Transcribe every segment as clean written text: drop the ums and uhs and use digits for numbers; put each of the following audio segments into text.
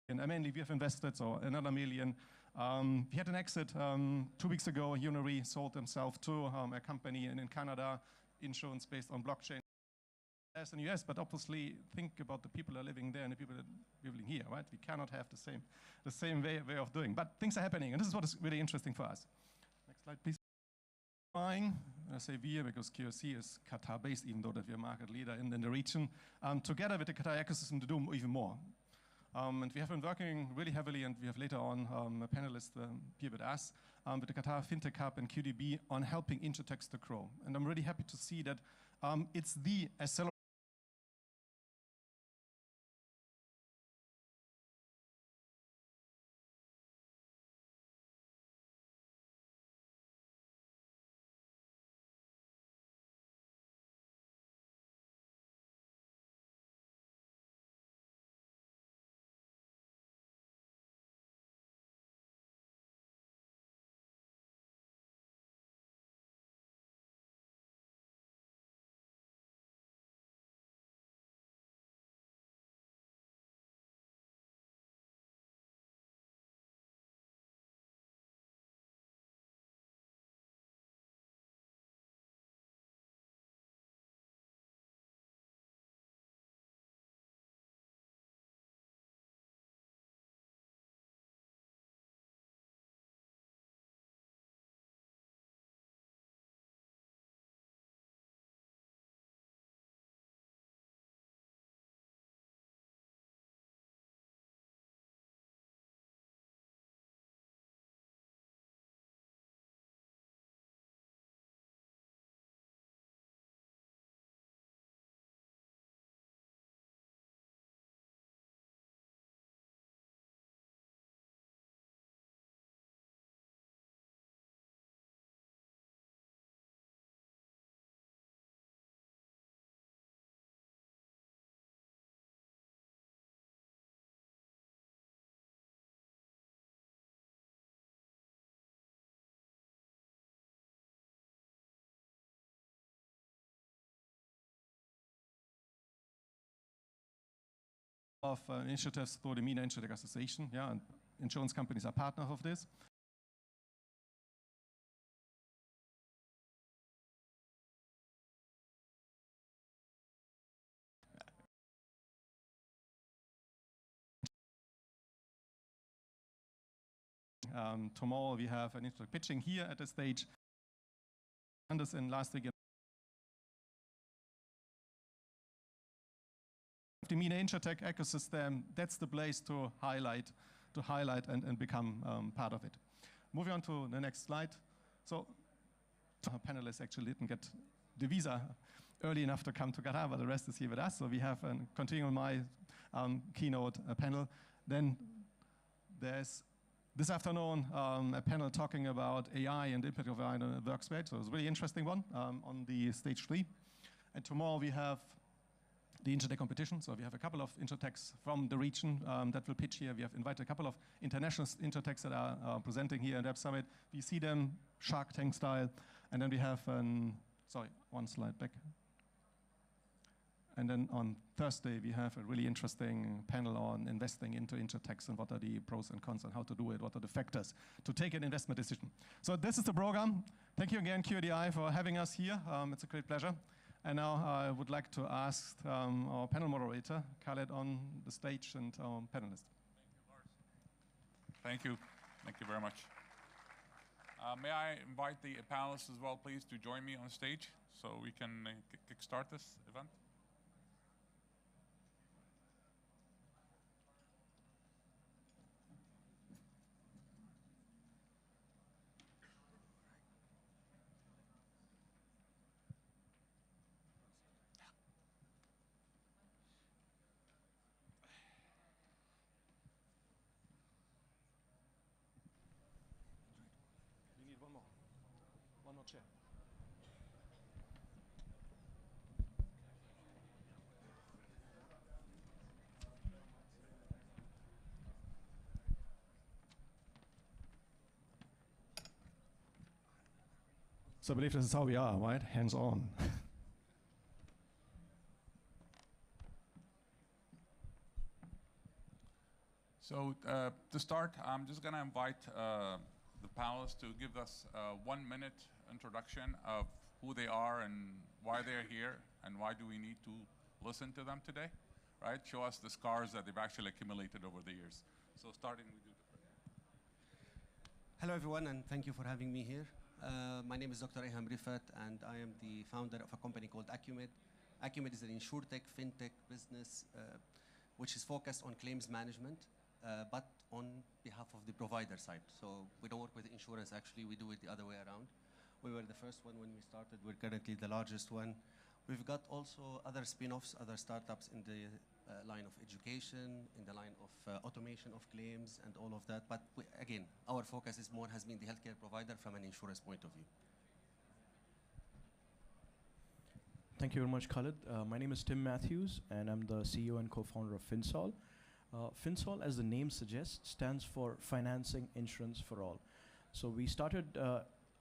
And mainly we have invested, so another million. We had an exit 2 weeks ago. Unary sold themselves to a company in Canada, insurance based on blockchain. As in the US, but obviously think about the people that are living there and the people that are living here, right? We cannot have the same way of doing. But things are happening, and this is what is really interesting for us. Next slide, please. I say we because QRC is Qatar-based, even though that we are market leader in the region, together with the Qatar ecosystem to do even more. And we have been working really heavily, and we have later on a panelist here with us, with the Qatar FinTech Hub and QDB on helping Insurtechs to grow. And I'm really happy to see that it's the accelerator of initiatives through the MENA Insurtech Association. Yeah, and insurance companies are partners of this. Tomorrow we have an Insurtech pitching here at the stage. And this in last week. The MENA Insurtech ecosystem, that's the place to highlight and become part of it. Moving on to the next slide. So our panelists actually didn't get the visa early enough to come to Qatar, but the rest is here with us. So we have, continuing my keynote panel. Then there's this afternoon a panel talking about AI and the impact of AI on the workspace. So it's a really interesting one on the stage 3. And tomorrow we have the Insurtech competition. So we have a couple of Insurtechs from the region that will pitch here. We have invited a couple of international Insurtechs that are presenting here at Web Summit. We see them Shark Tank style. And then we have, sorry, one slide back. And then on Thursday, we have a really interesting panel on investing into Insurtechs and what are the pros and cons and how to do it, what are the factors to take an investment decision. So this is the program. Thank you again, QRDI, for having us here. It's a great pleasure. And now I would like to ask our panel moderator, Khaled, on the stage and our panelist. Thank you, Lars. Thank you. Thank you very much. May I invite the panelists as well, please, to join me on stage so we can kickstart this event? One more chair. So I believe this is how we are, right? Hands on. So to start, I'm just going to invite the panelists to give us a 1-minute introduction of who they are and why they're here and why do we need to listen to them today, right? Show us the scars that they've actually accumulated over the years. So starting with you. Hello everyone, and thank you for having me here. My name is Dr. Ayham Rifat, and I am the founder of a company called Acumed. Acumed is an insurtech, fintech business which is focused on claims management, but on behalf of the provider side. So we don't work with insurance, actually, we do it the other way around. We were the first one when we started. We're currently the largest one. We've got also other spin-offs, other startups in the line of education, in the line of automation of claims and all of that. But again, our focus has been the healthcare provider from an insurance point of view. Thank you very much, Khalid. My name is Tim Matthews, and I'm the CEO and co-founder of FinSol. FinSol, as the name suggests, stands for Financing Insurance for All. So we started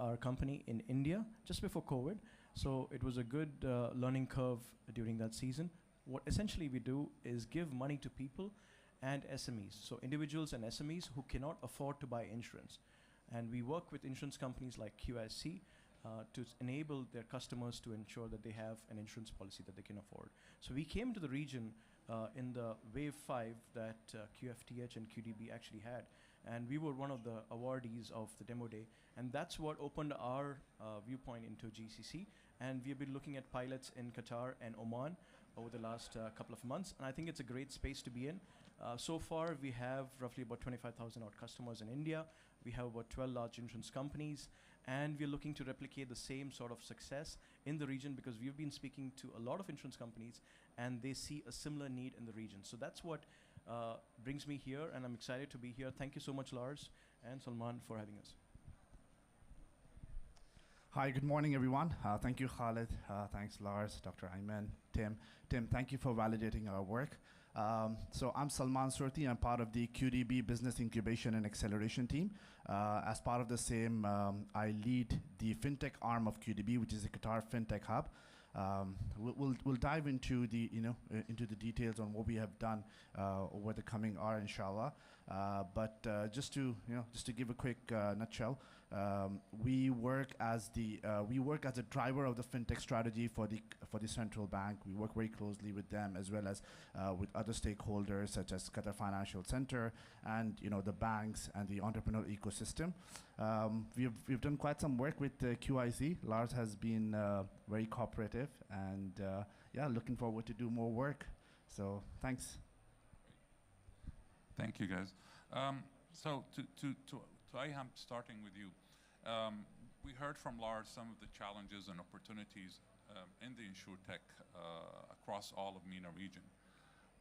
our company in India just before COVID. So it was a good learning curve during that season. What essentially we do is give money to people and SMEs, so individuals and SMEs who cannot afford to buy insurance. And we work with insurance companies like QRDI to enable their customers to ensure that they have an insurance policy that they can afford. So we came to the region in the wave 5 that QFTH and QDB actually had. And we were one of the awardees of the demo day. And that's what opened our viewpoint into GCC. And we've been looking at pilots in Qatar and Oman over the last couple of months. And I think it's a great space to be in. So far, we have roughly about 25,000 odd customers in India. We have about 12 large insurance companies. And we're looking to replicate the same sort of success in the region because we've been speaking to a lot of insurance companies and they see a similar need in the region. So that's what brings me here, and I'm excited to be here. Thank you so much, Lars and Salman, for having us. Hi, good morning, everyone. Thank you, Khalid. Thanks, Lars, Dr. Ayman, Tim. Tim, thank you for validating our work. So I'm Salman Surti. I'm part of the QDB Business Incubation and Acceleration team. As part of the same, I lead the fintech arm of QDB, which is the Qatar Fintech Hub. We'll dive into the into the details on what we have done over the coming hour, inshallah. But just to give a quick nutshell, we work as a driver of the fintech strategy for the central bank. We work very closely with them as well as with other stakeholders such as Qatar Financial Center and the banks and the entrepreneurial ecosystem. We've done quite some work with QIC. Lars has been very cooperative, and yeah, looking forward to do more work. So thanks. Thank you, guys. So to Ayham, starting with you, we heard from Lars some of the challenges and opportunities in the insurtech across all of MENA region.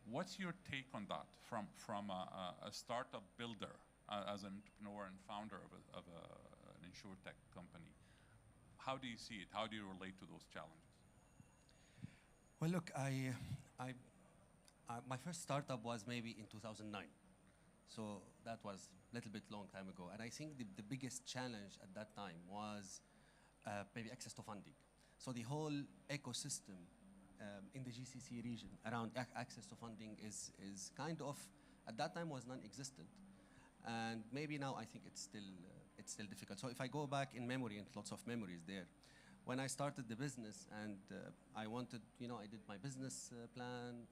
What's your take on that from a startup builder as an entrepreneur and founder of an insurtech company? How do you see it? How do you relate to those challenges? Well, look, my first startup was maybe in 2009. So that was a little bit long time ago. And I think the biggest challenge at that time was maybe access to funding. So the whole ecosystem in the GCC region around access to funding is kind of, at that time, was non-existent. And maybe now I think it's still difficult. So if I go back in memory, and lots of memories there, when I started the business and I wanted, I did my business plan,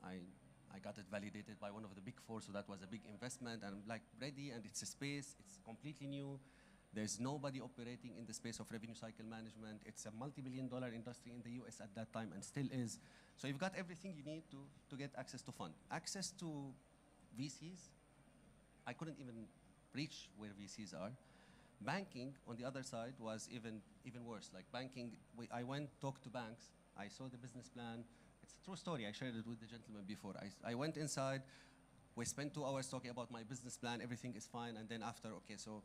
I got it validated by one of the big four, so that was a big investment, and I'm like ready, and it's a space, it's completely new. There's nobody operating in the space of revenue cycle management. It's a multi-billion-dollar industry in the US at that time and still is. So you've got everything you need to get access to fund. Access to VCs, I couldn't even reach where VCs are. Banking, on the other side, was even worse. Like banking, I went, talked to banks, I saw the business plan. It's a true story. I shared it with the gentleman before. I went inside. We spent 2 hours talking about my business plan. Everything is fine. And then after, okay, so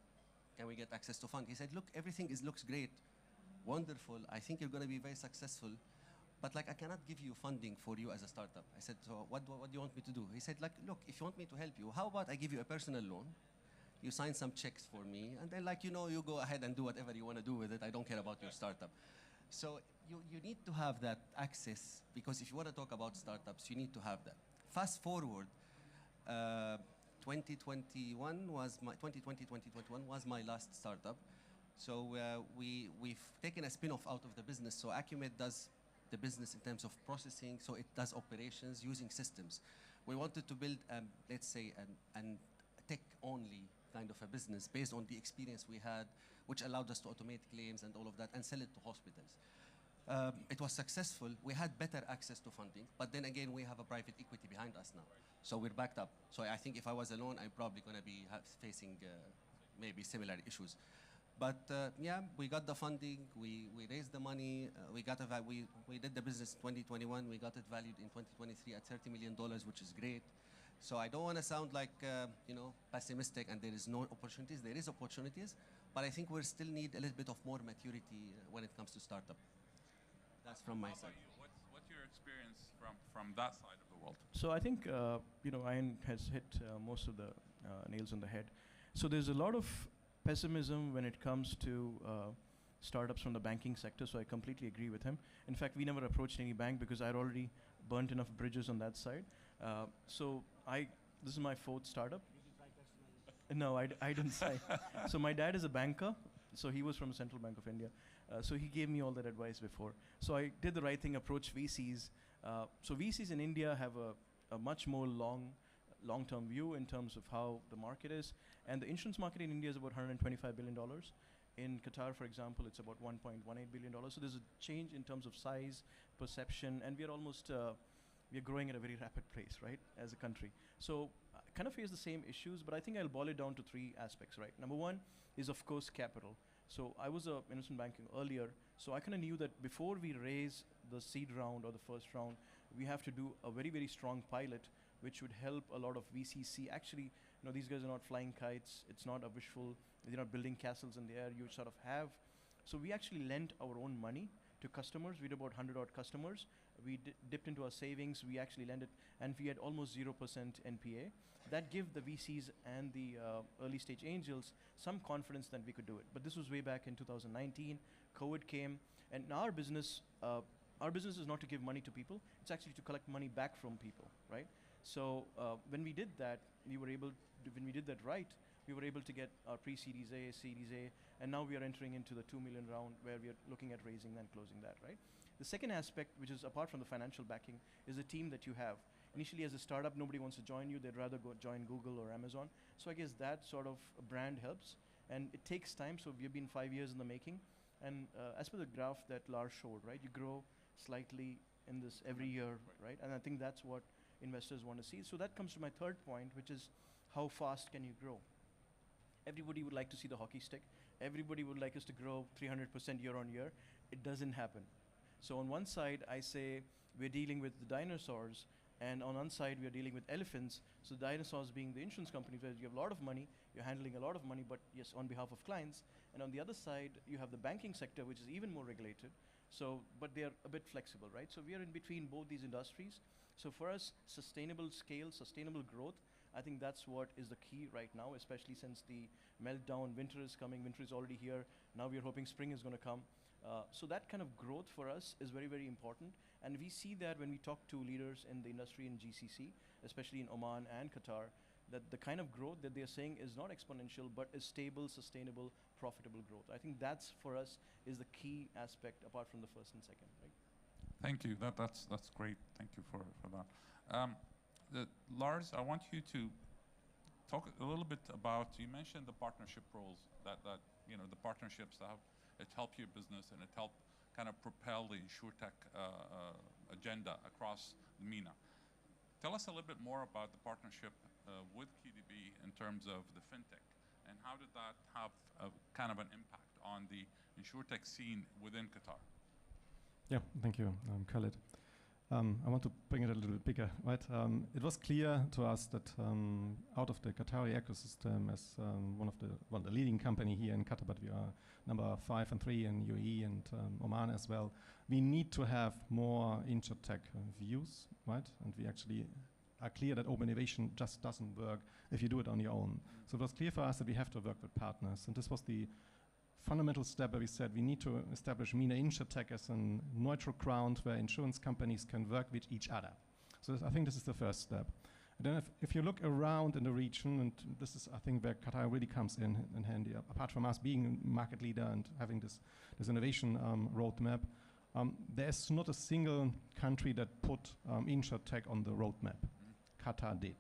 can we get access to fund? He said, look, everything looks great, wonderful. I think you're going to be very successful. But like, I cannot give you funding for you as a startup. I said, so what do you want me to do? He said, like, look, if you want me to help you, how about I give you a personal loan? You sign some checks for me. And then you go ahead and do whatever you want to do with it. I don't care about your startup. So you need to have that access, because if you want to talk about startups, you need to have that. Fast forward, 2021 was my last startup. So we've taken a spin-off out of the business. So Acumed does the business in terms of processing, so it does operations using systems. We wanted to build, let's say, a tech-only kind of a business based on the experience we had, which allowed us to automate claims and all of that and sell it to hospitals. It was successful. We had better access to funding, but then again, we have a private equity behind us now. So we're backed up. So I think if I was alone, I'm probably going to be facing maybe similar issues. But yeah, we got the funding, we raised the money, we did the business in 2021, we got it valued in 2023 at $30 million, which is great. So I don't want to sound like, pessimistic and there is no opportunities. There is opportunities, but I think we still need a little bit of more maturity when it comes to startup. That's from my side. What's your experience from that side of the world? So I think, Ian has hit most of the nails on the head. So there's a lot of pessimism when it comes to startups from the banking sector, so I completely agree with him. In fact, we never approached any bank because I'd already burnt enough bridges on that side. This is my 4th startup. No, I didn't say. So my dad is a banker, so he was from Central Bank of India. So he gave me all that advice before. So I did the right thing, approached VCs. So VCs in India have a much more long-term view in terms of how the market is. And the insurance market in India is about $125 billion. In Qatar, for example, it's about $1.18 billion. So there's a change in terms of size, perception, and we are growing at a very rapid pace, right, as a country. So I kind of face the same issues, but I think I'll boil it down to 3 aspects, right? Number 1 is, of course, capital. So I was in investment banking earlier, so I kind of knew that before we raise the seed round or the first round, we have to do a very, very strong pilot, which would help a lot of VCs see, actually, these guys are not flying kites, it's not a wishful, they're not building castles in the air, you sort of have. So we actually lent our own money to customers. We had about 100-odd customers. We dipped into our savings, we actually lent it, and we had almost 0% NPA. That gave the VCs and the early stage angels some confidence that we could do it. But this was way back in 2019, COVID came, and our business is not to give money to people, it's actually to collect money back from people, right? So when we did that, when we did that right, we were able to get our pre-Series A, Series A, and now we are entering into the 2 million round where we are looking at raising and closing that, right? The second aspect, which is apart from the financial backing, is the team that you have. Initially, as a startup, nobody wants to join you. They'd rather go join Google or Amazon. So I guess that sort of brand helps. And it takes time. So we've been 5 years in the making. And as per the graph that Lars showed, right, you grow slightly in this every year, right? And I think that's what investors want to see. So that comes to my third point, which is how fast can you grow? Everybody would like to see the hockey stick. Everybody would like us to grow 300% year on year. It doesn't happen. So on one side, I say we're dealing with the dinosaurs, and on one side, we are dealing with elephants. So dinosaurs being the insurance companies, where you have a lot of money, you're handling a lot of money, but yes, on behalf of clients. And on the other side, you have the banking sector, which is even more regulated. So, but they are a bit flexible, right? So we are in between both these industries. So for us, sustainable scale, sustainable growth, I think that's what is the key right now, especially since the meltdown, winter is coming, winter is already here. Now we're hoping spring is going to come. So that kind of growth for us is very, very important. And we see that when we talk to leaders in the industry in GCC, especially in Oman and Qatar, that the kind of growth that they're saying is not exponential, but is stable, sustainable, profitable growth. I think that's, for us, is the key aspect apart from the first and second, right? Thank you. That's great. Thank you for that. Lars, I want you to talk a little bit about, you mentioned the partnership roles, that the partnerships that it help your business and it help kind of propel the InsurTech agenda across the MENA. Tell us a little bit more about the partnership with QDB in terms of the fintech, and how did that have kind of an impact on the InsurTech scene within Qatar? Yeah, thank you, Khaled. I want to bring it a little bit bigger, right? It was clear to us that out of the Qatari ecosystem, as one of the leading company here in Qatar, but we are number 5 and 3 in UAE and Oman as well, we need to have more InsurTech views, right? And we actually are clear that open innovation just doesn't work if you do it on your own. So it was clear for us that we have to work with partners, and this was the fundamental step where we said we need to establish MENA InsurTech as a neutral ground where insurance companies can work with each other. So I think this is the first step. And then if you look around in the region, and this is, I think, where Qatar really comes in handy, apart from us being a market leader and having this innovation roadmap, there's not a single country that put InsurTech on the roadmap. Qatar did.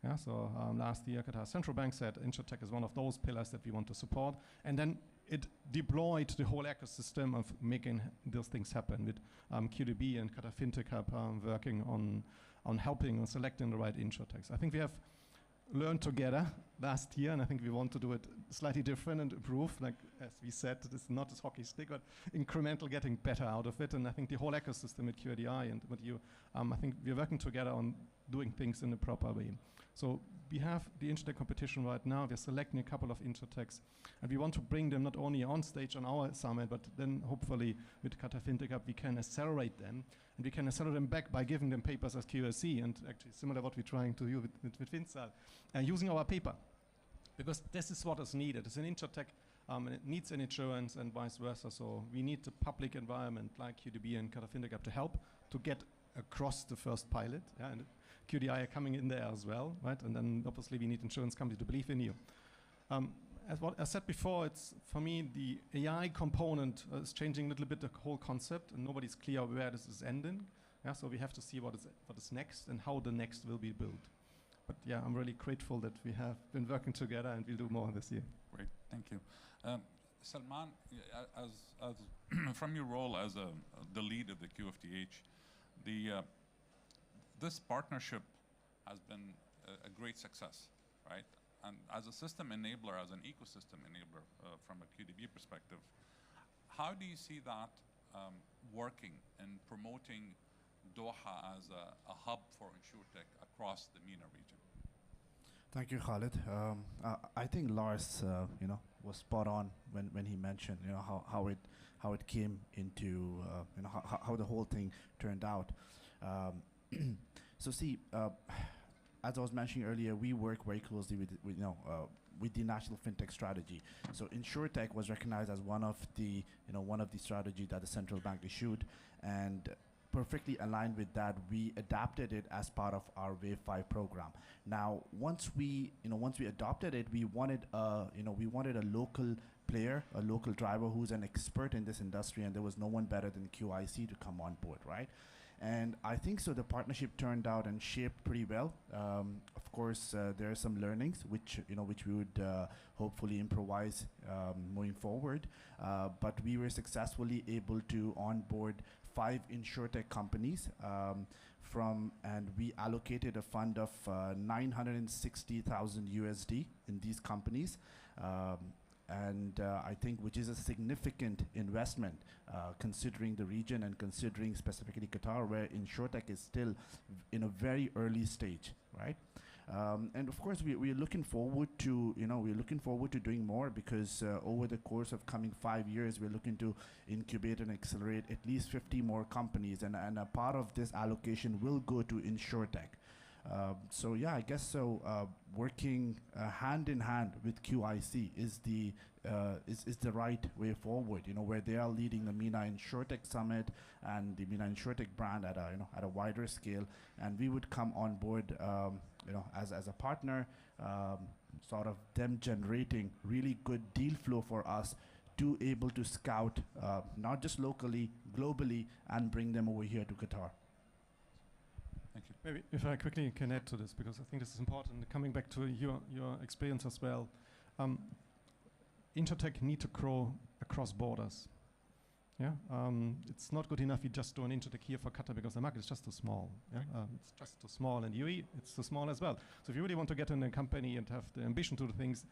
Yeah, so last year, Qatar Central Bank said InsurTech is one of those pillars that we want to support. And then it deployed the whole ecosystem of making those things happen with QDB and Qatar FinTech Hub working on helping and selecting the right InsurTechs. I think we have learned together last year, and I think we want to do it slightly different and improve. Like, as we said, it's not a hockey stick, but incremental getting better out of it. And I think the whole ecosystem at QRDI and with you, I think we're working together on doing things in a proper way. So we have the InsurTech competition right now. We're selecting a couple of InsurTechs, and we want to bring them not only on stage on our summit, but then hopefully with Qatar FinTech Hub, we can accelerate them, and we can accelerate them back by giving them papers as QSC, and actually similar what we're trying to do with Finsal, using our paper, because this is what is needed. It's an InsurTech, and it needs an insurance and vice versa. So we need the public environment like QDB and Qatar FinTech Hub to help to get across the first pilot. Yeah, and QDI are coming in there as well, right? And then obviously we need insurance companies to believe in you. As what I said before, it's for me the AI component is changing a little bit the whole concept, and nobody's clear where this is ending. Yeah, so we have to see what is next and how the next will be built. But yeah, I'm really grateful that we have been working together, and we'll do more this year. Great, thank you. Salman, as from your role as the lead of the QFDH, this partnership has been a great success, right? And as a system enabler, as an ecosystem enabler from a QDB perspective, how do you see that working in promoting Doha as a hub for InsurTech across the MENA region? Thank you, Khalid. I think Lars, was spot on when he mentioned, how it came into, how the whole thing turned out. So see, as I was mentioning earlier, we work very closely with the national fintech strategy. So InsurTech was recognized as one of the strategy that the central bank issued, and perfectly aligned with that, we adapted it as part of our Wave 5 program. Now, once we adopted it, we wanted a local player, a local driver who's an expert in this industry, and there was no one better than QIC to come on board, right? And I think so the partnership turned out and shaped pretty well. Of course, there are some learnings which we would hopefully improvise moving forward. But we were successfully able to onboard 5 InsurTech companies and we allocated a fund of 960,000 USD in these companies. And I think which is a significant investment considering the region and considering specifically Qatar, where InsurTech is still in a very early stage, right? And of course, we're looking forward to doing more, because over the course of coming 5 years, we're looking to incubate and accelerate at least 50 more companies, and a part of this allocation will go to InsurTech. So yeah, I guess so. Working hand in hand with QIC is the right way forward. Where they are leading the MENA InsurTech Summit and the MENA InsurTech brand at a wider scale, and we would come on board, as a partner, sort of them generating really good deal flow for us to able to scout not just locally, globally, and bring them over here to Qatar. Thank you. Maybe if I quickly can add to this, because I think this is important. Coming back to your experience as well, InsurTech need to grow across borders. Yeah, it's not good enough you just do an InsurTech here for Qatar because the market is just too small. Yeah? It's just too small, and UAE it's too small as well. So if you really want to get in a company and have the ambition to do things,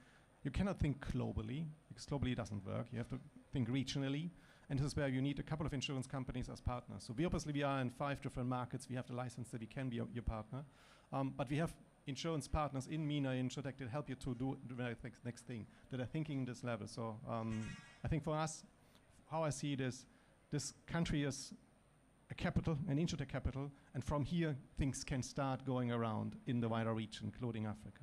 you cannot think globally, because globally it doesn't work. You have to think regionally. And this is where you need a couple of insurance companies as partners. So we are in 5 different markets. We have the license that we can be your partner. But we have insurance partners in MENA InsurTech that help you to do the very next thing, that are thinking this level. So I think for us, how I see it is, this country is a capital, an InsurTech capital, and from here things can start going around in the wider region, including Africa.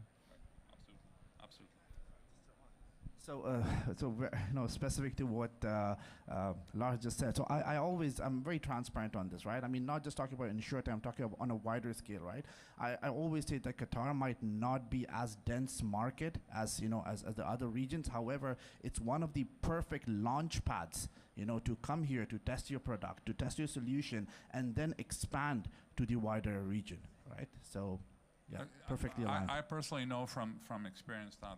Specific to what Lars just said. So I'm very transparent on this, right? I mean, not just talking about InsurTech, I'm talking about on a wider scale, right? I always say that Qatar might not be as dense market as the other regions. However, it's one of the perfect launch pads, to come here to test your product, to test your solution, and then expand to the wider region, right? So, yeah, perfectly aligned. I personally know from experience that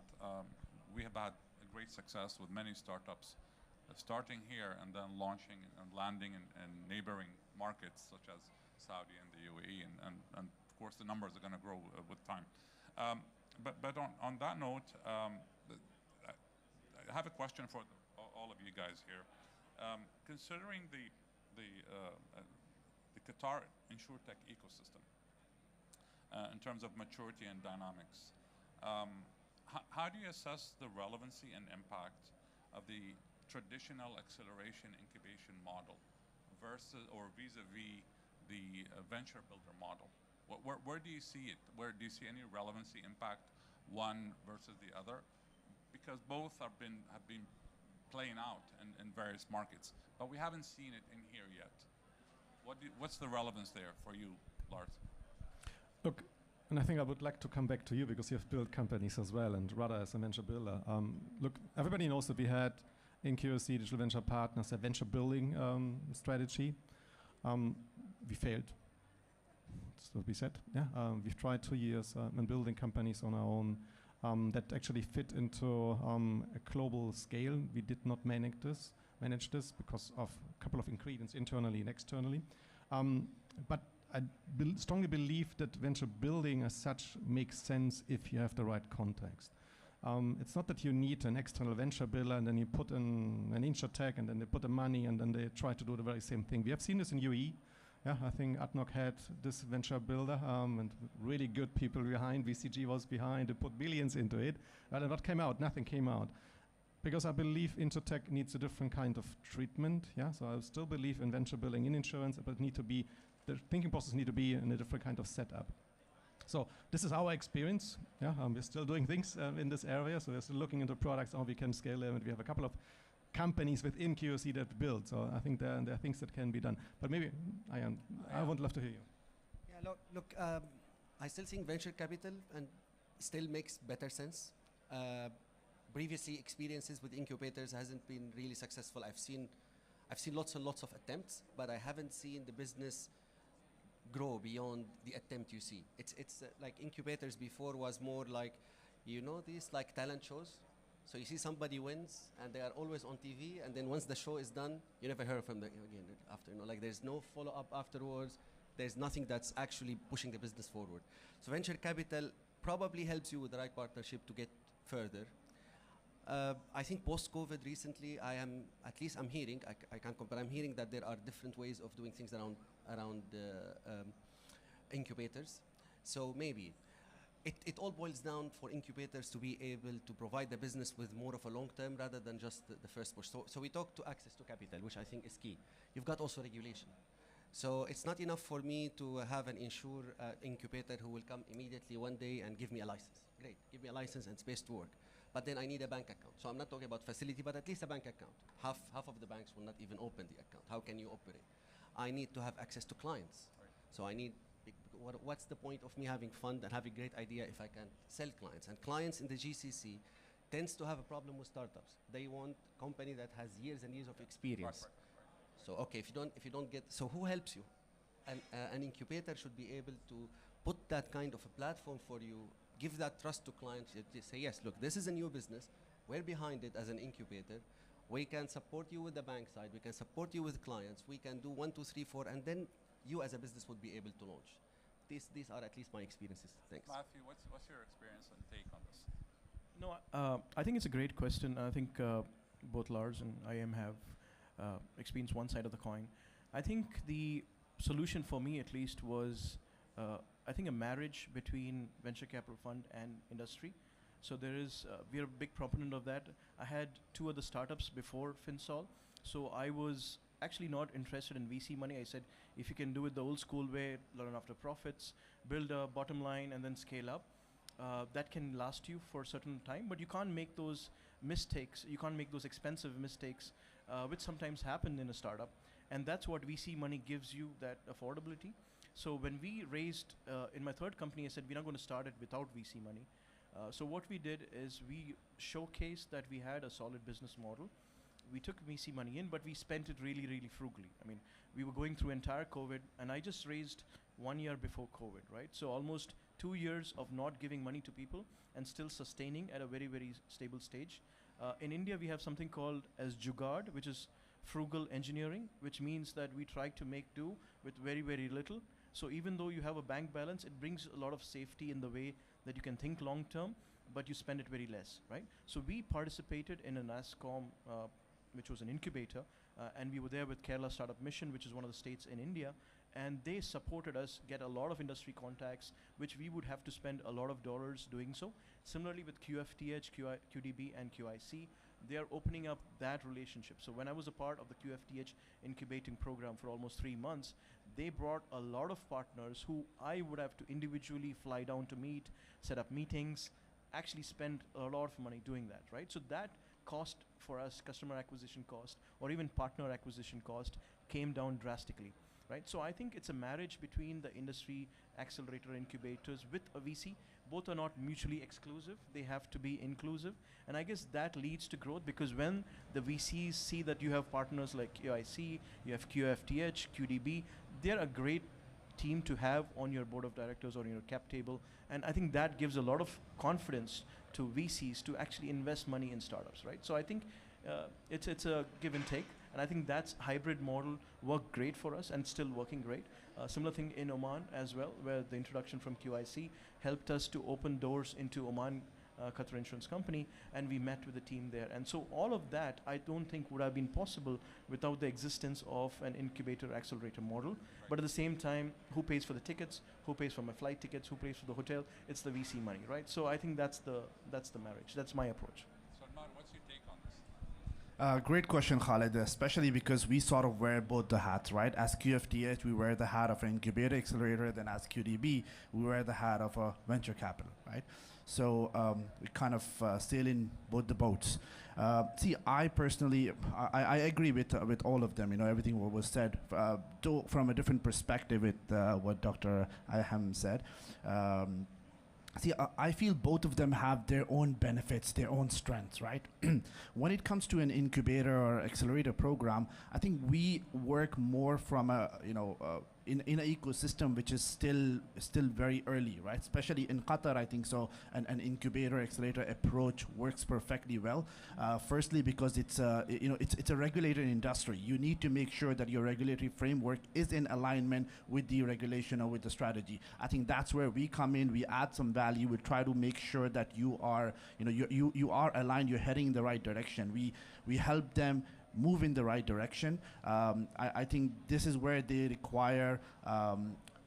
we have had great success with many startups starting here and then launching and landing in neighboring markets such as Saudi and the UAE, and of course the numbers are going to grow with time. But on that note, I have a question for all of you guys here. Considering the Qatar InsurTech ecosystem in terms of maturity and dynamics, how do you assess the relevancy and impact of the traditional acceleration incubation model versus or vis-a-vis the venture builder model? Where do you see it? Where do you see any relevancy impact one versus the other? Because both have been playing out in various markets, but we haven't seen it in here yet. What's the relevance there for you, Lars? Look, and I think I would like to come back to you because you have built companies as well, and rather as a venture builder. Look, everybody knows that we had in QRC Digital Venture Partners a venture building strategy. We failed. That's what we said. Yeah, we've tried 2 years in building companies on our own that actually fit into a global scale. We did not manage this because of a couple of ingredients internally and externally. But I strongly believe that venture building as such makes sense if you have the right context. It's not that you need an external venture builder and then you put in an InsurTech and then they put the money and then they try to do the very same thing. We have seen this in UAE. Yeah, I think ADNOC had this venture builder and really good people behind. VCG was behind. They put billions into it. And what came out? Nothing came out. Because I believe InsurTech needs a different kind of treatment. Yeah, so I still believe in venture building in insurance, but the thinking process need to be in a different kind of setup. So this is our experience. Yeah, we're still doing things in this area. So we're still looking into products, how we can scale them. And we have a couple of companies within QRC that build. So I think there are things that can be done. But maybe, I would love to hear you. Yeah, look, I still think venture capital and still makes better sense. Previously, experiences with incubators hasn't been really successful. I've seen lots and lots of attempts, but I haven't seen the business grow beyond the attempt you see. It's like incubators before was more like, these like talent shows. So you see somebody wins and they are always on TV, and then once the show is done, you never hear from them again after. Like there's no follow-up afterwards. There's nothing that's actually pushing the business forward. So venture capital probably helps you with the right partnership to get further. I think post-COVID recently, I'm hearing, I can't compare, I'm hearing that there are different ways of doing things around incubators. So maybe it all boils down for incubators to be able to provide the business with more of a long term rather than just the first push. So we talk to access to capital, which I think is key. You've got also regulation. So it's not enough for me to have an incubator who will come immediately one day and give me a license. Great, give me a license and space to work. But then I need a bank account. So I'm not talking about facility, but at least a bank account. Half of the banks will not even open the account. How can you operate? I need to have access to clients. Right. So I need, what's the point of me having fund and having a great idea if I can't sell clients? And clients in the GCC tends to have a problem with startups. They want a company that has years and years of experience. Right. So okay, if you don't get, so who helps you? An incubator should be able to put that kind of a platform for you, give that trust to clients. You say, yes, look, this is a new business. We're behind it as an incubator. We can support you with the bank side. We can support you with clients. We can do 1, 2, 3, 4, and then you as a business would be able to launch. These are at least my experiences. Thanks. Matthew, what's your experience and take on this? No, I think it's a great question. I think both Lars and IM have experienced one side of the coin. I think the solution for me at least was I think a marriage between venture capital fund and industry. So we're a big proponent of that. I had 2 other startups before FinSol. So I was actually not interested in VC money. I said, if you can do it the old school way, learn after profits, build a bottom line and then scale up. that can last you for a certain time, but you can't make those mistakes, you can't make those expensive mistakes, which sometimes happen in a startup. And that's what VC money gives you, that affordability. So when we raised, in my third company, I said, we're not going to start it without VC money. So what we did is we showcased that we had a solid business model. We took VC money in, but we spent it really, really frugally. I mean, we were going through entire COVID, and I just raised 1 year before COVID, right? So almost 2 years of not giving money to people and still sustaining at a very, very stable stage. In India, we have something called as Jugaad, which is frugal engineering, which means that we try to make do with very, very little. So even though you have a bank balance, it brings a lot of safety in the way that you can think long term, but you spend it very less, right? So we participated in a NASCOM, which was an incubator, and we were there with Kerala Startup Mission, which is one of the states in India, and they supported us get a lot of industry contacts, which we would have to spend a lot of dollars doing so. Similarly with QFTH, QDB, and QIC, they are opening up that relationship. So when I was a part of the QFTH incubating program for almost 3 months, they brought a lot of partners who I would have to individually fly down to meet, set up meetings, actually spend a lot of money doing that, right? So that cost for us, customer acquisition cost, or even partner acquisition cost, came down drastically, right? So I think it's a marriage between the industry accelerator incubators with a VC. Both are not mutually exclusive. They have to be inclusive. And I guess that leads to growth, because when the VCs see that you have partners like QIC, you have QFTH, QDB, they're a great team to have on your board of directors or in your cap table. And I think that gives a lot of confidence to VCs to actually invest money in startups, right? So I think it's a give and take. And I think that's hybrid model worked great for us and still working great. Similar thing in Oman as well, where the introduction from QIC helped us to open doors into Oman Qatar Insurance Company, and we met with the team there. And so all of that, I don't think would have been possible without the existence of an incubator accelerator model. Right. But at the same time, who pays for the tickets? Who pays for my flight tickets? Who pays for the hotel? It's the VC money, right? So I think that's the marriage. That's my approach. Salman, what's your take on this? Great question, Khalid, especially because we sort of wear both the hats, right? As QFTH, we wear the hat of an incubator accelerator, then as QDB, we wear the hat of a venture capital, right? So we kind of sail in both the boats. See, I personally, I agree with all of them, you know, everything what was said, though from a different perspective with what Dr. Iham said. See, I feel both of them have their own benefits, their own strengths, right? When it comes to an incubator or accelerator program, I think we work more from a, you know, in an ecosystem which is still very early, right? Especially in Qatar, I think so. An incubator accelerator approach works perfectly well. Firstly, because it's a regulated industry. You need to make sure that your regulatory framework is in alignment with the regulation or with the strategy. I think that's where we come in. We add some value. We try to make sure that you are, you know, you are aligned. You're heading in the right direction. We help them move in the right direction. I think this is where they require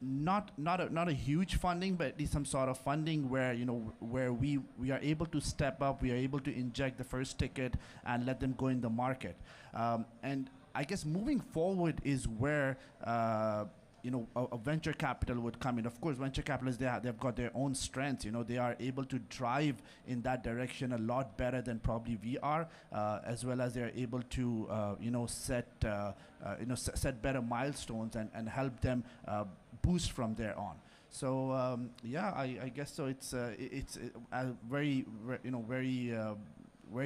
not a huge funding, but at least some sort of funding where, you know, where we are able to step up, we are able to inject the first ticket and let them go in the market. And I guess moving forward is where you know, a venture capital would come in. Of course, venture capitalists, they've got their own strengths. You know, they are able to drive in that direction a lot better than probably we are, as well as they're able to, you know, set better milestones and help them boost from there on. So yeah, I guess so. It's very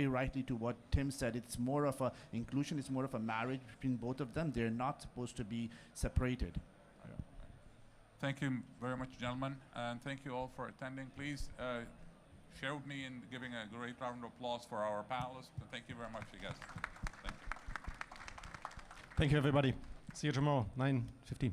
rightly to what Tim said. It's more of a inclusion. It's more of a marriage between both of them. They're not supposed to be separated. Thank you very much, gentlemen, and thank you all for attending. Please share with me in giving a great round of applause for our panelists. And thank you very much, you guys. Thank you. Thank you, everybody. See you tomorrow, 9:15.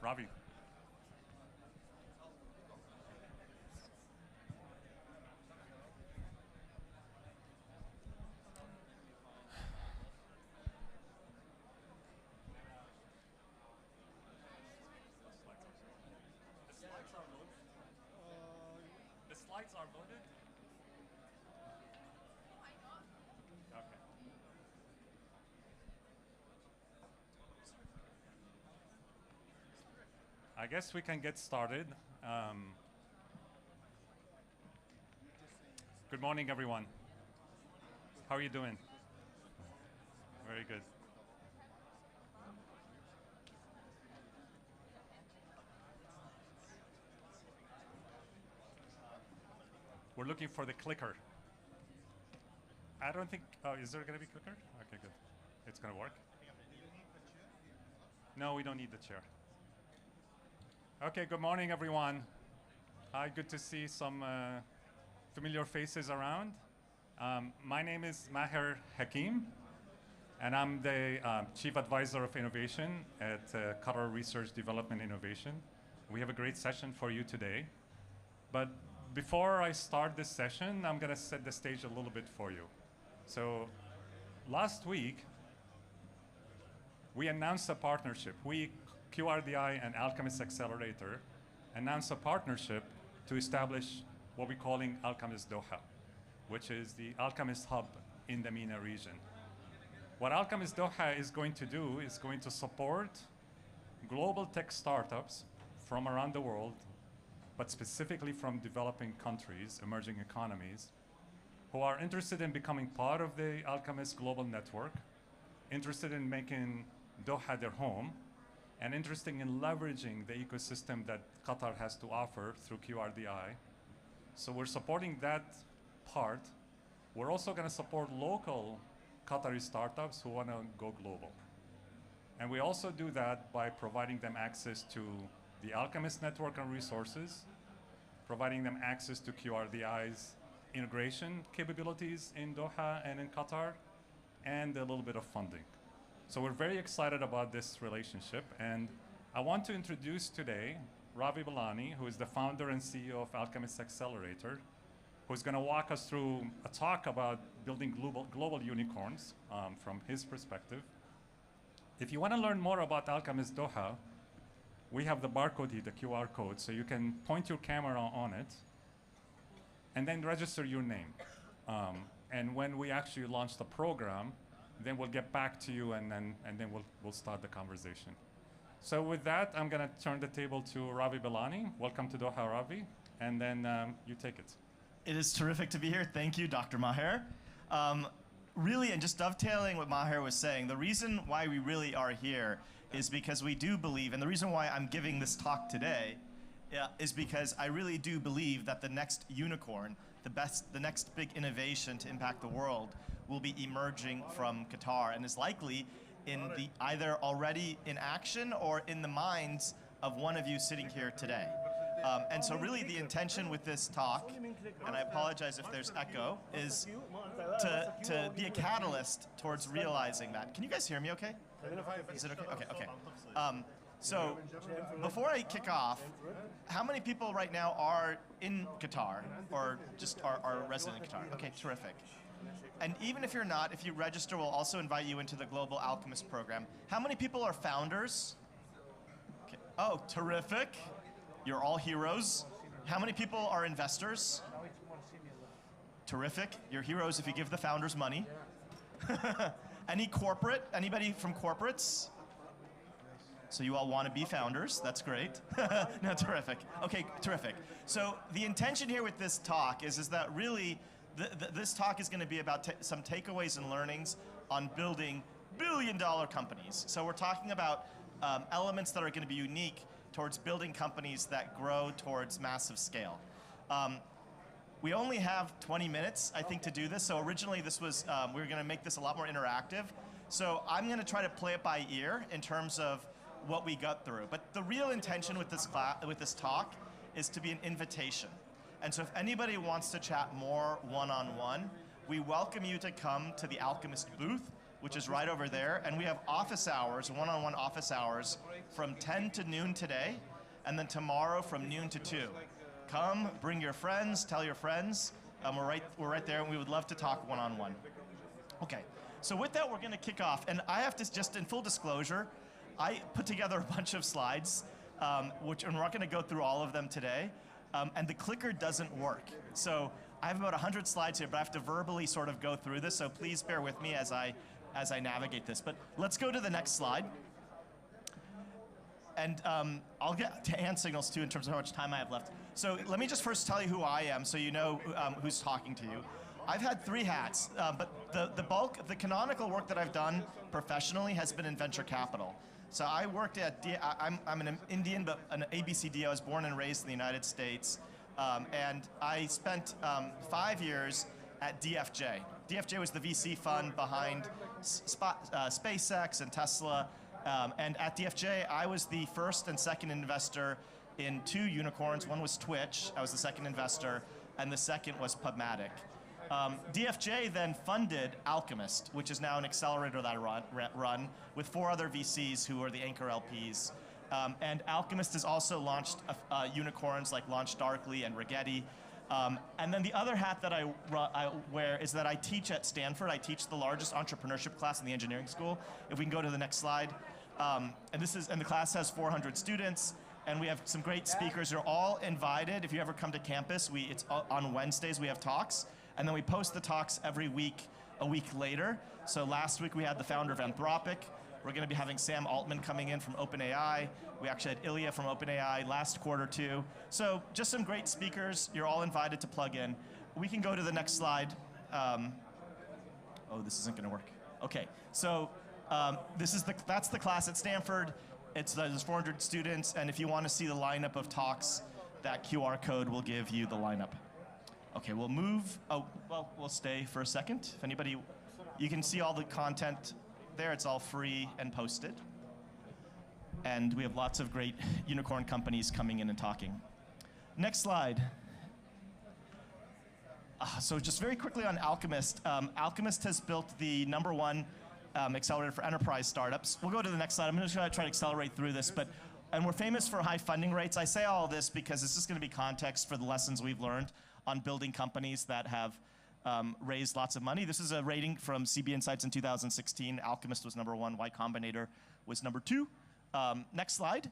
Ravi. The slides are loaded? Okay. I guess we can get started. Good morning, everyone. How are you doing? Very good. We're looking for the clicker. I don't think, oh, is there going to be clicker? Okay, good. It's going to work? No, we don't need the chair. Okay, good morning, everyone. Hi, good to see some familiar faces around. My name is Maher Hakim, and I'm the Chief Advisor of Innovation at Qatar Research Development Innovation. We have a great session for you today. But before I start this session, I'm going to set the stage a little bit for you. So last week, we announced a partnership. We, QRDI and Alchemist Accelerator, announced a partnership to establish what we're calling Alchemist Doha, which is the Alchemist hub in the MENA region. What Alchemist Doha is going to do is going to support global tech startups from around the world, but specifically from developing countries, emerging economies, who are interested in becoming part of the Alchemist global network, interested in making Doha their home, and interested in leveraging the ecosystem that Qatar has to offer through QRDI. So we're supporting that part. We're also going to support local Qatari startups who want to go global. And we also do that by providing them access to the Alchemist network and resources, providing them access to QRDI's integration capabilities in Doha and in Qatar, and a little bit of funding. So we're very excited about this relationship, and I want to introduce today Ravi Balani, who is the founder and CEO of Alchemist Accelerator, who's going to walk us through a talk about building global unicorns from his perspective. If you want to learn more about Alchemist Doha, we have the barcode here, the QR code, so you can point your camera on it and then register your name. And when we actually launch the program, then we'll get back to you and then we'll start the conversation. So with that, I'm going to turn the table to Ravi Balani. Welcome to Doha, Ravi, and then you take it. It is terrific to be here. Thank you, Dr. Maher. Really, and just dovetailing what Maher was saying, the reason why we really are here is because we do believe, and the reason why I'm giving this talk today is because I really do believe that the next unicorn, the next big innovation to impact the world will be emerging from Qatar and is likely in the either already in action or in the minds of one of you sitting here today. And so really the intention with this talk, and I apologize if there's echo, is to be a catalyst towards realizing that. Can you guys hear me okay? Is it okay? Okay. So before I kick off, how many people right now are in Qatar or just are resident in Qatar? Okay, terrific. And even if you're not, if you register, we'll also invite you into the Global Alchemist program. How many people are founders? Okay. Oh, terrific. You're all heroes. How many people are investors? Terrific. You're heroes if you give the founders money. Any corporate? Anybody from corporates? So you all want to be founders. That's great. No, terrific. Okay, terrific. So the intention here with this talk is that really this talk is going to be about some takeaways and learnings on building billion-dollar companies. So we're talking about elements that are going to be unique towards building companies that grow towards massive scale. We only have 20 minutes, I think, to do this. So originally this was, we were going to make this a lot more interactive. So I'm going to try to play it by ear in terms of what we got through. But the real intention with this talk is to be an invitation. And so if anybody wants to chat more one-on-one, we welcome you to come to the Alchemist booth which is right over there. And we have office hours, one-on-one office hours, from 10 to noon today, and then tomorrow from noon to 2. Come, bring your friends, tell your friends. We're right there, and we would love to talk one-on-one. Okay, so with that, we're going to kick off. And I have to, just in full disclosure, I put together a bunch of slides, and we're not going to go through all of them today. And the clicker doesn't work. So I have about 100 slides here, but I have to verbally sort of go through this. So please bear with me as I navigate this. But let's go to the next slide. And I'll get to hand signals too in terms of how much time I have left. So let me just first tell you who I am so you know who's talking to you. I've had 3 hats, but the bulk of the canonical work that I've done professionally has been in venture capital. So I worked at, I'm an Indian, but an ABCD. I was born and raised in the United States. And I spent 5 years at DFJ. DFJ was the VC fund behind SpaceX and Tesla. And at DFJ, I was the first and second investor in 2 unicorns. One was Twitch. I was the second investor. And the second was Pubmatic. DFJ then funded Alchemist, which is now an accelerator that I run with 4 other VCs who are the anchor LPs. And Alchemist has also launched unicorns like Launch Darkly and Rigetti. And then the other hat that I wear is that I teach at Stanford. I teach the largest entrepreneurship class in the engineering school. If we can go to the next slide. And the class has 400 students. And we have some great speakers. You're all invited. If you ever come to campus, it's on Wednesdays we have talks. And then we post the talks every week, a week later. So last week we had the founder of Anthropic. We're going to be having Sam Altman coming in from OpenAI. We actually had Ilya from OpenAI last quarter too. So just some great speakers. You're all invited to plug in. We can go to the next slide. Oh, this isn't going to work. Okay, so that's the class at Stanford. There's 400 students, and if you want to see the lineup of talks, that QR code will give you the lineup. Okay, we'll move. Oh, well, we'll stay for a second. If anybody, you can see all the content there. It's all free and posted. And we have lots of great unicorn companies coming in and talking. Next slide. So just very quickly on Alchemist. Alchemist has built the #1 accelerator for enterprise startups. We'll go to the next slide. I'm just going to try to accelerate through this. And we're famous for high funding rates. I say all this because it's just going to be context for the lessons we've learned on building companies that have raised lots of money. This is a rating from CB Insights in 2016. Alchemist was #1. Y Combinator was #2. Next slide.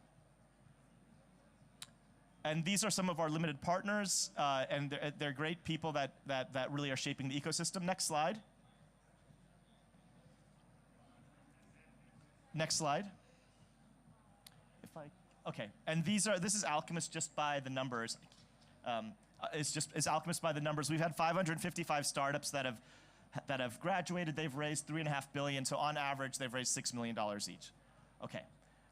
And these are some of our limited partners, and they're great people that really are shaping the ecosystem. Next slide. Next slide. Okay, and this is Alchemist just by the numbers. It's Alchemist by the numbers. We've had 555 startups that have graduated. They've raised $3.5 billion. So on average, they've raised $6 million each. Okay.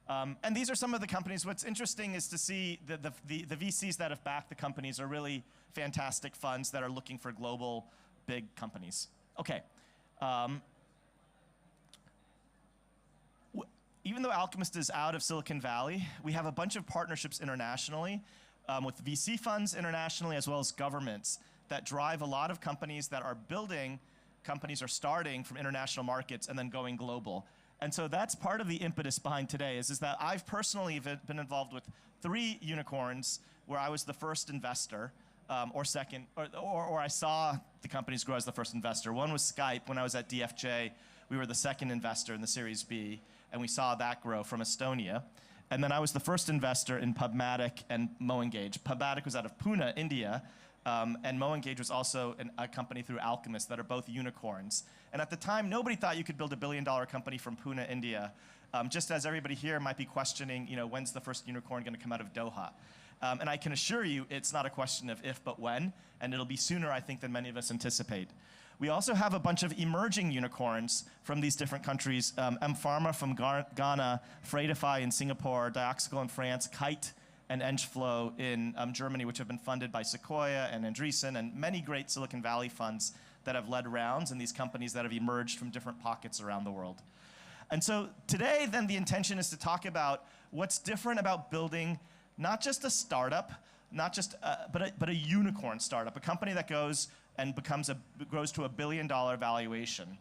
And these are some of the companies. What's interesting is to see the VCs that have backed the companies are really fantastic funds that are looking for global big companies. Okay. Even though Alchemist is out of Silicon Valley, we have a bunch of partnerships internationally with VC funds internationally as well as governments that drive a lot of companies that are building companies or starting from international markets and then going global. And so that's part of the impetus behind today is that I've personally been involved with 3 unicorns where I was the first investor or second, or I saw the companies grow as the first investor. One was Skype. When I was at DFJ, we were the second investor in the Series B, and we saw that grow from Estonia. And then I was the first investor in Pubmatic and MoEngage. Pubmatic was out of Pune, India, and MoEngage was also a company through Alchemist that are both unicorns. And at the time, nobody thought you could build a billion-dollar company from Pune, India, just as everybody here might be questioning, when's the first unicorn going to come out of Doha? And I can assure you, it's not a question of if, but when, and it'll be sooner, I think, than many of us anticipate. We also have a bunch of emerging unicorns from these different countries. M-Pharma from Ghana, Freightify in Singapore, Dioxical in France, Kite and Engflow in Germany, which have been funded by Sequoia and Andreessen and many great Silicon Valley funds that have led rounds in these companies that have emerged from different pockets around the world. And so today, then, the intention is to talk about what's different about building not just a startup, but a unicorn startup, a company that goes and grows to $1 billion valuation.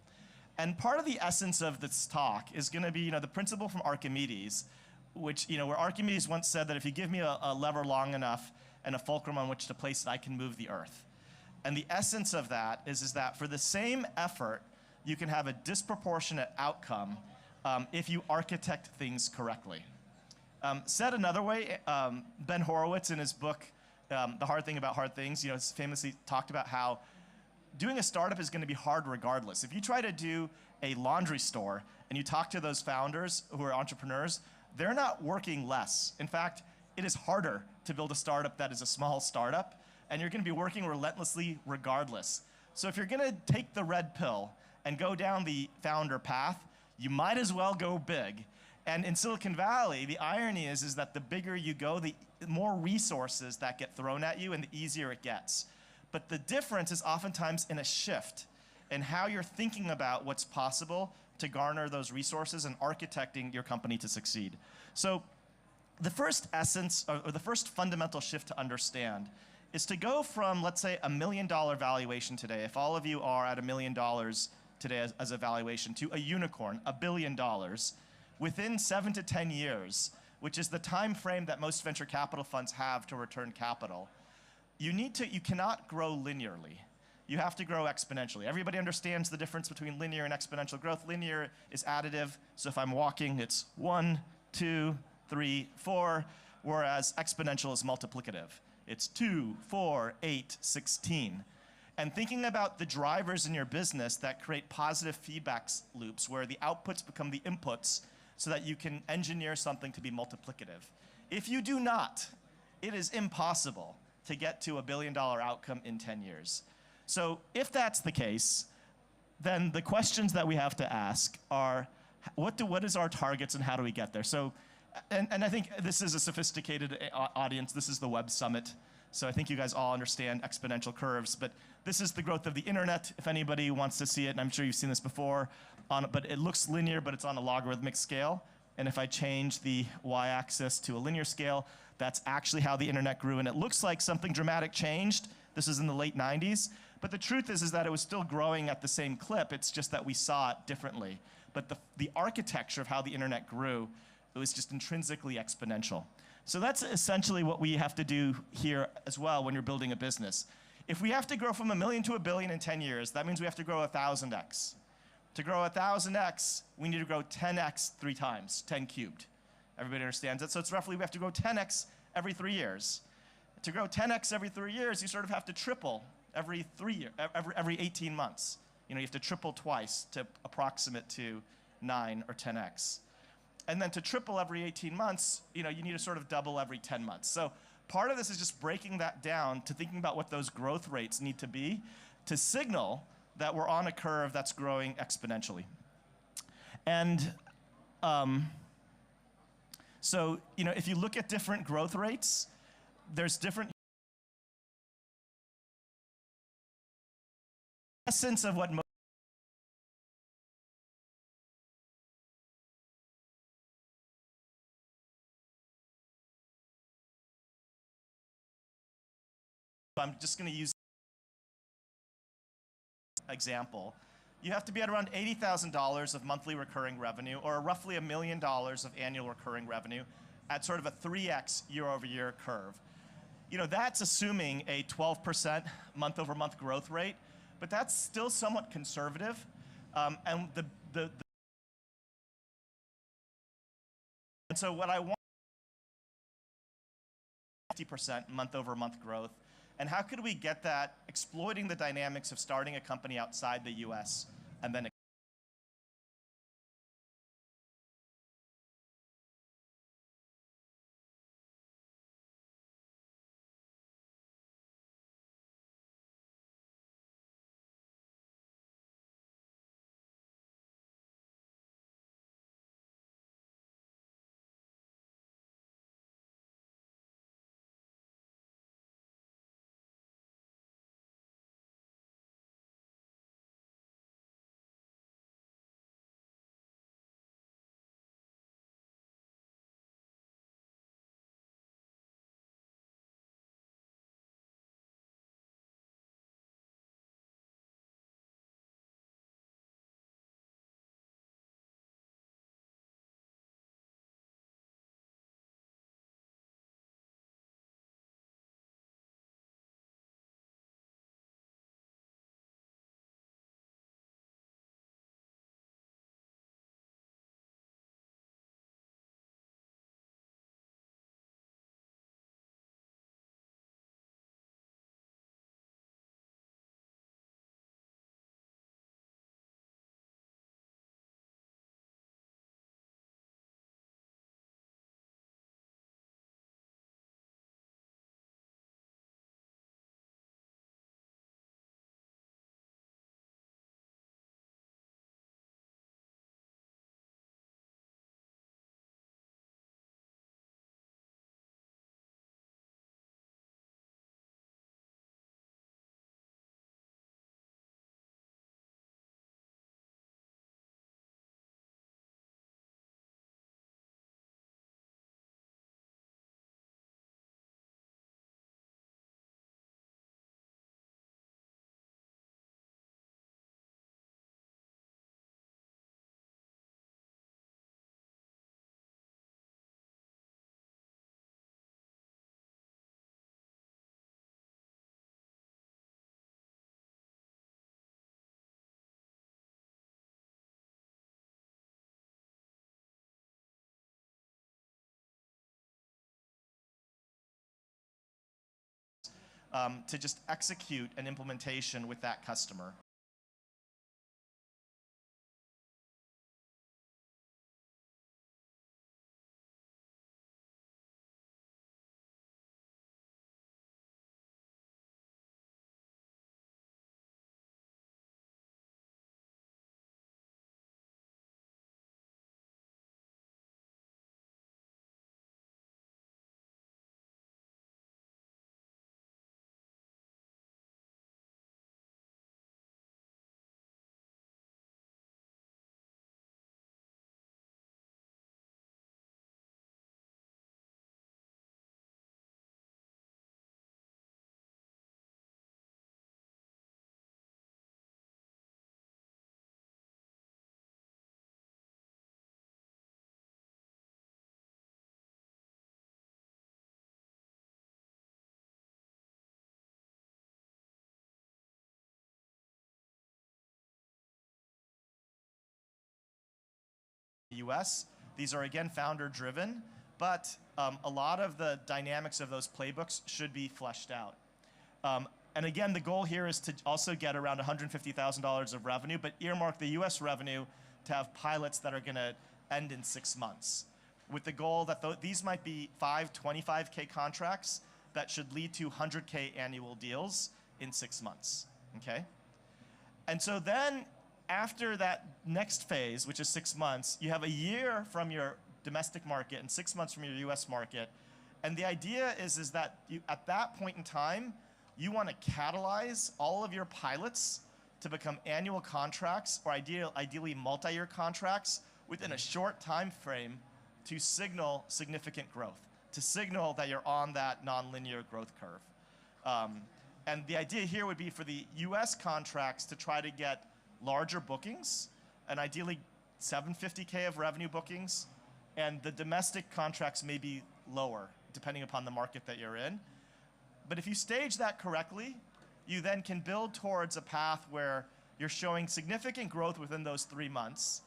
And part of the essence of this talk is going to be, the principle from Archimedes, which, where Archimedes once said that if you give me a lever long enough and a fulcrum on which to place it, I can move the earth. And the essence of that is that for the same effort, you can have a disproportionate outcome if you architect things correctly. Said another way, Ben Horowitz in his book, The Hard Thing About Hard Things, famously talked about how doing a startup is going to be hard regardless. If you try to do a laundry store and you talk to those founders who are entrepreneurs, they're not working less. In fact, it is harder to build a startup that is a small startup, and you're going to be working relentlessly regardless. So if you're going to take the red pill and go down the founder path, you might as well go big. And in Silicon Valley, the irony is that the bigger you go, the more resources that get thrown at you and the easier it gets. But the difference is oftentimes in a shift in how you're thinking about what's possible to garner those resources and architecting your company to succeed. So the first essence, or the first fundamental shift to understand is to go from, let's say, $1 million valuation today, if all of you are at $1 million today as a valuation, to a unicorn, $1 billion, within 7 to 10 years, which is the time frame that most venture capital funds have to return capital. You cannot grow linearly. You have to grow exponentially. Everybody understands the difference between linear and exponential growth. Linear is additive, so if I'm walking, it's 1, 2, 3, 4, whereas exponential is multiplicative. It's 2, 4, 8, 16. And thinking about the drivers in your business that create positive feedback loops where the outputs become the inputs so that you can engineer something to be multiplicative. If you do not, it is impossible to get to $1 billion outcome in 10 years. So if that's the case, then the questions that we have to ask are, what is our targets and how do we get there? So, and I think this is a sophisticated audience. This is the Web Summit. So I think you guys all understand exponential curves. But this is the growth of the internet, if anybody wants to see it, and I'm sure you've seen this before. But it looks linear, but it's on a logarithmic scale. And if I change the y-axis to a linear scale, that's actually how the internet grew. And it looks like something dramatic changed. This is in the late 90s. But the truth is that it was still growing at the same clip. It's just that we saw it differently. But the architecture of how the internet grew, it was just intrinsically exponential. So that's essentially what we have to do here as well when you're building a business. If we have to grow from $1 million to $1 billion in 10 years, that means we have to grow 1,000x. To grow 1,000x, we need to grow 10x 3 times, 10 cubed. Everybody understands it? So it's roughly we have to grow 10x every 3 years. To grow 10x every 3 years, you sort of have to triple every 18 months. You have to triple twice to approximate to 9 or 10x. And then to triple every 18 months, you need to sort of double every 10 months. So part of this is just breaking that down to thinking about what those growth rates need to be to signal that we're on a curve that's growing exponentially. And so, if you look at different growth rates, there's different essence of what I'm just going to use example. You have to be at around $80,000 of monthly recurring revenue, or roughly $1 million of annual recurring revenue, at sort of a 3x year-over-year curve. That's assuming a 12% month-over-month growth rate, but that's still somewhat conservative. And so what I want 50% month-over-month growth. And how could we get that exploiting the dynamics of starting a company outside the US and then to just execute an implementation with that customer. US. These are again founder driven, but a lot of the dynamics of those playbooks should be fleshed out. And again, the goal here is to also get around $150,000 of revenue, but earmark the US revenue to have pilots that are going to end in 6 months, with the goal that these might be 5 25K contracts that should lead to 100K annual deals in 6 months, okay? And so then after that next phase, which is 6 months, you have a year from your domestic market and 6 months from your US market. And the idea is that at that point in time, you want to catalyze all of your pilots to become annual contracts, or ideally multi-year contracts within a short time frame, to signal significant growth, to signal that you're on that nonlinear growth curve. And the idea here would be for the US contracts to try to get larger bookings, and ideally 750K of revenue bookings, and the domestic contracts may be lower, depending upon the market that you're in. But if you stage that correctly, you then can build towards a path where you're showing significant growth within those 3 months.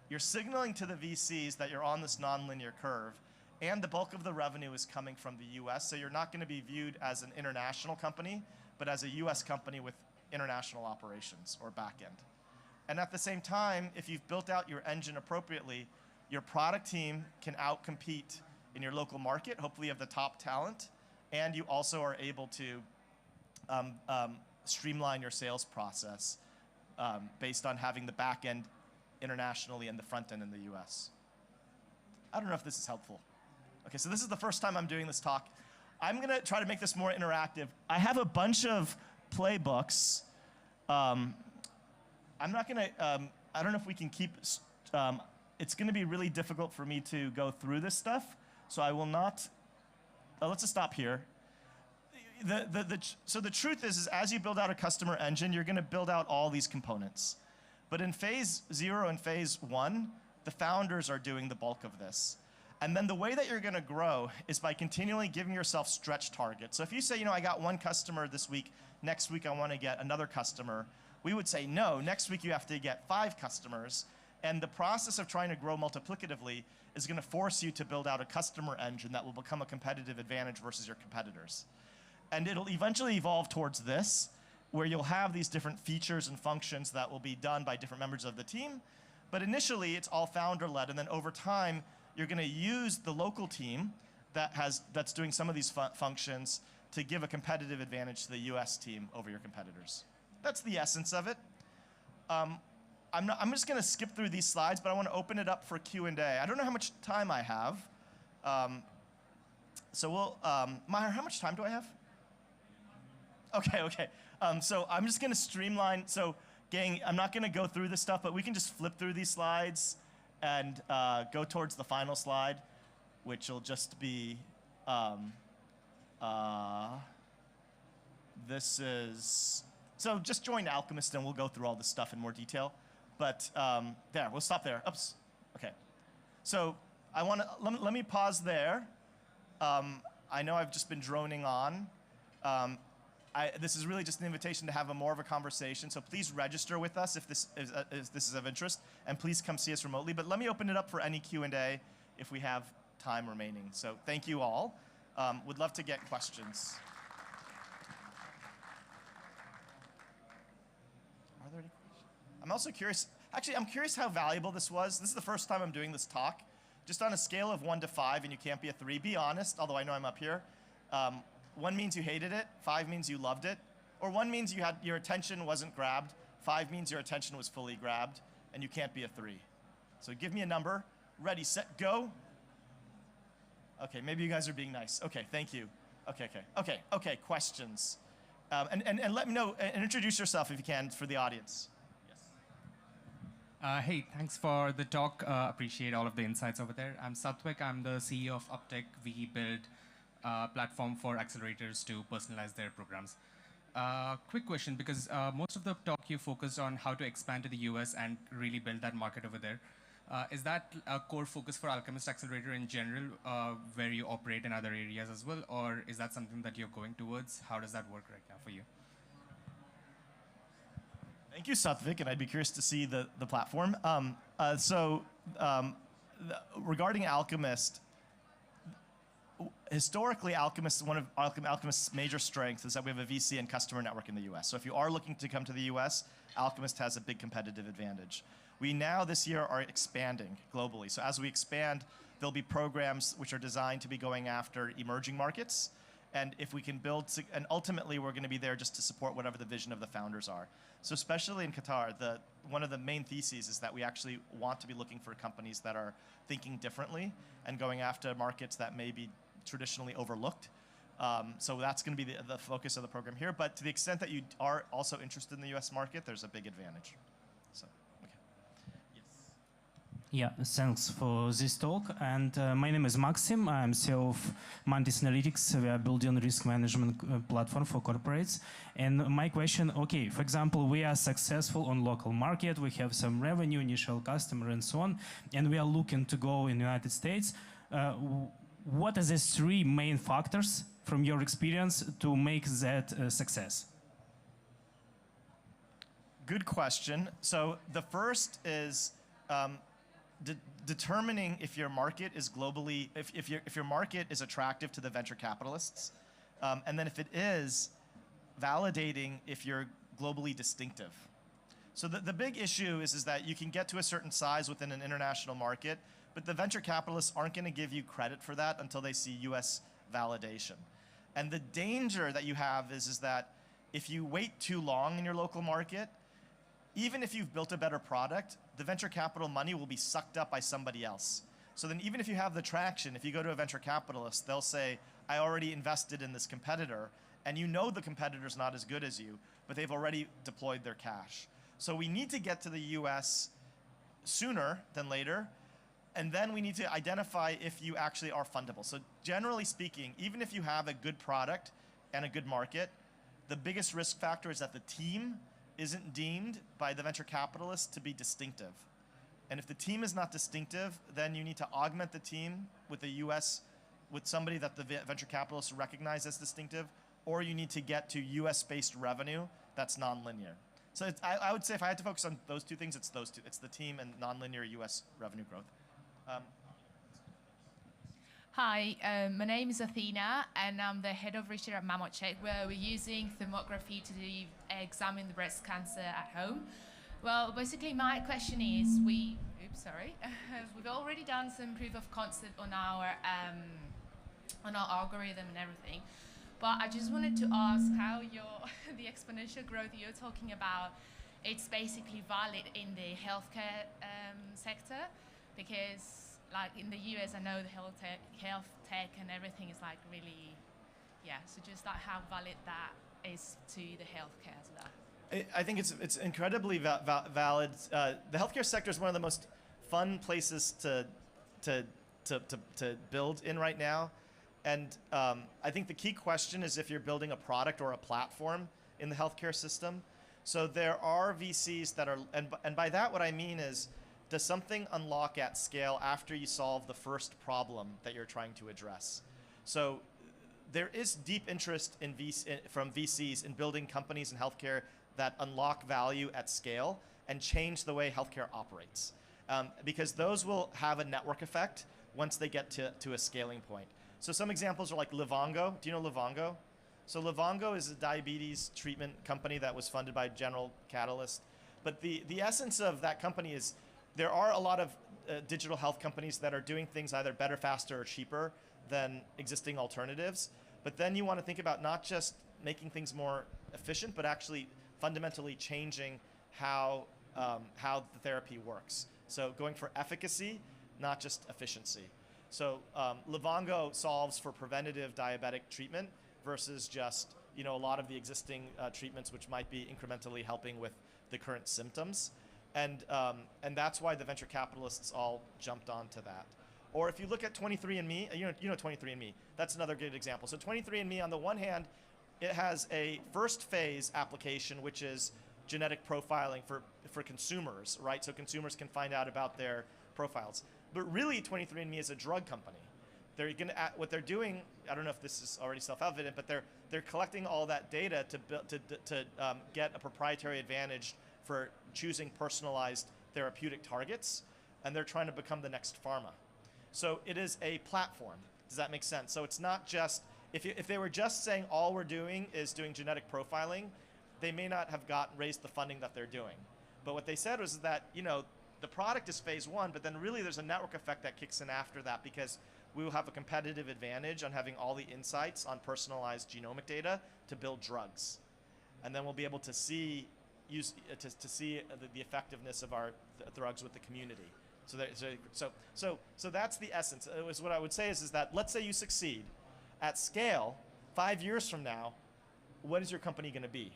You're signaling to the VCs that you're on this nonlinear curve, and the bulk of the revenue is coming from the US, so you're not going to be viewed as an international company, but as a US company with international operations or back end. And at the same time, if you've built out your engine appropriately, your product team can outcompete in your local market. Hopefully you have the top talent, and you also are able to streamline your sales process based on having the back end internationally and the front end in the US. I don't know if this is helpful. Okay, so this is the first time I'm doing this talk. I'm gonna try to make this more interactive. I have a bunch of playbooks. I'm not gonna, I don't know if we can keep, it's gonna be really difficult for me to go through this stuff, so I will not, let's just stop here. So the truth is as you build out a customer engine, you're gonna build out all these components. But in phase 0 and phase 1, the founders are doing the bulk of this. And then the way that you're gonna grow is by continually giving yourself stretch targets. So if you say, I got 1 customer this week, next week I wanna get another customer, we would say, no, next week you have to get 5 customers. And the process of trying to grow multiplicatively is gonna force you to build out a customer engine that will become a competitive advantage versus your competitors. And it'll eventually evolve towards this, where you'll have these different features and functions that will be done by different members of the team. But initially, it's all founder-led, and then over time, you're gonna use the local team that's doing some of these functions to give a competitive advantage to the US team over your competitors. That's the essence of it. I'm just gonna skip through these slides, but I wanna open it up for Q&A. I don't know how much time I have. So we'll, Maher, how much time do I have? Okay. So I'm just gonna streamline. So gang, I'm not gonna go through this stuff, but we can just flip through these slides and go towards the final slide, which will just be, this is, so just join Alchemist and we'll go through all this stuff in more detail. But there, we'll stop there. Oops, okay. So let me pause there. I know I've just been droning on. This is really just an invitation to have more of a conversation, so please register with us if this is of interest, and please come see us remotely. But let me open it up for any Q&A if we have time remaining. So thank you all. Would love to get questions. I'm also curious, actually, I'm curious how valuable this was. This is the first time I'm doing this talk. Just on a scale of 1 to 5, and you can't be a 3, be honest, although I know I'm up here. 1 means you hated it, 5 means you loved it, or 1 means your attention wasn't grabbed, 5 means your attention was fully grabbed, and you can't be a 3. So give me a number. Ready, set, go. Okay, maybe you guys are being nice. Okay, thank you. Okay, questions. And let me know, and introduce yourself if you can for the audience. Hey, thanks for the talk. Appreciate all of the insights over there. I'm Satvik. I'm the CEO of Uptech. We build a platform for accelerators to personalize their programs. Quick question, because most of the talk you focused on how to expand to the US and really build that market over there. Is that a core focus for Alchemist Accelerator in general, where you operate in other areas as well, or is that something that you're going towards? How does that work right now for you? Thank you, Satvik, and I'd be curious to see the platform. Regarding Alchemist, historically, one of Alchemist's major strengths is that we have a VC and customer network in the US. So if you are looking to come to the US, Alchemist has a big competitive advantage. We now, this year, are expanding globally. So as we expand, there'll be programs which are designed to be going after emerging markets. And if we can build, and ultimately we're going to be there just to support whatever the vision of the founders are. So especially in Qatar, one of the main theses is that we actually want to be looking for companies that are thinking differently and going after markets that may be traditionally overlooked. So that's going to be the focus of the program here. But to the extent that you are also interested in the US market, there's a big advantage. So, okay. Yes. Yeah, thanks for this talk. And my name is Maxim. I'm CEO of Mantis Analytics. We are building a risk management platform for corporates. And my question, okay, for example, we are successful on local market. We have some revenue, initial customer, and so on. And we are looking to go in the United States. What are the 3 main factors from your experience to make that a success? Good question. So the first is determining if your market is globally, if your market is attractive to the venture capitalists, and then if it is, validating if you're globally distinctive. So the big issue is that you can get to a certain size within an international market, but the venture capitalists aren't going to give you credit for that until they see US validation. And the danger that you have is that if you wait too long in your local market, even if you've built a better product, the venture capital money will be sucked up by somebody else. So then even if you have the traction, if you go to a venture capitalist, they'll say, I already invested in this competitor, and you know the competitor's not as good as you, but they've already deployed their cash. So we need to get to the US sooner than later, and then we need to identify if you actually are fundable. So generally speaking, even if you have a good product and a good market, the biggest risk factor is that the team isn't deemed by the venture capitalists to be distinctive. And if the team is not distinctive, then you need to augment the team with the US, with somebody that the venture capitalists recognize as distinctive, or you need to get to US-based revenue that's nonlinear. So I would say if I had to focus on those 2 things, it's those 2. It's the team and nonlinear US revenue growth. Hi, my name is Athena, and I'm the head of research at Mammocheck, where we're using thermography to examine the breast cancer at home. Well, basically, my question is, we've already done some proof of concept on our algorithm and everything, but I just wanted to ask how the exponential growth you're talking about, it's basically valid in the healthcare sector, because like in the US, I know the health tech and everything is like really, so just like how valid that is to the healthcare as well. I think it's incredibly valid. The healthcare sector is one of the most fun places to build in right now. And I think the key question is if you're building a product or a platform in the healthcare system. So there are VCs that are, and by that what I mean is, does something unlock at scale after you solve the first problem that you're trying to address? So there is deep interest from VCs in building companies in healthcare that unlock value at scale and change the way healthcare operates. Because those will have a network effect once they get to a scaling point. So some examples are like Livongo. Do you know Livongo? So Livongo is a diabetes treatment company that was funded by General Catalyst. But the essence of that company is there are a lot of digital health companies that are doing things either better, faster, or cheaper than existing alternatives. But then you want to think about not just making things more efficient, but actually fundamentally changing how the therapy works. So going for efficacy, not just efficiency. So Livongo solves for preventative diabetic treatment versus just a lot of the existing treatments which might be incrementally helping with the current symptoms. And that's why the venture capitalists all jumped onto that. Or if you look at 23andMe, you know 23andMe, that's another good example. So 23andMe, on the one hand, it has a first phase application, which is genetic profiling for consumers, right? So consumers can find out about their profiles. But really, 23andMe is a drug company. They're going to what they're doing. I don't know if this is already self-evident, but they're collecting all that data to get a proprietary advantage for choosing personalized therapeutic targets, and they're trying to become the next pharma. So it is a platform. Does that make sense? So it's not just if they were just saying all we're doing is doing genetic profiling, they may not have raised the funding that they're doing. But what they said was that the product is phase one, but then really there's a network effect that kicks in after that, because we will have a competitive advantage on having all the insights on personalized genomic data to build drugs. And then we'll be able to see the effectiveness of our drugs with the community. So that's the essence. It was what I would say is that let's say you succeed at scale. 5 years from now, what is your company going to be?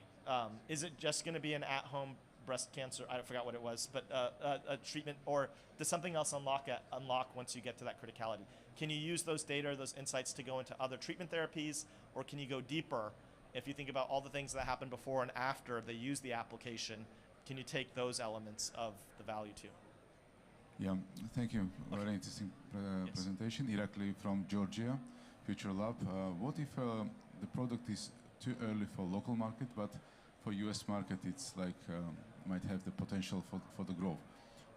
Is it just going to be an at-home breast cancer? I forgot what it was, but a treatment, or does something else unlock once you get to that criticality? Can you use those data or those insights to go into other treatment therapies, or can you go deeper? If you think about all the things that happen before and after they use the application, can you take those elements of the value too? Yeah, thank you. Okay. Very interesting Yes. presentation. Irakli from Georgia, Future Lab. What if the product is too early for local market, but for US market it's like might have the potential for the growth?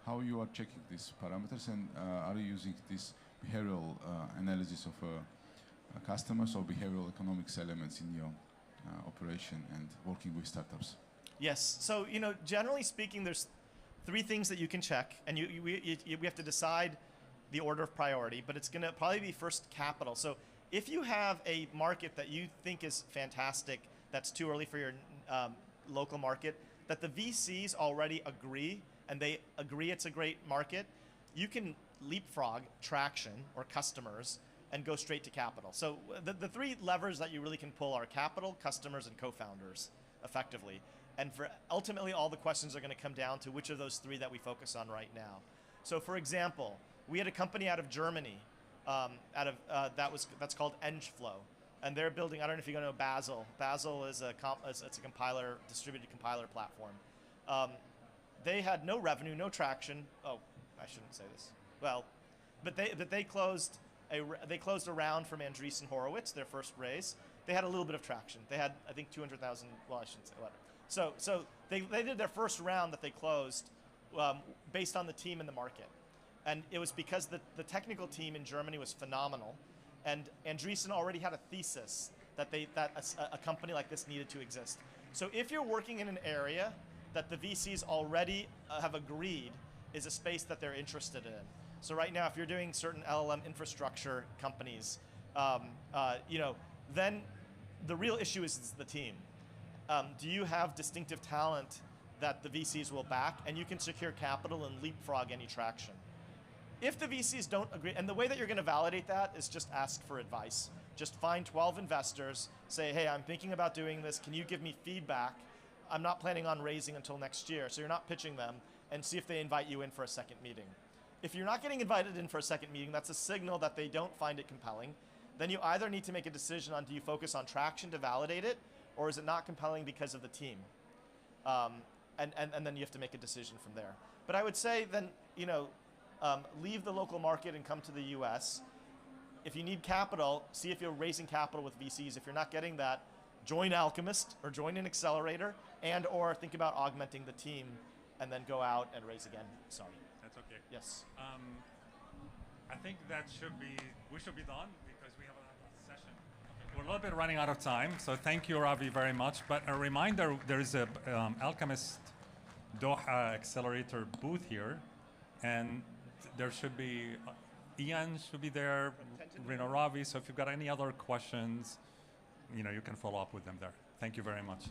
How you are checking these parameters, and are you using this behavioral analysis of customers or behavioral economics elements in your operation and working with startups? Yes. So generally speaking, there's 3 things that you can check, and we have to decide the order of priority. But it's going to probably be first capital. So if you have a market that you think is fantastic, that's too early for your local market, that the VCs already agree, and they agree it's a great market, you can leapfrog traction or customers and go straight to capital. So the 3 levers that you really can pull are capital, customers, and co-founders, effectively. And for ultimately, all the questions are going to come down to which of those 3 that we focus on right now. So for example, we had a company out of Germany, that's called EngFlow, and they're building. I don't know if you know Bazel. Bazel is it's a compiler, distributed compiler platform. They had no revenue, no traction. Oh, I shouldn't say this. Well, but they closed a round from Andreessen Horowitz, their first raise. They had a little bit of traction. They had, I think, 200,000. Well, I shouldn't say whatever. So they did their first round that they closed based on the team in the market. And it was because the technical team in Germany was phenomenal, and Andreessen already had a thesis that a company like this needed to exist. So if you're working in an area that the VCs already have agreed is a space that they're interested in. So right now, if you're doing certain LLM infrastructure companies, then the real issue is the team. Do you have distinctive talent that the VCs will back, and you can secure capital and leapfrog any traction? If the VCs don't agree, and the way that you're going to validate that is just ask for advice. Just find 12 investors, say, hey, I'm thinking about doing this. Can you give me feedback? I'm not planning on raising until next year, so you're not pitching them, and see if they invite you in for a second meeting. If you're not getting invited in for a second meeting, that's a signal that they don't find it compelling. Then you either need to make a decision on, do you focus on traction to validate it, or is it not compelling because of the team? And then you have to make a decision from there. But I would say then, leave the local market and come to the US. If you need capital, see if you're raising capital with VCs. If you're not getting that, join Alchemist or join an accelerator, and or think about augmenting the team and then go out and raise again. Sorry. That's okay. Yes. I think we should be done because we have another session. We're a little bit running out of time, so thank you, Ravi, very much. But a reminder, there is a Alchemist Doha Accelerator booth here, and there should be, Ian should be there, Ravi, so if you've got any other questions, you can follow up with them there. Thank you very much.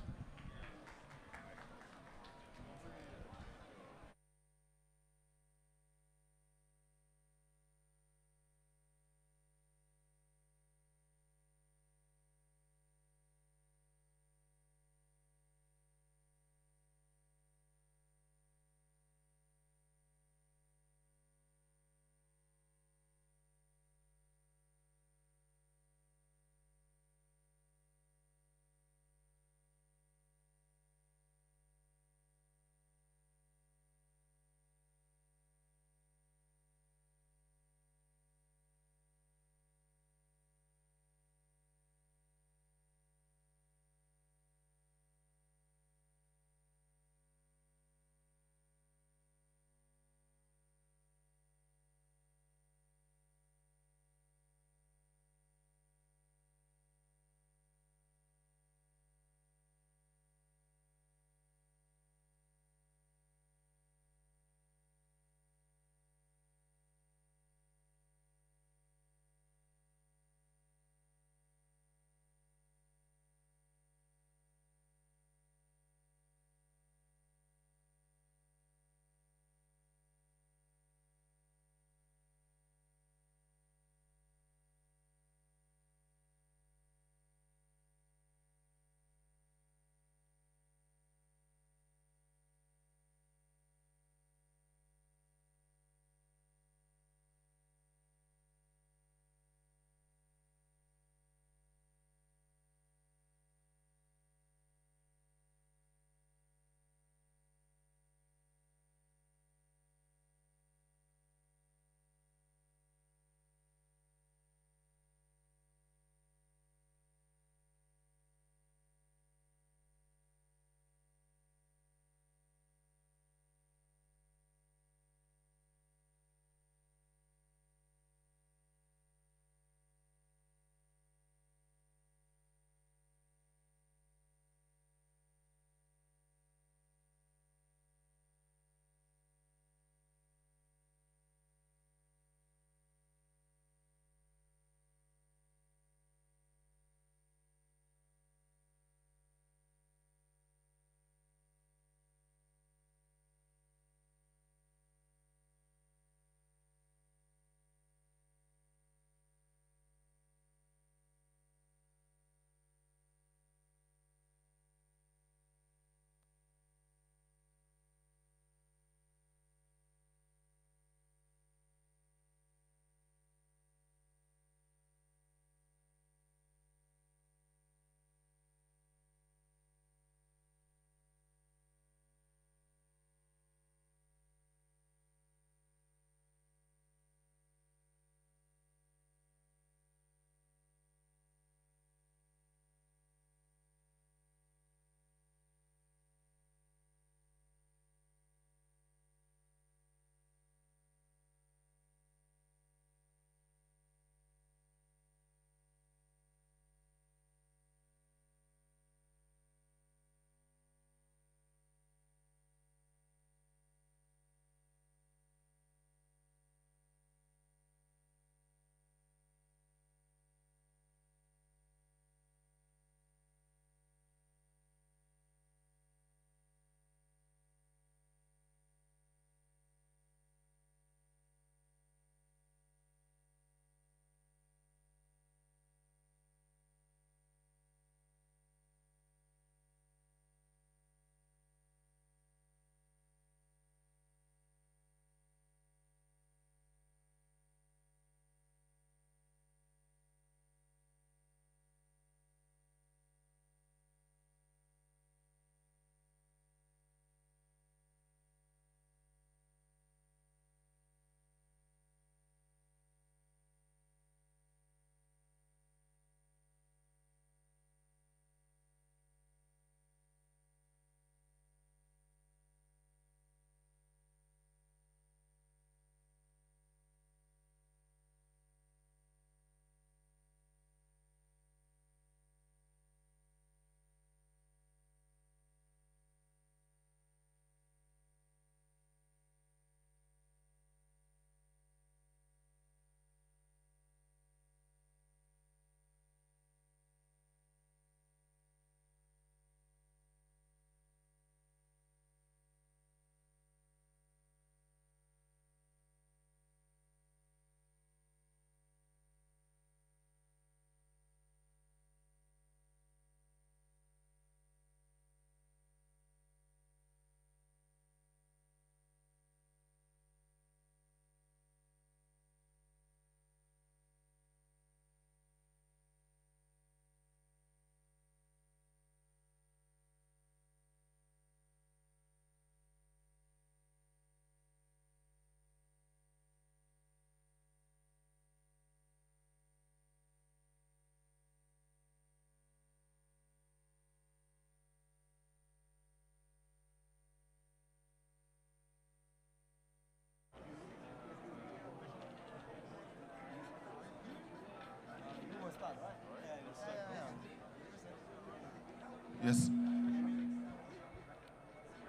Yes.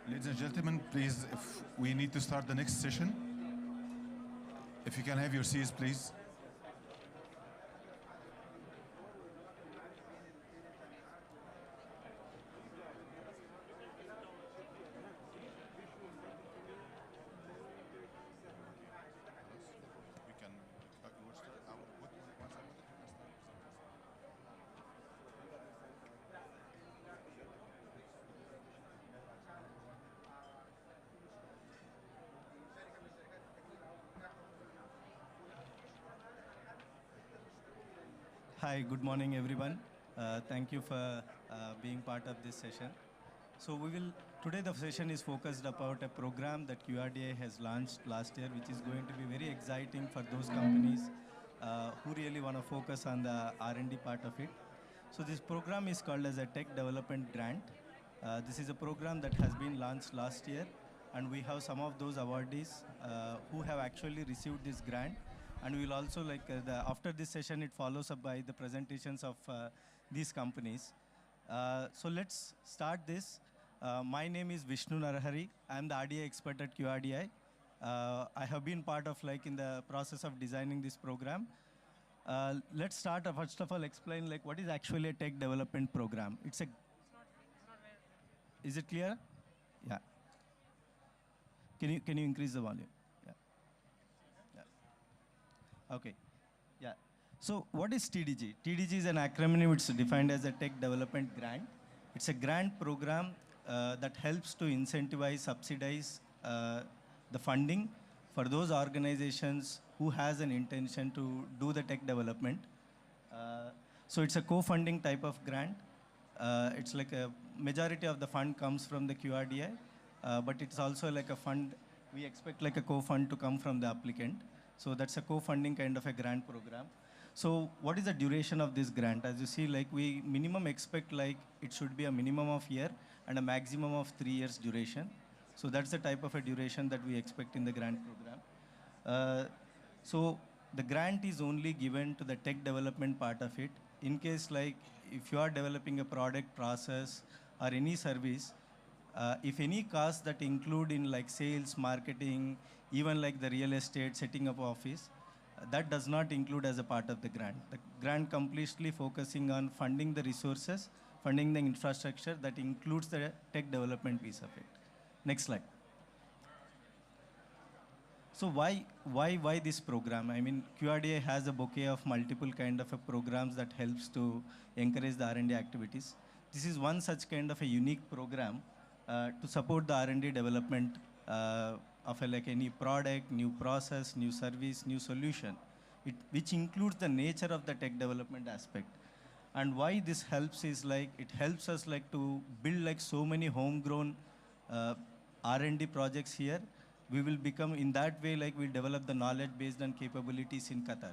Ladies and gentlemen, please, if we need to start the next session, if you can have your seats, please. Hi, good morning, everyone. Thank you for being part of this session. So today the session is focused about a program that QRDI has launched last year, which is going to be very exciting for those companies who really want to focus on the R&D part of it. So this program is called as a Tech Development Grant. This is a program that has been launched last year, and we have some of those awardees who have actually received this grant. And we'll also, after this session, it follows up by the presentations of these companies. So let's start this. My name is Vishnu Narahari. I'm the RDI expert at QRDI. I have been part of in the process of designing this program. Let's start, first of all, explain what is actually a tech development program. Is it clear? Yeah. Can you increase the volume? Okay, yeah. So what is TDG? TDG is an acronym which is defined as a Tech Development Grant. It's a grant program that helps to incentivize, subsidize the funding for those organizations who has an intention to do the tech development. So it's a co-funding type of grant. It's like a majority of the fund comes from the QRDI, but it's also like a fund, we expect like a co-fund to come from the applicant. So that's a co-funding kind of a grant program. So what is the duration of this grant? As you see, we minimum expect it should be a minimum of year and a maximum of 3 years duration. So that's the type of a duration that we expect in the grant program. So the grant is only given to the tech development part of it. In case if you are developing a product, process, or any service, if any costs that include in sales, marketing, even the real estate, setting up office, that does not include as a part of the grant. The grant completely focusing on funding the resources, funding the infrastructure that includes the tech development piece of it. Next slide. So why this program? I mean, QRDA has a bouquet of multiple kind of programs that helps to encourage the R&D activities. This is one such kind of a unique program to support the R&D development of any product, new process, new service, new solution, which includes the nature of the tech development aspect. And why this helps is it helps us to build so many homegrown R&D projects here. We will become, in that way, we'll develop the knowledge based on capabilities in Qatar.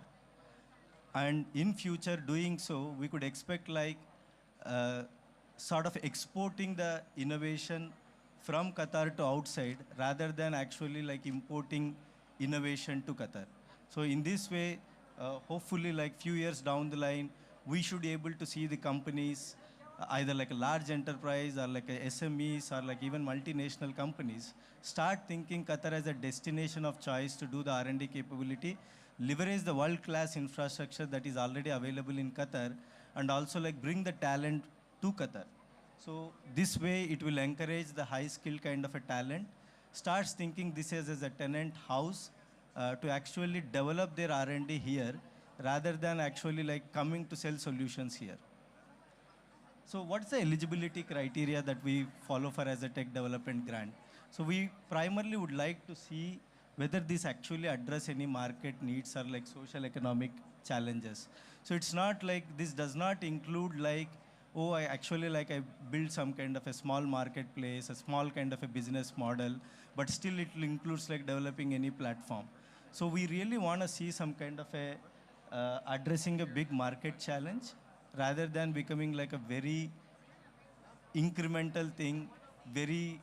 And in future, doing so, we could expect sort of exporting the innovation from Qatar to outside rather than actually importing innovation to Qatar. So in this way, hopefully few years down the line, we should be able to see the companies, either a large enterprise or a SMEs or even multinational companies, start thinking Qatar as a destination of choice to do the R&D capability, leverage the world-class infrastructure that is already available in Qatar, and also bring the talent to Qatar. So this way, it will encourage the high-skilled kind of a talent, starts thinking this as a tenant house to actually develop their R&D here, rather than actually coming to sell solutions here. So what's the eligibility criteria that we follow for as a tech development grant? So we primarily would like to see whether this actually address any market needs or social economic challenges. So it's not this does not include oh, I actually I build some kind of a small marketplace, a small kind of a business model, but still it includes developing any platform. So we really want to see some kind of a addressing a big market challenge rather than becoming a very incremental thing, very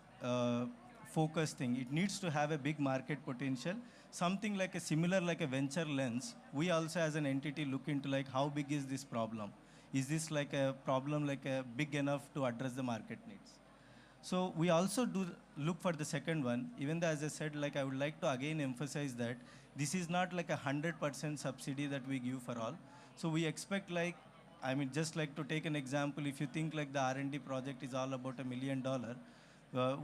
focused thing. It needs to have a big market potential, something a similar a venture lens. We also as an entity look into how big is this problem. is this like a problem like a big enough to address the market needs? So we also do look for the second one, even though as I said, like I would like to again emphasize that this is not like 100% subsidy that we give for all. So we expect like, I mean, just like to take an example, if you think like the R&D project is all about $1 million,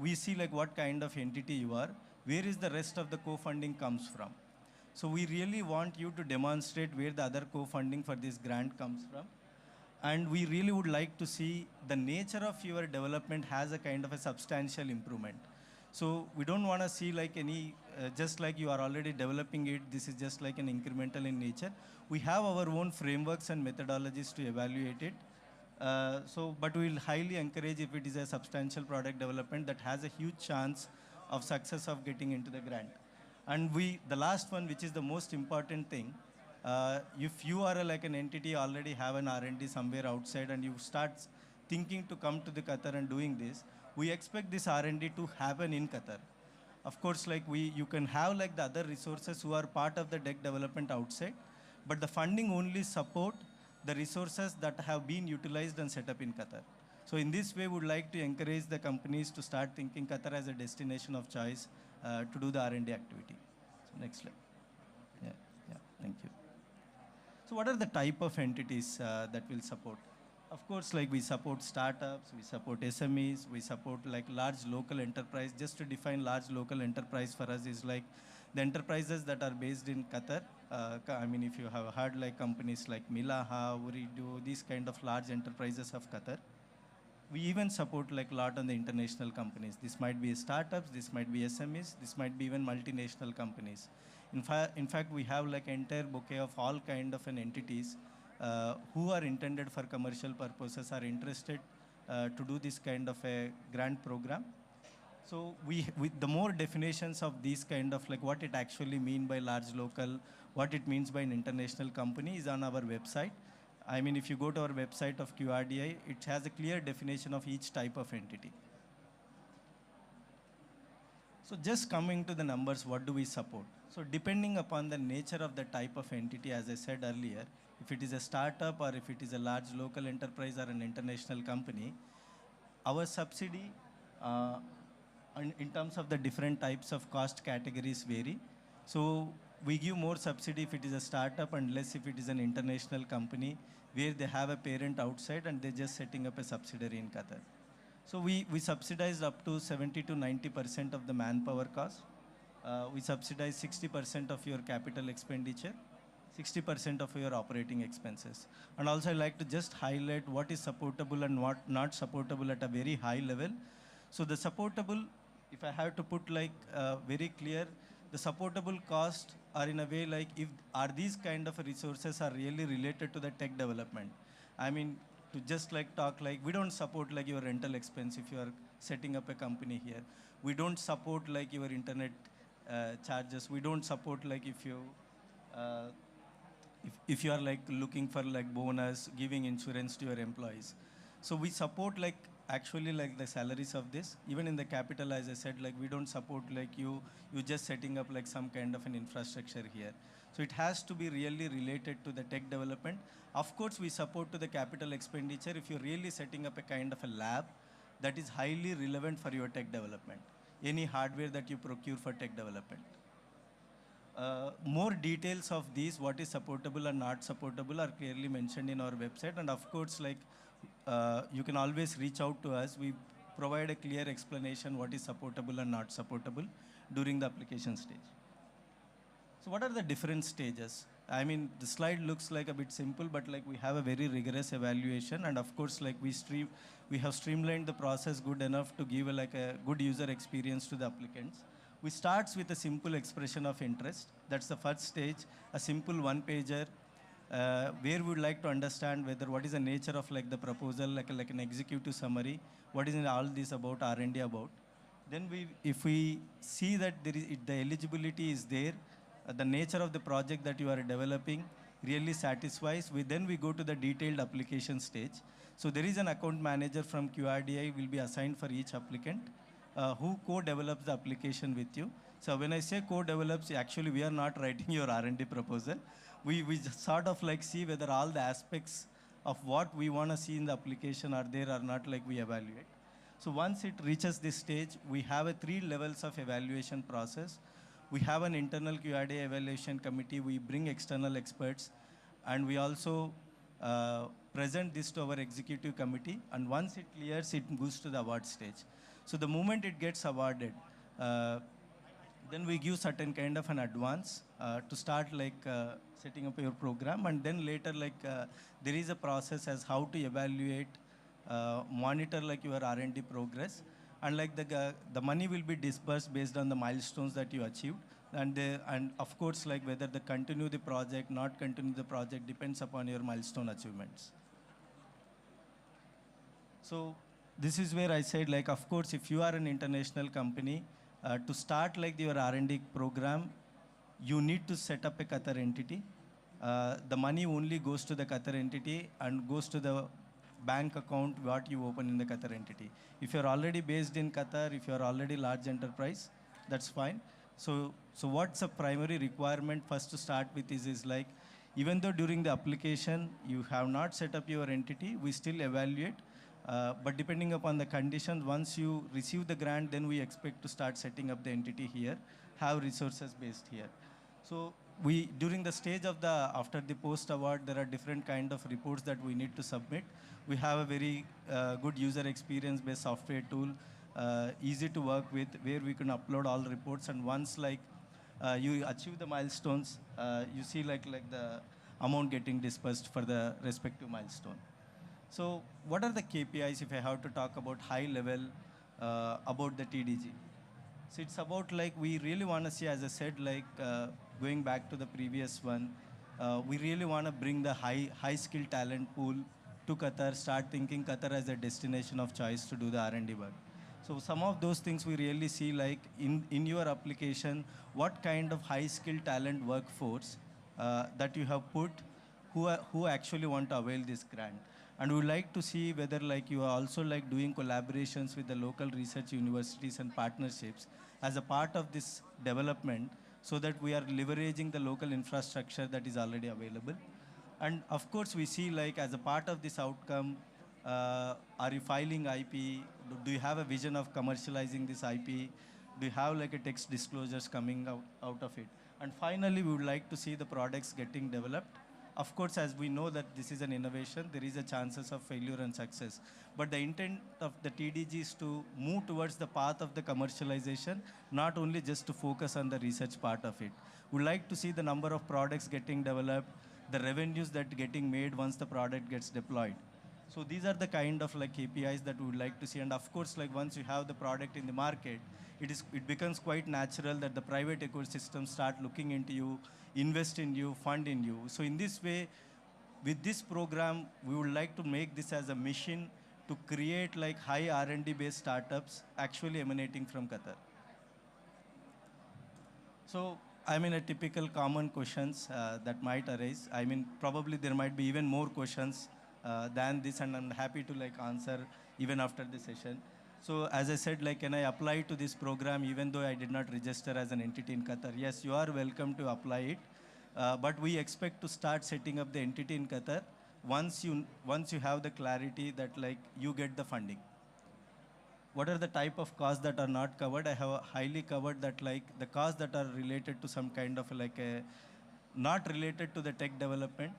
we see like what kind of entity you are, where is the rest of the co-funding comes from. So we really want you to demonstrate where the other co-funding for this grant comes from. And we really would like to see the nature of your development has a kind of a substantial improvement. So we don't want to see like any, just like you are already developing it, this is just like an incremental in nature. We have our own frameworks and methodologies to evaluate it. But we'll highly encourage if it is a substantial product development that has a huge chance of success of getting into the grant. And the last one, which is the most important thing, if you are like an entity already have an R&D somewhere outside and you start thinking to come to the Qatar and doing this, we expect this R&D to happen in Qatar. Of course, like you can have like the other resources who are part of the tech development outside, but the funding only support the resources that have been utilized and set up in Qatar. So in this way, we would like to encourage the companies to start thinking Qatar as a destination of choice to do the R&D activity. So next slide. Yeah, thank you. So what are the type of entities that will support? Of course, like we support startups, we support SMEs, we support like large local enterprise. Just to define large local enterprise for us is like the enterprises that are based in Qatar. I mean, if you have heard like companies like Milaha, Uridu, these kind of large enterprises of Qatar. We even support like a lot on the international companies. This might be startups, this might be SMEs, this might be even multinational companies. In fact, we have like entire bouquet of all kind of an entities who are intended for commercial purposes, are interested to do this kind of a grant program. So with the more definitions of these kind of like what it actually mean by large local, what it means by an international company is on our website. I mean, if you go to our website of QRDI, it has a clear definition of each type of entity. So just coming to the numbers, what do we support? So depending upon the nature of the type of entity, as I said earlier, if it is a startup or if it is a large local enterprise or an international company, our subsidy in terms of the different types of cost categories vary. So we give more subsidy if it is a startup and less if it is an international company where they have a parent outside and they're just setting up a subsidiary in Qatar. So we subsidize up to 70 to 90% of the manpower cost. We subsidize 60% of your capital expenditure, 60% of your operating expenses. And also I like to just highlight what is supportable and what not supportable at a very high level. So the supportable, if I have to put like very clear, the supportable costs are in a way like are these kind of resources are really related to the tech development. I mean, to just like talk like, we don't support like your rental expense if you are setting up a company here. We don't support like your internet charges. We don't support like if you are like looking for like bonus, giving insurance to your employees. So we support like actually like the salaries of this. Even in the capital, as I said, like we don't support like you just setting up like some kind of an infrastructure here. So it has to be really related to the tech development. Of course, we support to the capital expenditure if you're really setting up a kind of a lab that is highly relevant for your tech development. Any hardware that you procure for tech development. More details of these, what is supportable and not supportable, are clearly mentioned in our website. And of course, like you can always reach out to us. We provide a clear explanation what is supportable and not supportable during the application stage. So what are the different stages? I mean, the slide looks like a bit simple, but like we have a very rigorous evaluation. And of course, like we have streamlined the process good enough to give like a good user experience to the applicants. We start with a simple expression of interest. That's the first stage, a simple one-pager, where we would like to understand whether what is the nature of like the proposal, like an executive summary, what is all this about, R&D about. Then if we see that the eligibility is there, the nature of the project that you are developing really satisfies, then we go to the detailed application stage. So there is an account manager from QRDI will be assigned for each applicant who co-develops the application with you. So when I say co-develops, actually we are not writing your R&D proposal. We just sort of like see whether all the aspects of what we want to see in the application are there or not, like we evaluate. So once it reaches this stage, we have a 3 levels of evaluation process. We have an internal QRDI evaluation committee. We bring external experts, and we also present this to our executive committee. And once it clears, it goes to the award stage. So the moment it gets awarded, then we give certain kind of an advance to start setting up your program, and then later there is a process as how to evaluate, monitor your R&D progress, and the money will be dispersed based on the milestones that you achieved, and of course whether they continue the project, not continue the project depends upon your milestone achievements. So this is where I said of course if you are an international company, to start your R&D program, you need to set up a Qatar entity. The money only goes to the Qatar entity and goes to the bank account what you open in the Qatar entity. If you're already based in Qatar, if you're already large enterprise, that's fine. So what's the primary requirement first to start with is even though during the application you have not set up your entity, we still evaluate. But depending upon the conditions, once you receive the grant, then we expect to start setting up the entity here, have resources based here. So during the stage of after the post award, there are different kind of reports that we need to submit. We have a very good user experience based software tool, easy to work with, where we can upload all reports. And once you achieve the milestones, you see the amount getting dispersed for the respective milestone. So what are the KPIs if I have to talk about high level about the TDG? So it's about we really want to see, as I said, going back to the previous one, we really want to bring the high skill talent pool to Qatar, start thinking Qatar as a destination of choice to do the R&D work. So some of those things we really see in your application, what kind of high skill talent workforce that you have put who actually want to avail this grant. And we would like to see whether you are also doing collaborations with the local research universities and partnerships as a part of this development, so that we are leveraging the local infrastructure that is already available. And of course we see as a part of this outcome, are you filing IP? Do you have a vision of commercializing this IP? Do you have a text disclosures coming out of it? And finally, we would like to see the products getting developed. Of course, as we know that this is an innovation, there is a chances of failure and success. But the intent of the TDG is to move towards the path of the commercialization, not only just to focus on the research part of it. We'd like to see the number of products getting developed, the revenues that getting made once the product gets deployed. So these are the kind of KPIs that we would like to see. And of course, once you have the product in the market, it becomes quite natural that the private ecosystem start looking into you, invest in you, fund in you. So in this way, with this program, we would like to make this as a mission to create high R&D based startups actually emanating from Qatar. So I mean, a typical common questions that might arise. I mean, probably there might be even more questions than this, and I'm happy to answer even after the session. So as I said, can I apply to this program even though I did not register as an entity in Qatar? Yes, you are welcome to apply it. But we expect to start setting up the entity in Qatar once you have the clarity that you get the funding. What are the type of costs that are not covered? I have highly covered that the costs that are related to some kind of not related to the tech development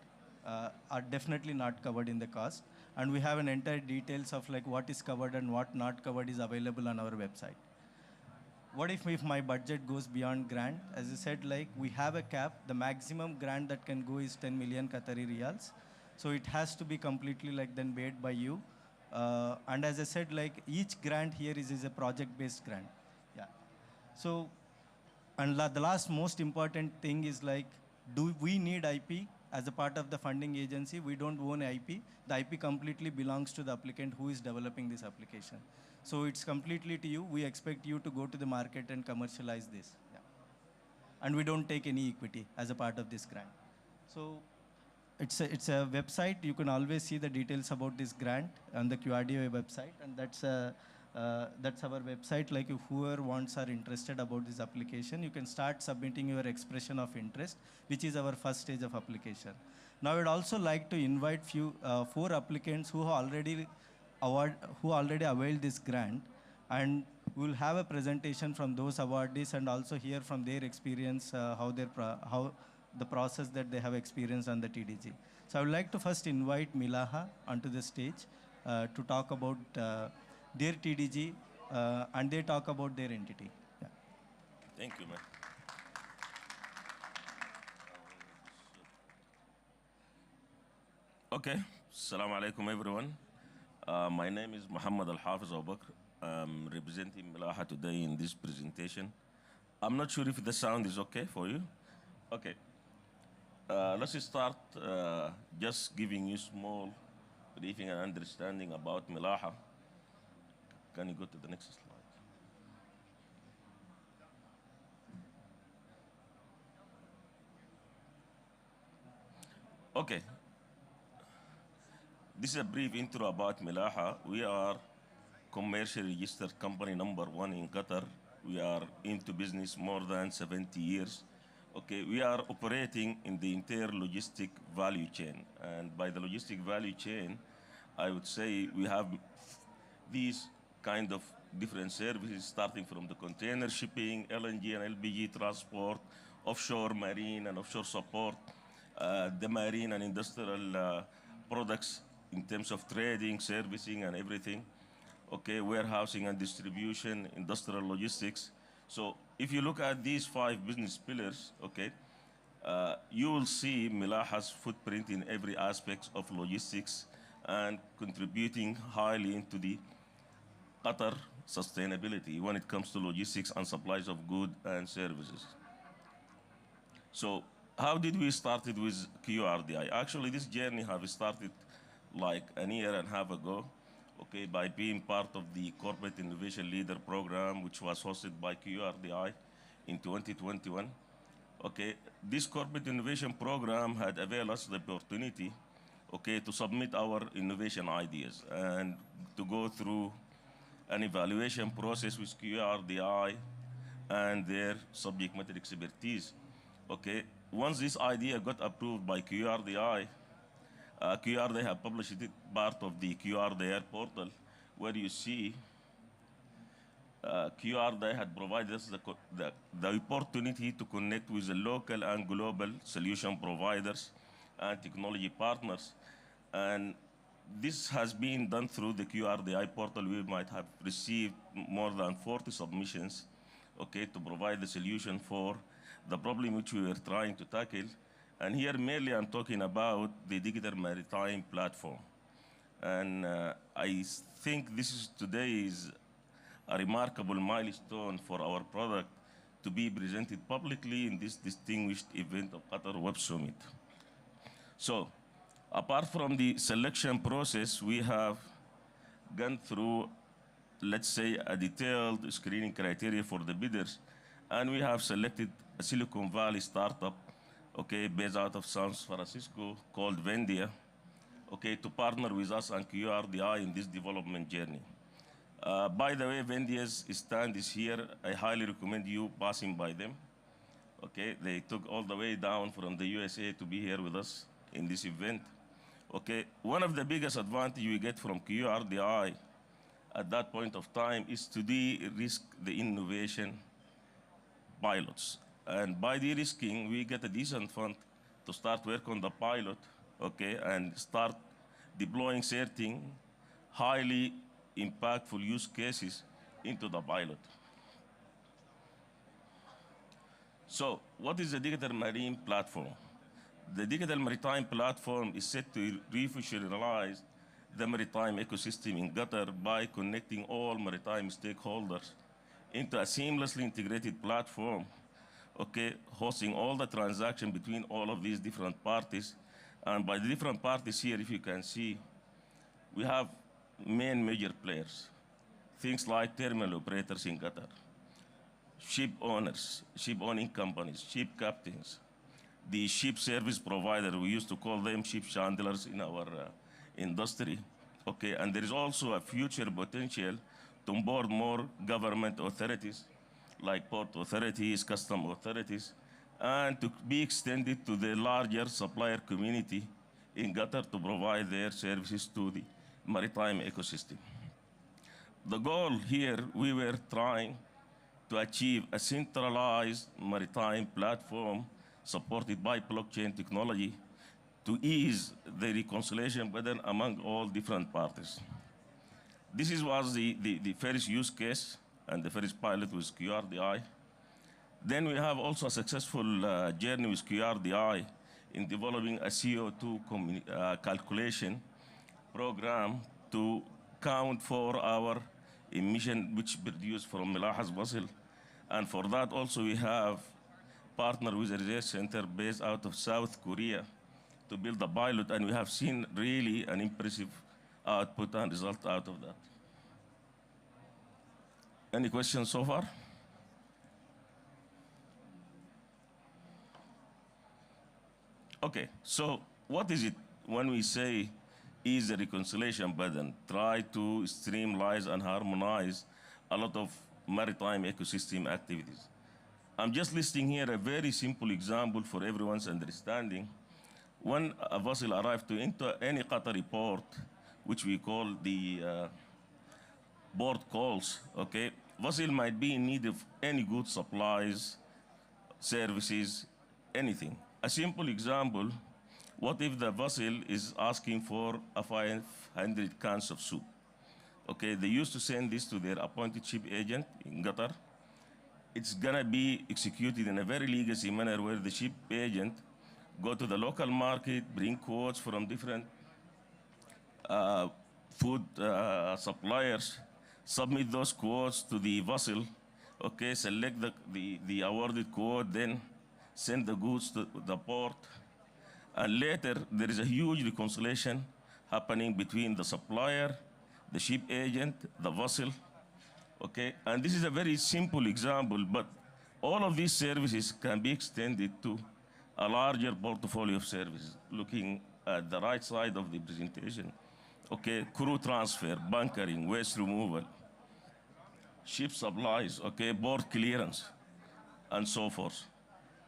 are definitely not covered in the cost. And we have an entire details of what is covered and what not covered is available on our website. What if my budget goes beyond grant? As I said, we have a cap. The maximum grant that can go is 10 million Qatari riyals. So it has to be completely then paid by you. And as I said, each grant here is a project-based grant. Yeah. So, and the last most important thing is do we need IP? As a part of the funding agency, we don't own IP. The IP completely belongs to the applicant who is developing this application. So it's completely to you. We expect you to go to the market and commercialize this. Yeah. And we don't take any equity as a part of this grant. So it's a website. You can always see the details about this grant on the QRDI website. And that's That's our website. Like if whoever wants or interested about this application, you can start submitting your expression of interest, which is our first stage of application. Now, I'd also like to invite 4 applicants who already availed this grant, and we'll have a presentation from those awardees and also hear from their experience, how the process that they have experienced on the TDG. So I would like to first invite Milaha onto the stage to talk about their TDG, and they talk about their entity. Yeah. Thank you, man. Okay, Assalamu alaikum, everyone. My name is Muhammad Al-Hafiz Abu Bakr. I'm representing Milaha today in this presentation. I'm not sure if the sound is okay for you. Okay. Let's start just giving you small briefing and understanding about Milaha. Can you go to the next slide? Okay. This is a brief intro about Milaha. We are commercially registered company #1 in Qatar. We are into business more than 70 years. Okay, we are operating in the entire logistic value chain. And by the logistic value chain, I would say we have these kind of different services starting from the container shipping, LNG and LPG transport, offshore marine and offshore support, the marine and industrial products in terms of trading, servicing and everything. Okay, warehousing and distribution, industrial logistics. So if you look at these 5 business pillars, okay, you will see Milaha's footprint in every aspect of logistics and contributing highly into the Qatar sustainability when it comes to logistics and supplies of goods and services. So how did we start it with QRDI? Actually, this journey have started like a year and a half ago, okay, by being part of the Corporate Innovation Leader Program, which was hosted by QRDI in 2021. Okay, this Corporate Innovation Program had availed us the opportunity, okay, to submit our innovation ideas and to go through an evaluation process with QRDI and their subject matter expertise. Okay, once this idea got approved by QRDI, QRDI have published it part of the QRDI portal, where you see QRDI had provided us the opportunity to connect with the local and global solution providers and technology partners. And this has been done through the QRDI portal. We might have received more than 40 submissions, okay, to provide the solution for the problem which we were trying to tackle. And here mainly I'm talking about the digital maritime platform. And I think today is a remarkable milestone for our product to be presented publicly in this distinguished event of Qatar Web Summit. So, apart from the selection process, we have gone through, let's say, a detailed screening criteria for the bidders, and we have selected a Silicon Valley startup, okay, based out of San Francisco called Vendia, okay, to partner with us and QRDI in this development journey. By the way, Vendia's stand is here. I highly recommend you passing by them. Okay, they took all the way down from the USA to be here with us in this event. Okay, one of the biggest advantages we get from QRDI at that point of time is to de-risk the innovation pilots. And by de-risking, we get a decent fund to start work on the pilot, okay, and start deploying certain highly impactful use cases into the pilot. So what is the digital marine platform? The digital maritime platform is set to refunctionalize the maritime ecosystem in Qatar by connecting all maritime stakeholders into a seamlessly integrated platform, okay, hosting all the transaction between all of these different parties. And by the different parties here, if you can see, we have main major players, things like terminal operators in Qatar, ship owners, ship owning companies, ship captains, the ship service provider, we used to call them ship chandlers in our industry. Okay, and there is also a future potential to onboard more government authorities, like port authorities, custom authorities, and to be extended to the larger supplier community in Qatar to provide their services to the maritime ecosystem. The goal here, we were trying to achieve a centralized maritime platform supported by blockchain technology to ease the reconciliation burden among all different parties. This was the first use case and the first pilot with QRDI. Then we have also a successful journey with QRDI in developing a CO2 calculation program to count for our emission which produced from Milaha's vessel. And for that also we have partnered with a research center based out of South Korea to build a pilot, and we have seen really an impressive output and result out of that. Any questions so far? Okay, so what is it when we say ease the reconciliation burden, try to streamline and harmonize a lot of maritime ecosystem activities? I'm just listing here a very simple example for everyone's understanding. When a vessel arrives to enter any Qatari port, which we call the port calls, okay, vessel might be in need of any goods, supplies, services, anything. A simple example, what if the vessel is asking for a 500 cans of soup? Okay, they used to send this to their appointed ship agent in Qatar. It's gonna be executed in a very legacy manner where the ship agent go to the local market, bring quotes from different food suppliers, submit those quotes to the vessel, okay, select the awarded quote, then send the goods to the port. And later, there is a huge reconciliation happening between the supplier, the ship agent, the vessel, okay? And this is a very simple example, but all of these services can be extended to a larger portfolio of services, looking at the right side of the presentation. Okay, crew transfer, bunkering, waste removal, ship supplies, okay, port clearance, and so forth.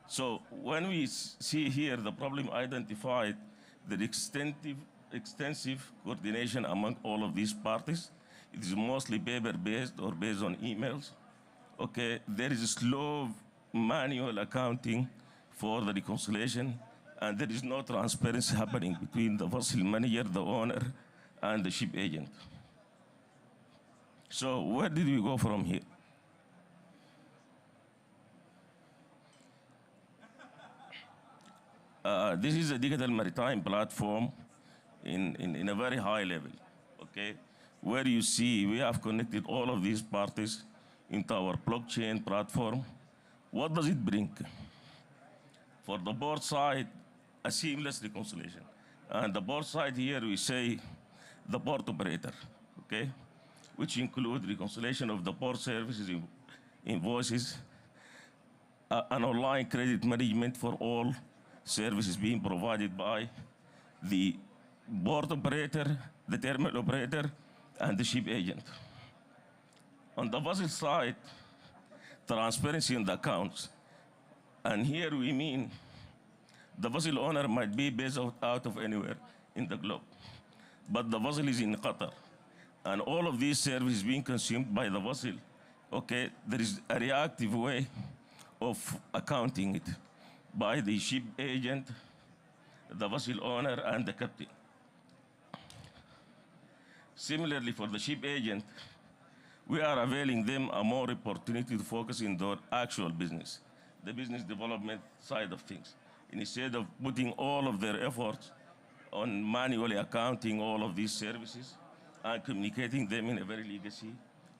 So when we see here the problem identified, the extensive coordination among all of these parties, it is mostly paper-based or based on emails. Okay, there is a slow manual accounting for the reconciliation, and there is no transparency happening between the vessel manager, the owner, and the ship agent. So where did we go from here? This is a digital maritime platform in a very high level, okay? Where you see we have connected all of these parties into our blockchain platform. What does it bring? For the board side, a seamless reconciliation. And the board side here, we say the port operator, okay? Which include reconciliation of the port services invoices, an online credit management for all services being provided by the port operator, the terminal operator, and the ship agent. On the vessel side, transparency in the accounts. And here we mean the vessel owner might be based out of anywhere in the globe, but the vessel is in Qatar. And all of these services being consumed by the vessel, okay, there is a reactive way of accounting it by the ship agent, the vessel owner, and the captain. Similarly, for the ship agent, we are availing them a more opportunity to focus in their actual business, the business development side of things, instead of putting all of their efforts on manually accounting all of these services and communicating them in a very legacy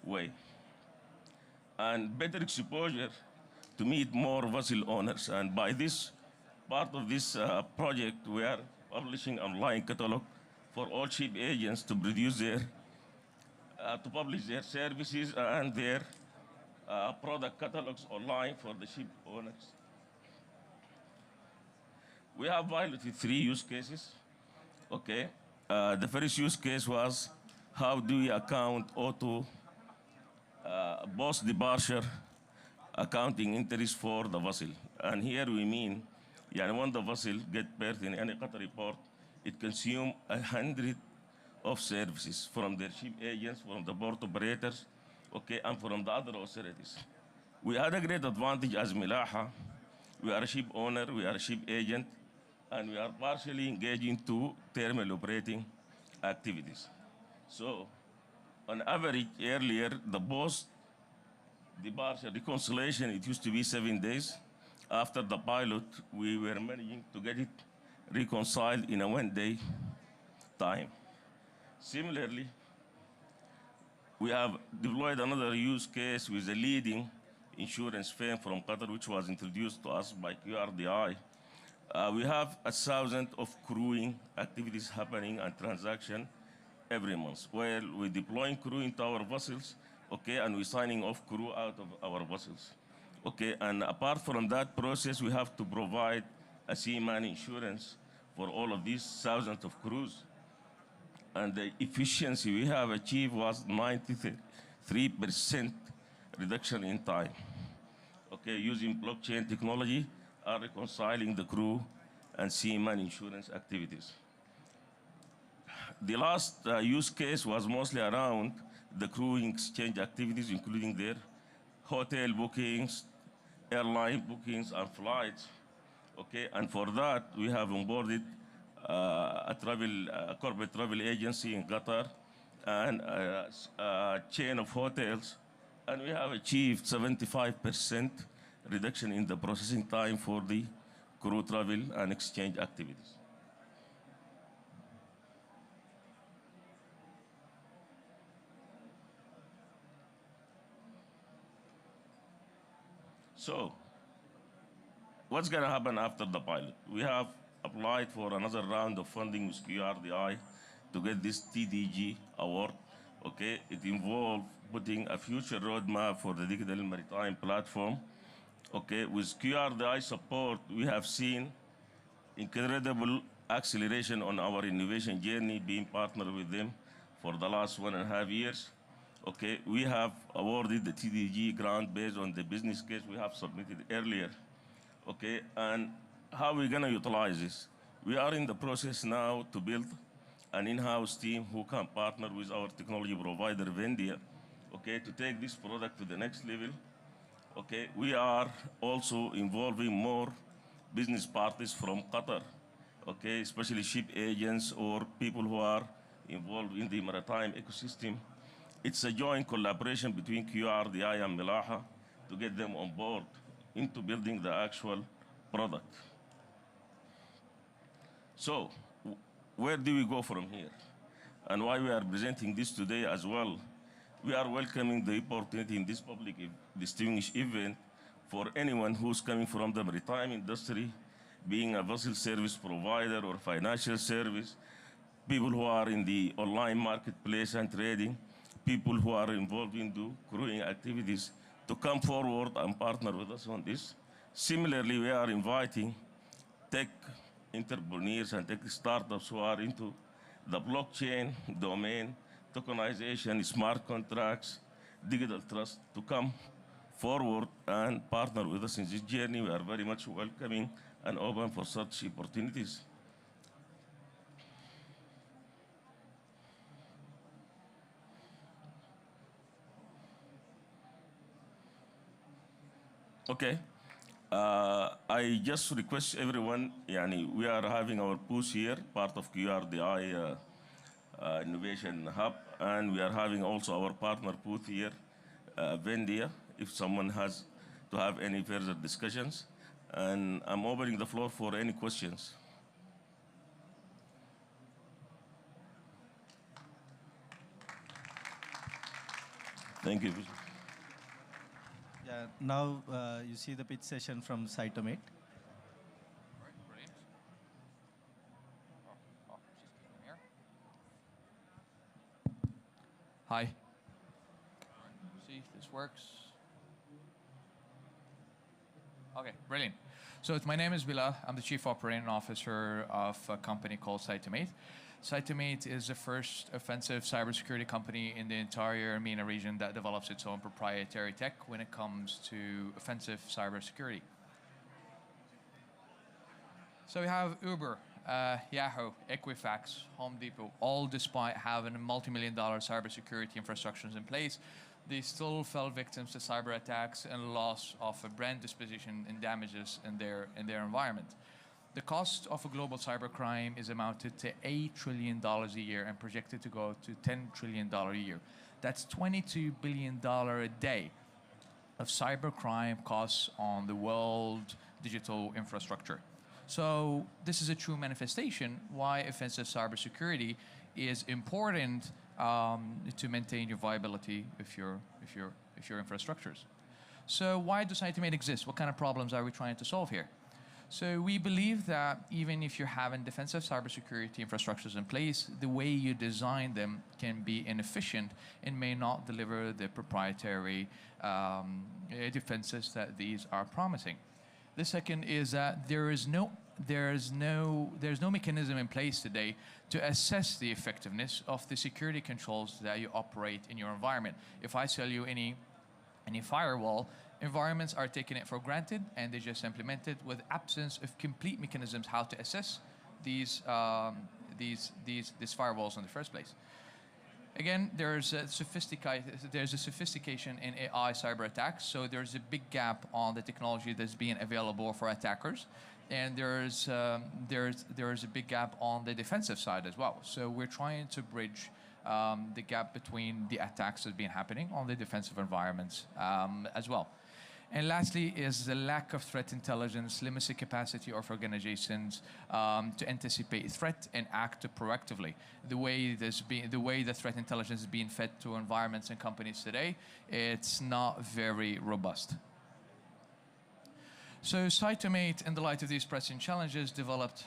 way. And better exposure to meet more vessel owners. And by this part of this project, we are publishing online catalog for all ship agents to produce their, to publish their services and their product catalogs online for the ship owners. We have piloted 3 use cases, okay? The first use case was how do we account auto post-departure accounting entries for the vessel. And here we mean, when the vessel get berthed in any Qatari port, it consumes 100 of services from their ship agents, from the port operators, okay, and from the other authorities. We had a great advantage as Milaha. We are a ship owner, we are a ship agent, and we are partially engaged into terminal operating activities. So, on average, earlier, the post-departure reconciliation, it used to be 7 days. After the pilot, we were managing to get it reconciled in a 1-day time. Similarly, we have deployed another use case with a leading insurance firm from Qatar, which was introduced to us by QRDI. We have 1,000 of crewing activities happening and transaction every month, where we're deploying crew into our vessels, okay, and we're signing off crew out of our vessels. Okay, and apart from that process, we have to provide a seaman insurance for all of these thousands of crews. And the efficiency we have achieved was 93% reduction in time. Okay, using blockchain technology, reconciling the crew and seaman insurance activities. The last use case was mostly around the crewing exchange activities, including their hotel bookings, airline bookings, and flights. Okay, and for that, we have onboarded a corporate travel agency in Qatar and a chain of hotels, and we have achieved 75% reduction in the processing time for the crew travel and exchange activities. So, what's going to happen after the pilot? We have applied for another round of funding with QRDI to get this TDG award. Okay, it involved putting a future roadmap for the digital maritime platform. Okay, with QRDI support, we have seen incredible acceleration on our innovation journey, being partnered with them for the last 1.5 years. Okay, we have awarded the TDG grant based on the business case we have submitted earlier. Okay, and how are we going to utilize this? We are in the process now to build an in-house team who can partner with our technology provider, Vendia, okay, to take this product to the next level. Okay, we are also involving more business parties from Qatar, okay, especially ship agents or people who are involved in the maritime ecosystem. It's a joint collaboration between QRDI and Milaha to get them on board into building the actual product. So, where do we go from here? And why we are presenting this today as well? We are welcoming the opportunity in this public distinguished event for anyone who's coming from the maritime industry, being a vessel service provider or financial service, people who are in the online marketplace and trading, people who are involved in the crewing activities to come forward and partner with us on this. Similarly, we are inviting tech entrepreneurs and tech startups who are into the blockchain domain, tokenization, smart contracts, digital trust to come forward and partner with us in this journey. We are very much welcoming and open for such opportunities. Okay. I just request everyone, we are having our booth here, part of QRDI Innovation Hub, and we are having also our partner booth here, Vendia, if someone has to have any further discussions. And I'm opening the floor for any questions. Thank you. Yeah, now you see the pitch session from Cytomate. All right, brilliant. She's clicking here. Hi. All right, see if this works. Okay, brilliant. So my name is Bilal. I'm the Chief Operating Officer of a company called Cytomate. Cytomate is the first offensive cybersecurity company in the entire MENA region that develops its own proprietary tech when it comes to offensive cybersecurity. So we have Uber, Yahoo, Equifax, Home Depot, all despite having multi-million-dollar cybersecurity infrastructures in place, they still fell victims to cyber attacks and loss of a brand disposition and damages in their environment. The cost of a global cybercrime is amounted to $8 trillion a year and projected to go to $10 trillion a year. That's $22 billion a day of cybercrime costs on the world digital infrastructure. So this is a true manifestation why offensive cybersecurity is important to maintain your viability of your infrastructures. So why does Cytomate exist? What kind of problems are we trying to solve here? So we believe that even if you're having defensive cybersecurity infrastructures in place, the way you design them can be inefficient and may not deliver the proprietary defenses that these are promising. The second is that there's no mechanism in place today to assess the effectiveness of the security controls that you operate in your environment. If I sell you any firewall, environments are taking it for granted and they just implement it with absence of complete mechanisms how to assess these firewalls in the first place. Again, there's a sophistication in AI cyber attacks, so there's a big gap on the technology that's being available for attackers, and there's a big gap on the defensive side as well. So we're trying to bridge the gap between the attacks that have been happening on the defensive environments as well. And lastly is the lack of threat intelligence, limited capacity of organizations to anticipate threat and act proactively. The way the threat intelligence is being fed to environments and companies today, it's not very robust. So Cytomate, in the light of these pressing challenges, developed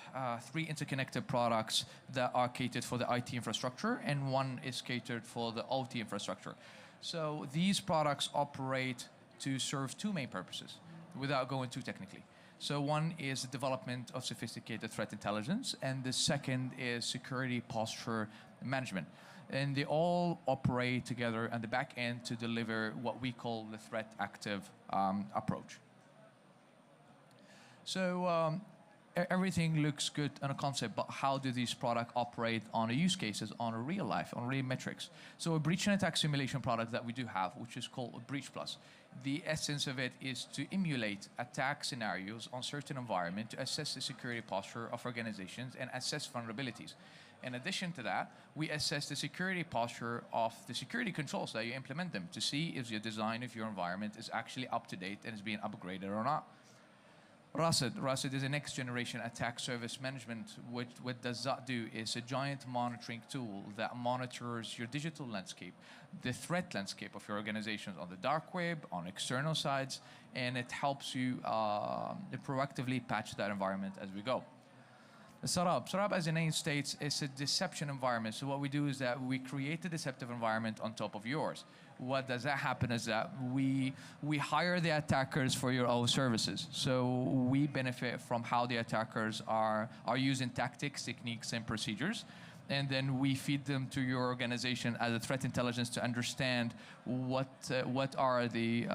3 interconnected products that are catered for the IT infrastructure, and one is catered for the OT infrastructure. So these products operate to serve 2 main purposes, without going too technically. So one is the development of sophisticated threat intelligence, and the second is security posture management. And they all operate together on the back end to deliver what we call the threat active approach. So everything looks good on a concept, but how do these products operate on a use cases, on a real life, on real metrics? So a breach and attack simulation product that we do have, which is called Breach Plus. The essence of it is to emulate attack scenarios on certain environment to assess the security posture of organizations and assess vulnerabilities. In addition to that, we assess the security posture of the security controls that you implement them to see if your design of your environment is actually up to date and is being upgraded or not. RASID is a next generation attack service management. What does that do is a giant monitoring tool that monitors your digital landscape, the threat landscape of your organizations on the dark web, on external sides, and it helps you proactively patch that environment as we go. Sarab, as the name states, is a deception environment. So what we do is that we create a deceptive environment on top of yours. What does that happen is that we hire the attackers for your own services. So we benefit from how the attackers are using tactics, techniques, and procedures. And then we feed them to your organization as a threat intelligence to understand what are the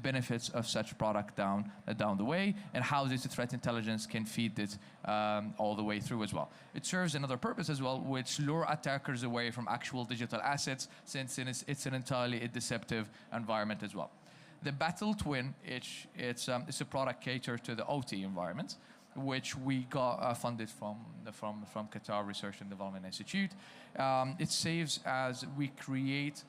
benefits of such product down the way, and how this threat intelligence can feed it all the way through as well. It serves another purpose as well, which lure attackers away from actual digital assets, since it's an entirely deceptive environment as well. The Battle Twin, it's a product catered to the OT environment, which we got funded from Qatar Research and Development Institute. It saves as we create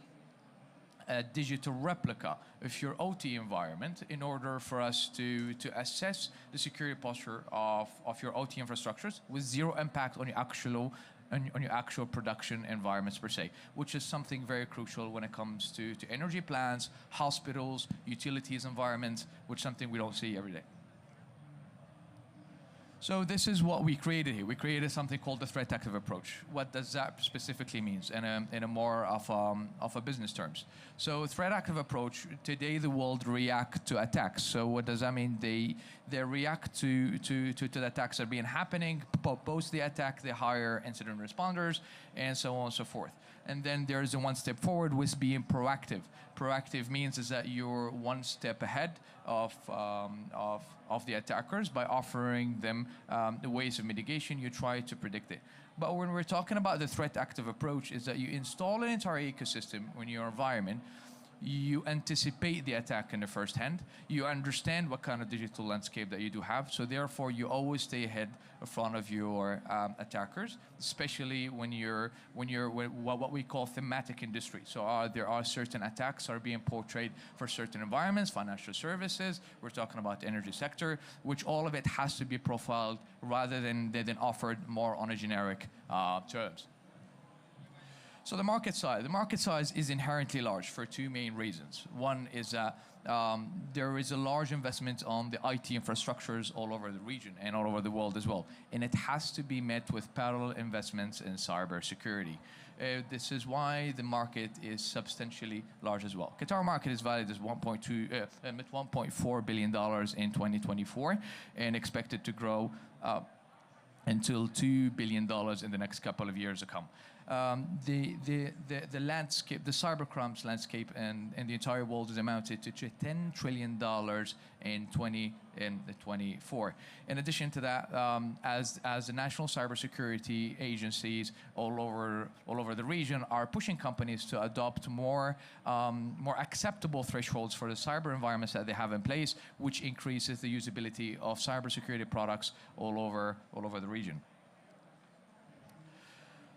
a digital replica of your OT environment in order for us to assess the security posture of your OT infrastructures with zero impact on your actual production environments per se, which is something very crucial when it comes to energy plants, hospitals, utilities environments, which is something we don't see every day. So this is what we created here. We created something called the threat active approach. What does that specifically mean in a more of a business terms? So threat active approach, today the world react to attacks. So what does that mean? They react to the attacks that are being happening, post the attack, they hire incident responders, and so on and so forth. And then there's a one step forward with being proactive. Proactive means is that you're one step ahead of the attackers by offering them the ways of mitigation. You try to predict it. But when we're talking about the threat active approach, is that you install an entire ecosystem in your environment. You anticipate the attack in the first hand. You understand what kind of digital landscape that you do have. So therefore, you always stay ahead in front of your attackers, especially when you're what we call thematic industry. So there are certain attacks are being portrayed for certain environments, financial services. We're talking about the energy sector, which all of it has to be profiled rather than offered more on a generic terms. So the market size is inherently large for two main reasons. One is that there is a large investment on the IT infrastructures all over the region and all over the world as well. And it has to be met with parallel investments in cybersecurity. This is why the market is substantially large as well. Qatar market is valued as $1.4 billion in 2024 and expected to grow until $2 billion in the next couple of years to come. The landscape, the cybercrimes landscape in the entire world is amounted to $10 trillion in 2024. In addition to that, as the national cybersecurity agencies all over the region are pushing companies to adopt more acceptable thresholds for the cyber environments that they have in place, which increases the usability of cybersecurity products all over the region.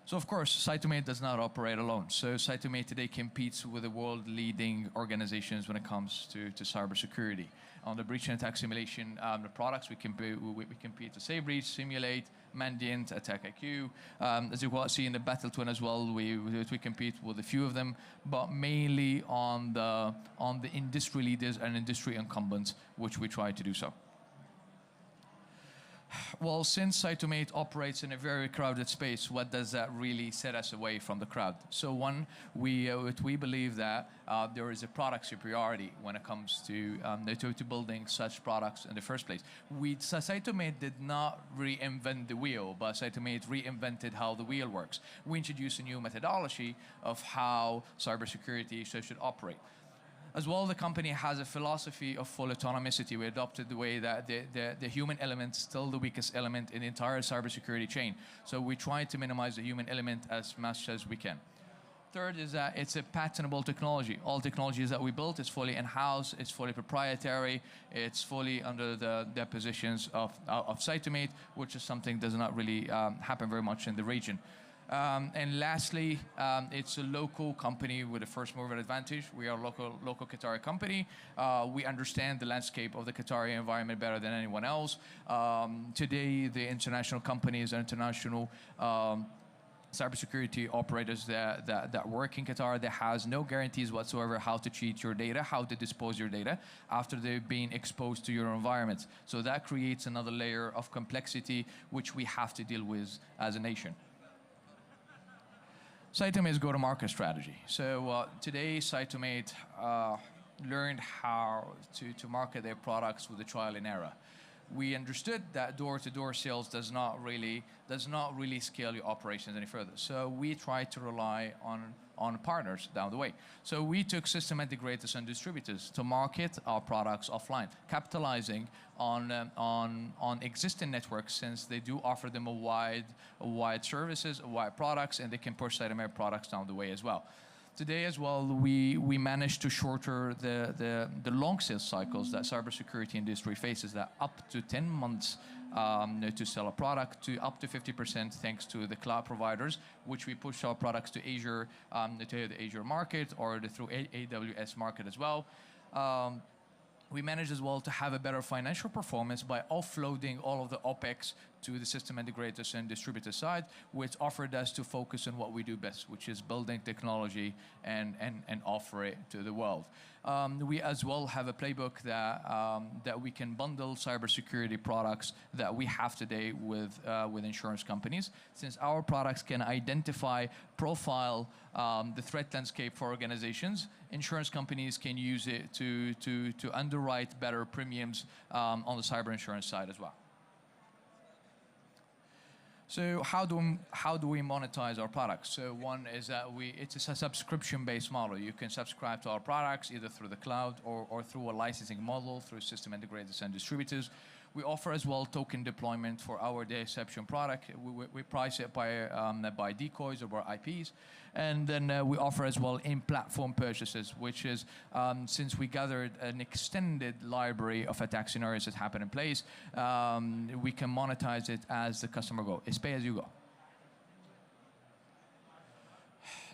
So of course, Cytomate does not operate alone. So Cytomate today competes with the world-leading organizations when it comes to cybersecurity. On the breach and attack simulation the products, we compete with SafeBreach, Simulate, Mandiant, AttackIQ. As you will see in the Battle Twin as well, we compete with a few of them, but mainly on the industry leaders and industry incumbents, which we try to do so. Well, since Cytomate operates in a very crowded space, what does that really set us away from the crowd? So one, we believe that there is a product superiority when it comes to building such products in the first place. Cytomate did not reinvent the wheel, but Cytomate reinvented how the wheel works. We introduced a new methodology of how cybersecurity should operate. As well, the company has a philosophy of full autonomicity. We adopted the way that the human element is still the weakest element in the entire cybersecurity chain. So we try to minimize the human element as much as we can. Third is that it's a patentable technology. All technologies that we built is fully in-house, it's fully proprietary, it's fully under the positions of Cytomate, which is something that does not really happen very much in the region. And lastly, it's a local company with a first mover advantage. We are a local Qatari company. We understand the landscape of the Qatari environment better than anyone else. Today, the international companies, international cybersecurity operators that work in Qatar, that has no guarantees whatsoever how to cheat your data, how to dispose your data after they've been exposed to your environment. So that creates another layer of complexity which we have to deal with as a nation. Cytomate's go-to-market strategy. So today, Cytomate learned how to market their products with the trial and error. We understood that door-to-door sales does not really scale your operations any further. So we tried to rely on partners down the way. So we took system integrators and distributors to market our products offline, capitalizing on existing networks, since they do offer them a wide services, wide products, and they can push Cytomate products down the way as well. Today as well, we managed to shorter the long sales cycles that cybersecurity industry faces, that up to 10 months to sell a product, to up to 50% thanks to the cloud providers, which we push our products to Azure, to the Azure market, or through AWS market as well. We managed as well to have a better financial performance by offloading all of the OPEX to the system integrators and distributor side, which offered us to focus on what we do best, which is building technology and offer it to the world. We as well have a playbook that we can bundle cybersecurity products that we have today with insurance companies. Since our products can identify, profile the threat landscape for organizations, insurance companies can use it to underwrite better premiums on the cyber insurance side as well. So how do we monetize our products? So one is that it's a subscription-based model. You can subscribe to our products either through the cloud or through a licensing model through system integrators and distributors. We offer as well token deployment for our Deception product. We price it by decoys or by IPs. And then we offer as well in-platform purchases, which is since we gathered an extended library of attack scenarios that happen in place, we can monetize it as the customer go. It's pay as you go.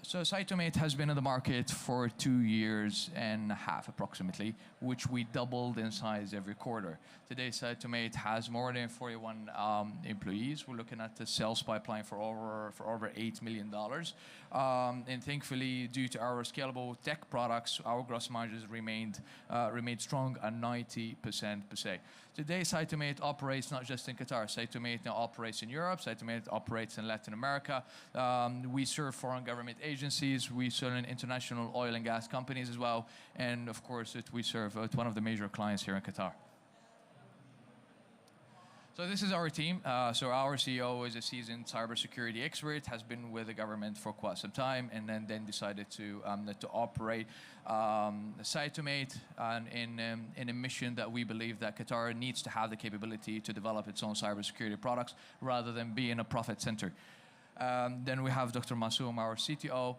So Cytomate has been in the market for 2.5 years approximately, which we doubled in size every quarter. Today, Cytomate has more than 41 employees. We're looking at the sales pipeline for over $8 million. And thankfully, due to our scalable tech products, our gross margins remained strong at 90% per se. Today, Cytomate operates not just in Qatar. Cytomate now operates in Europe. Cytomate operates in Latin America. We serve foreign government agencies. We serve international oil and gas companies as well. And of course, we serve one of the major clients here in Qatar. So this is our team. So our CEO is a seasoned cybersecurity expert, has been with the government for quite some time, and then decided to operate Cytomate in a mission that we believe that Qatar needs to have the capability to develop its own cybersecurity products rather than being a profit center. Then we have Dr. Masoom, our CTO,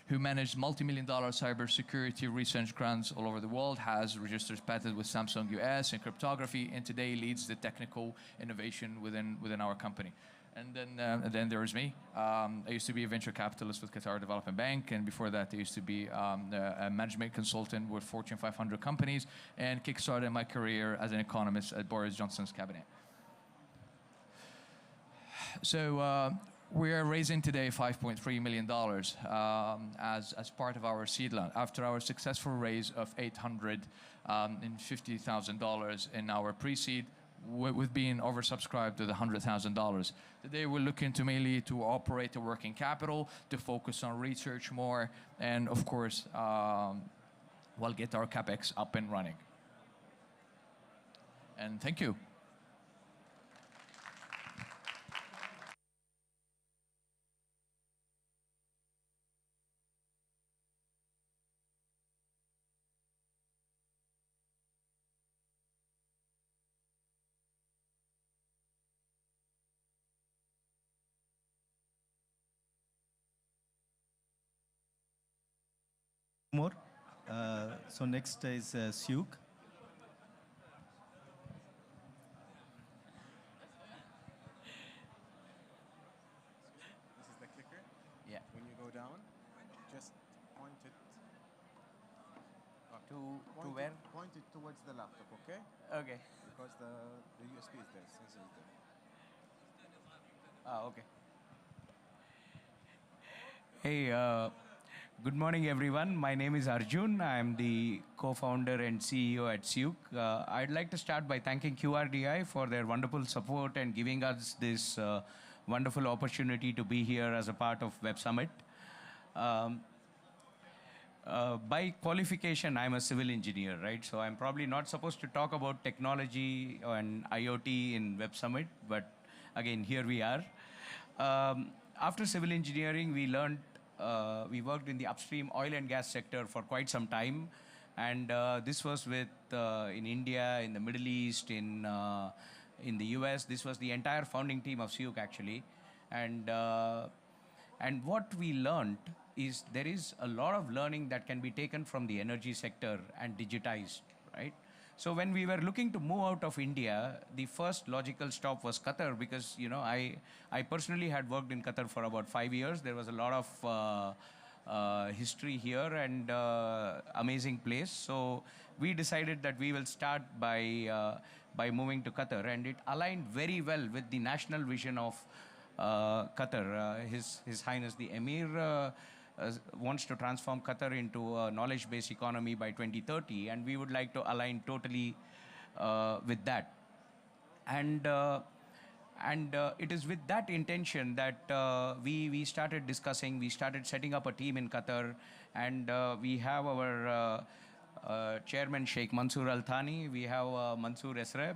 who managed multi-million-dollar cybersecurity research grants all over the world, has registered patents with Samsung US in cryptography, and today leads the technical innovation within our company. And then there's me. I used to be a venture capitalist with Qatar Development Bank, and before that I used to be a management consultant with Fortune 500 companies, and kickstarted my career as an economist at Boris Johnson's cabinet. So we are raising today $5.3 million as part of our seed round. After our successful raise of $850,000 in our pre-seed, with being oversubscribed to the $100,000. Today we're looking to mainly to operate the working capital, to focus on research more, and of course, we'll get our CapEx up and running. And thank you. More. So next is Syuk. This is the clicker. Yeah. When you go down, just point it To where? Point it towards the laptop, okay? Okay. Because the USB is there, sensor is there. Okay. Hey, good morning, everyone. My name is Arjun. I'm the co-founder and CEO at Syuk. I'd like to start by thanking QRDI for their wonderful support and giving us this wonderful opportunity to be here as a part of Web Summit. By qualification, I'm a civil engineer, right? So I'm probably not supposed to talk about technology and IoT in Web Summit, but again, here we are. After civil engineering, we worked in the upstream oil and gas sector for quite some time. And this was in India, in the Middle East, in the US. This was the entire founding team of Syuk, actually. And what we learned is there is a lot of learning that can be taken from the energy sector and digitized, right? So when we were looking to move out of India, the first logical stop was Qatar, because I personally had worked in Qatar for about 5 years. There was a lot of history here and amazing place. So we decided that we will start by moving to Qatar, and it aligned very well with the national vision of Qatar. His Highness the Emir wants to transform Qatar into a knowledge-based economy by 2030, and we would like to align totally with that. And it is with that intention that we started discussing, we started setting up a team in Qatar, and we have our chairman Sheikh Mansoor Al Thani, we have Mansoor Esreb,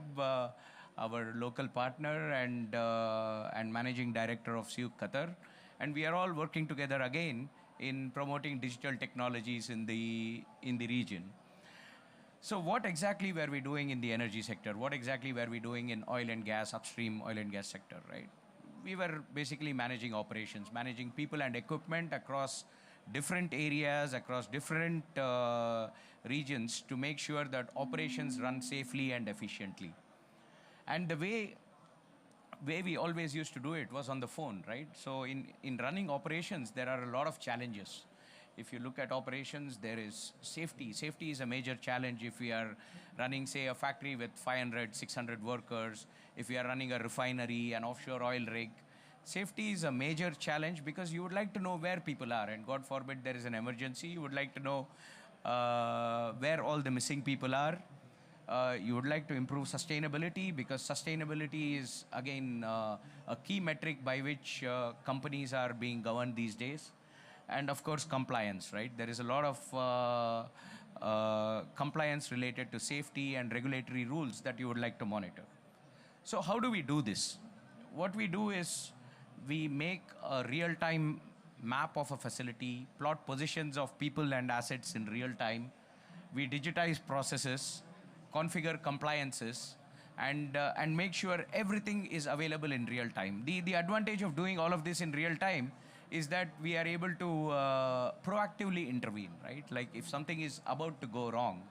our local partner and managing director of SEUC Qatar, and we are all working together again in promoting digital technologies in the region. So what exactly were we doing in the energy sector? What exactly were we doing in oil and gas, upstream oil and gas sector, right? We were basically managing operations, managing people and equipment across different areas, across different regions to make sure that operations run safely and efficiently. And the way we always used to do it was on the phone, right? So in running operations, there are a lot of challenges. If you look at operations, there is safety. Safety is a major challenge if we are running, say, a factory with 500, 600 workers, if we are running a refinery, an offshore oil rig. Safety is a major challenge because you would like to know where people are, and God forbid there is an emergency, you would like to know where all the missing people are. You would like to improve sustainability because sustainability is, again, a key metric by which companies are being governed these days. And of course, compliance, right? There is a lot of compliance related to safety and regulatory rules that you would like to monitor. So how do we do this? What we do is we make a real-time map of a facility, plot positions of people and assets in real time. We digitize processes, configure compliances, and make sure everything is available in real time. The advantage of doing all of this in real time is that we are able to proactively intervene, right? Like if something is about to go wrong,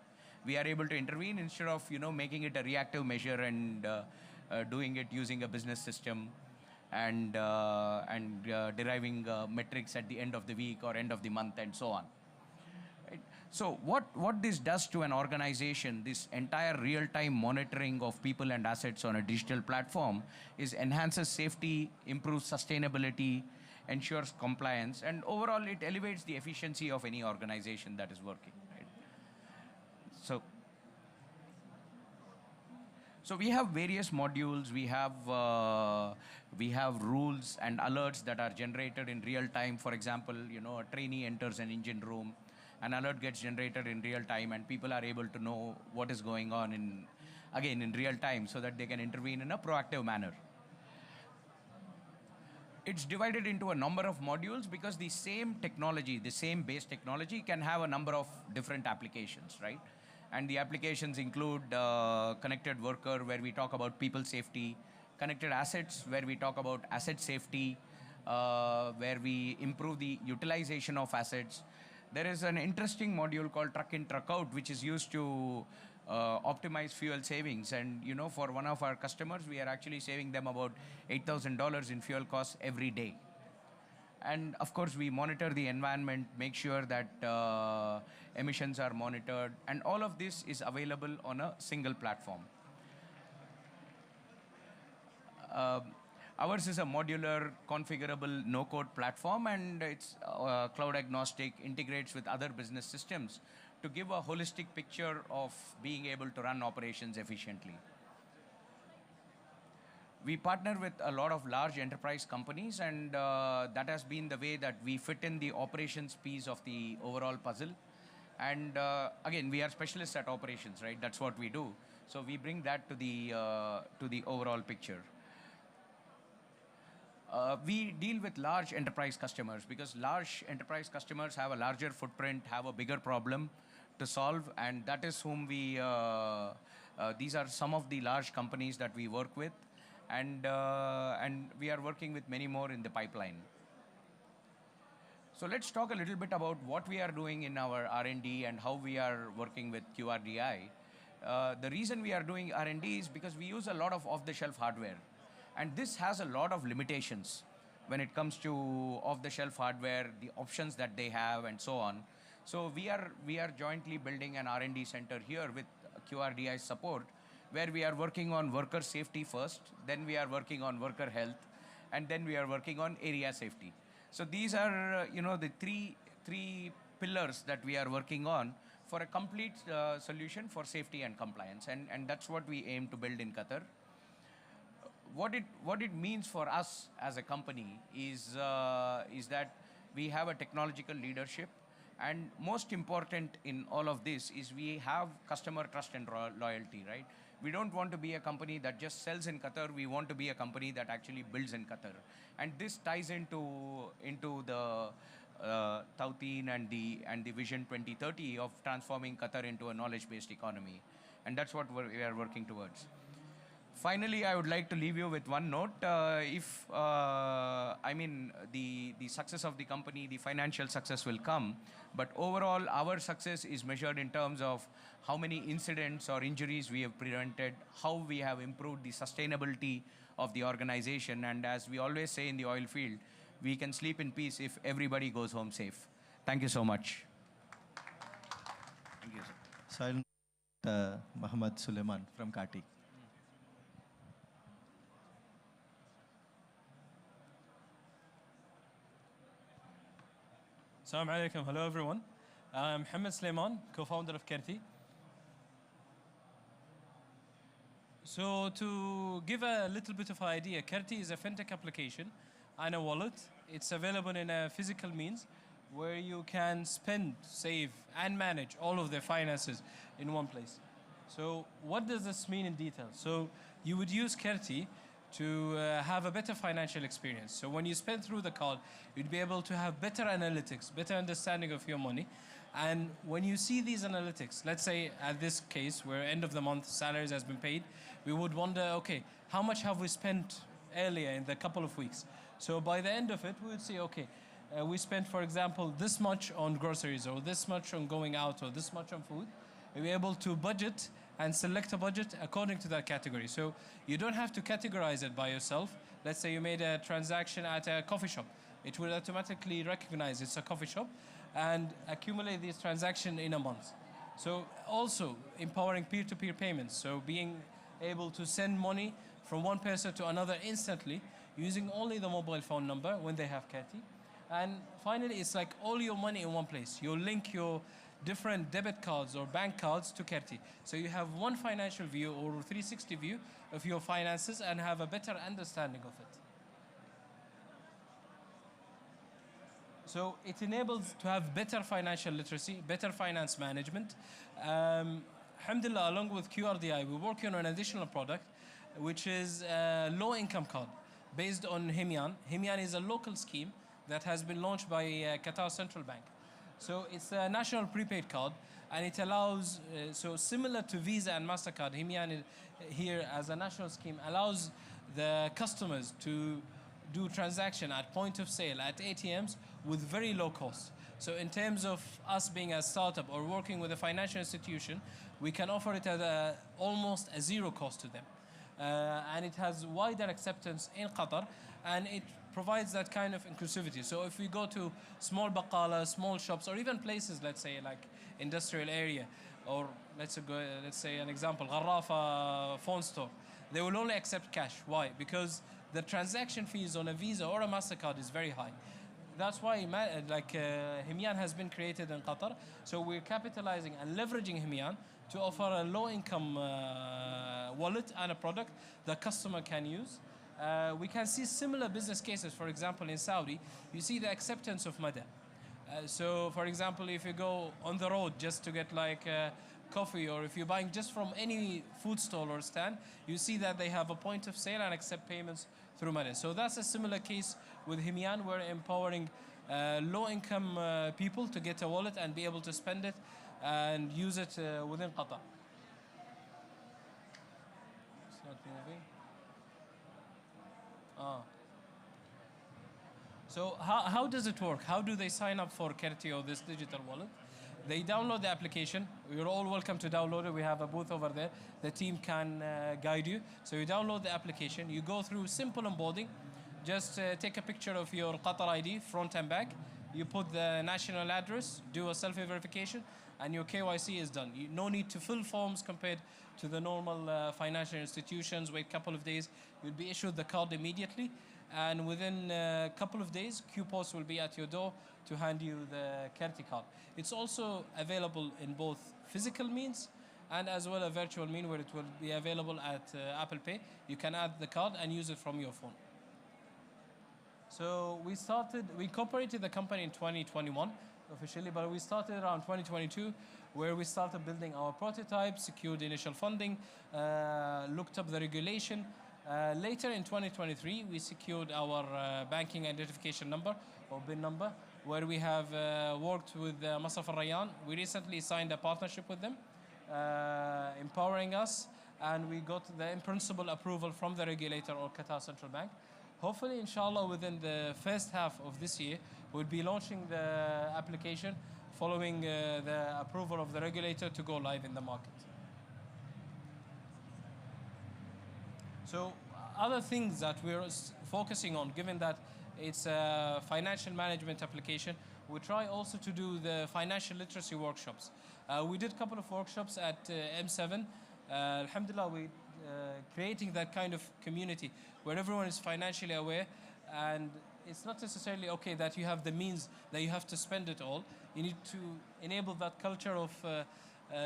we are able to intervene instead of making it a reactive measure and doing it using a business system and deriving metrics at the end of the week or end of the month and so on. Right? So what this does to an organization, this entire real-time monitoring of people and assets on a digital platform, is enhances safety, improves sustainability, ensures compliance, and overall it elevates the efficiency of any organization that is working. Right? So we have various modules. We have rules and alerts that are generated in real time. For example, a trainee enters an engine room, an alert gets generated in real time, and people are able to know what is going on in real time, so that they can intervene in a proactive manner. It's divided into a number of modules because the same technology, the same base technology can have a number of different applications, right? And the applications include connected worker, where we talk about people safety, connected assets, where we talk about asset safety, where we improve the utilization of assets. There is an interesting module called truck in, truck out, which is used to optimize fuel savings. And for one of our customers, we are actually saving them about $8,000 in fuel costs every day. And of course, we monitor the environment, make sure that emissions are monitored, and all of this is available on a single platform. Ours is a modular, configurable, no-code platform, and it's cloud agnostic, integrates with other business systems to give a holistic picture of being able to run operations efficiently. We partner with a lot of large enterprise companies, and that has been the way that we fit in the operations piece of the overall puzzle. And again, we are specialists at operations, right? That's what we do. So we bring that to the overall picture. We deal with large enterprise customers because large enterprise customers have a larger footprint, have a bigger problem to solve, and that is whom we, these are some of the large companies that we work with, and we are working with many more in the pipeline. So let's talk a little bit about what we are doing in our R&D and how we are working with QRDI. The reason we are doing R&D is because we use a lot of off-the-shelf hardware. And this has a lot of limitations when it comes to off-the-shelf hardware, the options that they have, and so on. So we are jointly building an R&D center here with QRDI support, where we are working on worker safety first, then we are working on worker health, and then we are working on area safety. So these are, the three pillars that we are working on for a complete solution for safety and compliance, and that's what we aim to build in Qatar. What it means for us as a company is that we have a technological leadership, and most important in all of this is we have customer trust and loyalty, right? We don't want to be a company that just sells in Qatar. We want to be a company that actually builds in Qatar, and this ties into the Tawteen and the Vision 2030 of transforming Qatar into a knowledge-based economy, and that's what we are working towards. Finally, I would like to leave you with one note. The success of the company, the financial success will come, but overall, our success is measured in terms of how many incidents or injuries we have prevented, how we have improved the sustainability of the organization, and as we always say in the oil field, we can sleep in peace if everybody goes home safe. Thank you so much. Thank you, sir. So Muhammad Suleiman from Kati. Assalamu alaikum. Hello, everyone. I'm Mohammed Suleiman, co-founder of QRDI. So to give a little bit of an idea, QRDI is a fintech application and a wallet. It's available in a physical means where you can spend, save, and manage all of their finances in one place. So what does this mean in detail? So you would use QRDI to have a better financial experience. So when you spend through the card, you'd be able to have better analytics, better understanding of your money. And when you see these analytics, let's say at this case where end of the month salaries has been paid, we would wonder, okay, how much have we spent earlier in the couple of weeks? So by the end of it, we would say, okay, we spent, for example, this much on groceries, or this much on going out, or this much on food. We'll be able to budget and select a budget according to that category. So you don't have to categorize it by yourself. Let's say you made a transaction at a coffee shop. It will automatically recognize it's a coffee shop and accumulate these transactions in a month. So also empowering peer-to-peer payments. So being able to send money from one person to another instantly using only the mobile phone number when they have QRDI. And finally, it's like all your money in one place. You link your different debit cards or bank cards to QRDI. So you have one financial view or 360 view of your finances and have a better understanding of it. So it enables to have better financial literacy, better finance management. Alhamdulillah, along with QRDI, we're working on an additional product, which is a low-income card based on Himyan. Himyan is a local scheme that has been launched by Qatar Central Bank. So it's a national prepaid card, and it allows, so similar to Visa and MasterCard, Himyan here as a national scheme allows the customers to do transaction at point of sale, at ATMs, with very low cost. So in terms of us being a startup or working with a financial institution, we can offer it at almost a zero cost to them. And it has wider acceptance in Qatar, and it provides that kind of inclusivity. So if we go to small baqala, small shops, or even places, let's say like industrial area, or let's say an example, Gharrafa phone store, they will only accept cash. Why? Because the transaction fees on a Visa or a MasterCard is very high. That's why Himyan has been created in Qatar. So we're capitalizing and leveraging Himyan to offer a low-income wallet and a product the customer can use. We can see similar business cases. For example, in Saudi, you see the acceptance of Mada. So, for example, if you go on the road just to get coffee, or if you're buying just from any food stall or stand, you see that they have a point of sale and accept payments through Mada. So that's a similar case with Himyan. We're empowering low-income people to get a wallet and be able to spend it and use it within Qatar. It's not moving. So how does it work? How do they sign up for QRDI or this digital wallet? They download the application. You're all welcome to download it. We have a booth over there. The team can guide you. So you download the application. You go through simple onboarding. Just take a picture of your Qatar ID, front and back. You put the national address, do a selfie verification. and your KYC is done. No need to fill forms compared to the normal financial institutions. Wait a couple of days, you'll be issued the card immediately, and within a couple of days, QPOS will be at your door to hand you the QRDI card. It's also available in both physical means and as well a virtual mean where it will be available at Apple Pay. You can add the card and use it from your phone. So we incorporated the company in 2021 officially, but we started around 2022 where we started building our prototype, secured initial funding, looked up the regulation. Later in 2023, we secured our banking identification number or BIN number, where we have worked with Masraf Al Rayyan. We recently signed a partnership with them, empowering us, and we got the in-principle approval from the regulator or Qatar Central Bank. Hopefully, inshallah, within the first half of this year, we'll be launching the application following the approval of the regulator to go live in the market. So other things that we're focusing on, given that it's a financial management application, we try also to do the financial literacy workshops. We did a couple of workshops at M7. Alhamdulillah, we creating that kind of community where everyone is financially aware, and it's not necessarily okay that you have the means that you have to spend it all. You need to enable that culture of,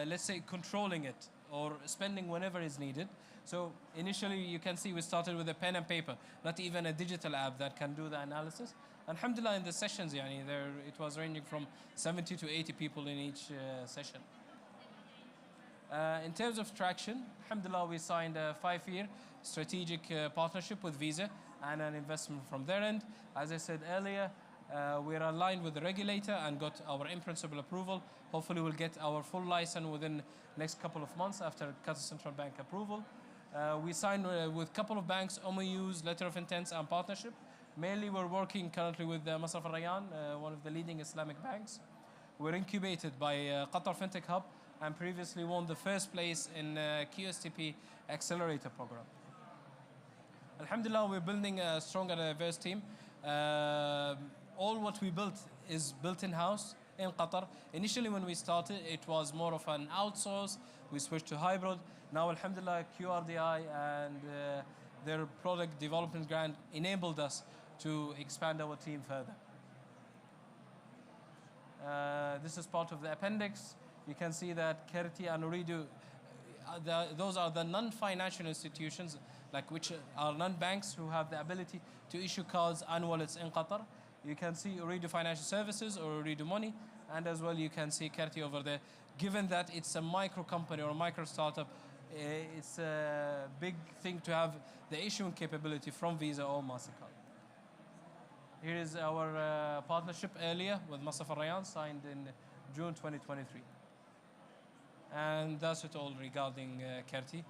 let's say, controlling it or spending whenever is needed. So initially, you can see we started with a pen and paper, not even a digital app that can do the analysis. Alhamdulillah, in the sessions, it was ranging from 70 to 80 people in each session. In terms of traction, alhamdulillah, we signed a 5-year strategic partnership with Visa and an investment from their end. As I said earlier, we're aligned with the regulator and got our in-principle approval. Hopefully, we'll get our full license within the next couple of months after Qatar Central Bank approval. We signed with a couple of banks, MOUs, letter of intents, and partnership. Mainly, we're working currently with Masraf Al Rayyan, one of the leading Islamic banks. We're incubated by Qatar FinTech Hub and previously won the first place in QSTP Accelerator program. Alhamdulillah, we're building a strong and diverse team. All what we built is built in-house in Qatar. Initially, when we started, it was more of an outsource. We switched to hybrid. Now, alhamdulillah, QRDI and their product development grant enabled us to expand our team further. This is part of the appendix. You can see that QRDI and Ooredoo, those are the non-financial institutions, which are non-banks who have the ability to issue cards and wallets in Qatar. You can see Ooredoo Financial Services or Ooredoo Money, and as well you can see QRDI over there. Given that it's a micro company or a micro startup, it's a big thing to have the issuing capability from Visa or MasterCard. Here is our partnership earlier with Masraf Al Rayyan, signed in June 2023. And that's it all regarding QRDI,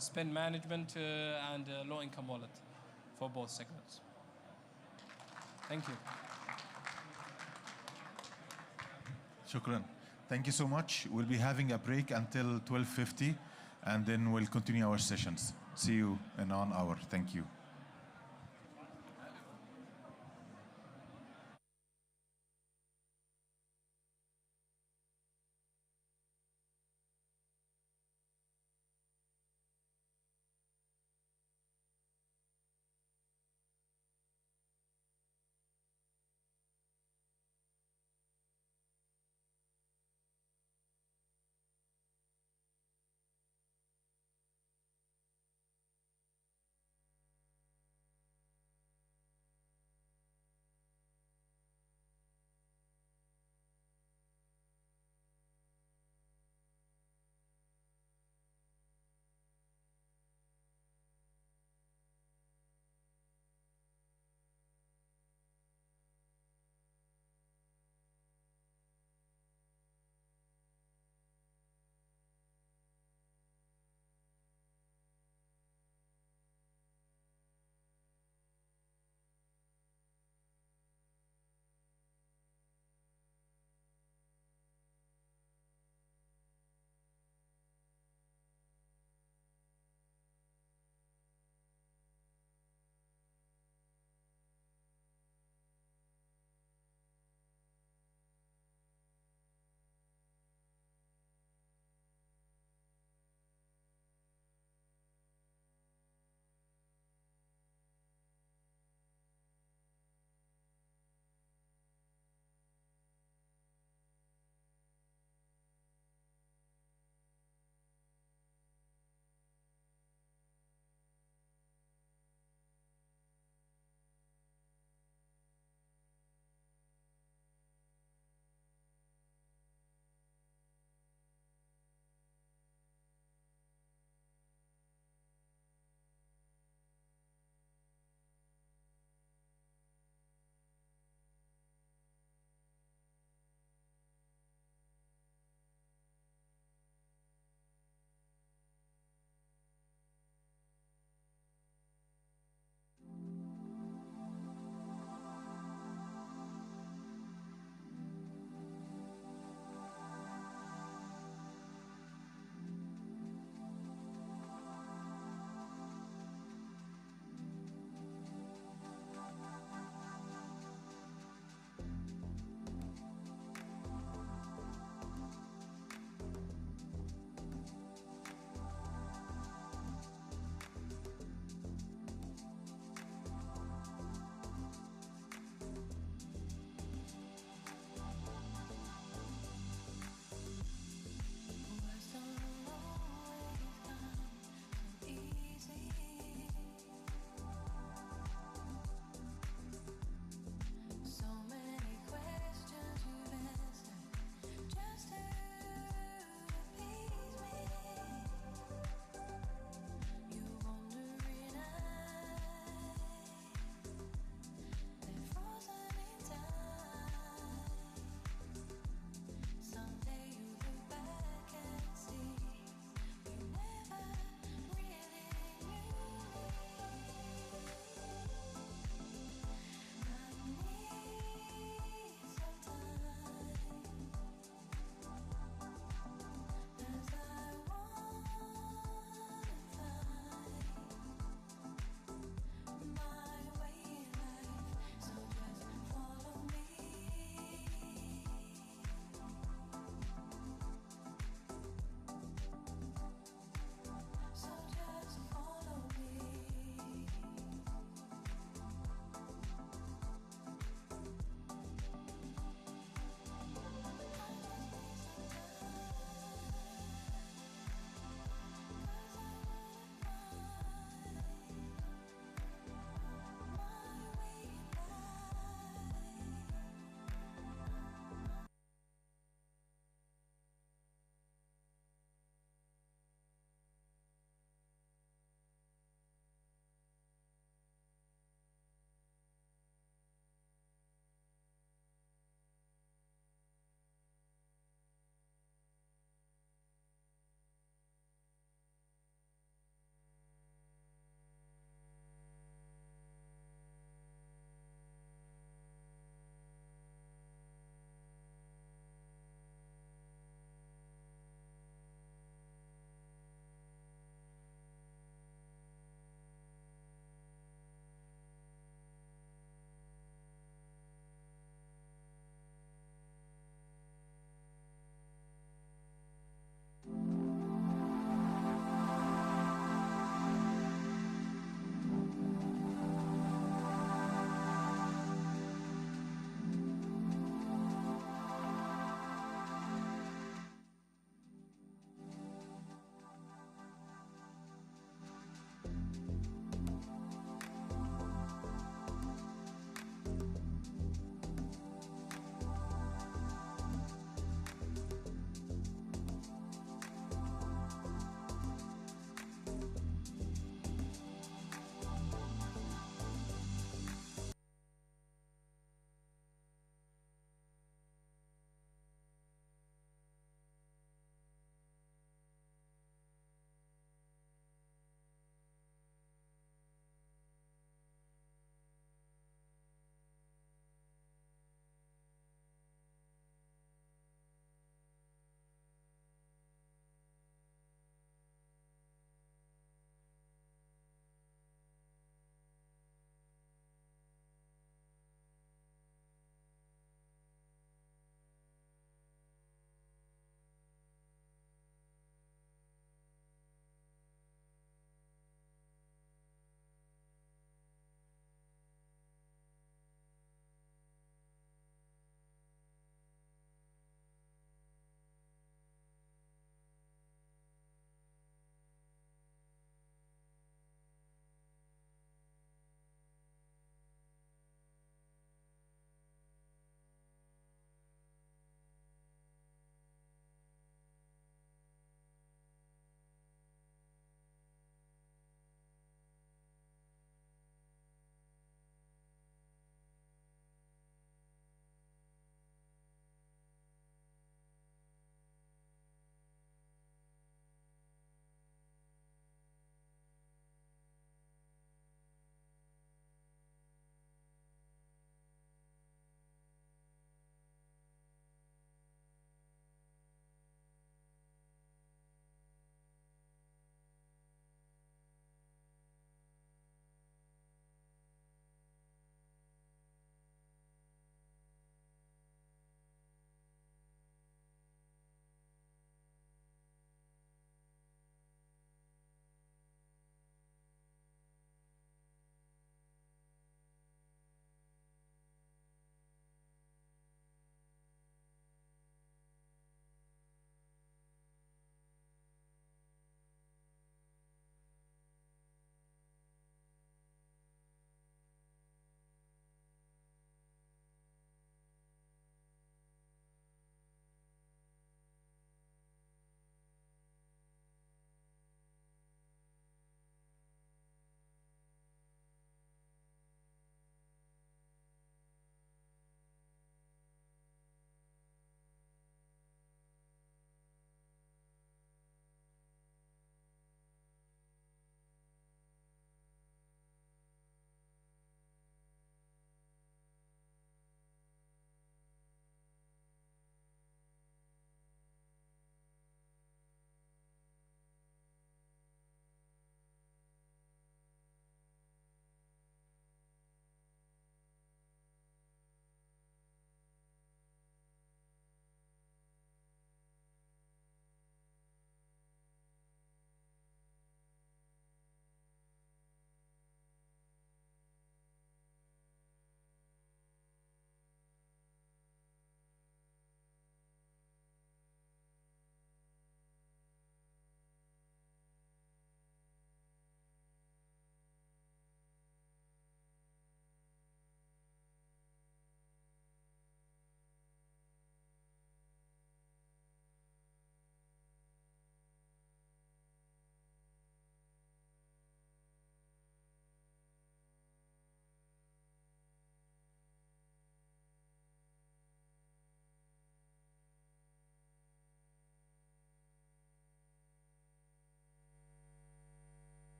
spend management and low-income wallet for both segments. Thank you. Shukran. Thank you so much. We'll be having a break until 12:50, and then we'll continue our sessions. See you in 1 hour. Thank you.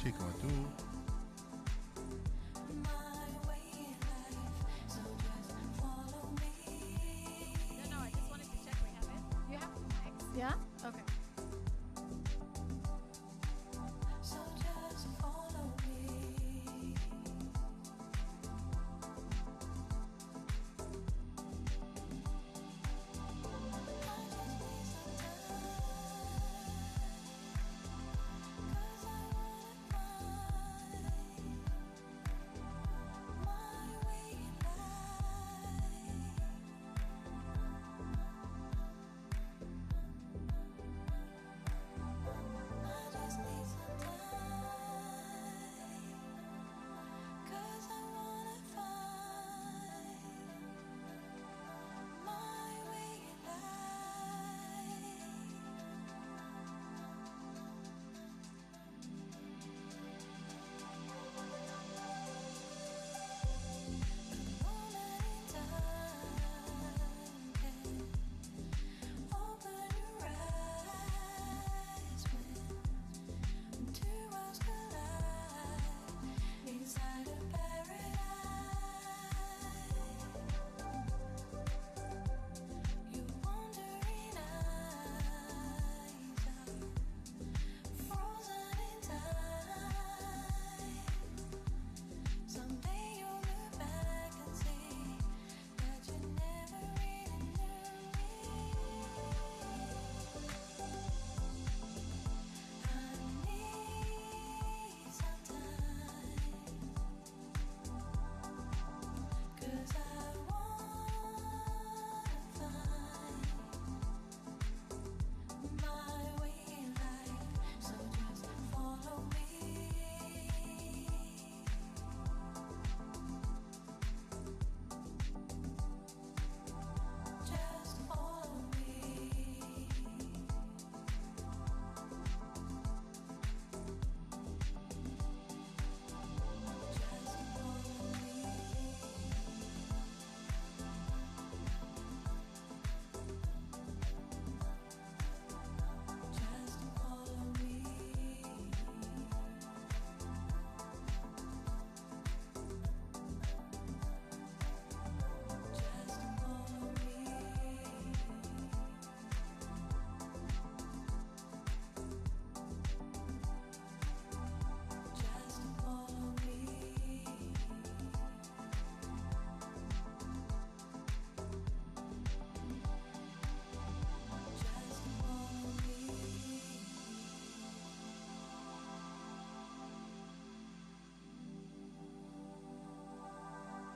check 1, 2. No, I just wanted to check we have it. You have mics? Yeah? Okay.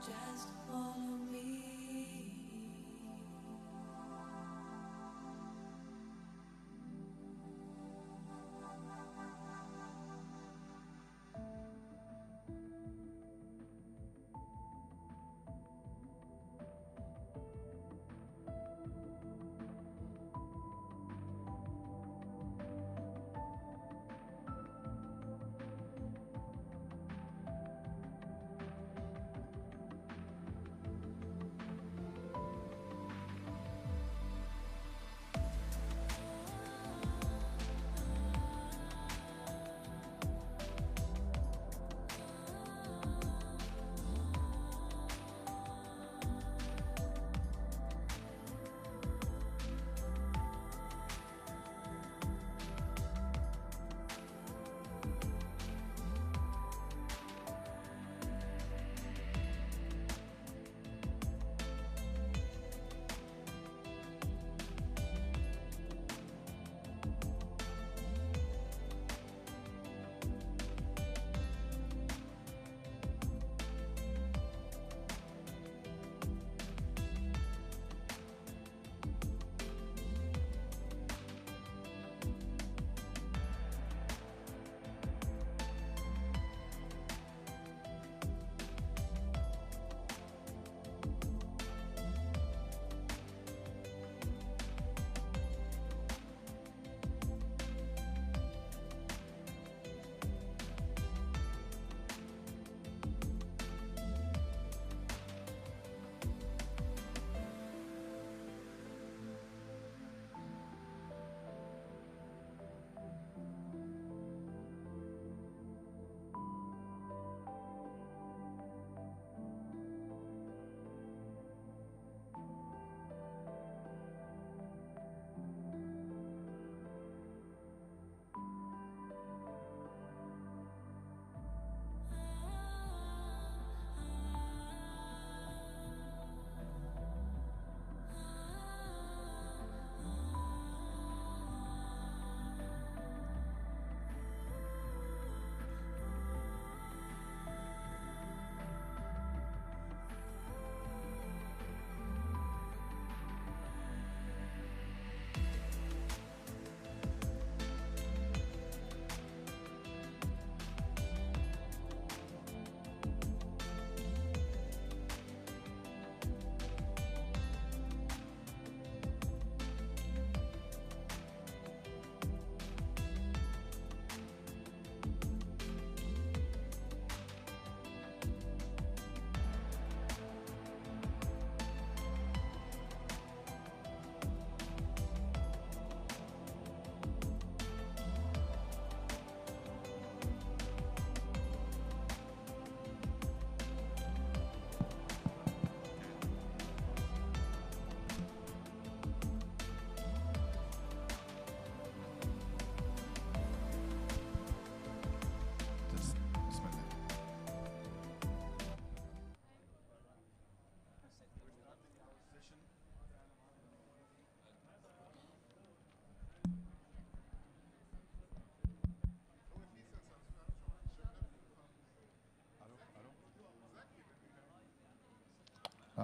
Just follow me.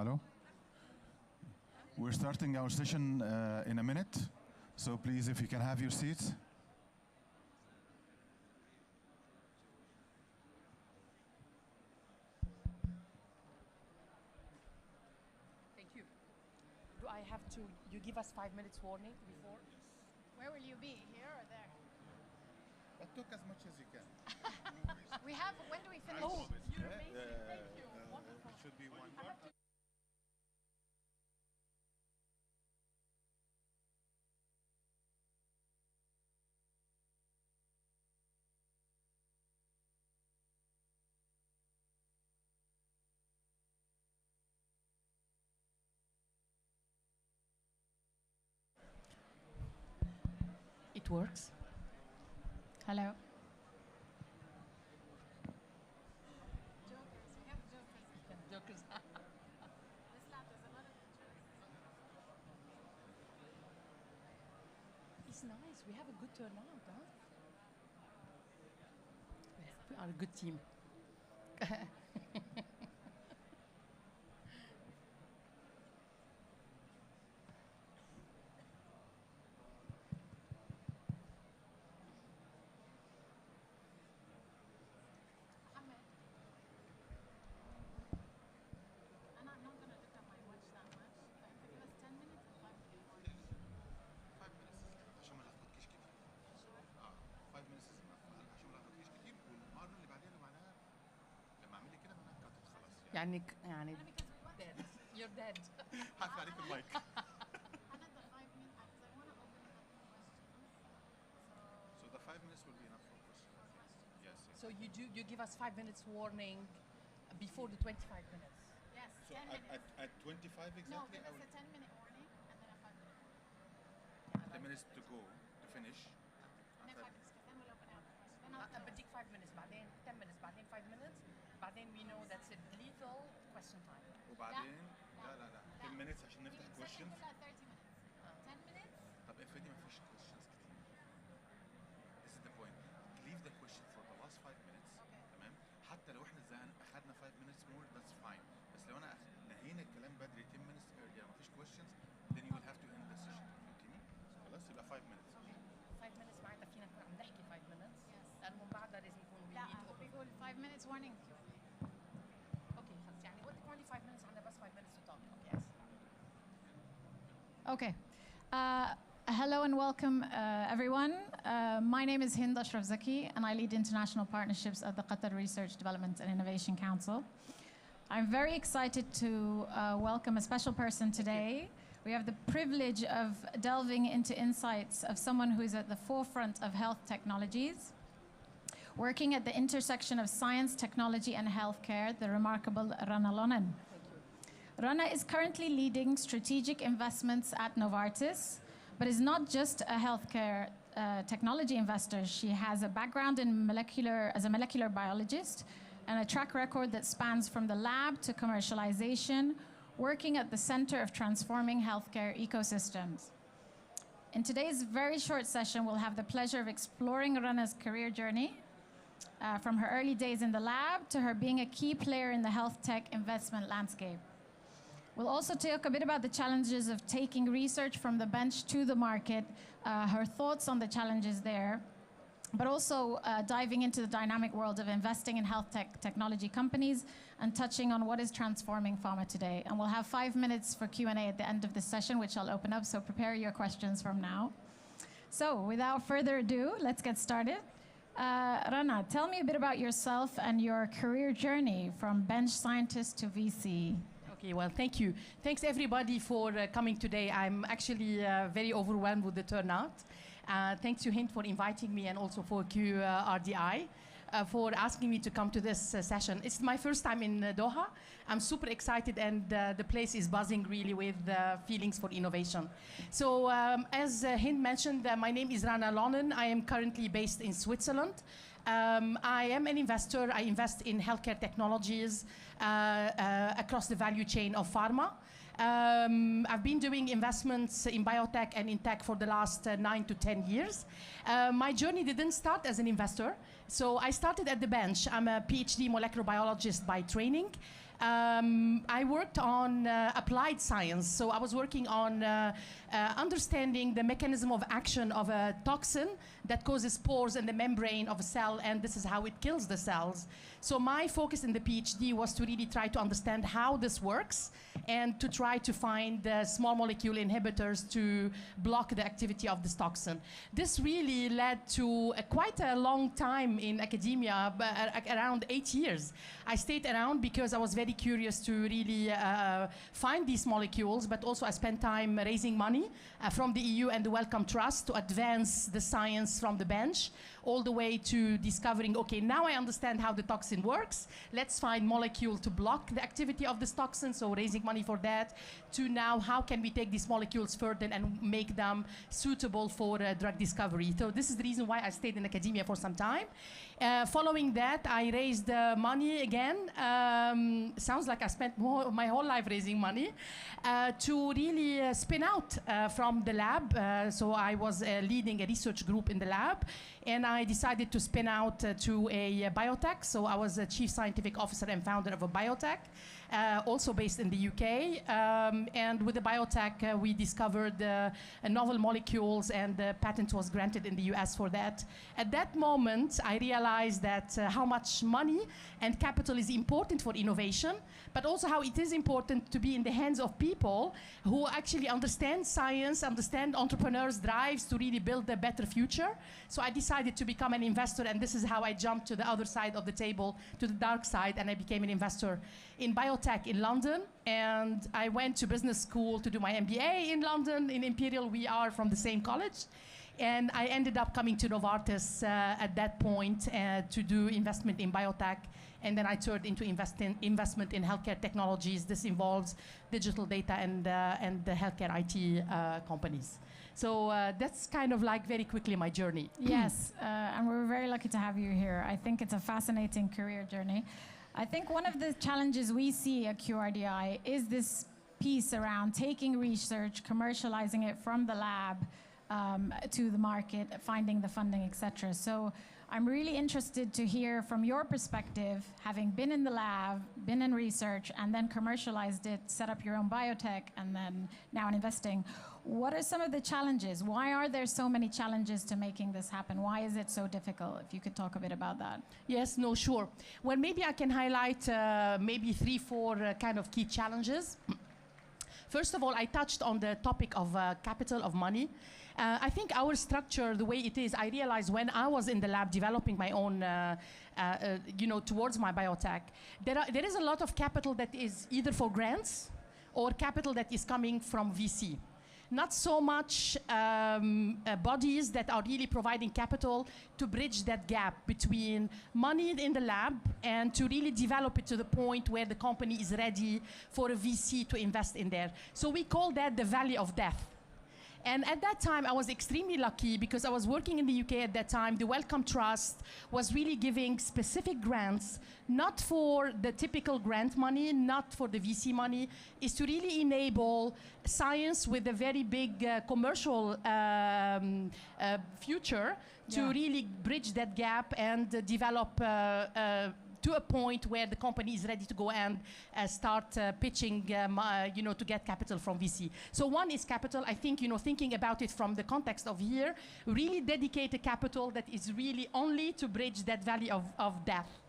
Hello. We're starting our session in a minute, so please, if you can have your seats. Thank you. Do I have to, you give us 5 minutes warning before? Where will you be, here or there? But talk as much as you can. We have, when do we finish? Oh, you're amazing. Thank you. It should be one part. It works. Hello. Jokers. It's nice. We have a good turnout, huh? We are a good team. يعني dead. You're dead. حاف عليك المايك. So the 5 minutes will be enough for questions. Yes. So you give us 5 minutes warning before the 25 minutes. Yes, So 10 minutes. at 25 exactly. No, give I us will a 10-minute warning and then a 5-minute. 10 minutes to go to finish. And then 5 minutes, then we'll open up the question. Then I'll بديك 5 minutes بعدين 10 minutes بعدين 5 minutes بعدين we know that's it lethal question time. وبعدين لا 10 minutes عشان نفتح questions. 30 minutes. 10 minutes. طب افرضي ما فيش questions كتير. This is the point. Leave the question for the last 5 minutes. تمام؟ حتى لو احنا اخذنا 5 minutes more that's fine. بس لو انا نهينا الكلام بدري 10 minutes earlier ما فيش questions then you will have to end the session. فهمتني؟ خلاص يبقى 5 minutes. 5 minutes معناتها فينا نكون عم نحكي 5 minutes. لأنه من بعدها لازم يكون we لا need هو بيقول 5 minutes warning. Okay خلص يعني وقتك only 5 minutes عندنا بس 5 minutes to talk. Yes. Okay. Hello and welcome, everyone. My name is Hind Ashraf Zaki, and I lead international partnerships at the Qatar Research, Development and Innovation Council. I'm very excited to welcome a special person today. We have the privilege of delving into insights of someone who is at the forefront of health technologies, working at the intersection of science, technology, and healthcare, the remarkable Rana Lonen. Rana is currently leading strategic investments at Novartis, but is not just a healthcare technology investor. She has a background in as a molecular biologist and a track record that spans from the lab to commercialization, working at the center of transforming healthcare ecosystems. In today's very short session, we'll have the pleasure of exploring Rana's career journey, from her early days in the lab to her being a key player in the health tech investment landscape. We'll also talk a bit about the challenges of taking research from the bench to the market, her thoughts on the challenges there, but also diving into the dynamic world of investing in health technology companies and touching on what is transforming pharma today. And we'll have 5 minutes for Q&A at the end of this session, which I'll open up, so prepare your questions from now. So without further ado, let's get started. Rana, tell me a bit about yourself and your career journey from bench scientist to VC. Okay, well, thank you. Thanks everybody for coming today. I'm actually very overwhelmed with the turnout. Thanks to Hind for inviting me and also for QRDI for asking me to come to this session. It's my first time in Doha. I'm super excited and the place is buzzing really with feelings for innovation. So as Hind mentioned, my name is Rana Lonen. I am currently based in Switzerland. I am an investor. I invest in healthcare technologies across the value chain of pharma. I've been doing investments in biotech and in tech for the last 9 to 10 years. My journey didn't start as an investor. So I started at the bench. I'm a PhD molecular biologist by training. I worked on applied science. So I was working on understanding the mechanism of action of a toxin that causes pores in the membrane of a cell, and this is how it kills the cells. So my focus in the PhD was to really try to understand how this works and to try to find small molecule inhibitors to block the activity of this toxin. This really led to quite a long time in academia, around 8 years. I stayed around because I was very curious to really find these molecules, but also I spent time raising money from the EU and the Wellcome Trust to advance the science from the bench all the way to discovering, okay, now I understand how the toxin works. Let's find molecule to block the activity of this toxin, so raising money for that, to now how can we take these molecules further and make them suitable for drug discovery. So this is the reason why I stayed in academia for some time. Following that, I raised money again. Sounds like I spent my whole life raising money to really spin out from the lab. So I was leading a research group in the lab, and I decided to spin out to a biotech. So I was a chief scientific officer and founder of a biotech, also based in the UK. And with the biotech, we discovered novel molecules, and the patent was granted in the US for that. At that moment, I realized that how much money and capital is important for innovation, but also how it is important to be in the hands of people who actually understand science, understand entrepreneurs' drives to really build a better future. So I decided to become an investor, and this is how I jumped to the other side of the table, to the dark side, and I became an investor in biotech in London. And I went to business school to do my MBA in London, in Imperial. We are from the same college. And I ended up coming to Novartis at that point to do investment in biotech. And then I turned into investment in healthcare technologies. This involves digital data and the healthcare IT companies. So that's kind of like very quickly my journey. Yes, and we're very lucky to have you here. I think it's a fascinating career journey. I think one of the challenges we see at QRDI is this piece around taking research, commercializing it from the lab to the market, finding the funding, etc. So I'm really interested to hear from your perspective, having been in the lab, been in research, and then commercialized it, set up your own biotech, and then now in investing. What are some of the challenges? Why are there so many challenges to making this happen? Why is it so difficult? If you could talk a bit about that. Yes, no, sure. Well, maybe I can highlight maybe 3-4 kind of key challenges. First of all, I touched on the topic of capital, of money. I think our structure, the way it is, I realized when I was in the lab developing my own, towards my biotech, there is a lot of capital that is either for grants or capital that is coming from VC. Not so much bodies that are really providing capital to bridge that gap between money in the lab and to really develop it to the point where the company is ready for a VC to invest in there. So we call that the valley of death. And at that time, I was extremely lucky because I was working in the UK at that time. The Wellcome Trust was really giving specific grants, not for the typical grant money, not for the VC money, is to really enable science with a very big commercial future to really bridge that gap and develop to a point where the company is ready to go and start pitching, to get capital from VC. So one is capital. I think, thinking about it from the context of here, really dedicate a capital that is really only to bridge that valley of death.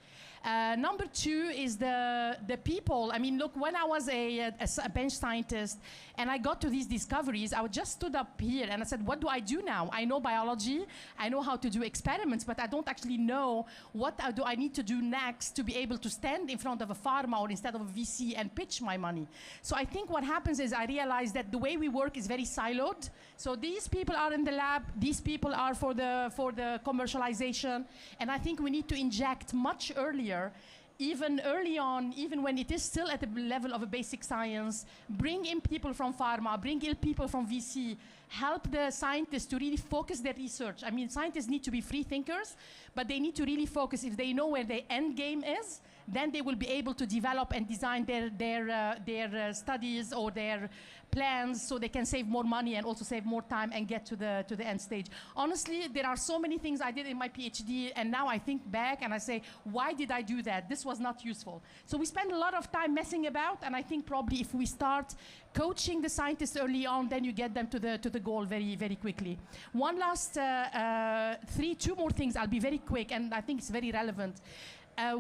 Number two is the people. I mean, look, when I was a bench scientist and I got to these discoveries, I just stood up here and I said, what do I do now? I know biology, I know how to do experiments, but I don't actually know what do I need to do next to be able to stand in front of a pharma or instead of a VC and pitch my money. So I think what happens is I realize that the way we work is very siloed. So these people are in the lab, these people are for the commercialization, and I think we need to inject much earlier, even early on, even when it is still at the level of a basic science, bring in people from pharma, bring in people from VC, help the scientists to really focus their research. I mean, scientists need to be free thinkers, but they need to really focus. If they know where their end game is, then they will be able to develop and design their studies or their plans so they can save more money and also save more time and get to the end stage. Honestly, there are so many things I did in my PhD, and now I think back and I say, why did I do that? This was not useful. So we spend a lot of time messing about, and I think probably if we start coaching the scientists early on, then you get them to the goal very, very quickly. One last two more things. I'll be very quick, and I think it's very relevant.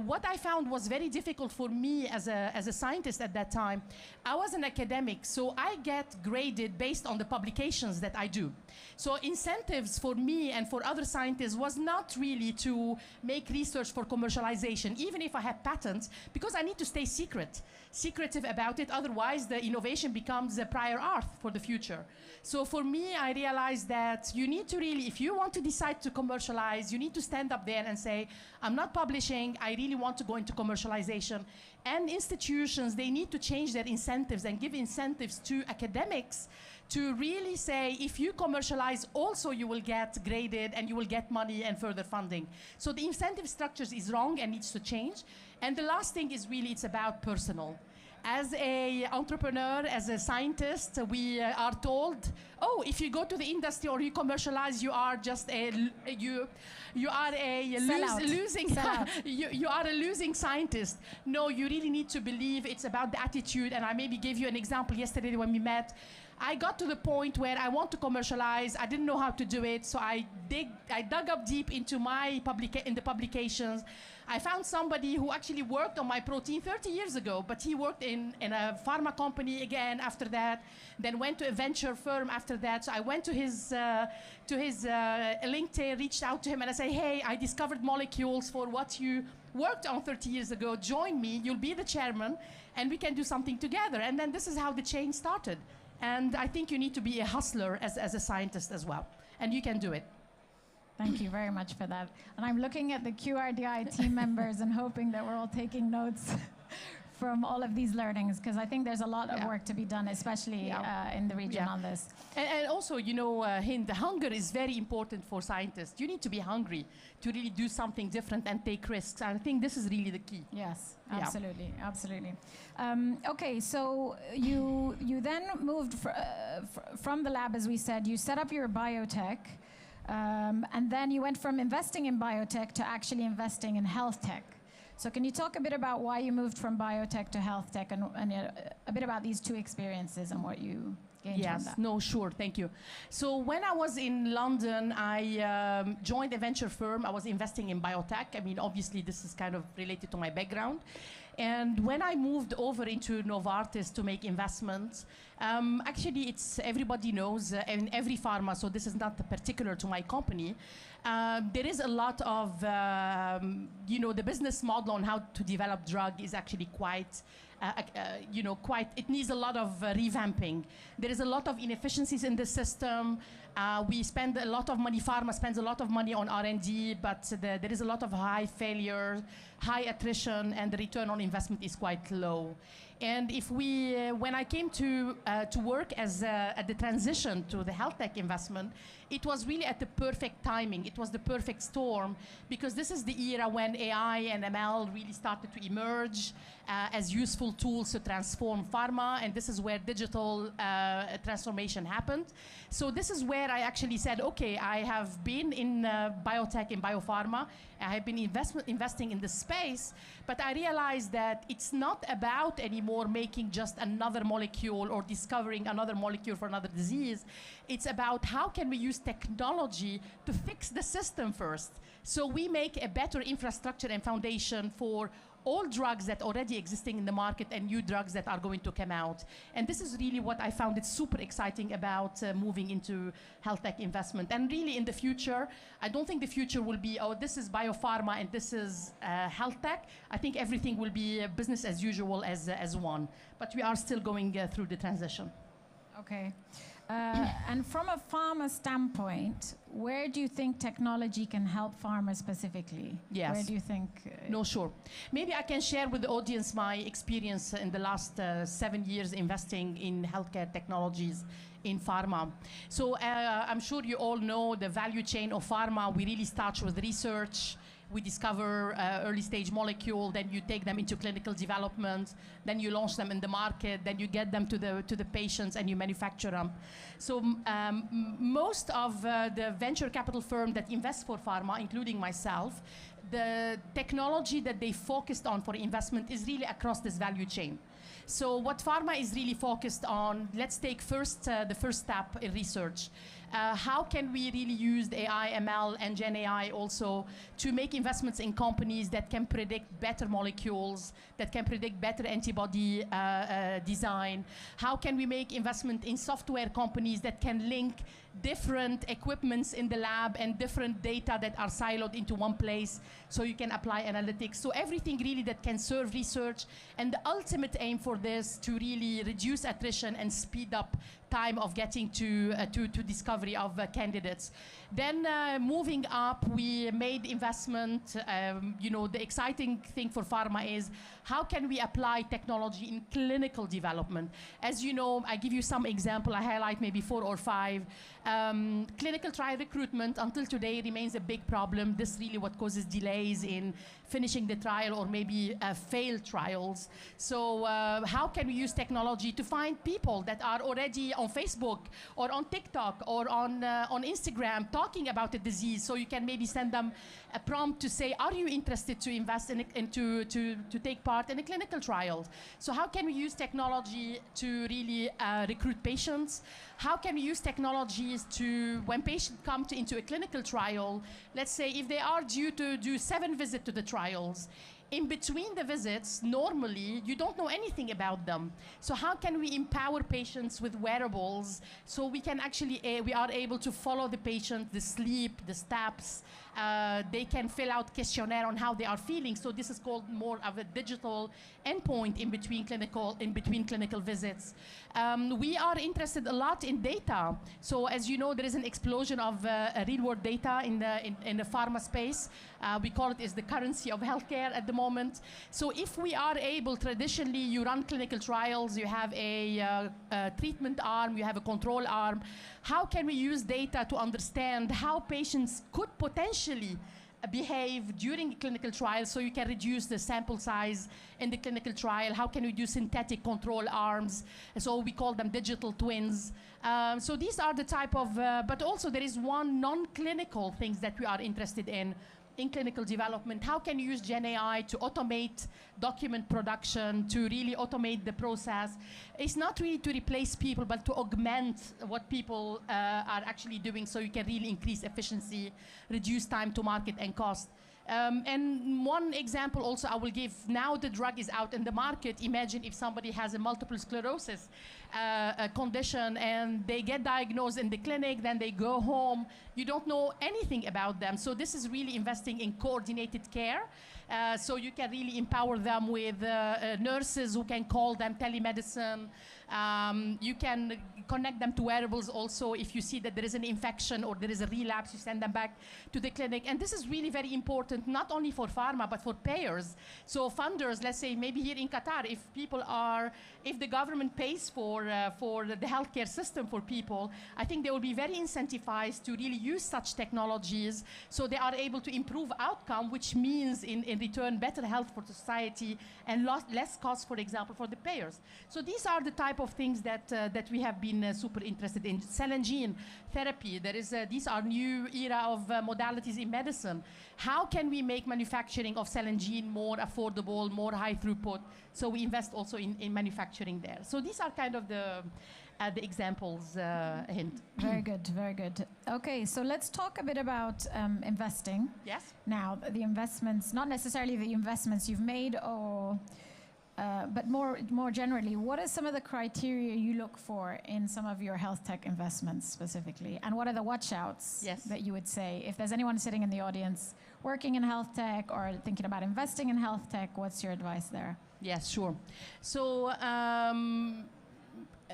What I found was very difficult for me as a scientist at that time. I was an academic, so I get graded based on the publications that I do. So incentives for me and for other scientists was not really to make research for commercialization, even if I have patents, because I need to stay secretive about it. Otherwise, the innovation becomes a prior art for the future. So for me, I realized that you need to really, if you want to decide to commercialize, you need to stand up there and say, I'm not publishing, I really want to go into commercialization. And institutions, they need to change their incentives and give incentives to academics to really say, if you commercialize, also you will get graded and you will get money and further funding. So the incentive structures is wrong and needs to change. And the last thing is really, it's about personal. As an entrepreneur, as a scientist, we are told, oh, if you go to the industry or you commercialize, you are just you are a losing scientist. No, you really need to believe it's about the attitude. And I maybe gave you an example yesterday when we met. I got to the point where I want to commercialize. I didn't know how to do it, so I dug up deep into the publications. I found somebody who actually worked on my protein 30 years ago, but he worked in a pharma company again after that, then went to a venture firm after that. So I went to his LinkedIn, reached out to him, and I say, hey, I discovered molecules for what you worked on 30 years ago. Join me, you'll be the chairman, and we can do something together. And then this is how the change started. And I think you need to be a hustler as a scientist as well, and you can do it. Thank you very much for that. And I'm looking at the QRDI team members and hoping that we're all taking notes from all of these learnings, because I think there's a lot of work to be done, especially in the region on this. And also, you know, Hind, the hunger is very important for scientists. You need to be hungry to really do something different and take risks. And I think this is really the key. Yes, absolutely, absolutely. Okay, so you then moved from the lab, as we said. You set up your biotech. And then you went from investing in biotech to actually investing in health tech. So can you talk a bit about why you moved from biotech to health tech and a bit about these two experiences and what you gained from that? Yes, no, sure, thank you. So when I was in London, I joined a venture firm. I was investing in biotech. I mean, obviously, this is kind of related to my background. And when I moved over into Novartis to make investments, actually, it's everybody knows in every pharma, so this is not particular to my company. There is a lot of, you know, the business model on how to develop drug is actually quite, you know, it needs a lot of revamping. There is a lot of inefficiencies in the system. We spend a lot of money, pharma spends a lot of money on R&D, but there is a lot of high failure, high attrition, and the return on investment is quite low. And if when I came to work at the transition to the health tech investment, it was really at the perfect timing. It was the perfect storm, because this is the era when AI and ML really started to emerge as useful tools to transform pharma, and this is where digital transformation happened. So this is where I actually said, okay, I have been in biotech and biopharma. I have been investing in the space, but I realized that it's not about anymore making just another molecule or discovering another molecule for another disease. It's about how can we use technology to fix the system first, so we make a better infrastructure and foundation for all drugs that already existing in the market and new drugs that are going to come out. And this is really what I found it super exciting about moving into health tech investment. And really in the future, I don't think the future will be, oh, this is biopharma and this is health tech. I think everything will be business as usual as one. But we are still going through the transition. Okay. And from a pharma standpoint, where do you think technology can help pharma specifically? Yes. Where do you think? No, sure. Maybe I can share with the audience my experience in the last 7 years investing in healthcare technologies in pharma. So I'm sure you all know the value chain of pharma. We really start with research. We discover early stage molecule, then you take them into clinical development, then you launch them in the market, then you get them to the patients and you manufacture them. So most of the venture capital firm that invest for pharma, including myself, the technology that they focused on for investment is really across this value chain. So what pharma is really focused on, let's take first the first step in research. How can we really use the AI, ML, and Gen AI also to make investments in companies that can predict better molecules, that can predict better antibody design? How can we make investment in software companies that can link different equipments in the lab and different data that are siloed into one place so you can apply analytics? So everything really that can serve research, and the ultimate aim for this to really reduce attrition and speed up time of getting to discovery of candidates. Then moving up, we made investment. The exciting thing for pharma is how can we apply technology in clinical development? As you know, I give you some example. I highlight maybe 4 or 5. Clinical trial recruitment until today remains a big problem. This is really what causes delays in finishing the trial or maybe failed trials. So how can we use technology to find people that are already on Facebook or on TikTok or on Instagram talking about the disease, so you can maybe send them a prompt to say, are you interested to invest in to take part in a clinical trial? So how can we use technology to really recruit patients? How can we use technologies to, when patients come into a clinical trial, let's say if they are due to do 7 visits to the trials, in between the visits, normally, you don't know anything about them. So how can we empower patients with wearables so we can actually, we are able to follow the patient, the sleep, the steps. They can fill out questionnaire on how they are feeling. So this is called more of a digital endpoint in between clinical visits. We are interested a lot in data. So as you know, there is an explosion of real-world data in the pharma space. We call it is the currency of healthcare at the moment. So if we are able, traditionally, you run clinical trials, you have a treatment arm, you have a control arm. How can we use data to understand how patients could potentially behave during clinical trials so you can reduce the sample size in the clinical trial? How can we do synthetic control arms? So we call them digital twins. So these are the type of, but also there is one non-clinical things that we are interested in clinical development. How can you use Gen AI to automate document production, to really automate the process? It's not really to replace people, but to augment what people are actually doing so you can really increase efficiency, reduce time to market and cost. And one example also I will give, now the drug is out in the market. Imagine if somebody has a multiple sclerosis condition and they get diagnosed in the clinic, then they go home. You don't know anything about them. So this is really investing in coordinated care. So you can really empower them with nurses who can call them, telemedicine. You can connect them to wearables also. If you see that there is an infection or there is a relapse, you send them back to the clinic. And this is really very important, not only for pharma, but for payers. So funders, let's say maybe here in Qatar, if the government pays for the healthcare system for people, I think they will be very incentivized to really use such technologies so they are able to improve outcome, which means in return better health for society and less cost, for example, for the payers. So these are the type of things that we have been super interested in. Cell and gene therapy, these are new era of modalities in medicine. How can we make manufacturing of cell and gene more affordable, more high throughput? So we invest also in manufacturing there. So these are kind of the examples, Hind. Very good, very good. Okay, so let's talk a bit about investing. Yes. Now, the investments, not necessarily the investments you've made, but more generally, what are some of the criteria you look for in some of your health tech investments specifically? And what are the watch-outs that you would say? If there's anyone sitting in the audience working in health tech or thinking about investing in health tech, what's your advice there? Yes, sure. So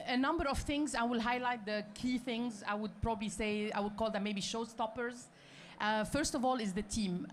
a number of things. I will highlight the key things. I would probably say, I would call them maybe showstoppers. First of all is the team,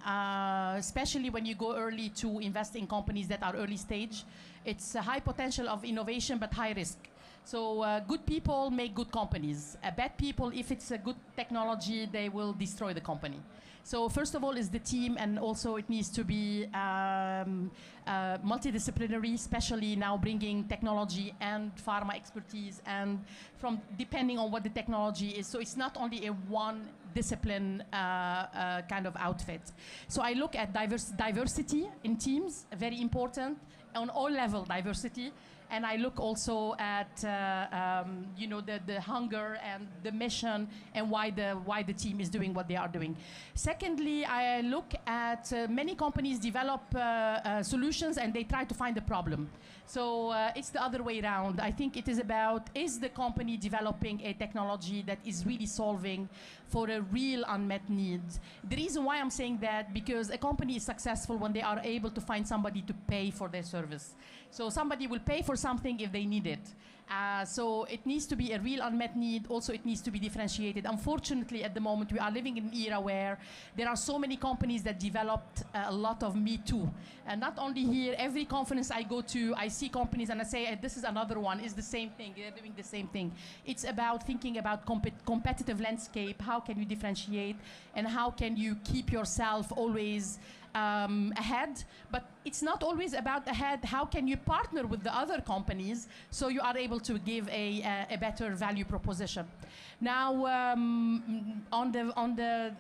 especially when you go early to invest in companies that are early stage. It's a high potential of innovation, but high risk. So good people make good companies. Bad people, if it's a good technology, they will destroy the company. So first of all is the team, and also it needs to be multidisciplinary, especially now bringing technology and pharma expertise, and from depending on what the technology is. So it's not only a one discipline kind of outfit. So I look at diversity in teams, very important, on all level diversity. And I look also at the hunger and the mission and why the team is doing what they are doing. Secondly, I look at many companies develop solutions and they try to find a problem. So it's the other way around. I think it is about, is the company developing a technology that is really solving for a real unmet need? The reason why I'm saying that, because a company is successful when they are able to find somebody to pay for their service. So somebody will pay for something if they need it. So it needs to be a real unmet need. Also, it needs to be differentiated. Unfortunately, at the moment, we are living in an era where there are so many companies that developed a lot of Me Too. And not only here, every conference I go to, I see companies and I say, this is another one, it's the same thing, they're doing the same thing. It's about thinking about competitive landscape, how can you differentiate, and how can you keep yourself always ahead. But it's not always about ahead. How can you partner with the other companies so you are able to give a better value proposition? Now, on the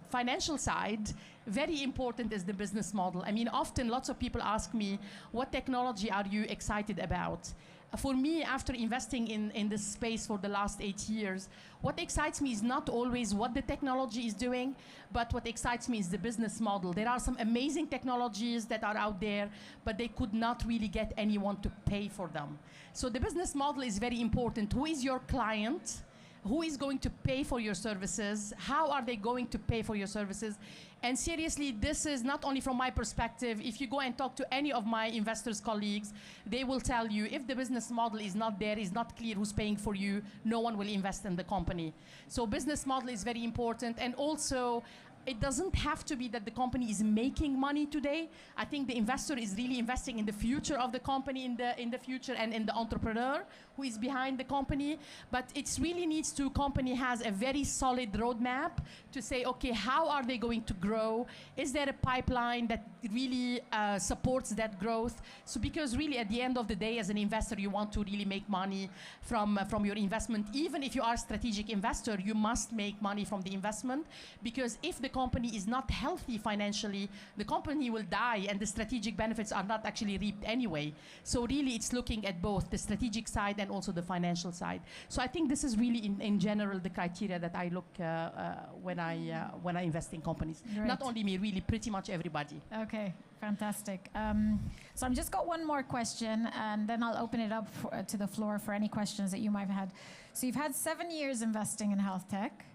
financial side, very important is the business model. I mean, often lots of people ask me, what technology are you excited about? For me, after investing in this space for the last 8 years, what excites me is not always what the technology is doing, but what excites me is the business model. There are some amazing technologies that are out there, but they could not really get anyone to pay for them. So the business model is very important. Who is your client? Who is going to pay for your services? How are they going to pay for your services? And seriously, this is not only from my perspective. If you go and talk to any of my investors' colleagues, they will tell you if the business model is not there, is not clear who's paying for you, no one will invest in the company. So business model is very important. And also, it doesn't have to be that the company is making money today. I think the investor is really investing in the future of the company, in the future, and in the entrepreneur who is behind the company. But it really needs to, company has a very solid roadmap to say, okay, how are they going to grow? Is there a pipeline that really supports that growth? So because really at the end of the day, as an investor, you want to really make money from your investment. Even if you are a strategic investor, you must make money from the investment, because if the company is not healthy financially, the company will die and the strategic benefits are not actually reaped anyway. So really it's looking at both the strategic side and also the financial side. So I think this is really in general the criteria that I look when I invest in companies. Great. Not only me, really pretty much everybody. Okay, fantastic. So I've just got one more question, and then I'll open it up to the floor for any questions that you might have had. So you've had 7 years investing in health tech.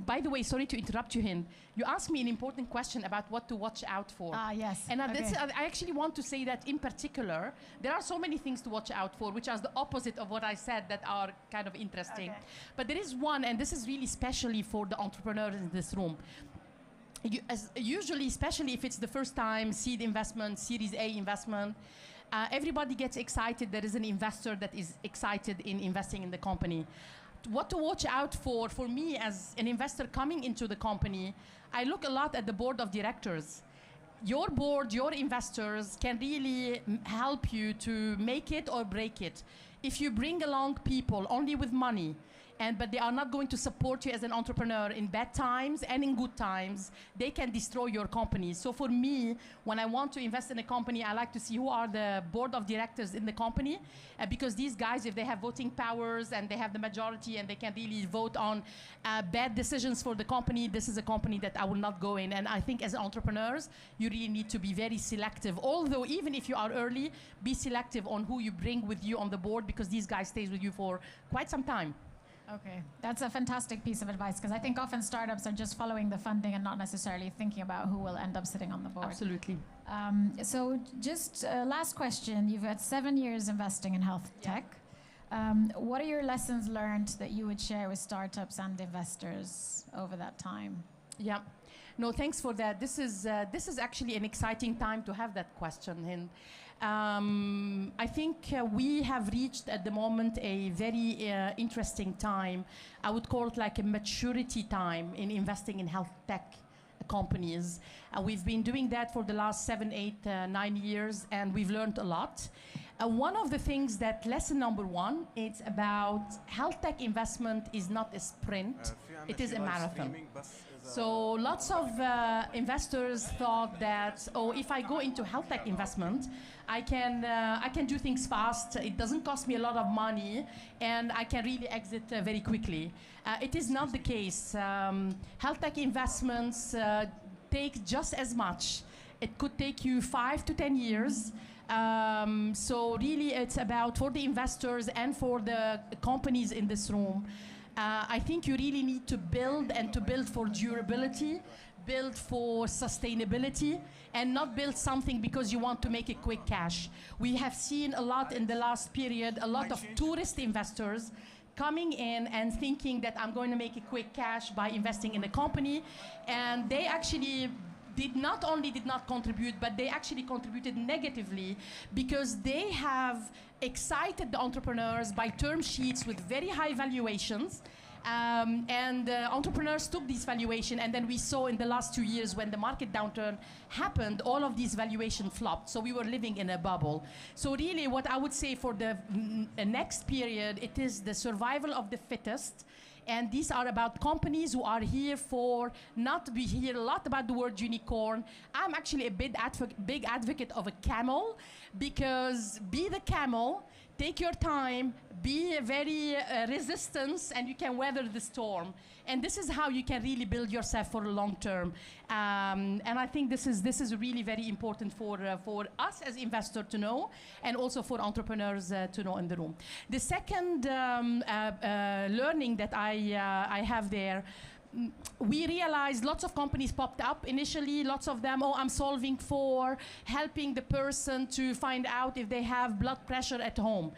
By the way, sorry to interrupt you, Hind. You asked me an important question about what to watch out for. Yes. And Okay. I actually want to say that in particular, there are so many things to watch out for, which are the opposite of what I said that are kind of interesting. Okay. But there is one, and this is really especially for the entrepreneurs in this room. Usually, especially if it's the first time seed investment, Series A investment, everybody gets excited. There is an investor that is excited in investing in the company. What to watch out for me as an investor coming into the company, I look a lot at the board of directors. Your board, your investors can really help you to make it or break it. If you bring along people only with money, but they are not going to support you as an entrepreneur in bad times and in good times, they can destroy your company. So for me, when I want to invest in a company, I like to see who are the board of directors in the company, because these guys, if they have voting powers and they have the majority and they can really vote on bad decisions for the company, this is a company that I will not go in. And I think as entrepreneurs, you really need to be very selective. Although even if you are early, be selective on who you bring with you on the board, because these guys stays with you for quite some time. Okay, that's a fantastic piece of advice, because I think often startups are just following the funding and not necessarily thinking about who will end up sitting on the board. Absolutely. So just last question, you've had 7 years investing in health tech. What are your lessons learned that you would share with startups and investors over that time? Yeah. No, thanks for that. This is actually an exciting time to have that question, Hind. I think we have reached at the moment a very interesting time. I would call it like a maturity time in investing in health tech companies. We've been doing that for the last 7, 8, 9 years, and we've learned a lot. One of the things that lesson number one, it's about health tech investment is not a sprint, it is a marathon. So lots of investors thought that, oh, if I go into health tech investment, I can do things fast, it doesn't cost me a lot of money, and I can really exit very quickly. It is not the case. Health tech investments take just as much. It could take you 5 to 10 years. So really it's about, for the investors and for the companies in this room, I think you really need to build, and to build for durability, build for sustainability, and not build something because you want to make a quick cash. We have seen a lot in the last period, a lot of tourist investors coming in and thinking that I'm going to make a quick cash by investing in a company, and they actually did not contribute, but they actually contributed negatively because they have excited the entrepreneurs by term sheets with very high valuations. And entrepreneurs took this valuation, and then we saw in the last 2 years when the market downturn happened, all of these valuation flopped. So we were living in a bubble. So really what I would say for the next period, it is the survival of the fittest. And these are about companies who are here for, we hear a lot about the word unicorn. I'm actually a big advocate of a camel, because be the camel, take your time, be very resistant, and you can weather the storm. And this is how you can really build yourself for the long term. And I think this is really very important for us as investors to know, and also for entrepreneurs to know in the room. The second learning that I have there, we realized lots of companies popped up initially, lots of them, oh, I'm solving for helping the person to find out if they have blood pressure at home.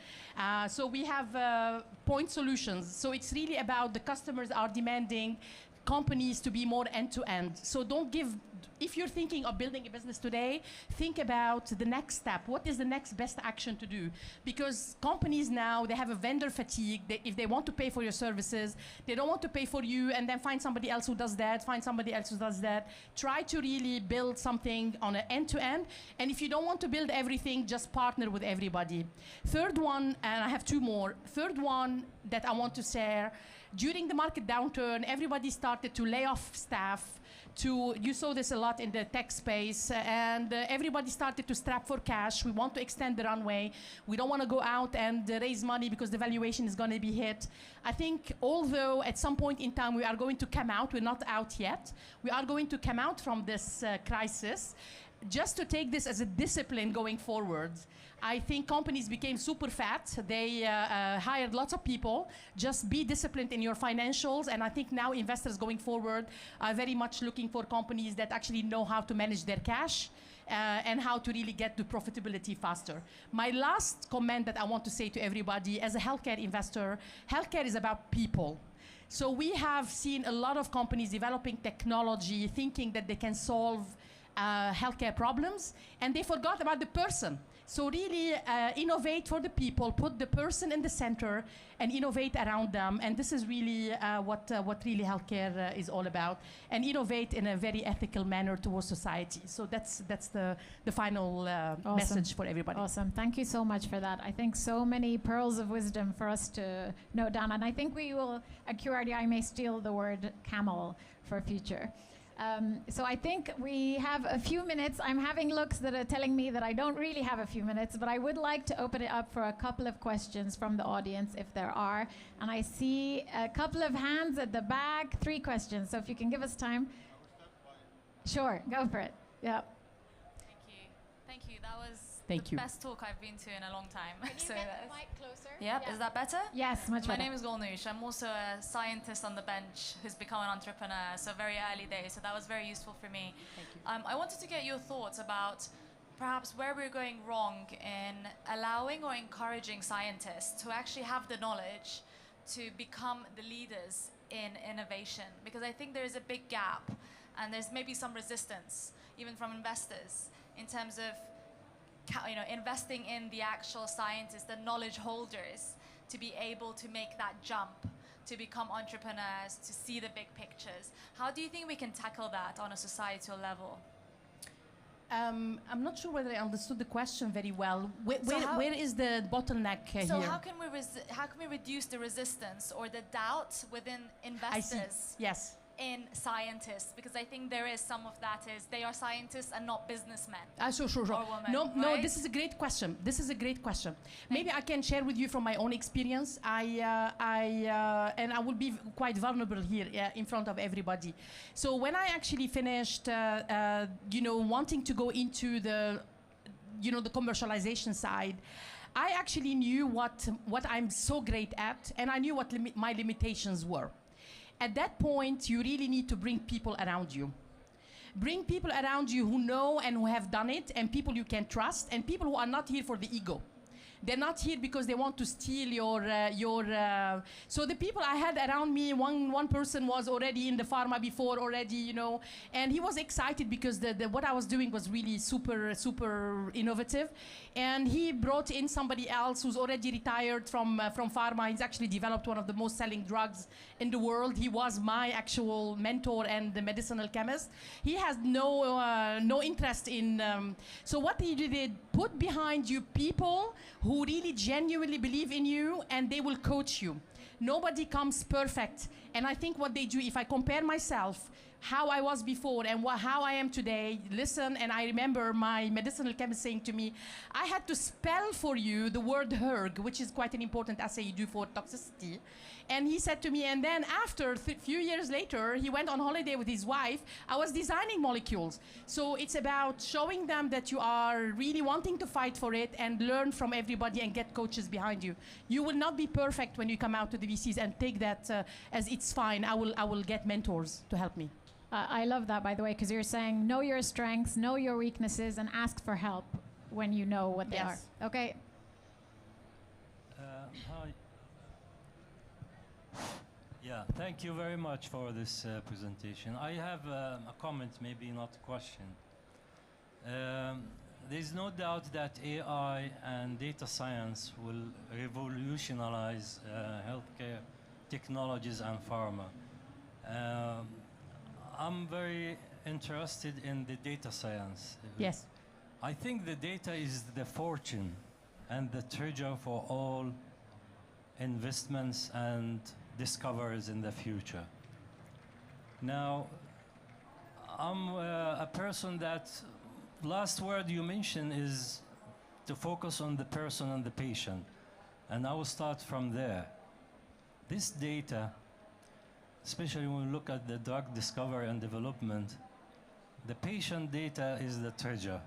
So we have point solutions. So it's really about the customers are demanding companies to be more end-to-end. So don't give, if you're thinking of building a business today, think about the next step. What is the next best action to do? Because companies now, they have a vendor fatigue. If they want to pay for your services, they don't want to pay for you and then find somebody else who does that, find somebody else who does that. Try to really build something on an end-to-end. And if you don't want to build everything, just partner with everybody. Third one, and I have 2 more. Third one that I want to share, during the market downturn, everybody started to lay off staff. You saw this a lot in the tech space, and everybody started to strap for cash. We want to extend the runway. We don't want to go out and raise money because the valuation is going to be hit. I think although at some point in time we are going to come out, we're not out yet, we are going to come out from this crisis, just to take this as a discipline going forward. I think companies became super fat. They hired lots of people. Just be disciplined in your financials. And I think now investors going forward are very much looking for companies that actually know how to manage their cash and how to really get to profitability faster. My last comment that I want to say to everybody, as a healthcare investor, healthcare is about people. So we have seen a lot of companies developing technology, thinking that they can solve healthcare problems, and they forgot about the person. So really innovate for the people, put the person in the center, and innovate around them. And this is really what really healthcare is all about. And innovate in a very ethical manner towards society. So that's the final Awesome. message for everybody. Awesome. Thank you so much for that. I think so many pearls of wisdom for us to note down. And I think we will, at QRDI, may steal the word camel for future. So I think we have a few minutes. I'm having looks that are telling me that I don't really have a few minutes, but I would like to open it up for a couple of questions from the audience, if there are. And I see a couple of hands at the back, 3 questions. So if you can give us time. Sure, go for it. Yeah. Thank you. That was Thank the you. best talk I've been to in a long time. Can you get the mic closer? Yep, Yeah. is that better? Yes, much My better. name is Golnoosh. I'm also a scientist on the bench who's become an entrepreneur, so very early days. So that was very useful for me. Thank you. I wanted to get your thoughts about perhaps where we're going wrong in allowing or encouraging scientists who actually have the knowledge to become the leaders in innovation. Because I think there is a big gap and there's maybe some resistance, even from investors, in terms of investing in the actual scientists, the knowledge holders, to be able to make that jump, to become entrepreneurs, to see the big pictures. How do you think we can tackle that on a societal level? I'm not sure whether I understood the question very well. So Where is the bottleneck here? So how can we reduce the resistance or the doubt within investors? Yes. In scientists, because I think there is some of that is they are scientists and not businessmen. Sure. Or women, No, right? this is a great question. Maybe I can share with you from my own experience. And I will be quite vulnerable here in front of everybody. So when I actually finished, wanting to go into the commercialization side, I actually knew what I'm so great at, and I knew what my limitations were. At that point, you really need to bring people around you. Bring people around you who know and who have done it, and people you can trust, and people who are not here for the ego. They're not here because they want to steal so the people I had around me, one person was already in the pharma before already, and he was excited because what I was doing was really super innovative. And he brought in somebody else who's already retired from pharma. He's actually developed one of the most selling drugs in the world. He was my actual mentor and the medicinal chemist. He has no interest in, so what he did, put behind you people who really genuinely believe in you, and they will coach you. Nobody comes perfect. And I think what they do, if I compare myself, how I was before and how I am today, listen, and I remember my medicinal chemist saying to me, I had to spell for you the word HERG, which is quite an important assay you do for toxicity. And he said to me, and then after a few years later, he went on holiday with his wife. I was designing molecules. So it's about showing them that you are really wanting to fight for it and learn from everybody and get coaches behind you. You will not be perfect when you come out to the VCs, and take that as it's fine. I will get mentors to help me. I love that, by the way, because you're saying know your strengths, know your weaknesses, and ask for help when you know what they are. Okay. Hi. Yeah, thank you very much for this presentation. I have a comment, maybe not a question. There's no doubt that AI and data science will revolutionize healthcare technologies and pharma. I'm very interested in the data science. Yes. I think the data is the fortune and the treasure for all investments and discoveries in the future. Now, I'm a person that last word you mentioned is to focus on the person and the patient, and I will start from there. This data, especially when we look at the drug discovery and development, the patient data is the treasure.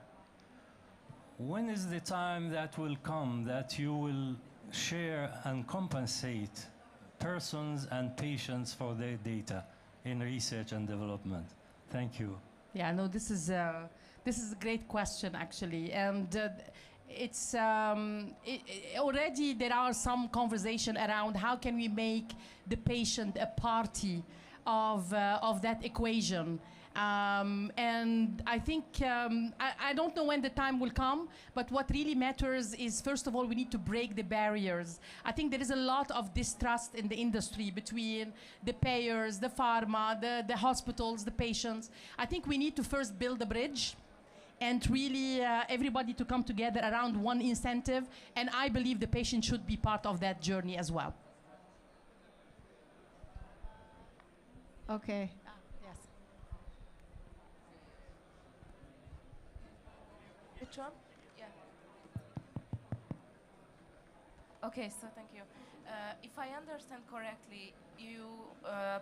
When is the time that will come that you will share and compensate persons and patients for their data in research and development? Thank you. Yeah, no, this is a great question, actually. And it's already there are some conversation around how can we make the patient a party of that equation. And I think, I don't know when the time will come, but what really matters is, first of all, we need to break the barriers. I think there is a lot of distrust in the industry between the payers, the pharma, the hospitals, the patients. I think we need to first build a bridge and really everybody to come together around one incentive. And I believe the patient should be part of that journey as well. Okay. Which one? Yeah. Okay, so thank you. If I understand correctly, you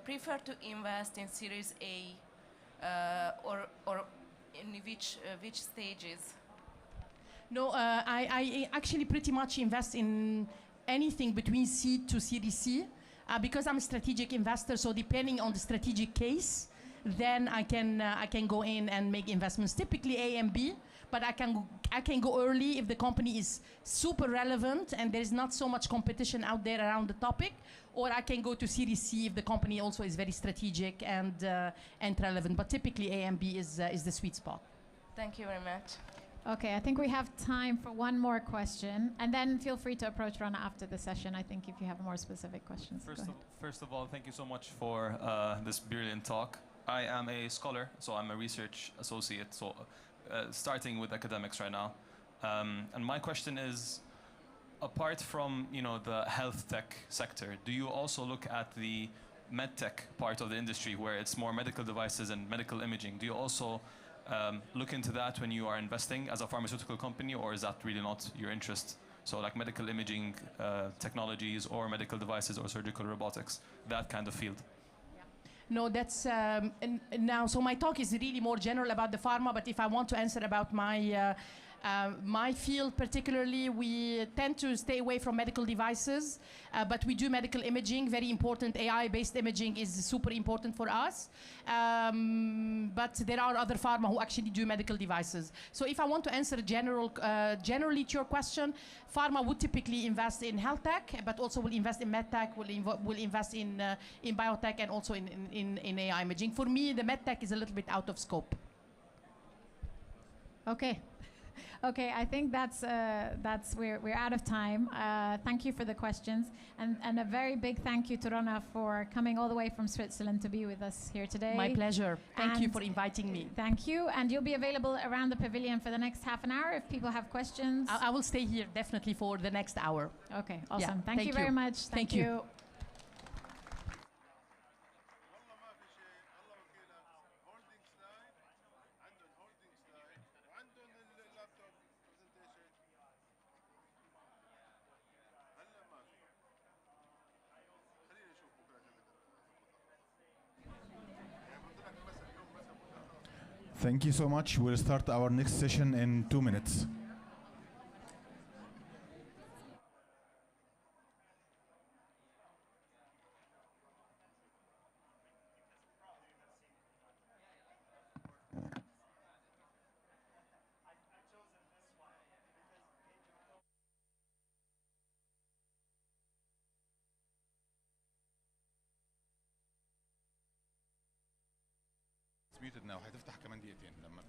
prefer to invest in Series A, or in which stages? No, I actually pretty much invest in anything between seed to Series C, because I'm a strategic investor. So depending on the strategic case, then I can go in and make investments. Typically A and B, but I can go early if the company is super relevant and there is not so much competition out there around the topic, or I can go to Series C if the company also is very strategic and relevant. But typically A and B is the sweet spot. Thank you very much. Okay, I think we have time for one more question, and then feel free to approach Rana after the session, I think, if you have more specific questions. First of all, thank you so much for this brilliant talk. I am a scholar, so I'm a research associate, so starting with academics right now. And my question is, apart from the health tech sector, do you also look at the med tech part of the industry where it's more medical devices and medical imaging? Do you also look into that when you are investing as a pharmaceutical company, or is that really not your interest? So like medical imaging technologies or medical devices or surgical robotics, that kind of field. No, that's now. So my talk is really more general about the pharma. But if I want to answer about my field particularly, we tend to stay away from medical devices, but we do medical imaging. Very important. AI-based imaging is super important for us. But there are other pharma who actually do medical devices. So if I want to answer generally to your question, pharma would typically invest in health tech, but also will invest in med tech, will invest in biotech, and also in AI imaging. For me, the med tech is a little bit out of scope. Okay. Okay, I think we're out of time. Thank you for the questions, and a very big thank you to Rana for coming all the way from Switzerland to be with us here today. My pleasure. Thank you for inviting me. Thank you, and you'll be available around the pavilion for the next half an hour if people have questions. I will stay here definitely for the next hour. Okay, awesome. Yeah, thank you very much. Thank you. Thank you so much. We'll start our next session in 2 minutes. muted now. هتفتح كمان دقيقتين لما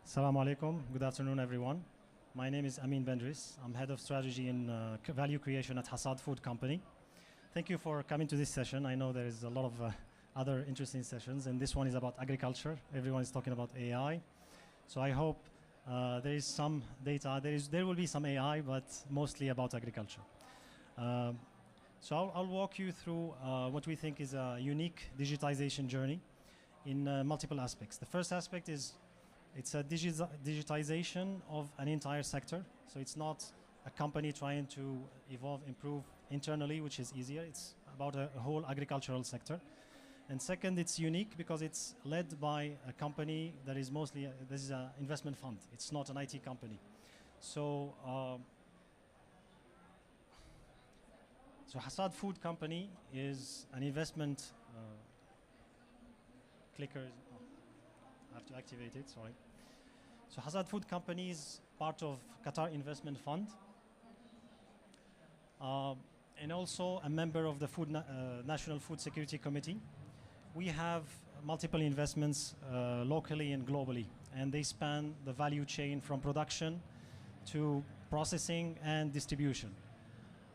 Assalamu alaikum. Good afternoon, everyone. My name is Amin Bendris. I'm head of strategy and value creation at Hassad Food Company. Thank you for coming to this session. I know there is a lot of other interesting sessions, and this one is about agriculture. Everyone is talking about AI. So I hope there is some data. There will be some AI, but mostly about agriculture. So I'll walk you through what we think is a unique digitization journey in multiple aspects. The first aspect is it's a digitization of an entire sector. So it's not a company trying to evolve, improve internally, which is easier. It's about a whole agricultural sector. And second, it's unique because it's led by a company that is mostly, this is an investment fund. It's not an IT company. So, so Hassad Food Company is an investment clicker. I have to activate it, sorry. So Hazard Food Company is part of Qatar Investment Fund, and also a member of the National Food Security Committee. We have multiple investments locally and globally, and they span the value chain from production to processing and distribution.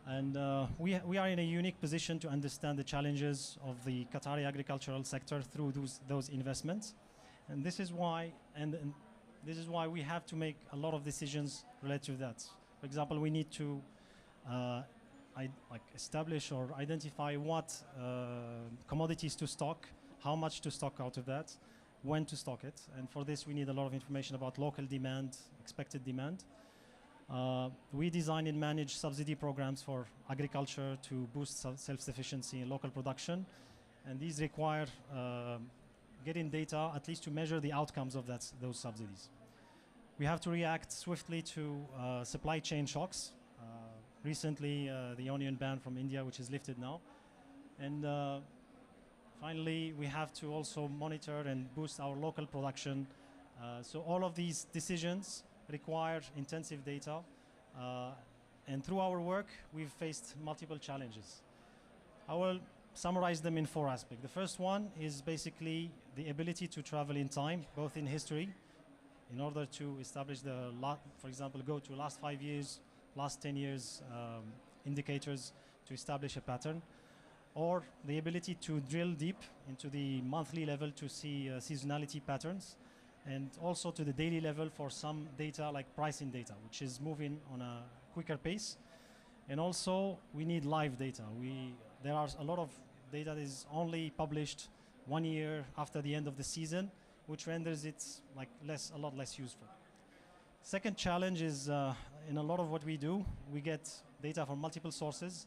And we are in a unique position to understand the challenges of the Qatari agricultural sector through those investments. And this is why we have to make a lot of decisions related to that. For example, we need to establish or identify what commodities to stock, how much to stock out of that, when to stock it. And for this, we need a lot of information about local demand, expected demand. We design and manage subsidy programs for agriculture to boost self-sufficiency in local production. And these require getting data, at least to measure the outcomes of those subsidies. We have to react swiftly to supply chain shocks. Recently, the onion ban from India, which is lifted now. And finally, we have to also monitor and boost our local production. So all of these decisions require intensive data. And through our work, we've faced multiple challenges. I will summarize them in 4 aspects. The first one is basically the ability to travel in time, both in history, in order to establish for example, go to last 5 years, last 10 years indicators to establish a pattern, or the ability to drill deep into the monthly level to see seasonality patterns, and also to the daily level for some data like pricing data, which is moving on a quicker pace. And also we need live data. There are a lot of data that is only published 1 year after the end of the season, which renders it like a lot less useful. Second challenge is in a lot of what we do, we get data from multiple sources.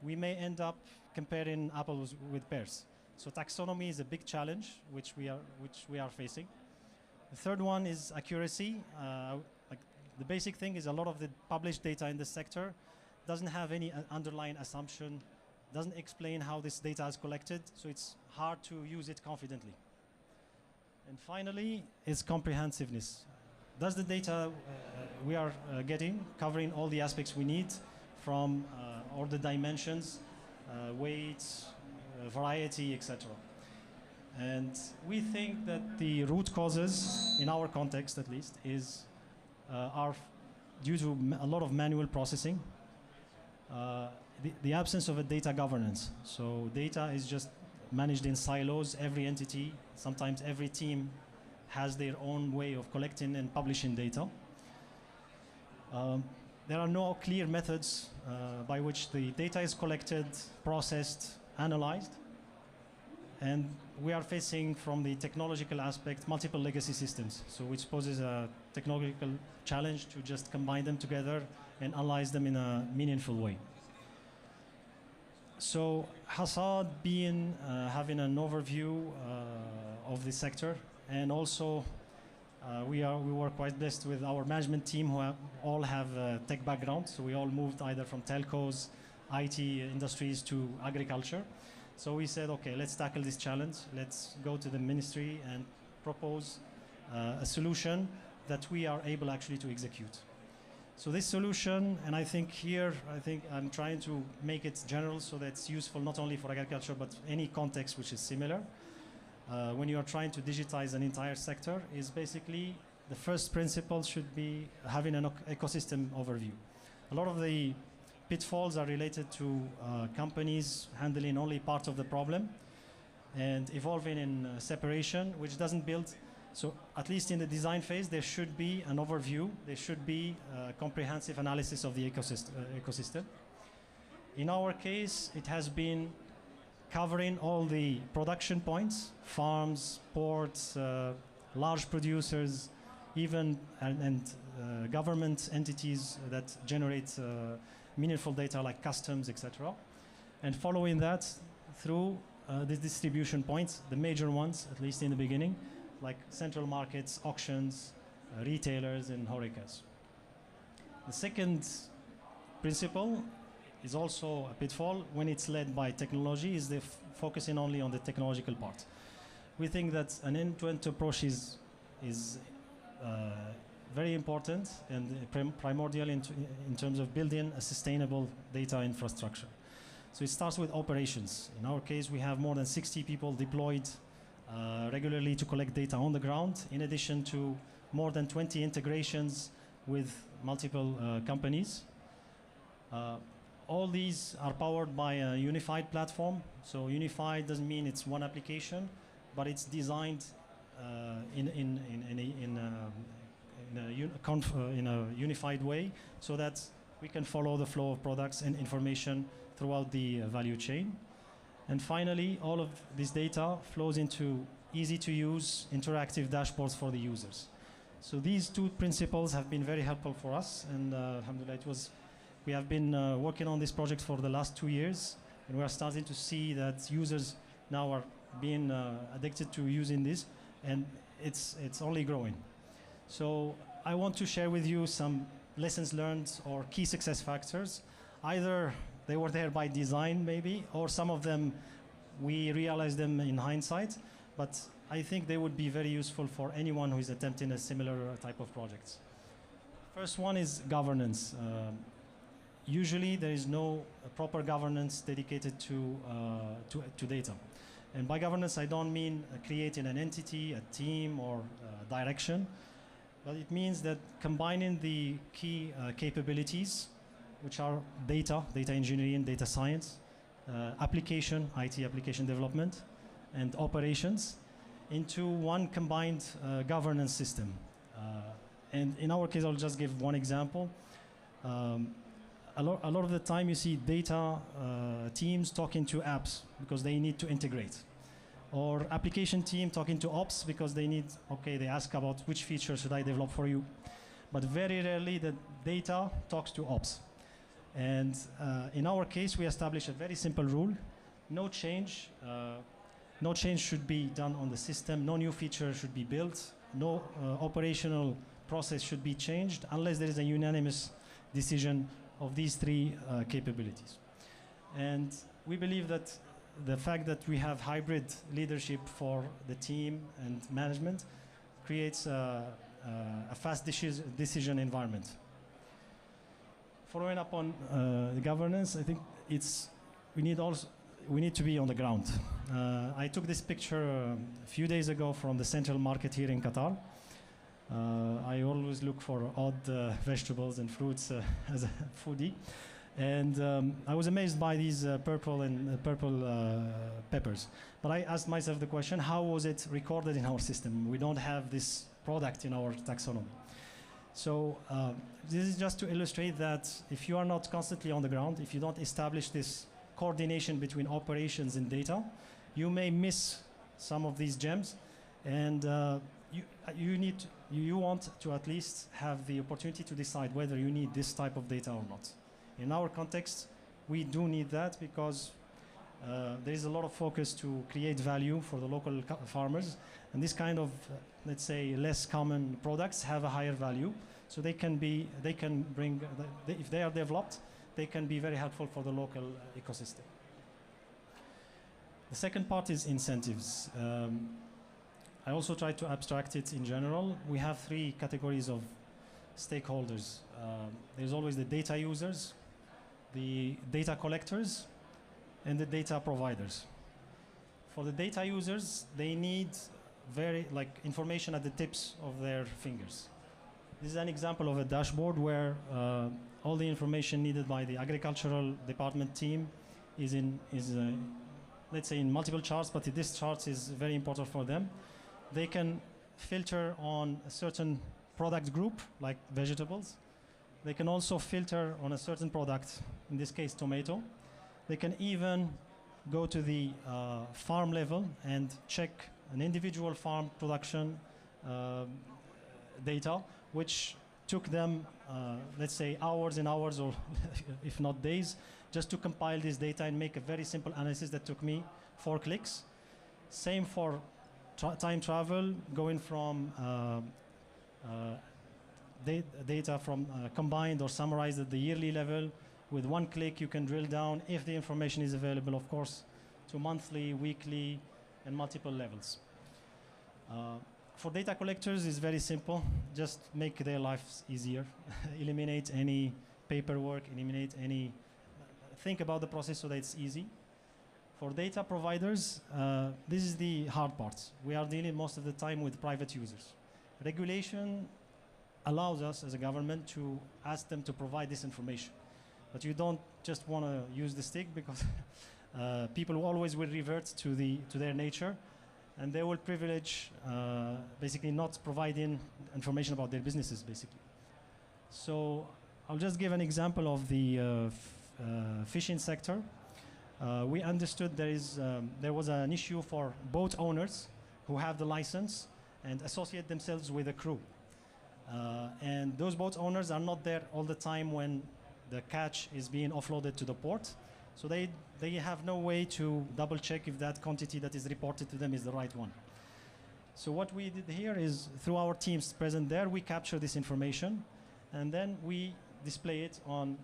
We may end up comparing apples with pears. So taxonomy is a big challenge which we are facing. The third one is accuracy. The basic thing is a lot of the published data in the sector doesn't have any underlying assumption, doesn't explain how this data is collected, so it's hard to use it confidently. And finally, is comprehensiveness. Does the data we are getting covering all the aspects we need from all the dimensions, weights, variety, etc. And we think that the root causes, in our context at least, are due to a lot of manual processing, the absence of a data governance. So data is just managed in silos. Every entity, sometimes every team, has their own way of collecting and publishing data. There are no clear methods by which the data is collected, processed, analyzed. And we are facing, from the technological aspect, multiple legacy systems, so which poses a technological challenge to just combine them together and analyze them in a meaningful way. So Hassad having an overview of the sector, and also we were quite blessed with our management team who all have a tech background, so we all moved either from telcos, IT industries to agriculture. So we said, okay, let's tackle this challenge. Let's go to the ministry and propose a solution that we are able actually to execute. So this solution, and I think I'm trying to make it general so that it's useful not only for agriculture but any context which is similar. When you are trying to digitize an entire sector, is basically the first principle should be having an ecosystem overview. A lot of the pitfalls are related to companies handling only part of the problem and evolving in separation, which doesn't build. So at least in the design phase, there should be an overview. There should be a comprehensive analysis of the ecosystem. In our case, it has been covering all the production points, farms, ports, large producers, even and government entities that generate meaningful data like customs, etc. And following that through the distribution points, the major ones, at least in the beginning, like central markets, auctions, retailers, and horecas. The second principle is also a pitfall when it's led by technology, is the focusing only on the technological part. We think that an end-to-end approach is very important and primordial in terms of building a sustainable data infrastructure. So it starts with operations. In our case, we have more than 60 people deployed regularly to collect data on the ground, in addition to more than 20 integrations with multiple companies. All these are powered by a unified platform. So unified doesn't mean it's one application, but it's designed in a unified way so that we can follow the flow of products and information throughout the value chain. And finally, all of this data flows into easy-to-use interactive dashboards for the users. So these two principles have been very helpful for us, and alhamdulillah, we have been working on this project for the last 2 years, and we are starting to see that users now are being addicted to using this, and it's only growing. So I want to share with you some lessons learned or key success factors. Either they were there by design maybe, or some of them we realized them in hindsight, but I think they would be very useful for anyone who is attempting a similar type of project. First one is governance. Usually there is no proper governance dedicated to data. And by governance, I don't mean creating an entity, a team, or direction, but it means that combining the key capabilities, which are data engineering, data science, application, IT application development, and operations, into one combined governance system. And in our case, I'll just give one example. A lot of the time you see data teams talking to apps because they need to integrate. Or application team talking to ops because they need, they ask about which feature should I develop for you. But very rarely the data talks to ops. And in our case, we established a very simple rule. No change should be done on the system. No new feature should be built. No operational process should be changed unless there is a unanimous decision of these three capabilities. And we believe that the fact that we have hybrid leadership for the team and management creates a fast decision environment. Following up on the governance, I think we need to be on the ground. I took this picture a few days ago from the central market here in Qatar. I always look for odd vegetables and fruits as a foodie. And I was amazed by these purple peppers. But I asked myself the question, how was it recorded in our system? We don't have this product in our taxonomy. So this is just to illustrate that if you are not constantly on the ground, if you don't establish this coordination between operations and data, you may miss some of these gems. And you want to at least have the opportunity to decide whether you need this type of data or not. In our context, we do need that because there is a lot of focus to create value for the local farmers, and this kind of, let's say, less common products have a higher value, so they can bring, if they are developed, they can be very helpful for the local ecosystem. The second part is incentives. I also try to abstract it in general. We have three categories of stakeholders. There's always the data users, the data collectors, and the data providers. For the data users, they need information at the tips of their fingers. This is an example of a dashboard where all the information needed by the agricultural department team is let's say in multiple charts, but this chart is very important for them. They can filter on a certain product group, like vegetables. They can also filter on a certain product, in this case tomato. They can even go to the farm level and check an individual farm production data, which took them, let's say, hours and hours, or if not days, just to compile this data and make a very simple analysis that took me 4 clicks. Same for time travel, going from data from combined or summarized at the yearly level. With 1 click, you can drill down, if the information is available, of course, to monthly, weekly, and multiple levels. for data collectors, it's very simple. Just make their lives easier. Eliminate any paperwork, eliminate any... Think about the process so that it's easy. For data providers, this is the hard part. We are dealing most of the time with private users. Regulation allows us as a government to ask them to provide this information. But you don't just want to use the stick because people always will revert to their nature, and they will privilege basically not providing information about their businesses, basically. So I'll just give an example of the fishing sector. We understood there was an issue for boat owners who have the license and associate themselves with a crew. And those boat owners are not there all the time when the catch is being offloaded to the port. So they have no way to double check if that quantity that is reported to them is the right one. So what we did here is, through our teams present there, we capture this information and then we display it on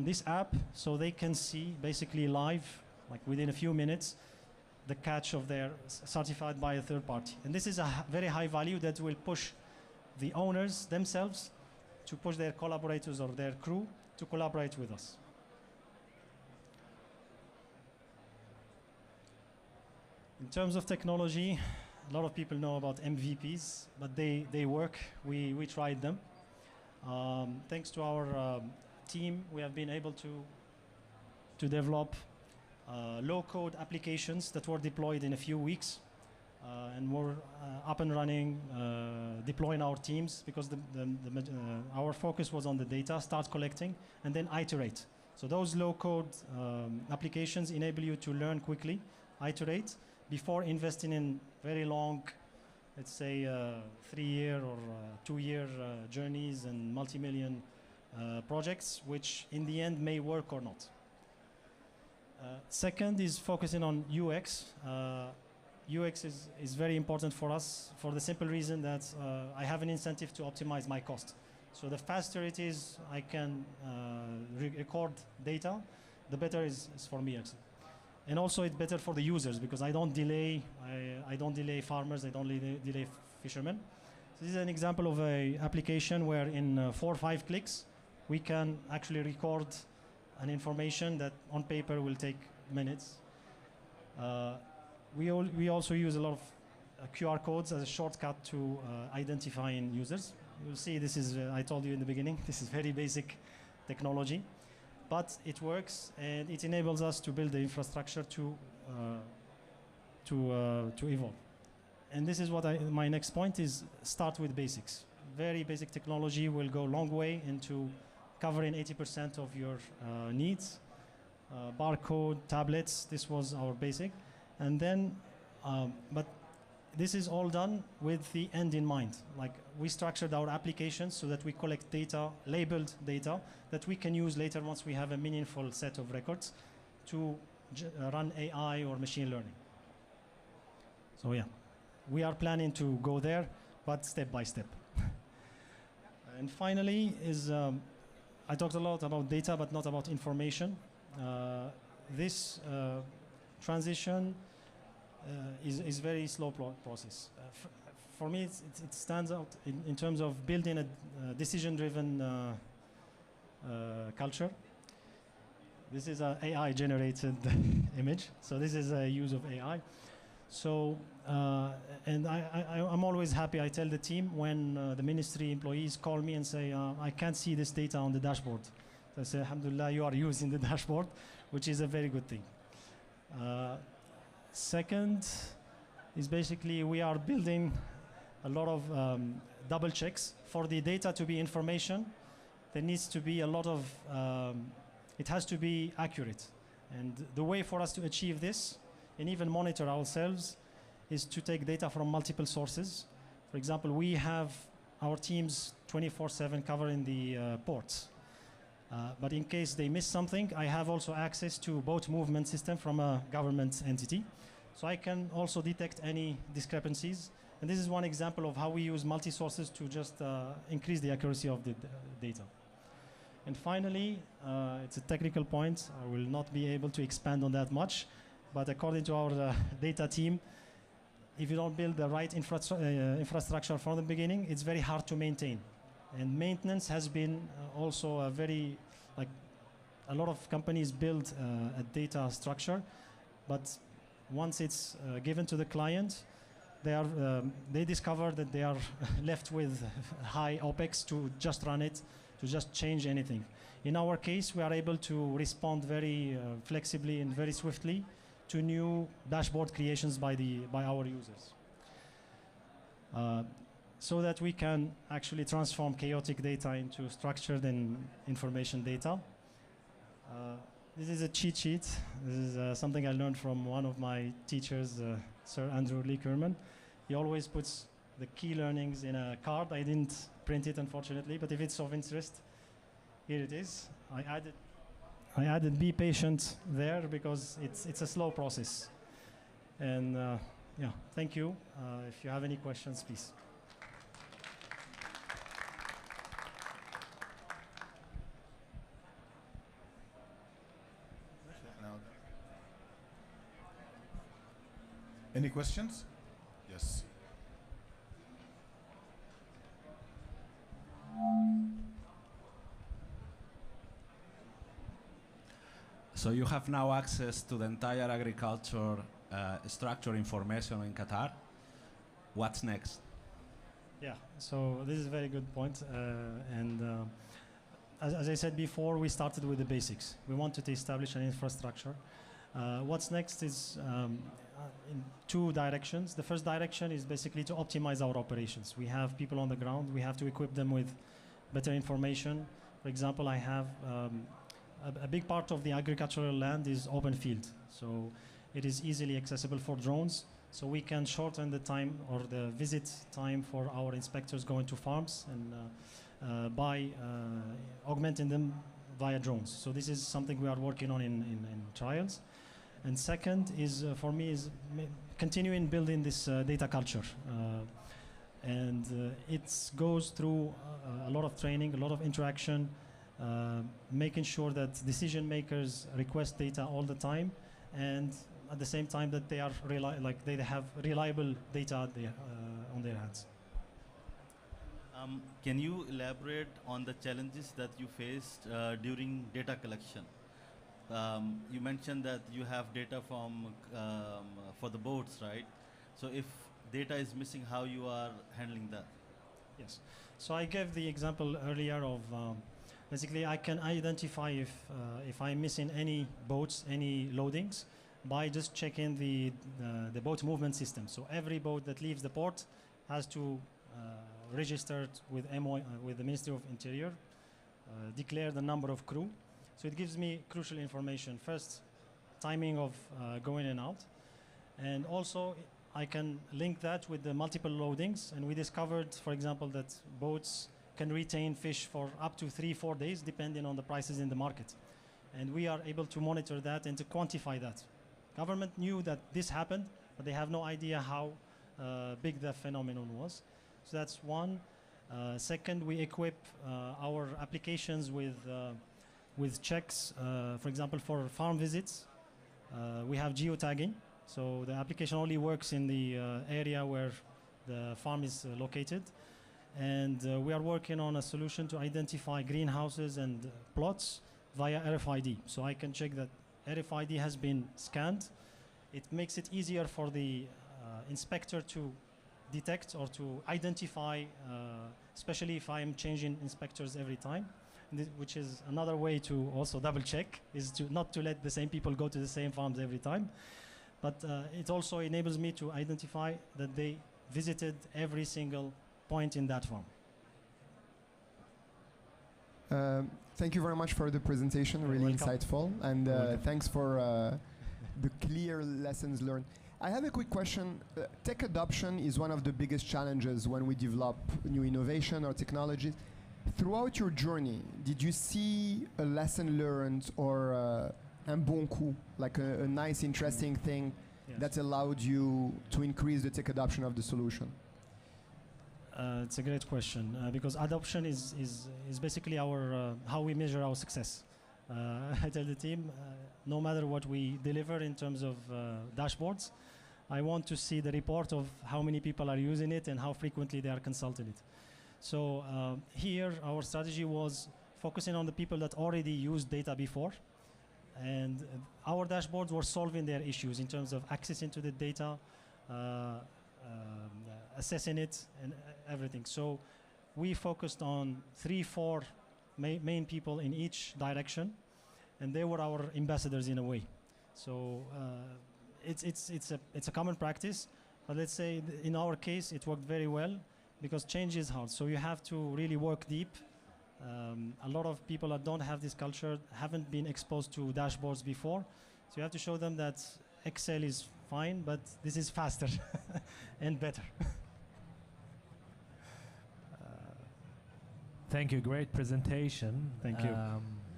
this app so they can see basically live, like within a few minutes, the catch of their certified by a third party. And this is a very high value that will push the owners themselves to push their collaborators or their crew to collaborate with us. In terms of technology, a lot of people know about MVPs, but they work. We tried them. Thanks to our team, we have been able to develop low-code applications that were deployed in a few weeks and were up and running, deploying our teams, because our focus was on the data, start collecting, and then iterate. So those low-code applications enable you to learn quickly, iterate, before investing in very long, let's say 3-year or 2-year journeys and multi-million projects, which in the end may work or not. Second is focusing on UX. UX is very important for us for the simple reason that I have an incentive to optimize my cost. So the faster it is I can record data, the better is for me actually. And also it's better for the users because I don't delay farmers, I don't delay fishermen. So this is an example of an application where in 4 or 5 clicks we can actually record an information that on paper will take minutes. We also use a lot of QR codes as a shortcut to identifying users. You'll see this is, I told you in the beginning, this is very basic technology, but it works and it enables us to build the infrastructure to evolve. And this is what my next point is: start with basics. Very basic technology will go a long way into covering 80% of your needs. Barcode, tablets, this was our basic. And then, but this is all done with the end in mind. Like, we structured our applications so that we collect data, labeled data, that we can use later once we have a meaningful set of records to run AI or machine learning. So yeah, we are planning to go there, but step by step. And finally is, I talked a lot about data, but not about information. This transition is very slow process. For me, it stands out in terms of building a decision-driven culture. This is an AI-generated image, so this is a use of AI. So, and I'm always happy. I tell the team when the ministry employees call me and say, I can't see this data on the dashboard. So I say, alhamdulillah, you are using the dashboard, which is a very good thing. Second is basically we are building a lot of double checks. For the data to be information, there needs to be a lot of, it has to be accurate. And the way for us to achieve this and even monitor ourselves is to take data from multiple sources. For example, we have our teams 24/7 covering the ports. But in case they miss something, I have also access to boat movement system from a government entity. So I can also detect any discrepancies. And this is one example of how we use multi-sources to just increase the accuracy of the data. And finally, it's a technical point. I will not be able to expand on that much. But according to our data team, if you don't build the right infrastructure from the beginning, it's very hard to maintain. And maintenance has been also a very, like, a lot of companies build a data structure, but once it's given to the client, they discover that they are left with high OPEX to just run it, to just change anything. In our case, we are able to respond very flexibly and very swiftly to new dashboard creations by our users. So that we can actually transform chaotic data into structured and information data. This is a cheat sheet. This is something I learned from one of my teachers, Sir Andrew Lee Kerman. He always puts the key learnings in a card. I didn't print it, unfortunately, but if it's of interest, here it is. I added be patient there because it's a slow process. And yeah, thank you. If you have any questions, please. Any questions? Yes. So you have now access to the entire agriculture structure information in Qatar. What's next? Yeah, so this is a very good point. As I said before, we started with the basics. We wanted to establish an infrastructure. What's next is in two directions. The first direction is basically to optimize our operations. We have people on the ground. We have to equip them with better information. For example, I have a big part of the agricultural land is open field. So it is easily accessible for drones. So we can shorten the time or the visit time for our inspectors going to farms and by augmenting them via drones. So this is something we are working on in trials. And second is, for me, is continuing building this data culture. It goes through a lot of training, a lot of interaction, making sure that decision makers request data all the time, and at the same time that they are they have reliable data on their hands. Can you elaborate on the challenges that you faced during data collection? You mentioned that you have data from for the boats, right? So if data is missing, how you are handling that? Yes. So I gave the example earlier of basically I can identify if I'm missing any boats, any loadings, by just checking the boat movement system. So every boat that leaves the port has to register with with the Ministry of Interior, declare the number of crew. So it gives me crucial information. First, timing of going in and out. And also, I can link that with the multiple loadings. And we discovered, for example, that boats can retain fish for up to 3-4 days, depending on the prices in the market. And we are able to monitor that and to quantify that. Government knew that this happened, but they have no idea how big the phenomenon was. So that's one. Second, we equip our applications with checks, for example, for farm visits. We have geotagging. So the application only works in the area where the farm is located. And we are working on a solution to identify greenhouses and plots via RFID. So I can check that RFID has been scanned. It makes it easier for the inspector to detect or to identify, especially if I'm changing inspectors every time. Which is another way to also double check, is to not to let the same people go to the same farms every time. But it also enables me to identify that they visited every single point in that farm. Thank you very much for the presentation, really insightful. And thanks for the clear lessons learned. I have a quick question. Tech adoption is one of the biggest challenges when we develop new innovation or technologies. Throughout your journey, did you see a lesson learned or un bon coup, like a nice, interesting thing that allowed you to increase the tech adoption of the solution? It's a great question because adoption is basically our how we measure our success. I tell the team, no matter what we deliver in terms of dashboards, I want to see the report of how many people are using it and how frequently they are consulting it. So here, our strategy was focusing on the people that already used data before. And our dashboards were solving their issues in terms of accessing to the data, assessing it, and everything. So we focused on 3-4 main people in each direction, and they were our ambassadors in a way. So it's a common practice, but let's say in our case it worked very well because change is hard. So you have to really work deep. A lot of people that don't have this culture haven't been exposed to dashboards before, so you have to show them that Excel is fine, but this is faster and better. Thank you. Great presentation. Thank you.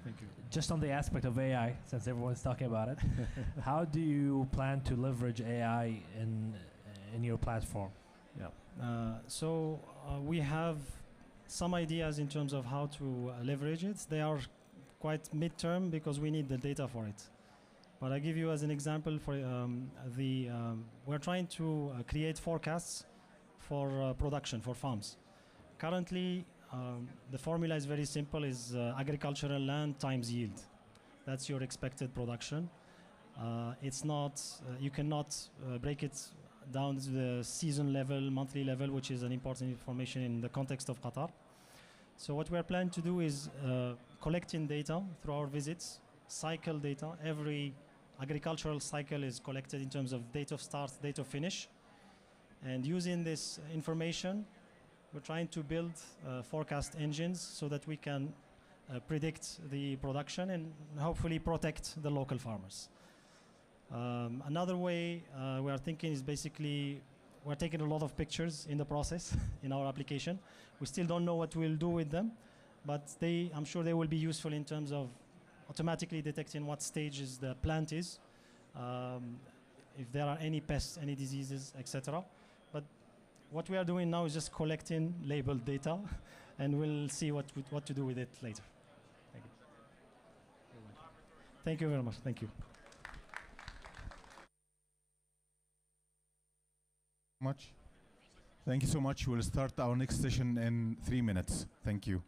Thank you. Just on the aspect of AI, since everyone's talking about it, how do you plan to leverage AI in your platform? Yeah. So we have some ideas in terms of how to leverage it. They are quite midterm because we need the data for it. But I give you as an example for we're trying to create forecasts for production for farms. Currently, the formula is very simple: is agricultural land times yield. That's your expected production. It's not you cannot break it down to the season level, monthly level, which is an important information in the context of Qatar. So what we're planning to do is collecting data through our visits, cycle data. Every agricultural cycle is collected in terms of date of start, date of finish. And using this information, we're trying to build forecast engines so that we can predict the production and hopefully protect the local farmers. Another way we are thinking is basically we're taking a lot of pictures in the process in our application. We still don't know what we'll do with them, but I'm sure they will be useful in terms of automatically detecting what stages the plant is, if there are any pests, any diseases, etc. But what we are doing now is just collecting labeled data, and we'll see what to do with it later. Thank you. Thank you very much. Thank you. Much. Thank you so much. We'll start our next session in 3 minutes. Thank you.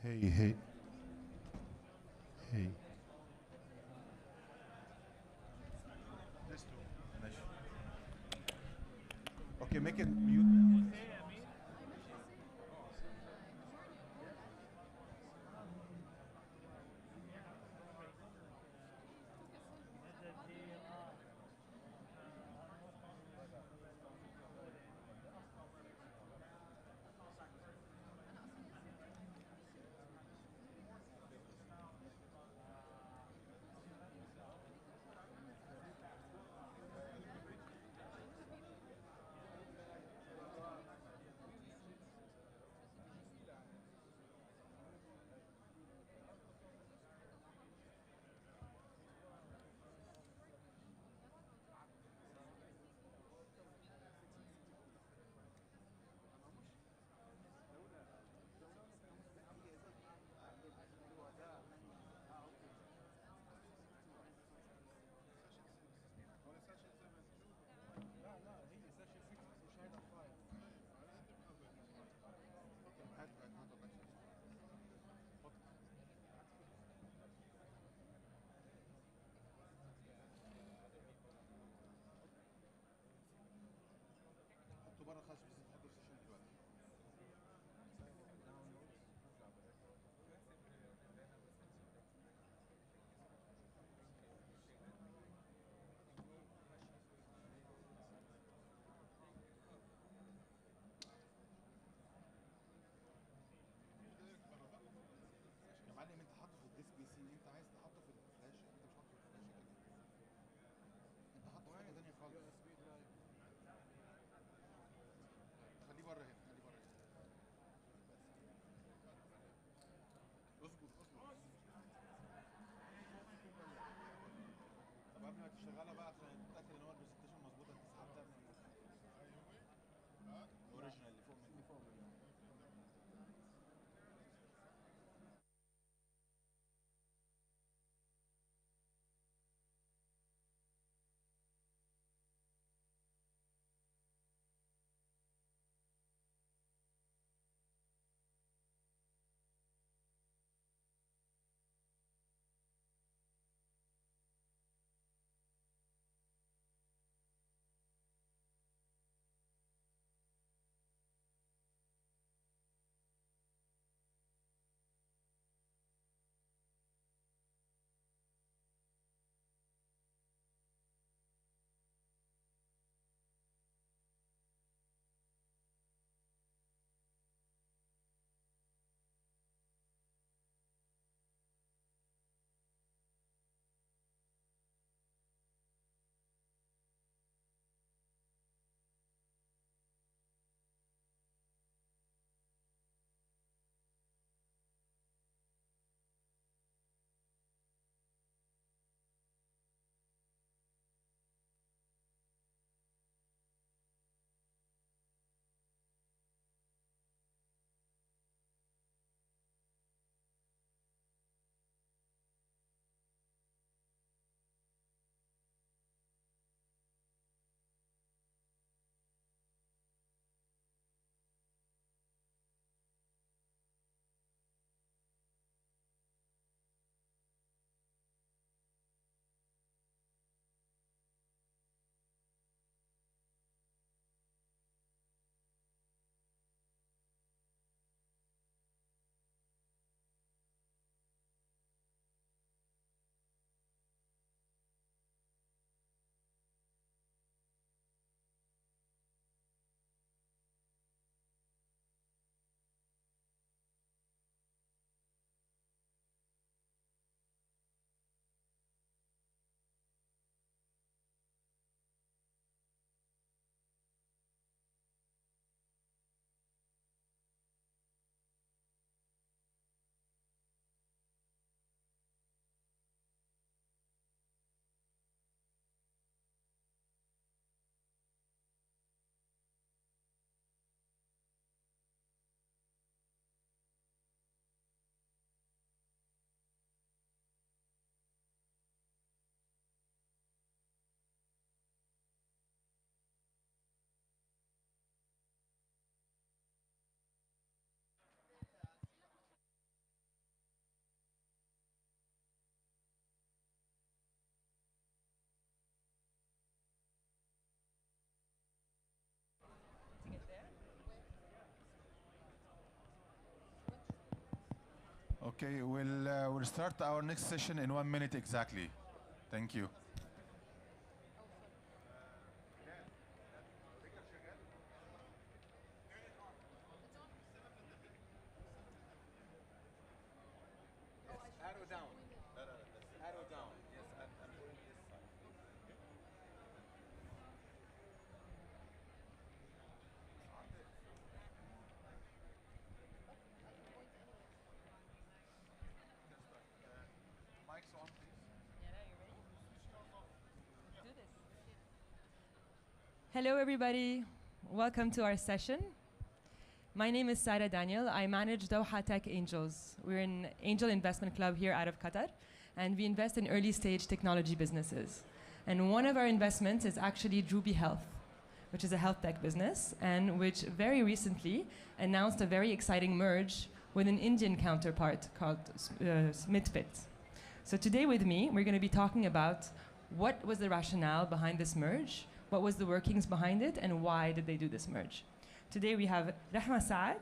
Hey, hey. Hey. Okay, make it mute. Okay, we'll start our next session in 1 minute exactly. Thank you. Arrow down. Arrow down. Yes, I'm going this side. Mic's on, please. Hello, everybody. Welcome to our session. My name is Sarah Daniel. I manage Doha Tech Angels. We're an angel investment club here out of Qatar, and we invest in early stage technology businesses. And one of our investments is actually Drubi Health, which is a health tech business, and which very recently announced a very exciting merge with an Indian counterpart called Smithfit. So today with me, we're going to be talking about what was the rationale behind this merge, what was the workings behind it, and why did they do this merge. Today we have Rahma Saad,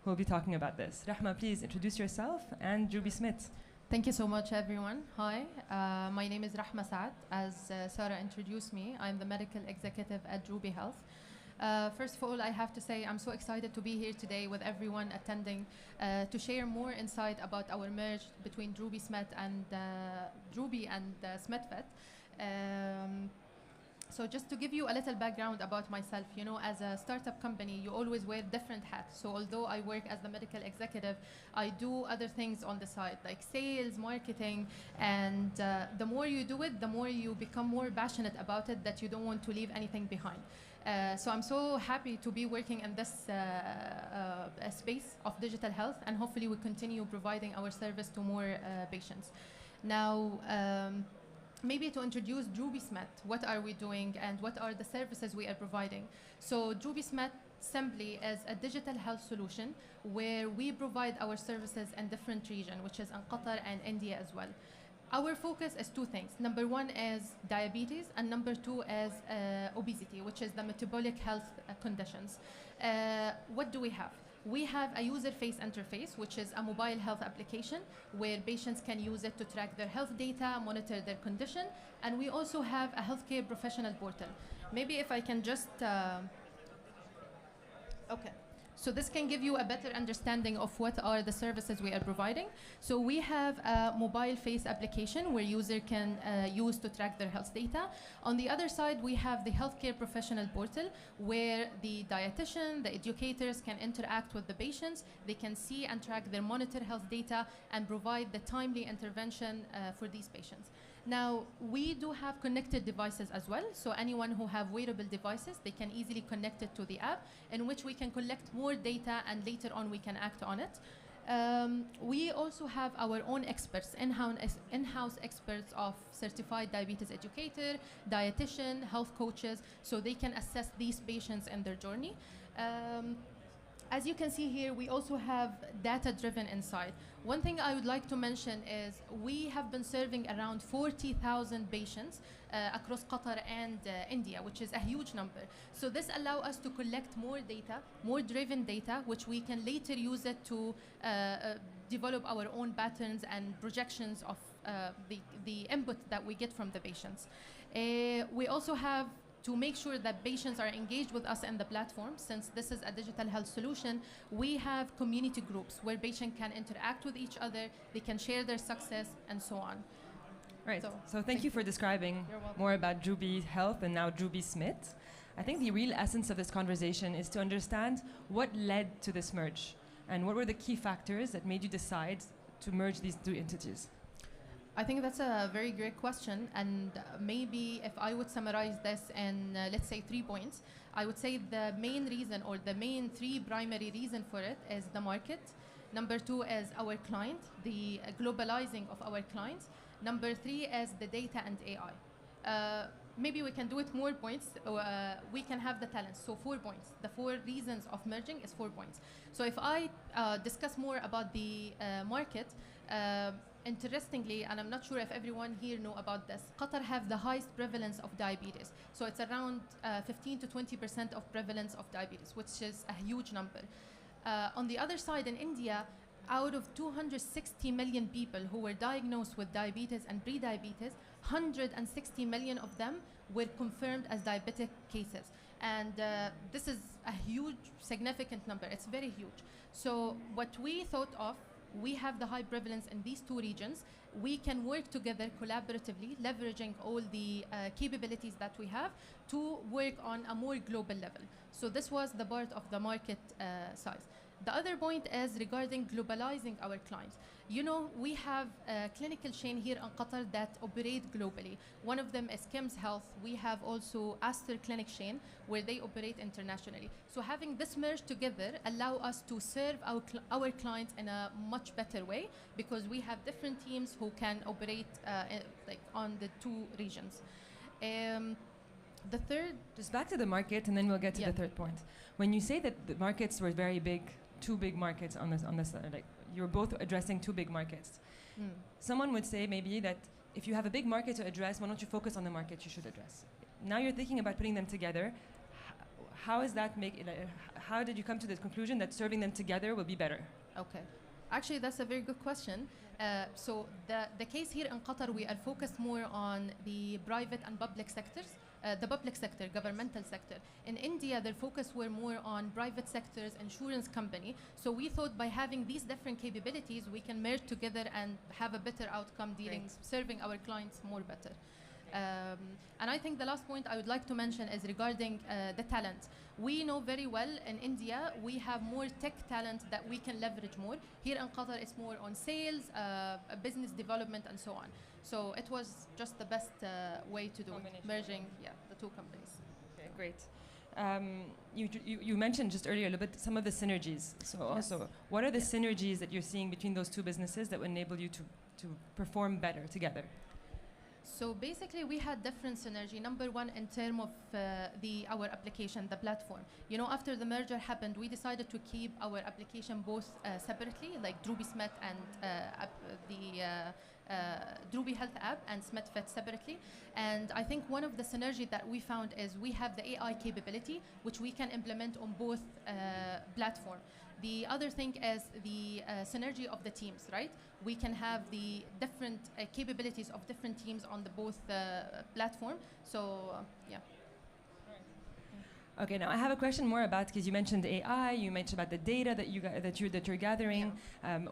who will be talking about this. Rahma, please introduce yourself and Drubi Smith. Thank you so much, everyone. Hi, my name is Rahma Saad. As Sarah introduced me, I'm the medical executive at Drubi Health. First of all, I have to say I'm so excited to be here today with everyone attending to share more insight about our merge between Drubi Smith and Drubi and Smithfit. So just to give you a little background about myself, you know, as a startup company, you always wear different hats. So although I work as the medical executive, I do other things on the side, like sales, marketing, and the more you do it, the more you become more passionate about it, that you don't want to leave anything behind. So I'm so happy to be working in this space of digital health, and hopefully we continue providing our service to more patients. Now, maybe to introduce Drubi Smith, what are we doing and what are the services we are providing? So Drubi Smith simply is a digital health solution where we provide our services in different regions, which is in Qatar and India as well. Our focus is two things. Number one is diabetes, and number two is obesity, which is the metabolic health conditions. What do we have? We have a user-face interface, which is a mobile health application where patients can use it to track their health data, monitor their condition, and we also have a healthcare professional portal. Maybe if I can just... okay. So this can give you a better understanding of what are the services we are providing. So we have a mobile face application where user can use to track their health data. On the other side, we have the healthcare professional portal where the dietitian, the educators can interact with the patients. They can see and track their monitor health data and provide the timely intervention for these patients. Now, we do have connected devices as well. So anyone who have wearable devices, they can easily connect it to the app in which we can collect more data and later on we can act on it. We also have our own experts, in-house experts of certified diabetes educator, dietitian, health coaches, so they can assess these patients in their journey. As you can see here, we also have data-driven insight. One thing I would like to mention is we have been serving around 40,000 patients across Qatar and India, which is a huge number. So this allows us to collect more data, more driven data, which we can later use it to develop our own patterns and projections of the input that we get from the patients. We also have to make sure that patients are engaged with us in the platform. Since this is a digital health solution, we have community groups where patients can interact with each other, they can share their success, and so on. Right, so thank you for describing more about Drubi Health and now Drubi Smith. I think the real essence of this conversation is to understand what led to this merge and what were the key factors that made you decide to merge these two entities. I think that's a very great question, and maybe if I would summarize this in, let's say, 3 points, I would say the main reason or the main 3 primary reasons for it is the market. Number 2 is our client, the globalizing of our clients. Number 3 is the data and AI. Maybe we can do it more points. We can have the talents. So 4 points. The 4 reasons of merging is 4 points. So if I discuss more about the market, interestingly, and I'm not sure if everyone here know about this, Qatar have the highest prevalence of diabetes. So it's around 15 to 20% of prevalence of diabetes, which is a huge number. On the other side, in India, out of 260 million people who were diagnosed with diabetes and pre-diabetes, 160 million of them were confirmed as diabetic cases. And this is a huge, significant number. It's very huge. So what we thought of, we have the high prevalence in these two regions. We can work together collaboratively, leveraging all the capabilities that we have to work on a more global level. So this was the part of the market size. The other point is regarding globalizing our clients. You know, we have a clinical chain here in Qatar that operate globally. One of them is Kim's Health. We have also Aster Clinic chain where they operate internationally. So having this merged together allow us to serve our clients in a much better way because we have different teams who can operate like on the two regions. The third, just back to the market, and then we'll get to the third point. When you say that the markets were very big, two big markets on this, like you're both addressing two big markets. Someone would say maybe that if you have a big market to address, why don't you focus on the market you should address? Now you're thinking about putting them together. How is that how did you come to the conclusion that serving them together will be better? Okay. Actually, that's a very good question. So the case here in Qatar, we are focused more on the private and public sectors. The public sector, governmental sector. In India, their focus were more on private sectors, insurance company. So we thought by having these different capabilities, we can merge together and have a better outcome dealing, serving our clients more better. And I think the last point I would like to mention is regarding the talent. We know very well in India, we have more tech talent that we can leverage more. Here in Qatar, it's more on sales, business development, and so on. So it was just the best way to do it, merging the two companies. Okay, great. You mentioned just earlier a little bit some of the synergies. So also, what are the synergies that you're seeing between those two businesses that will enable you to perform better together? So basically, we had different synergy. Number one, in terms of our application, the platform. You know, after the merger happened, we decided to keep our application both separately, like Druby Smet and Druby Health app and SmetFit separately. And I think one of the synergy that we found is we have the AI capability, which we can implement on both platforms. The other thing is the synergy of the teams, right? We can have the different capabilities of different teams on the both platform. So, yeah. Okay, now I have a question more about, because you mentioned AI, you mentioned about the data that you're gathering.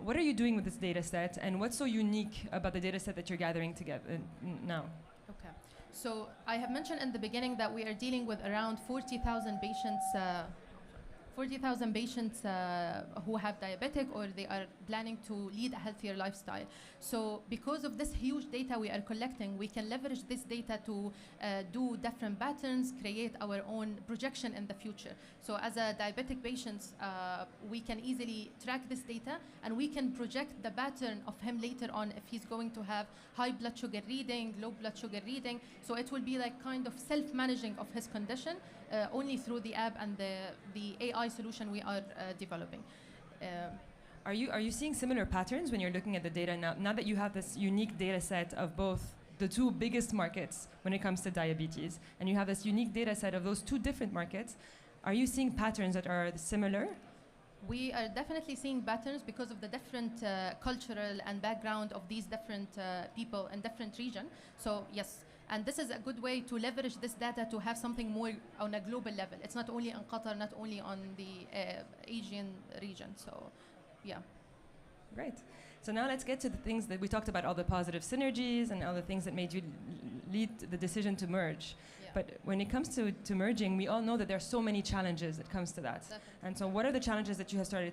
What are you doing with this data set, and what's so unique about the data set that you're gathering together now? Okay, so I have mentioned in the beginning that we are dealing with around 40,000 patients. 40,000 patients who have diabetic or they are planning to lead a healthier lifestyle. So because of this huge data we are collecting, we can leverage this data to do different patterns, create our own projection in the future. So as a diabetic patient, we can easily track this data and we can project the pattern of him later on if he's going to have high blood sugar reading, low blood sugar reading. So it will be like kind of self-managing of his condition only through the app and the AI solution we are developing. Are you seeing similar patterns when you're looking at the data now? Now that you have this unique data set of both the two biggest markets when it comes to diabetes, and you have this unique data set of those two different markets, are you seeing patterns that are similar? We are definitely seeing patterns because of the different cultural and background of these different people in different regions. So yes, and this is a good way to leverage this data to have something more on a global level. It's not only in Qatar, not only on the Asian region. So, yeah. Great. So now let's get to the things that we talked about, all the positive synergies and all the things that made you lead the decision to merge. Yeah. But when it comes to merging, we all know that there are so many challenges that comes to that. Definitely. And so what are the challenges that you have started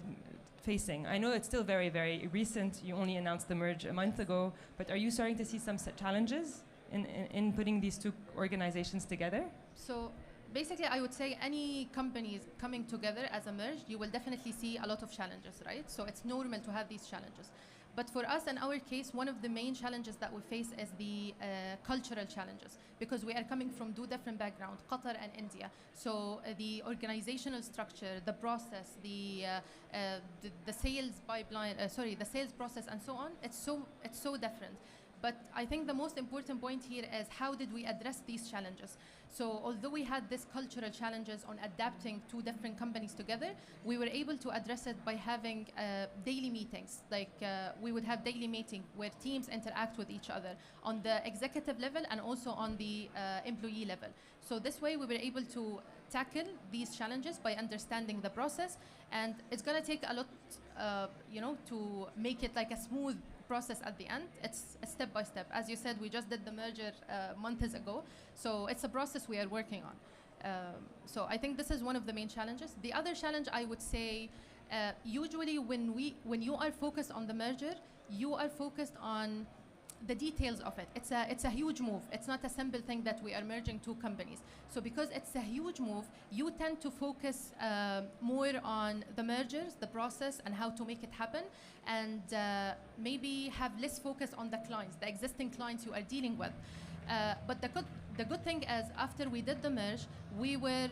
facing? I know it's still very, very recent. You only announced the merge a month ago, but are you starting to see some challenges in putting these two organizations together? So basically, I would say any companies coming together as a merge, you will definitely see a lot of challenges, right? So it's normal to have these challenges. But for us, in our case, one of the main challenges that we face is the cultural challenges, because we are coming from two different backgrounds, Qatar and India. So the organizational structure, the process, the sales pipeline, the sales process, and so on, it's so different. But I think the most important point here is how did we address these challenges? So although we had these cultural challenges on adapting two different companies together, we were able to address it by having daily meetings. Like we would have daily meeting where teams interact with each other on the executive level and also on the employee level. So this way we were able to tackle these challenges by understanding the process, and it's going to take a lot, to make it like a smooth process at the end. It's a step by step. As you said, we just did the merger months ago, so it's a process we are working on. So I think this is one of the main challenges. The other challenge I would say, usually when you are focused on the merger, you are focused on the details of it. It's a huge move. It's not a simple thing that we are merging two companies. So because it's a huge move, you tend to focus more on the mergers, the process, and how to make it happen, and maybe have less focus on the clients, the existing clients you are dealing with. But the good thing is after we did the merge, we were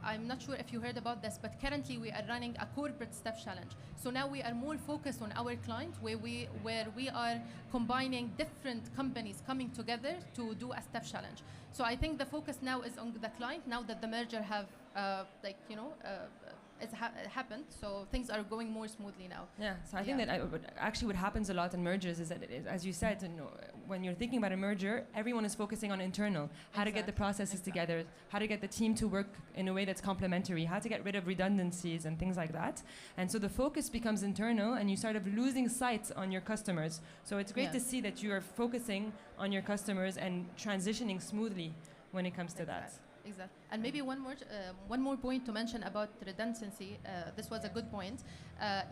I'm not sure if you heard about this, but currently we are running a corporate staff challenge. So now we are more focused on our client, where we are combining different companies coming together to do a staff challenge. So I think the focus now is on the client, now that the merger have happened, so things are going more smoothly now. Yeah, so I think that actually what happens a lot in mergers is that, as you said, when you're thinking about a merger, everyone is focusing on internal, how to get the processes together, how to get the team to work in a way that's complementary, how to get rid of redundancies and things like that. And so the focus becomes internal, and you start of losing sight on your customers. So it's great to see that you are focusing on your customers and transitioning smoothly when it comes to that. Exactly. And maybe one more point to mention about redundancy. This was a good point.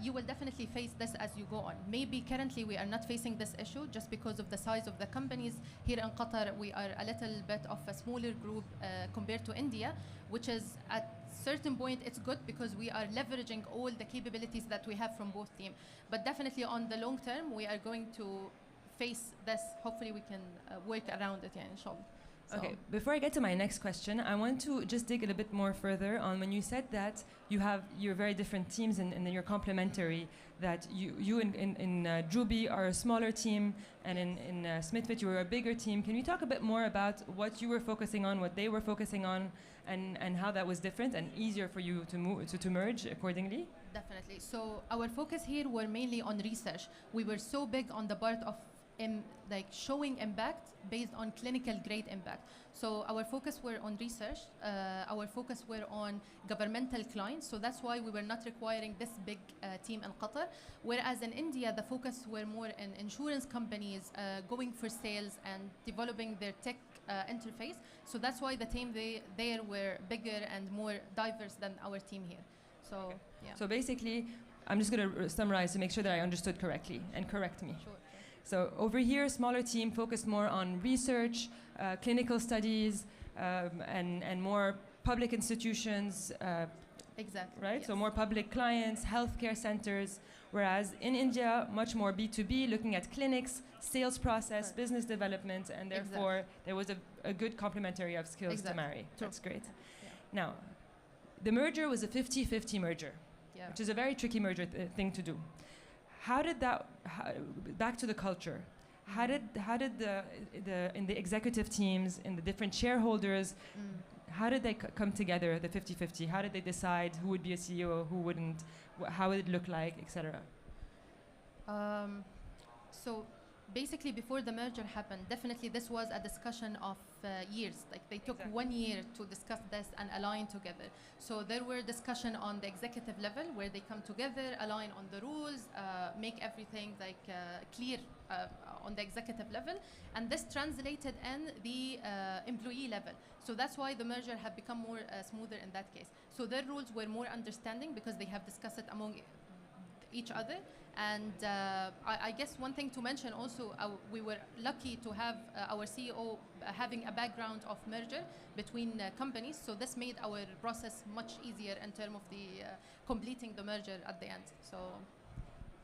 You will definitely face this as you go on. Maybe currently we are not facing this issue just because of the size of the companies. Here in Qatar, we are a little bit of a smaller group compared to India, which is at certain point it's good because we are leveraging all the capabilities that we have from both teams. But definitely on the long term, we are going to face this. Hopefully we can work around it, inshallah. Okay, before I get to my next question, I want to just dig a little bit more further on when you said that you have your very different teams and you're complementary, that you in Jubi are a smaller team, and in Smithfit you were a bigger team. Can you talk a bit more about what you were focusing on, what they were focusing on, and how that was different and easier for you to merge accordingly? Definitely. So our focus here were mainly on research. We were so big on the part of showing impact based on clinical grade impact. So our focus were on research, our focus were on governmental clients, so that's why we were not requiring this big team in Qatar. Whereas in India, the focus were more in insurance companies, going for sales and developing their tech interface. So that's why the team there were bigger and more diverse than our team here. So, yeah. So basically, I'm just going to summarize to make sure that I understood correctly, and correct me. Sure. So over here, smaller team focused more on research, clinical studies, and more public institutions. Exactly. Right? Yes. So more public clients, healthcare centers. Whereas in India, much more B2B, looking at clinics, sales process, business development, and therefore there was a good complementary of skills to marry. True. That's great. Yeah. Now, the merger was a 50-50 merger, which is a very tricky merger thing to do. How did that, back to the culture, how did in the executive teams, in the different shareholders, how did they come together, the 50-50? How did they decide who would be a CEO, who wouldn't, how would it look like, etc.? So basically before the merger happened, definitely this was a discussion of years. Like they took 1 year to discuss this and align together. So there were discussion on the executive level where they come together, align on the rules, make everything clear on the executive level, and this translated in the employee level. So that's why the merger had become more smoother in that case. So their rules were more understanding because they have discussed it among each other. And I guess one thing to mention also, we were lucky to have our CEO having a background of merger between companies, so this made our process much easier in terms of the completing the merger at the end. So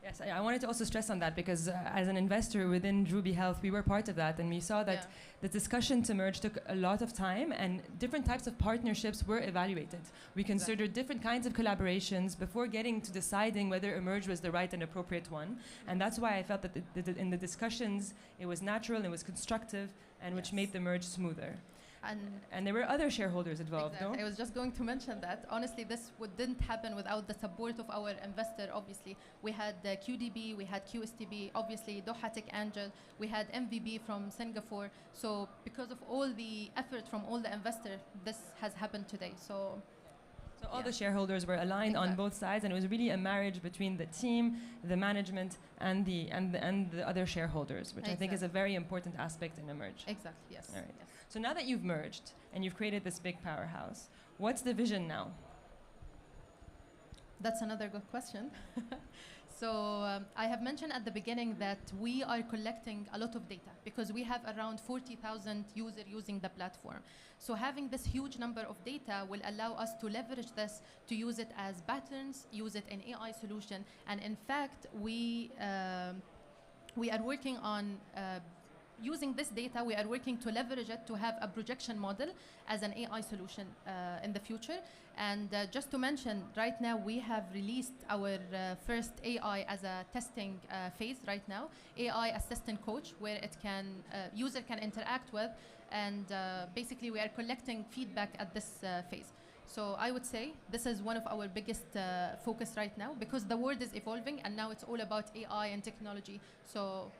Yes, I wanted to also stress on that because as an investor within Ruby Health, we were part of that, and we saw that the discussion to merge took a lot of time, and different types of partnerships were evaluated. We considered different kinds of collaborations before getting to deciding whether a merge was the right and appropriate one, and that's why I felt that in the discussions it was natural, it was constructive, and which made the merge smoother. And there were other shareholders involved, Exactly. no? I was just going to mention that. Honestly, this didn't happen without the support of our investor, obviously. We had QDB, we had QSTB, obviously Doha Tech Angel, we had MVB from Singapore. So because of all the effort from all the investors, this has happened today. So all the shareholders were aligned on both sides, and it was really a marriage between the team, the management, and the other shareholders, which I think is a very important aspect in a merge. Exactly, yes. All right. So now that you've merged and you've created this big powerhouse, what's the vision now? That's another good question. So I have mentioned at the beginning that we are collecting a lot of data because we have around 40,000 users using the platform. So having this huge number of data will allow us to leverage this to use it as patterns, use it in AI solution. And in fact, we are working on using this data, we are working to leverage it to have a projection model as an AI solution in the future. And just to mention, right now we have released our first AI as a testing phase right now, AI assistant coach, where it can user can interact with, and basically we are collecting feedback at this phase. So I would say this is one of our biggest focus right now because the world is evolving and now it's all about AI and technology. So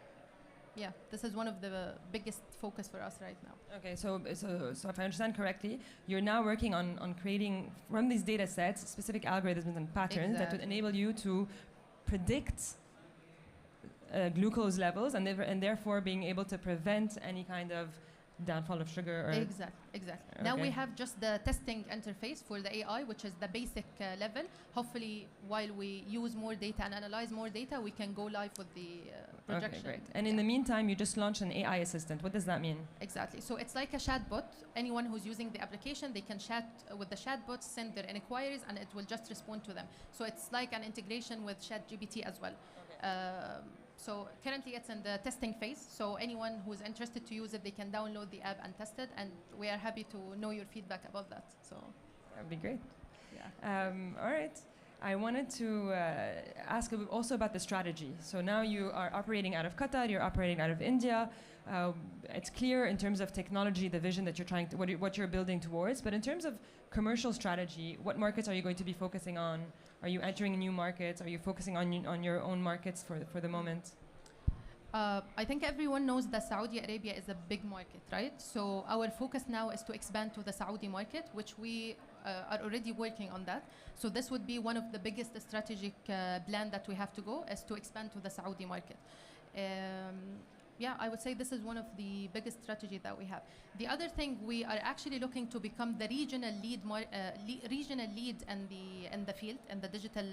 yeah, this is one of the biggest focus for us right now. Okay, so if I understand correctly, you're now working on creating from these data sets specific algorithms and patterns that would enable you to predict glucose levels and therefore being able to prevent any kind of downfall of sugar or Exactly. Okay. Now we have just the testing interface for the AI, which is the basic level. Hopefully, while we use more data and analyze more data, we can go live with the projection. Okay, great. And in the meantime, you just launched an AI assistant. What does that mean? Exactly. So it's like a chatbot. Anyone who's using the application, they can chat with the chatbot, send their inquiries, and it will just respond to them. So it's like an integration with ChatGPT as well. So currently it's in the testing phase. So anyone who's interested to use it, they can download the app and test it. And we are happy to know your feedback about that. So that would be great. Yeah. All right. I wanted to ask also about the strategy. So now you are operating out of Qatar, you're operating out of India. It's clear in terms of technology, the vision that you're trying to, what you're building towards. But in terms of commercial strategy, what markets are you going to be focusing on? Are you entering new markets? Are you focusing on your own markets for the moment? I think everyone knows that Saudi Arabia is a big market, right? So our focus now is to expand to the Saudi market, which we are already working on that. So this would be one of the biggest strategic plan that we have to go is to expand to the Saudi market. Yeah, I would say this is one of the biggest strategies that we have. The other thing, we are actually looking to become the regional lead in the field, in the digital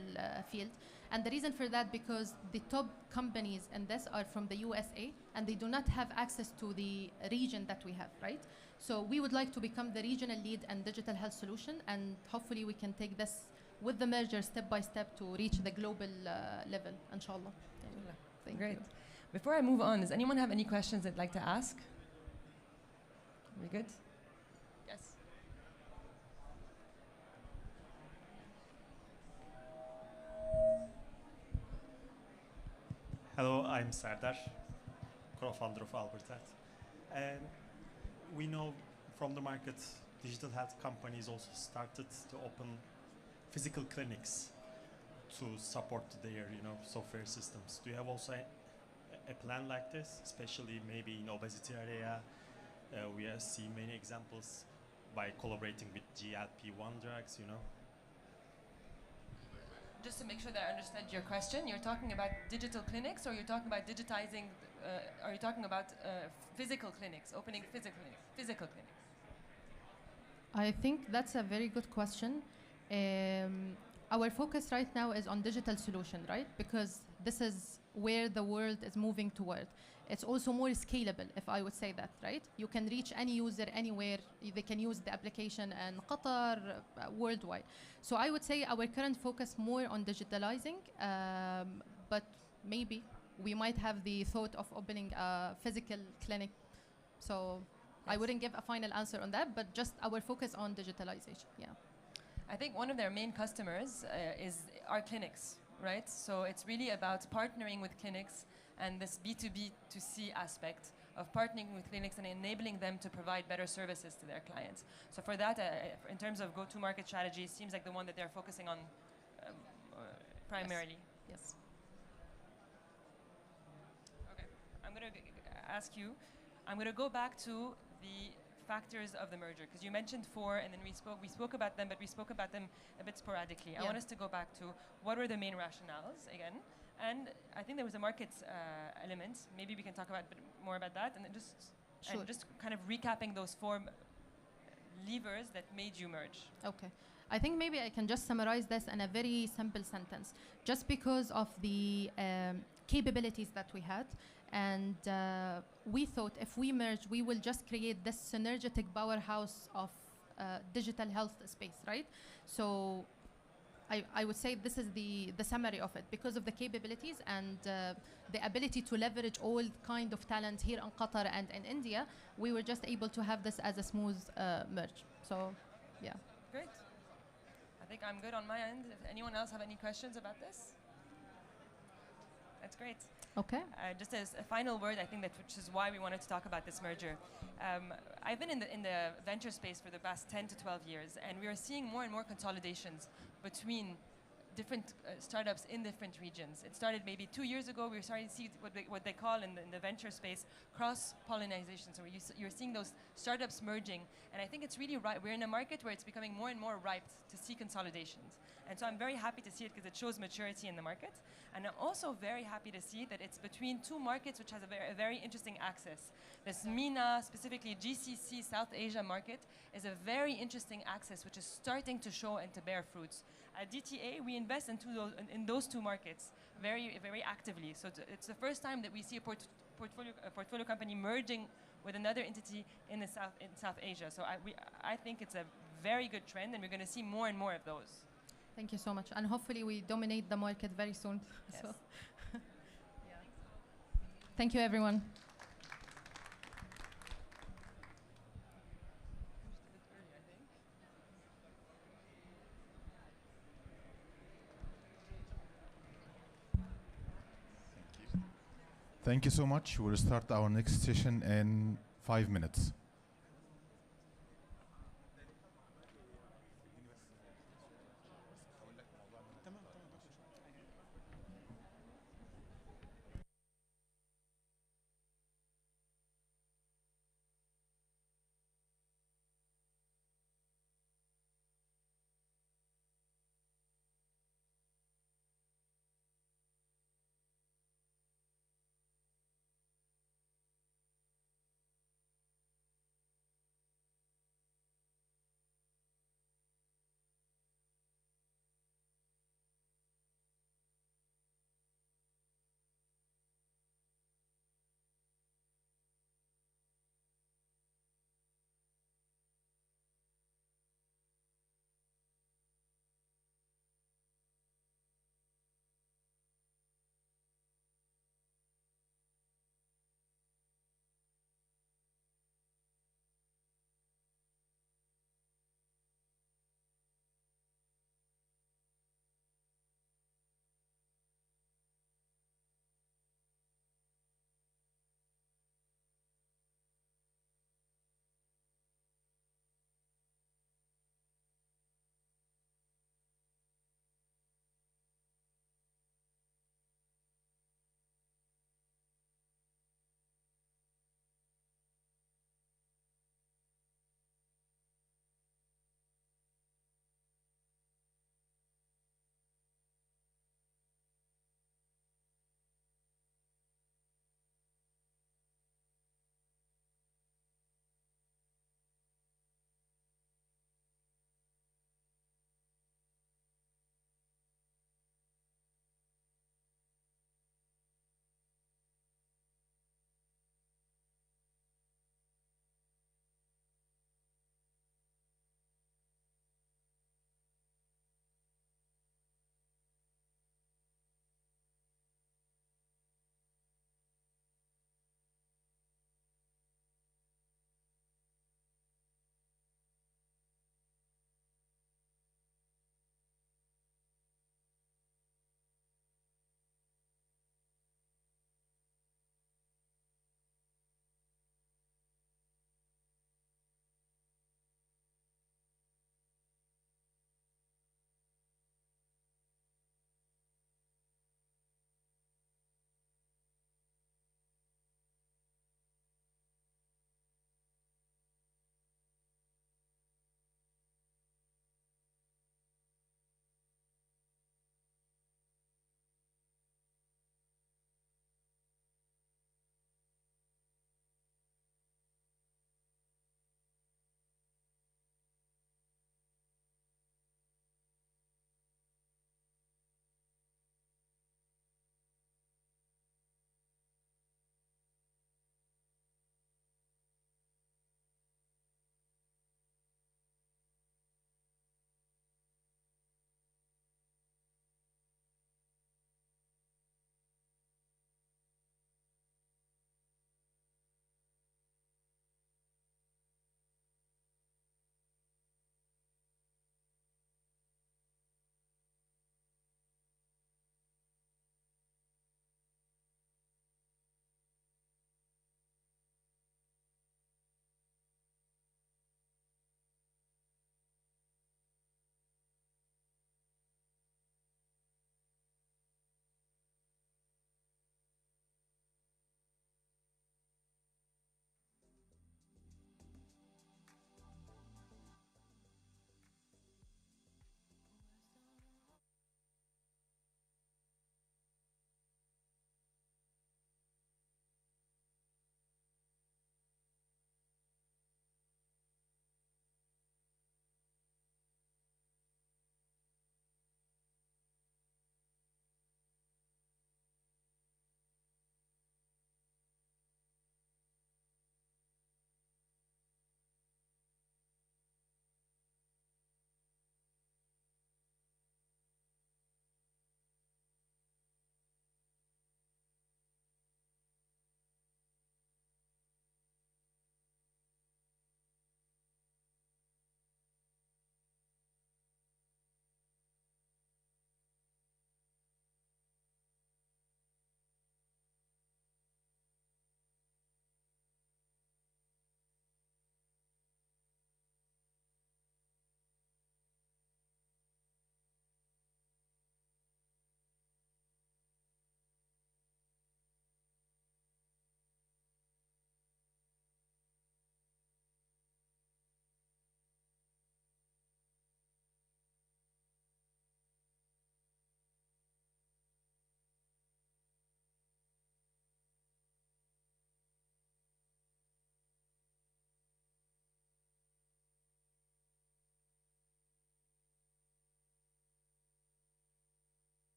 field. And the reason for that, because the top companies in this are from the USA, and they do not have access to the region that we have, right? So we would like to become the regional lead in digital health solution, and hopefully we can take this with the merger step by step to reach the global level, inshallah. Thank Great. you. Before I move on, does anyone have any questions they'd like to ask? We good? Yes. Hello, I'm Sardar, co-founder of Albertat. And we know from the market, digital health companies also started to open physical clinics to support their, software systems. Do you have also a plan like this, especially maybe in obesity area? We have seen many examples by collaborating with GLP-1 drugs, Just to make sure that I understood your question, you're talking about digital clinics, or you're talking about digitizing, are you talking about physical clinics, opening physical clinics? I think that's a very good question. Our focus right now is on digital solution, right? Because this is where the world is moving toward. It's also more scalable, if I would say that, right? You can reach any user anywhere. They can use the application in Qatar, worldwide. So I would say our current focus more on digitalizing, but maybe we might have the thought of opening a physical clinic. So I wouldn't give a final answer on that, but just our focus on digitalization. Yeah. I think one of their main customers is our clinics, right? So it's really about partnering with clinics and this B2B2C aspect of partnering with clinics and enabling them to provide better services to their clients. So for that, in terms of go-to-market strategy, it seems like the one that they're focusing on primarily. Yes. Okay, I'm going to ask you, I'm going to go back to the factors of the merger, because you mentioned four, and then we spoke about them, but we spoke about them a bit sporadically. Yeah. I want us to go back to what were the main rationales again, and I think there was a market element. Maybe we can talk about a bit more about that, and then just kind of recapping those four levers that made you merge. Okay. I think maybe I can just summarize this in a very simple sentence. Just because of the capabilities that we had, and we thought if we merge, we will just create this synergetic powerhouse of digital health space, right? So I would say this is the summary of it. Because of the capabilities and the ability to leverage all kind of talent here in Qatar and in India, we were just able to have this as a smooth merge. So, yeah. Great. I think I'm good on my end. If anyone else have any questions about this? That's great. Okay. Just as a final word, I think which is why we wanted to talk about this merger. I've been in the venture space for the past 10 to 12 years, and we are seeing more and more consolidations between different startups in different regions. It started maybe 2 years ago. We were starting to see what they call in the venture space cross-pollinization. So you're seeing those startups merging, and I think it's really right. We're in a market where it's becoming more and more ripe to see consolidations. And so I'm very happy to see it because it shows maturity in the market. And I'm also very happy to see that it's between two markets which has a very interesting axis. This MENA, specifically GCC, South Asia market, is a very interesting axis which is starting to show and to bear fruits. At DTA, we invest in those two markets very, very actively. So it's the first time that we see a portfolio company merging with another entity in South Asia. So I think it's a very good trend, and we're going to see more and more of those. Thank you so much. And hopefully we dominate the market very soon. Yes. So thank you, everyone. Thank you so much. We'll start our next session in 5 minutes.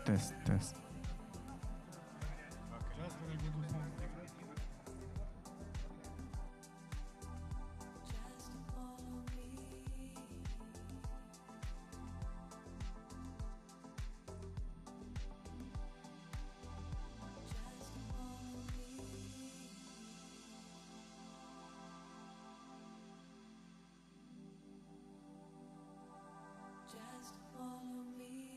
Test, test. Just follow me.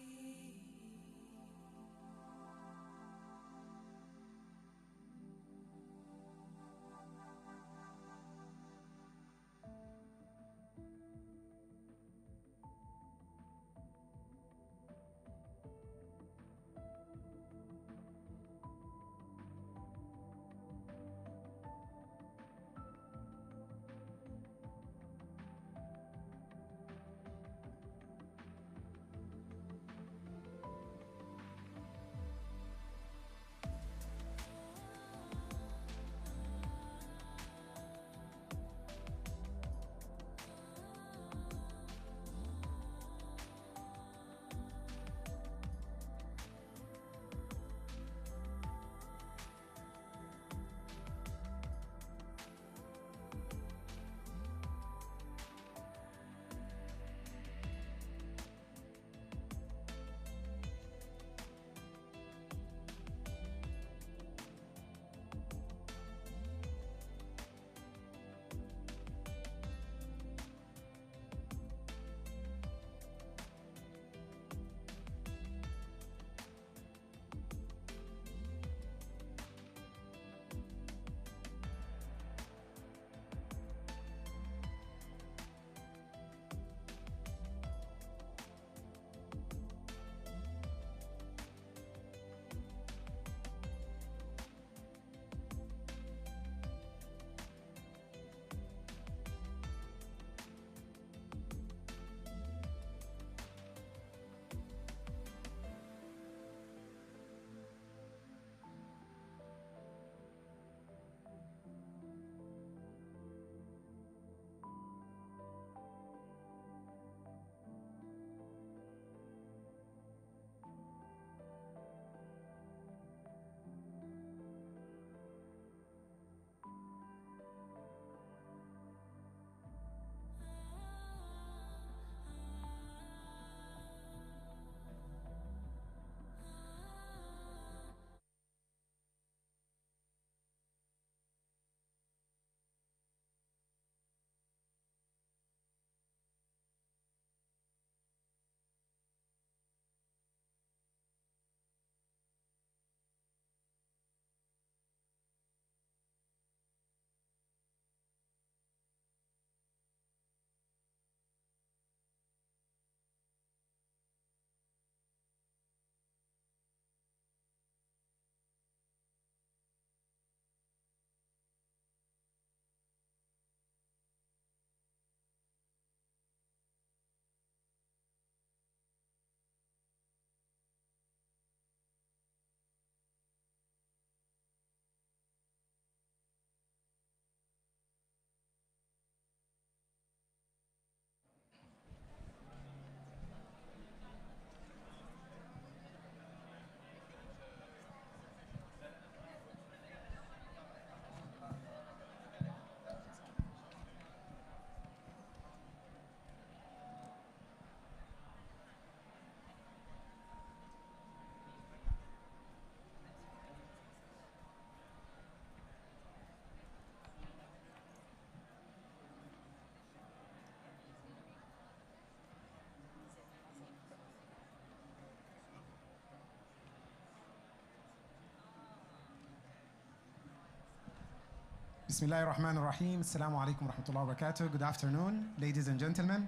Bismillah ar-Rahman ar-Rahim. Assalamu alaikum wa rahmatullahi wa barakatuh. Good afternoon, ladies and gentlemen,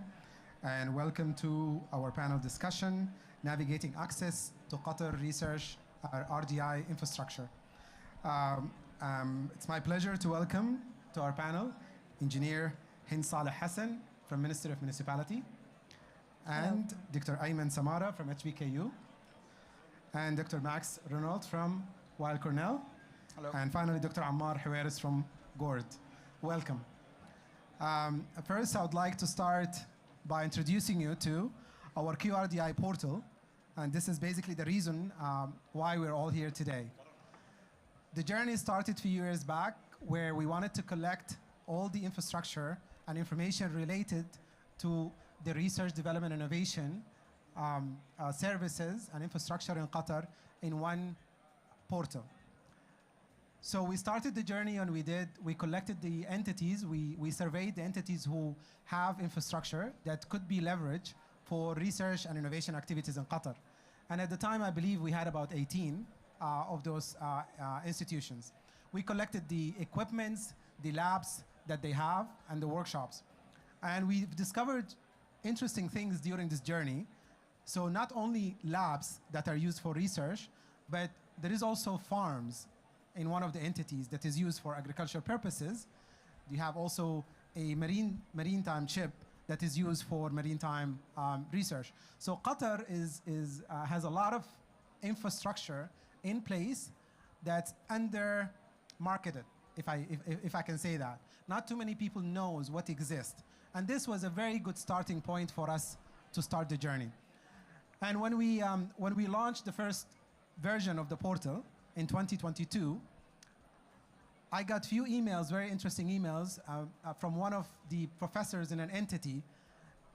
and welcome to our panel discussion, Navigating Access to Qatar Research RDI Infrastructure. It's my pleasure to welcome to our panel Engineer Hind Saleh Hassan from Ministry of Municipality, and Dr. Ayman Samara from HBKU, and Dr. Max Renault from Weill Cornell, and finally Dr. Ammar Huwairis from Gord. Welcome. First, I would like to start by introducing you to our QRDI portal, And this is basically the reason why we're all here today. The journey started a few years back where we wanted to collect all the infrastructure and information related to the research, development, innovation services and infrastructure in Qatar in one portal. So we started the journey and we collected the entities, we surveyed the entities who have infrastructure that could be leveraged for research and innovation activities in Qatar. And at the time, I believe we had about 18 of those institutions. We collected the equipments, the labs that they have, and the workshops. And we've discovered interesting things during this journey. So not only labs that are used for research, but there is also farms in one of the entities that is used for agricultural purposes. You have also a maritime ship that is used for maritime research. So Qatar has a lot of infrastructure in place that's under marketed, if I can say that. Not too many people knows what exists. And this was a very good starting point for us to start the journey. And when we launched the first version of the portal in 2022, I got few emails, very interesting emails, from one of the professors in an entity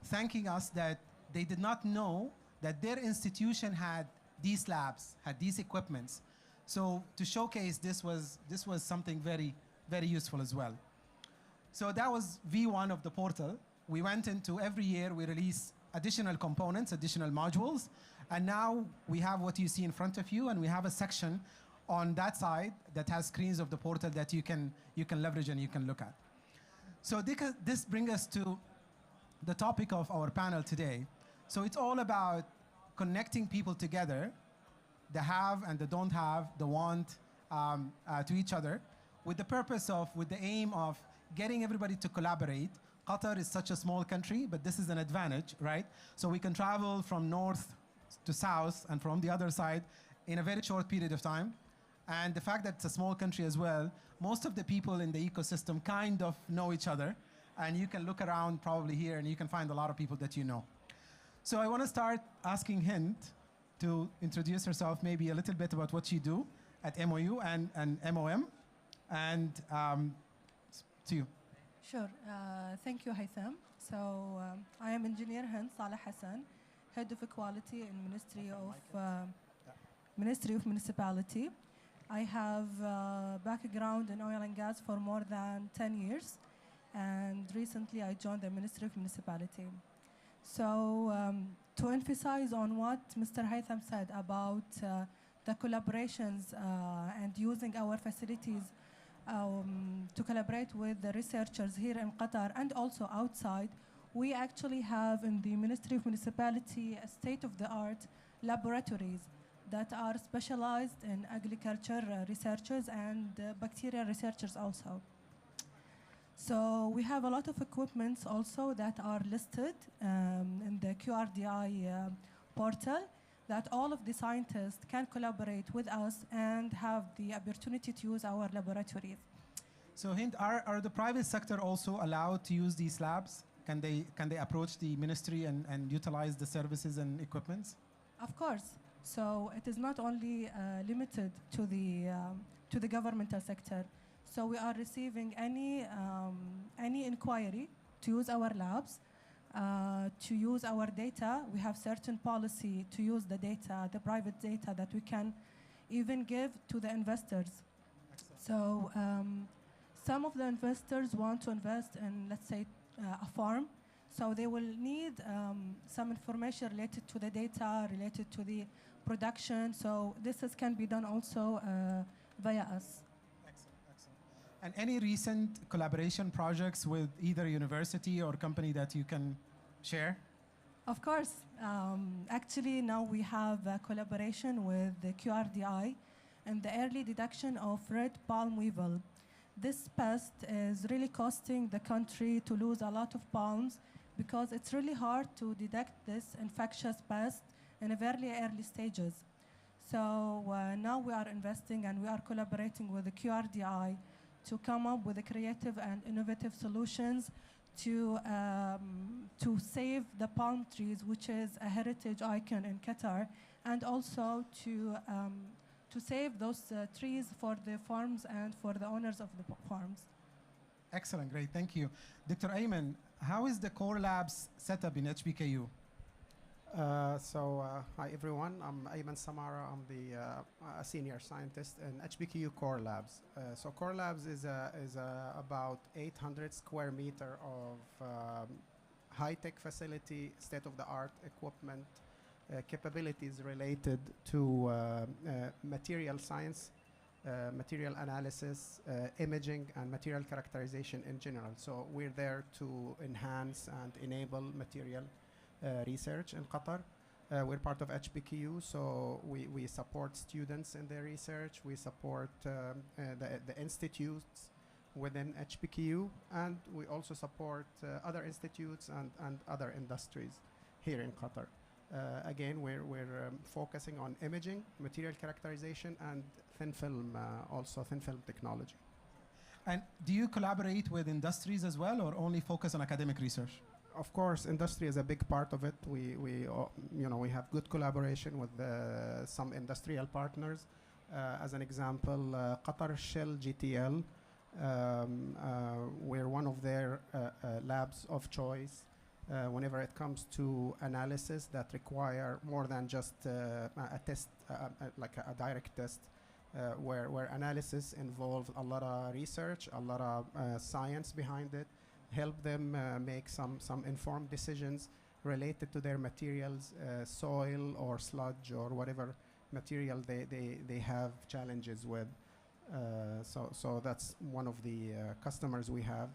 thanking us that they did not know that their institution had these labs, had these equipments. So to showcase this was something very, very useful as well. So that was V1 of the portal. We went into every year, we release additional components, additional modules, and now we have what you see in front of you, and we have a section on that side that has screens of the portal that you can leverage and you can look at. So this brings us to the topic of our panel today. So it's all about connecting people together, the have and the don't have, the want to each other, with the aim of getting everybody to collaborate. Qatar is such a small country, but this is an advantage, right? So we can travel from north to south and from the other side in a very short period of time. And the fact that it's a small country as well, most of the people in the ecosystem kind of know each other. And you can look around probably here and you can find a lot of people that you know. So I want to start asking Hind to introduce herself maybe a little bit about what you do at MOU and MOM. And to you. Sure. Thank you, Haytham. So I am Engineer Hind Saleh Hassan, Head of Equality in Ministry of Municipality. I have background in oil and gas for more than 10 years, and recently I joined the Ministry of Municipality. So to emphasize on what Mr. Haytham said about the collaborations and using our facilities to collaborate with the researchers here in Qatar and also outside, we actually have in the Ministry of Municipality a state-of-the-art laboratories that are specialized in agriculture researchers and bacterial researchers also. So we have a lot of equipments also that are listed in the QRDI portal that all of the scientists can collaborate with us and have the opportunity to use our laboratories. So Hind, are the private sector also allowed to use these labs? Can they approach the ministry and utilize the services and equipments? Of course. So it is not only limited to the governmental sector. So we are receiving any inquiry to use our labs, to use our data. We have certain policy to use the data, the private data that we can even give to the investors. Excellent. So some of the investors want to invest in, let's say, a farm. So they will need some information related to the data, related to the production. So this can be done also via us. And any recent collaboration projects with either university or company that you can share? Of course. Actually, now we have a collaboration with the QRDI and the early detection of red palm weevil. This pest is really costing the country to lose a lot of palms because it's really hard to detect this infectious pest in a very early stages. So now we are investing and we are collaborating with the QRDI to come up with creative and innovative solutions to save the palm trees, which is a heritage icon in Qatar, and also to save those trees for the farms and for the owners of the farms. Excellent, great, thank you. Dr. Ayman, how is the core labs set up in HBKU? Hi everyone, I'm Ayman Samara. I'm the senior scientist in HBKU Core Labs. Core Labs is about 800 square meter of high-tech facility, state-of-the-art equipment, capabilities related to material science, material analysis, imaging, and material characterization in general. So we're there to enhance and enable material research in Qatar. We're part of HBKU, so we support students in their research. We support the institutes within HBKU, and we also support other institutes and other industries here in Qatar. Again, we're focusing on imaging, material characterization, and thin film, also thin film technology. And do you collaborate with industries as well, or only focus on academic research? Of course, industry is a big part of it. We have good collaboration with some industrial partners. As an example, Qatar Shell GTL, we're one of their labs of choice whenever it comes to analysis that require more than just a test, like a direct test, where analysis involves a lot of research, a lot of science behind it, help them make some informed decisions related to their materials, soil or sludge or whatever material they have challenges with. So that's one of the customers we have.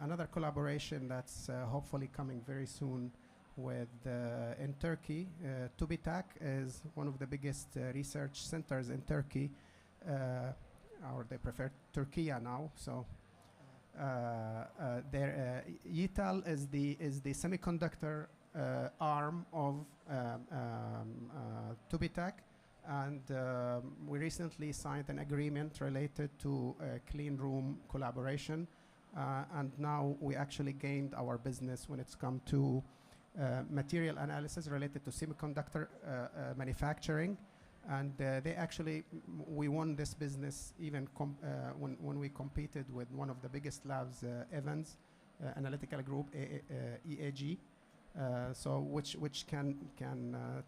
Another collaboration that's hopefully coming very soon with in Turkey, TÜBİTAK is one of the biggest research centers in Turkey, or they prefer Turkiya now. So YITAL is the semiconductor arm of TÜBİTAK, and we recently signed an agreement related to clean room collaboration, and now we actually gained our business when it's come to material analysis related to semiconductor manufacturing. And we won this business even when we competed with one of the biggest labs, Evans Analytical Group, EAG. Which can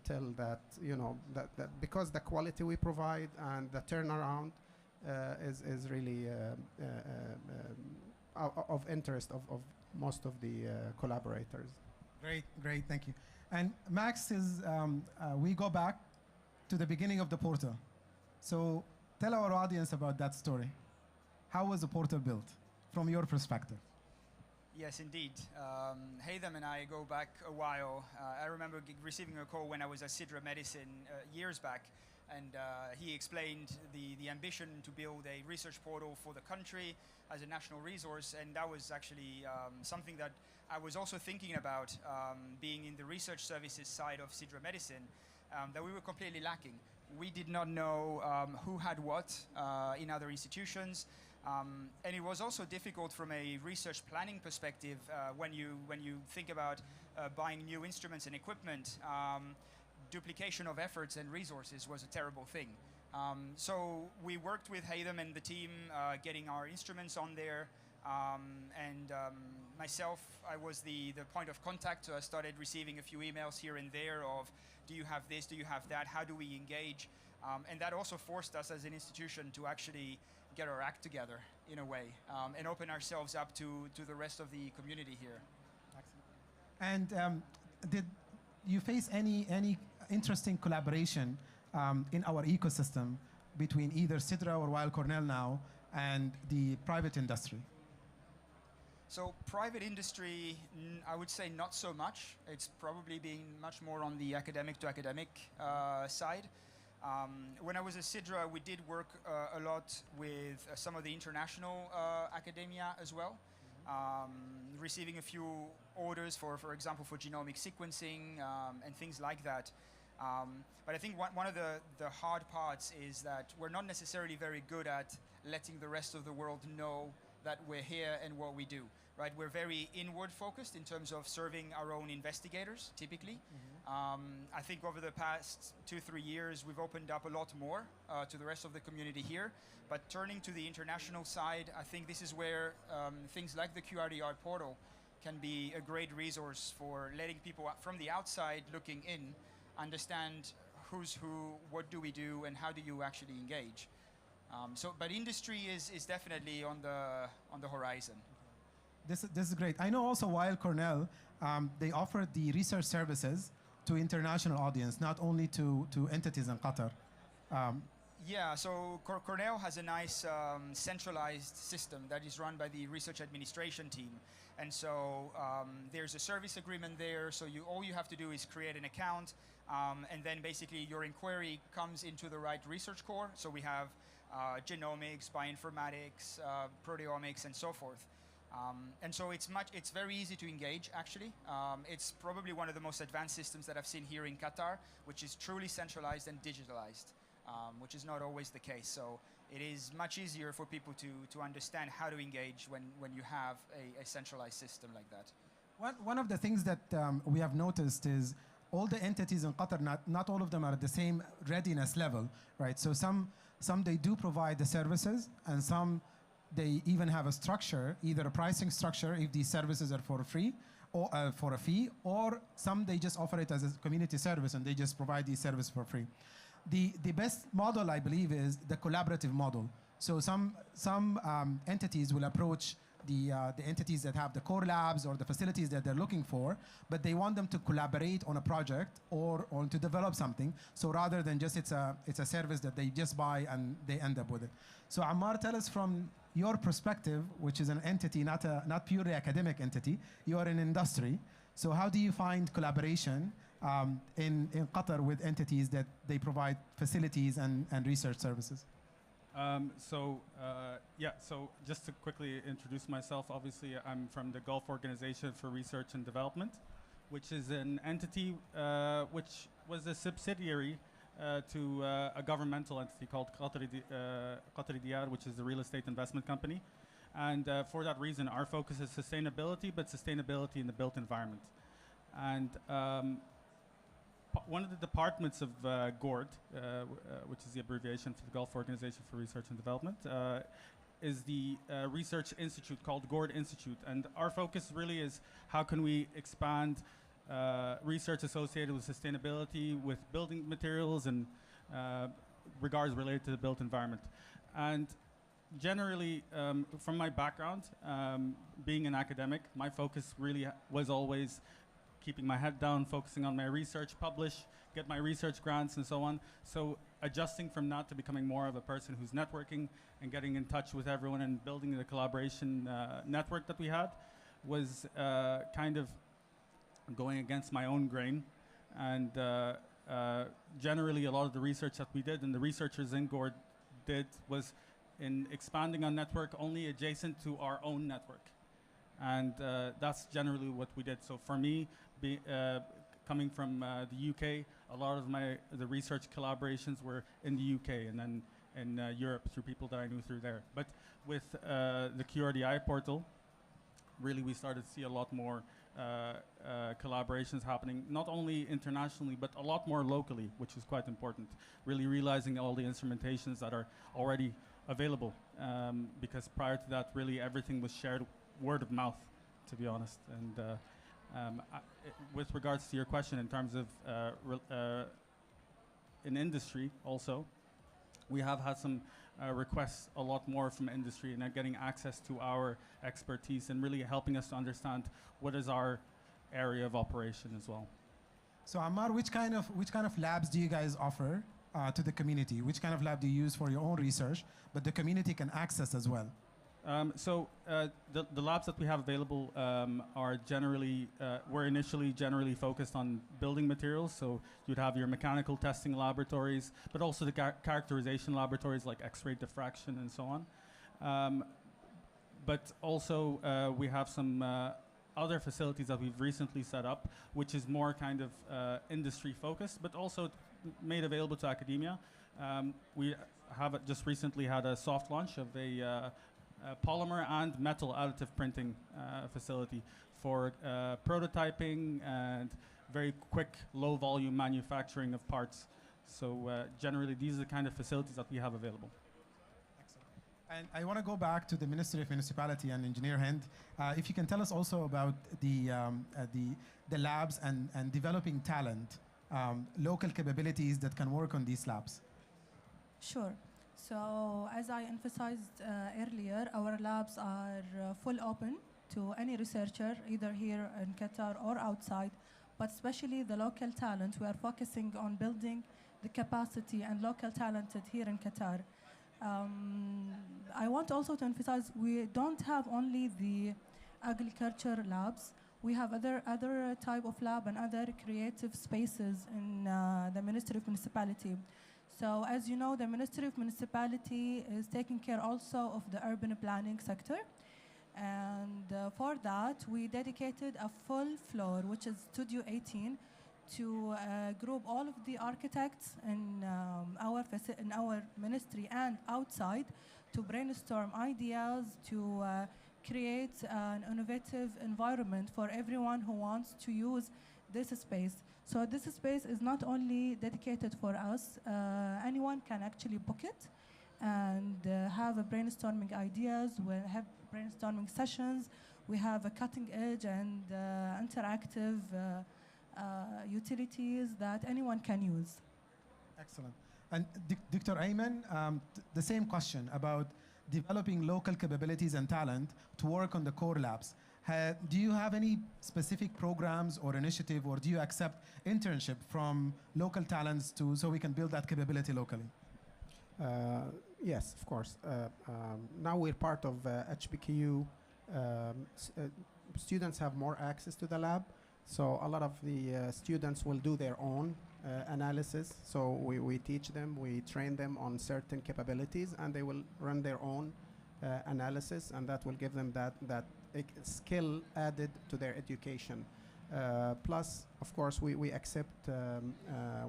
tell that that because the quality we provide and the turnaround is really of interest of most of the collaborators. Great, thank you. And Max we go back to the beginning of the portal. So tell our audience about that story. How was the portal built from your perspective? Yes, indeed. Haytham and I go back a while. I remember receiving a call when I was at Sidra Medicine years back, and he explained the ambition to build a research portal for the country as a national resource, and that was actually something that I was also thinking about, being in the research services side of Sidra Medicine, that we were completely lacking. We did not know who had what in other institutions. And it was also difficult from a research planning perspective when you think about buying new instruments and equipment. Duplication of efforts and resources was a terrible thing. So we worked with Haytham and the team getting our instruments on there. And myself, I was the point of contact, so I started receiving a few emails here and there of, do you have this, do you have that, how do we engage? And that also forced us as an institution to actually get our act together in a way, and open ourselves up to the rest of the community here. Excellent. And did you face any interesting collaboration in our ecosystem between either Sidra or Weill Cornell now and the private industry? So private industry, I would say not so much. It's probably been much more on the academic to academic side. When I was at Sidra, we did work a lot with some of the international academia as well, receiving a few orders for example, for genomic sequencing and things like that. But I think one of the hard parts is that we're not necessarily very good at letting the rest of the world know that we're here and what we do. Right, we're very inward focused in terms of serving our own investigators, typically. I think over the past 2-3 years, we've opened up a lot more to the rest of the community here. But turning to the international side, I think this is where things like the QRDI portal can be a great resource for letting people from the outside looking in understand who's who, what do we do, and how do you actually engage. But industry is definitely on the horizon. This is great. I know also Weill Cornell, they offer the research services to international audience, not only to entities in Qatar. Yeah, so Cornell has a nice centralized system that is run by the research administration team. And so there's a service agreement there, so all you have to do is create an account, and then basically your inquiry comes into the right research core. So we have genomics, bioinformatics, proteomics, and so forth. And so it's very easy to engage, actually. It's probably one of the most advanced systems that I've seen here in Qatar, which is truly centralized and digitalized, which is not always the case. So it is much easier for people to understand how to engage when you have a centralized system like that. One of the things that we have noticed is all the entities in Qatar, not all of them are at the same readiness level, right? So some they do provide the services, and some they even have a structure, either a pricing structure if these services are for free or for a fee, or some they just offer it as a community service and they just provide these services for free. The best model, I believe, is the collaborative model. So some entities will approach the entities that have the core labs or the facilities that they're looking for, but they want them to collaborate on a project or to develop something. So rather than just it's a service that they just buy and they end up with it. So Ammar, tell us from your perspective, which is an entity, not purely academic entity, you are in industry. So how do you find collaboration in Qatar with entities that they provide facilities and research services? So just to quickly introduce myself, obviously I'm from the Gulf Organization for Research and Development, which is an entity which was a subsidiary to a governmental entity called QRDI, which is the real estate investment company. And for that reason, our focus is sustainability, but sustainability in the built environment. And one of the departments of GORD, which is the abbreviation for the Gulf Organization for Research and Development, is the research institute called GORD Institute. And our focus really is how can we expand research associated with sustainability, with building materials, and regards related to the built environment. And generally, from my background, being an academic, my focus really was always keeping my head down, focusing on my research, publish, get my research grants, and so on. So adjusting from that to becoming more of a person who's networking and getting in touch with everyone and building the collaboration network that we had was kind of going against my own grain. And generally, a lot of the research that we did and the researchers in GORD did was in expanding on network only adjacent to our own network. And that's generally what we did. So for me, coming from the UK, a lot of the research collaborations were in the UK and then in Europe through people that I knew through there. But with the QRDI portal, really we started to see a lot more collaborations happening, not only internationally, but a lot more locally, which is quite important. Really realizing all the instrumentations that are already available, because prior to that, really everything was shared word of mouth, to be honest. And with regards to your question in terms of in industry also, we have had some requests a lot more from industry and getting access to our expertise and really helping us to understand what is our area of operation as well. So Ammar, which kind of labs do you guys offer to the community? Which kind of lab do you use for your own research, but the community can access as well? The labs that we have available are generally, were initially generally focused on building materials. So you'd have your mechanical testing laboratories, but also the characterization laboratories like X-ray diffraction and so on. But also we have some other facilities that we've recently set up, which is more kind of industry focused, but also made available to academia. We have just recently had a soft launch of a polymer and metal additive printing facility for prototyping and very quick, low volume manufacturing of parts. So generally, these are the kind of facilities that we have available. And I want to go back to the Ministry of Municipality and Engineer Hind. If you can tell us also about the labs and developing talent, local capabilities that can work on these labs. Sure. So as I emphasized earlier, our labs are full open to any researcher, either here in Qatar or outside, but especially the local talent. We are focusing on building the capacity and local talented here in Qatar. I want also to emphasize we don't have only the agriculture labs. We have other type of lab and other creative spaces in the Ministry of Municipality. So as you know, the Ministry of Municipality is taking care also of the urban planning sector. And for that, we dedicated a full floor, which is Studio 18, to group all of the architects in our ministry and outside to brainstorm ideas, to create an innovative environment for everyone who wants to use this space. So this space is not only dedicated for us, anyone can actually book it and have a brainstorming ideas. We have brainstorming sessions. We have a cutting edge and interactive utilities that anyone can use. Excellent. And Dr. Ayman, the same question about developing local capabilities and talent to work on the core labs. Do you have any specific programs or initiative, or do you accept internship from local talents so we can build that capability locally? Yes, of course. Now we're part of HBKU. Students have more access to the lab. So a lot of the students will do their own analysis. So we teach them, we train them on certain capabilities, and they will run their own analysis, and that will give them that skill added to their education. Plus, of course, we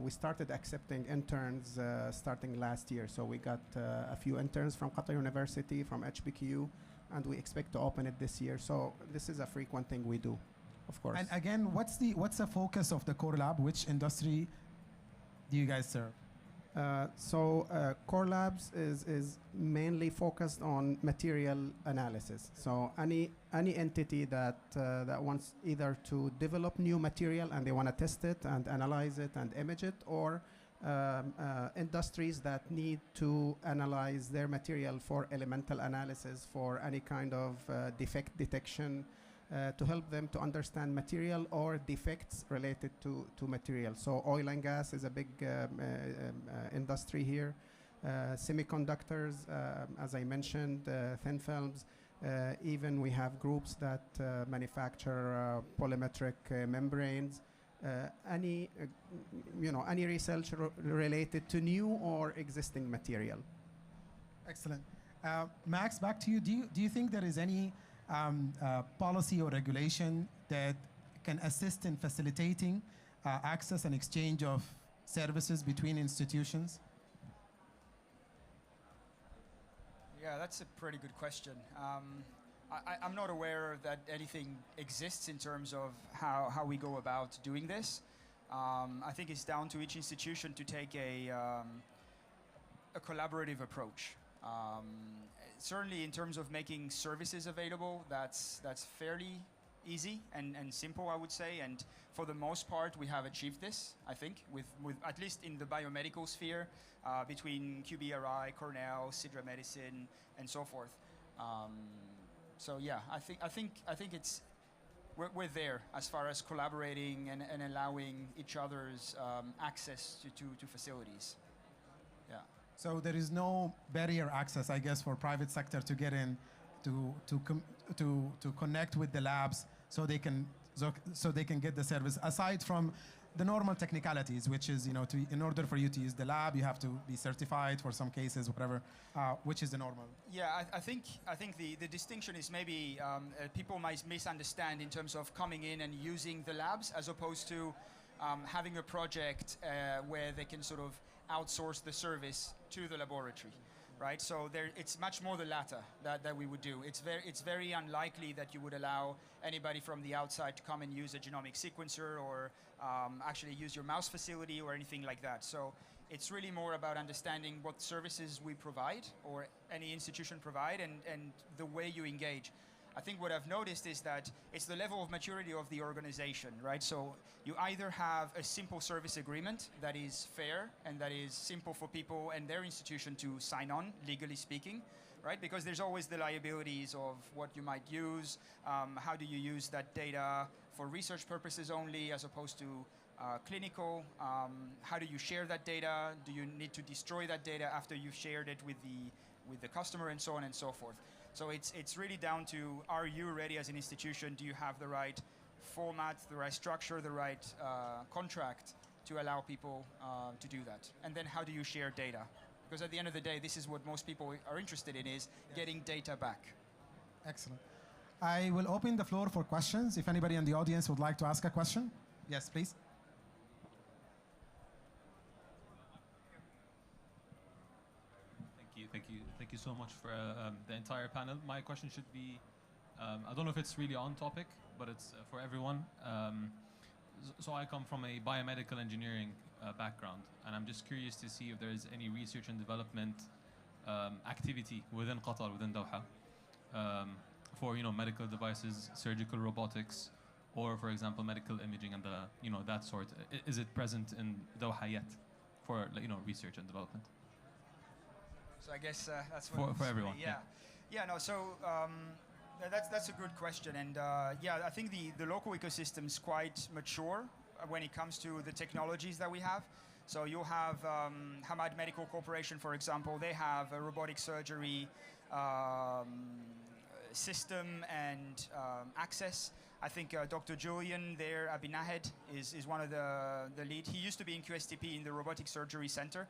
started accepting interns starting last year. So we got a few interns from Qatar University, from HBKU, and we expect to open it this year. So this is a frequent thing we do. Of course. And again, what's the focus of the core lab? Which industry do you guys serve? Core Labs is mainly focused on material analysis. So any entity that wants either to develop new material and they want to test it and analyze it and image it, or industries that need to analyze their material for elemental analysis, for any kind of defect detection, to help them to understand material or defects related to material. So oil and gas is a big industry here. Semiconductors, as I mentioned, thin films. Even we have groups that manufacture polymetric membranes. Any research related to new or existing material. Excellent. Max, back to you. Do you think there is any policy or regulation that can assist in facilitating access and exchange of services between institutions? Yeah, that's a pretty good question. I'm not aware that anything exists in terms of how we go about doing this. I think it's down to each institution to take a collaborative approach. Certainly in terms of making services available, that's fairly easy and simple, I would say. And for the most part, we have achieved this, I think, with at least in the biomedical sphere, between QBRI, Cornell, Sidra Medicine, and so forth. So yeah, I think it's we're there as far as collaborating and allowing each other's access to facilities. Yeah. So there is no barrier access, I guess, for private sector to get in, to connect with the labs, so they can get the service. Aside from the normal technicalities, which is, in order for you to use the lab, you have to be certified for some cases, whatever, which is the normal. Yeah, I think the distinction is maybe people might misunderstand in terms of coming in and using the labs, as opposed to having a project where they can sort of outsource the service to the laboratory, right? So it's much more the latter that we would do. It's very unlikely that you would allow anybody from the outside to come and use a genomic sequencer or actually use your mouse facility or anything like that. So it's really more about understanding what services we provide or any institution provide and the way you engage. I think what I've noticed is that it's the level of maturity of the organization, right? So you either have a simple service agreement that is fair and that is simple for people and their institution to sign on, legally speaking, right? Because there's always the liabilities of what you might use, how do you use that data for research purposes only as opposed to clinical, how do you share that data? Do you need to destroy that data after you've shared it with the customer and so on and so forth? So it's really down to, are you ready as an institution? Do you have the right format, the right structure, the right contract to allow people to do that? And then how do you share data? Because at the end of the day, this is what most people are interested in, is getting data back. Excellent. I will open the floor for questions. If anybody in the audience would like to ask a question. Yes, please. Thank you so much for the entire panel. My question should be, I don't know if it's really on topic, but it's for everyone. So I come from a biomedical engineering background, and I'm just curious to see if there is any research and development activity within Qatar, within Doha, for medical devices, surgical robotics, or for example medical imaging and that sort. Is it present in Doha yet for research and development? So I guess that's what for everyone. Yeah. No. So that's a good question, and I think the local ecosystem is quite mature when it comes to the technologies that we have. So you'll have Hamad Medical Corporation, for example. They have a robotic surgery system and access. I think Dr. Julian there, Abi Nahed, is one of the lead. He used to be in QSTP in the Robotic Surgery Center.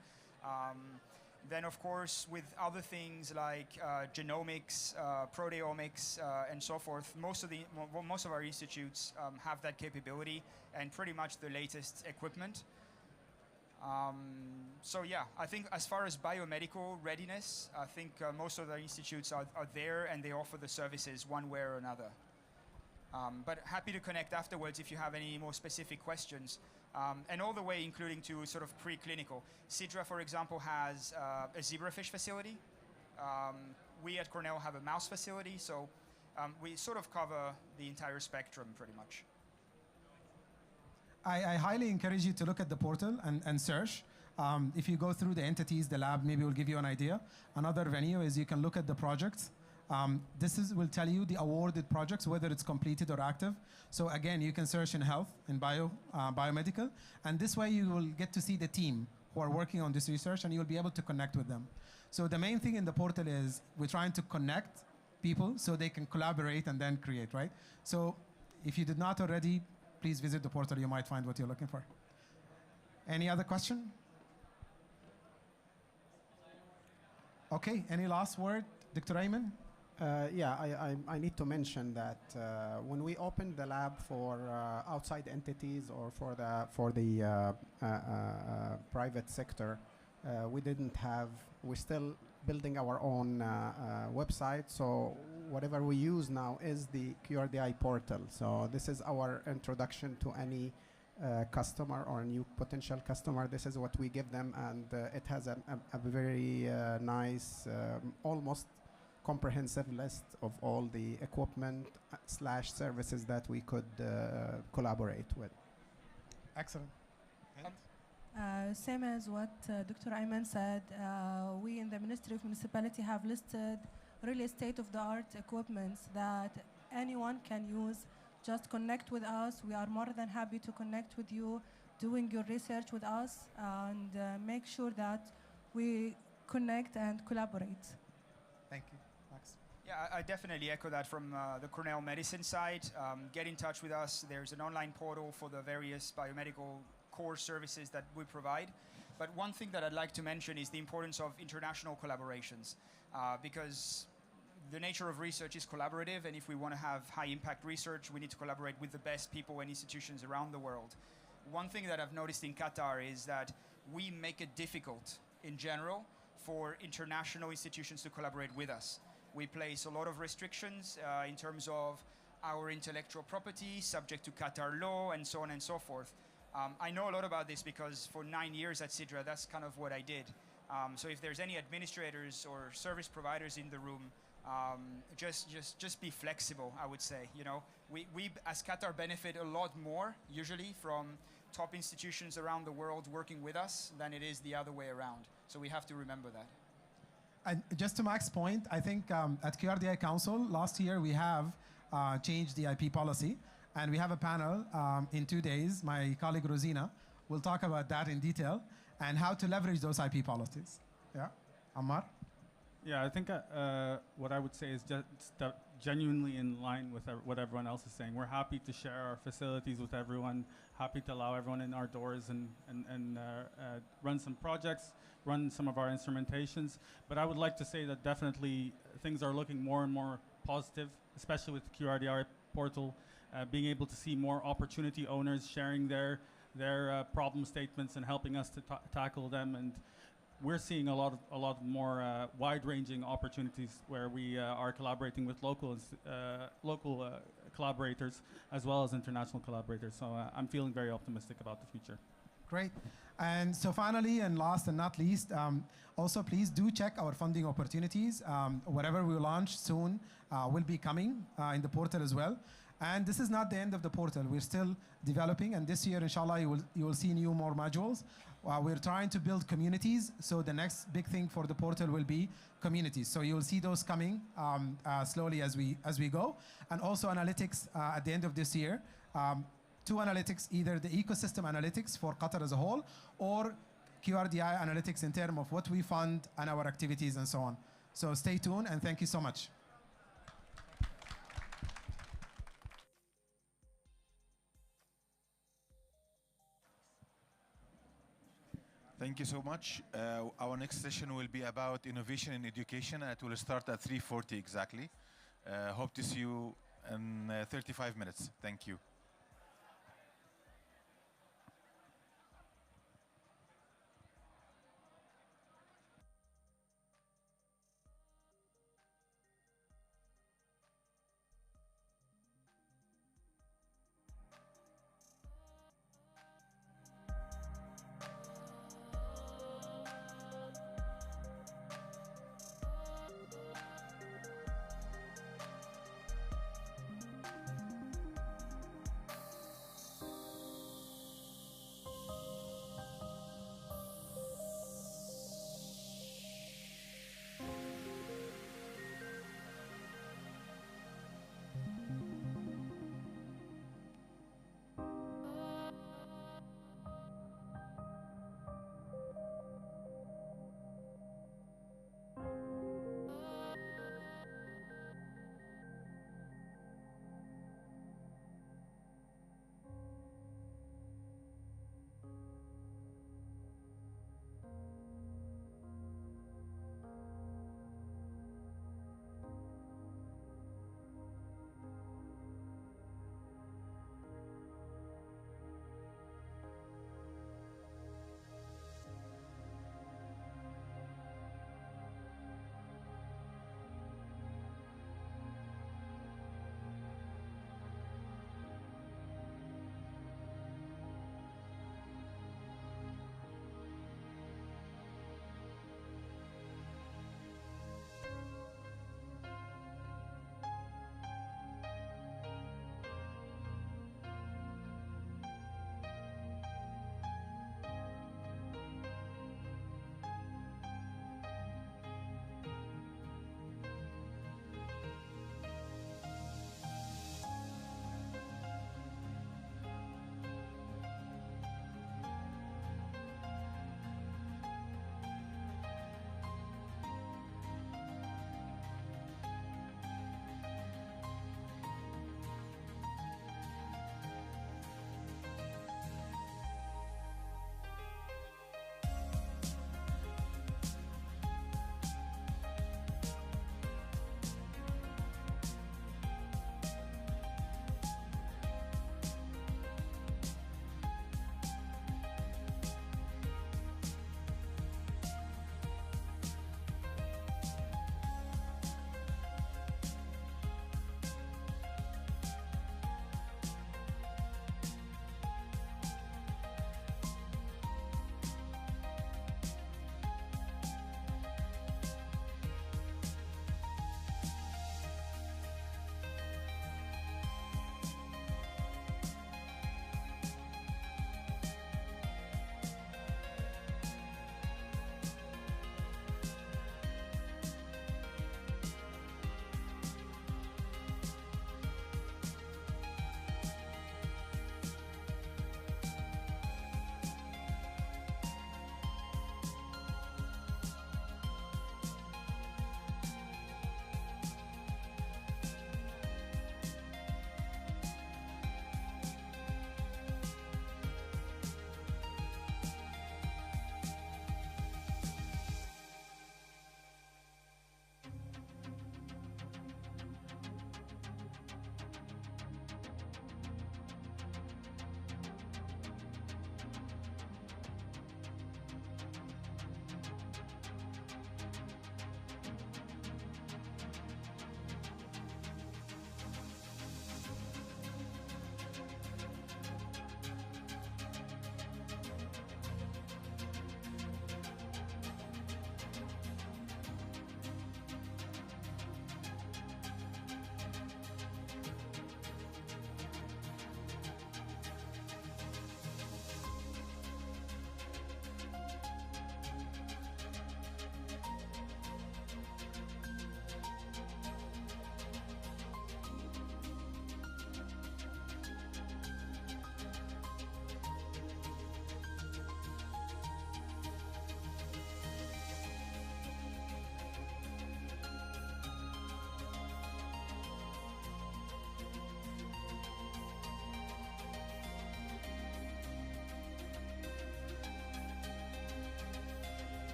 Then, of course, with other things like genomics, proteomics, and so forth, most of our institutes have that capability and pretty much the latest equipment. I think as far as biomedical readiness, I think most of the institutes are there and they offer the services one way or another. But happy to connect afterwards if you have any more specific questions. And all the way including to sort of preclinical. Sidra, for example, has a zebrafish facility. We at Cornell have a mouse facility, so we sort of cover the entire spectrum pretty much. I highly encourage you to look at the portal and search. If you go through the entities, the lab maybe will give you an idea. Another venue is you can look at the projects. Will tell you the awarded projects, whether it's completed or active. So again, you can search in health, in biomedical, and this way you will get to see the team who are working on this research, and you'll be able to connect with them. So the main thing in the portal is we're trying to connect people so they can collaborate and then create, right? So if you did not already, please visit the portal. You might find what you're looking for. Any other question? Okay, any last word, Dr. Ayman? I need to mention that when we opened the lab for outside entities or for the private sector, we're still building our own website. So whatever we use now is the QRDI portal. So this is our introduction to any customer or a new potential customer. This is what we give them, and it has a very nice, almost comprehensive list of all the equipment / services that we could collaborate with. Excellent. Same as what Dr. Ayman said, we in the Ministry of Municipality have listed really state-of-the-art equipment that anyone can use. Just connect with us. We are more than happy to connect with you, doing your research with us, and make sure that we connect and collaborate. Thank you. Max. Yeah, I definitely echo that from the Cornell Medicine side. Get in touch with us. There's an online portal for the various biomedical core services that we provide. But one thing that I'd like to mention is the importance of international collaborations, because the nature of research is collaborative, and if we want to have high impact research, we need to collaborate with the best people and institutions around the world. One thing that I've noticed in Qatar is that we make it difficult in general for international institutions to collaborate with us. We place a lot of restrictions in terms of our intellectual property, subject to Qatar law, and so on and so forth. I know a lot about this because for 9 years at Sidra, that's kind of what I did. So if there's any administrators or service providers in the room, just be flexible, I would say. You know, we as Qatar benefit a lot more usually from top institutions around the world working with us than it is the other way around. So we have to remember that. And just to Max's point, I think at QRDI Council last year we have changed the IP policy, and we have a panel in 2 days. My colleague Rosina will talk about that in detail and how to leverage those IP policies. Yeah, Ammar? Yeah, I think what I would say is just genuinely in line with what everyone else is saying. We're happy to share our facilities with everyone, happy to allow everyone in our doors and run some projects, run some of our instrumentations. But I would like to say that definitely things are looking more and more positive, especially with the QRDI portal, being able to see more opportunity owners sharing their problem statements and helping us to tackle them. And we're seeing a lot more wide-ranging opportunities where we are collaborating with local collaborators as well as international collaborators. So I'm feeling very optimistic about the future. Great. And so finally, and last and not least, also please do check our funding opportunities. Whatever we launch soon will be coming in the portal as well. And this is not the end of the portal. We're still developing, and this year, inshallah, you will see more modules. We're trying to build communities, so the next big thing for the portal will be communities. So you will see those coming slowly as we go. And also analytics at the end of this year. 2 analytics, either the ecosystem analytics for Qatar as a whole, or QRDI analytics in terms of what we fund and our activities and so on. So stay tuned, and thank you so much. Thank you so much. Our next session will be about innovation in education. It will start at 3:40 exactly. Hope to see you in 35 minutes. Thank you.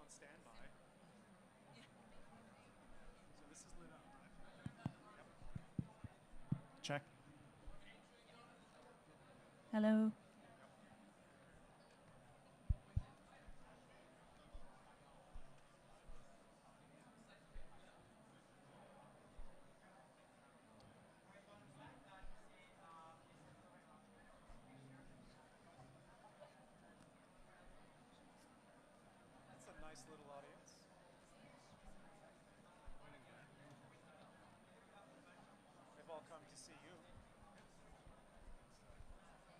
on standby. So this is lit up, right? Yep. Check. Hello. That's a nice little audience. They've all come to see you.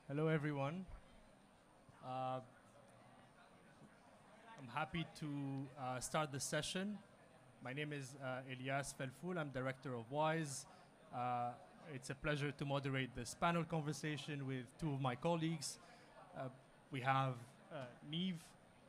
Hello, everyone. I'm happy to start the session. My name is Elias Felfoul. I'm director of WISE. It's a pleasure to moderate this panel conversation with two of my colleagues. We have Neve,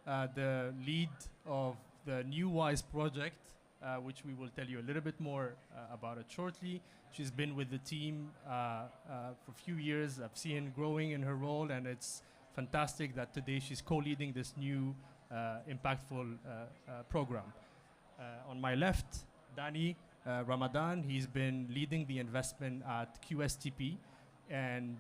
the lead of the new WISE project, which we will tell you a little bit more about it shortly. She's been with the team for a few years. I've seen growing in her role, and it's fantastic that today she's co-leading this new impactful program. On my left, Danny Ramadan. He's been leading the investment at QSTP, and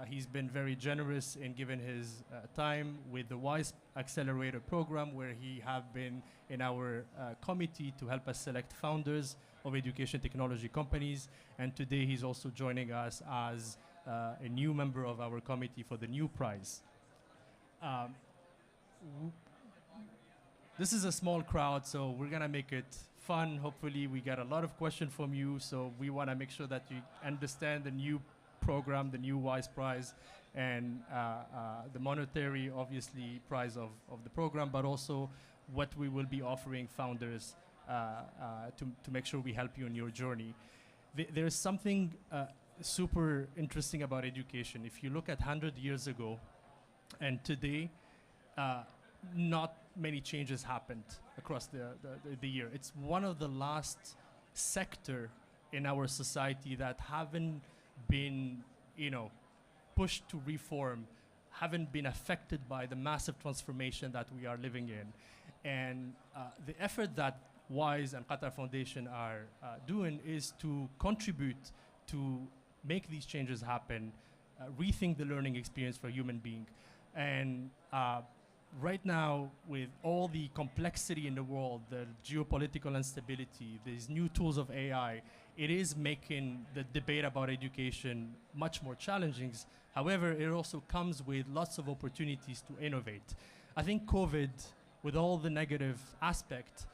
he's been very generous in giving his time with the WISE Accelerator program, where he have been in our committee to help us select founders of education technology companies. And today he's also joining us as a new member of our committee for the new prize. This is a small crowd, so we're gonna make it fun. Hopefully we get a lot of questions from you, so we wanna make sure that you understand the new program, the new WISE prize, and the monetary, obviously, prize of the program, but also what we will be offering founders to make sure we help you in your journey. There's something super interesting about education. If you look at 100 years ago and today, not many changes happened across the year. It's one of the last sector in our society that haven't been, pushed to reform, haven't been affected by the massive transformation that we are living in. And the effort that WISE and Qatar Foundation are doing is to contribute to make these changes happen, rethink the learning experience for human being. And right now, with all the complexity in the world, the geopolitical instability, these new tools of AI, it is making the debate about education much more challenging. However, it also comes with lots of opportunities to innovate. I think COVID, with all the negative aspect,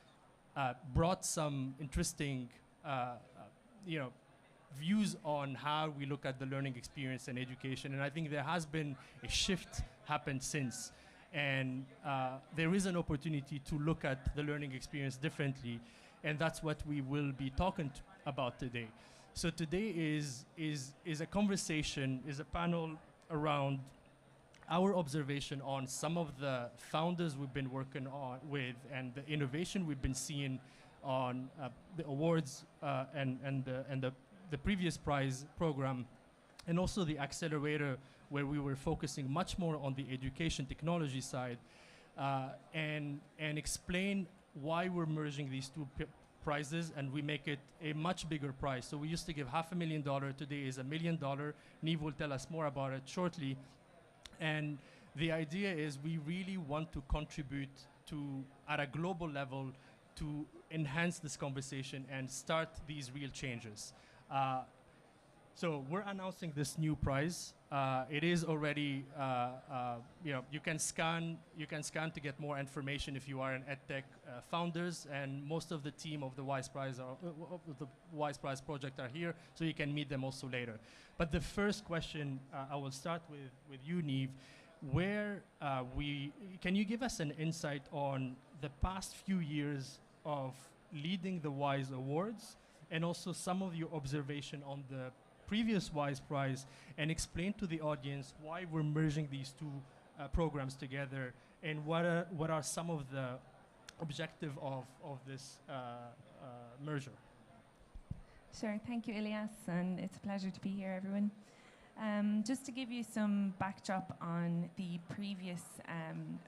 brought some interesting views on how we look at the learning experience and education. And I think there has been a shift happened since. And there is an opportunity to look at the learning experience differently. And that's what we will be talking about today. So today is a conversation, is a panel around our observation on some of the founders we've been working on with and the innovation we've been seeing on the awards and the previous prize program, and also the accelerator, where we were focusing much more on the education technology side, and explain why we're merging these two prizes, and we make it a much bigger prize. So we used to give $500,000, today is $1 million. Neve will tell us more about it shortly. And the idea is we really want to contribute to, at a global level, to enhance this conversation and start these real changes. So we're announcing this new prize. It is already, you can scan to get more information if you are an EdTech founders, and most of the team of the WISE Prize the WISE Prize project are here, so you can meet them also later. But the first question, I will start with you, Neve. Can you give us an insight on the past few years of leading the WISE Awards, and also some of your observation on the previous WISE Prize, and explain to the audience why we're merging these two programs together, and what are some of the objective of this merger? Sure, thank you, Elias, and it's a pleasure to be here, everyone. Just to give you some backdrop on the previous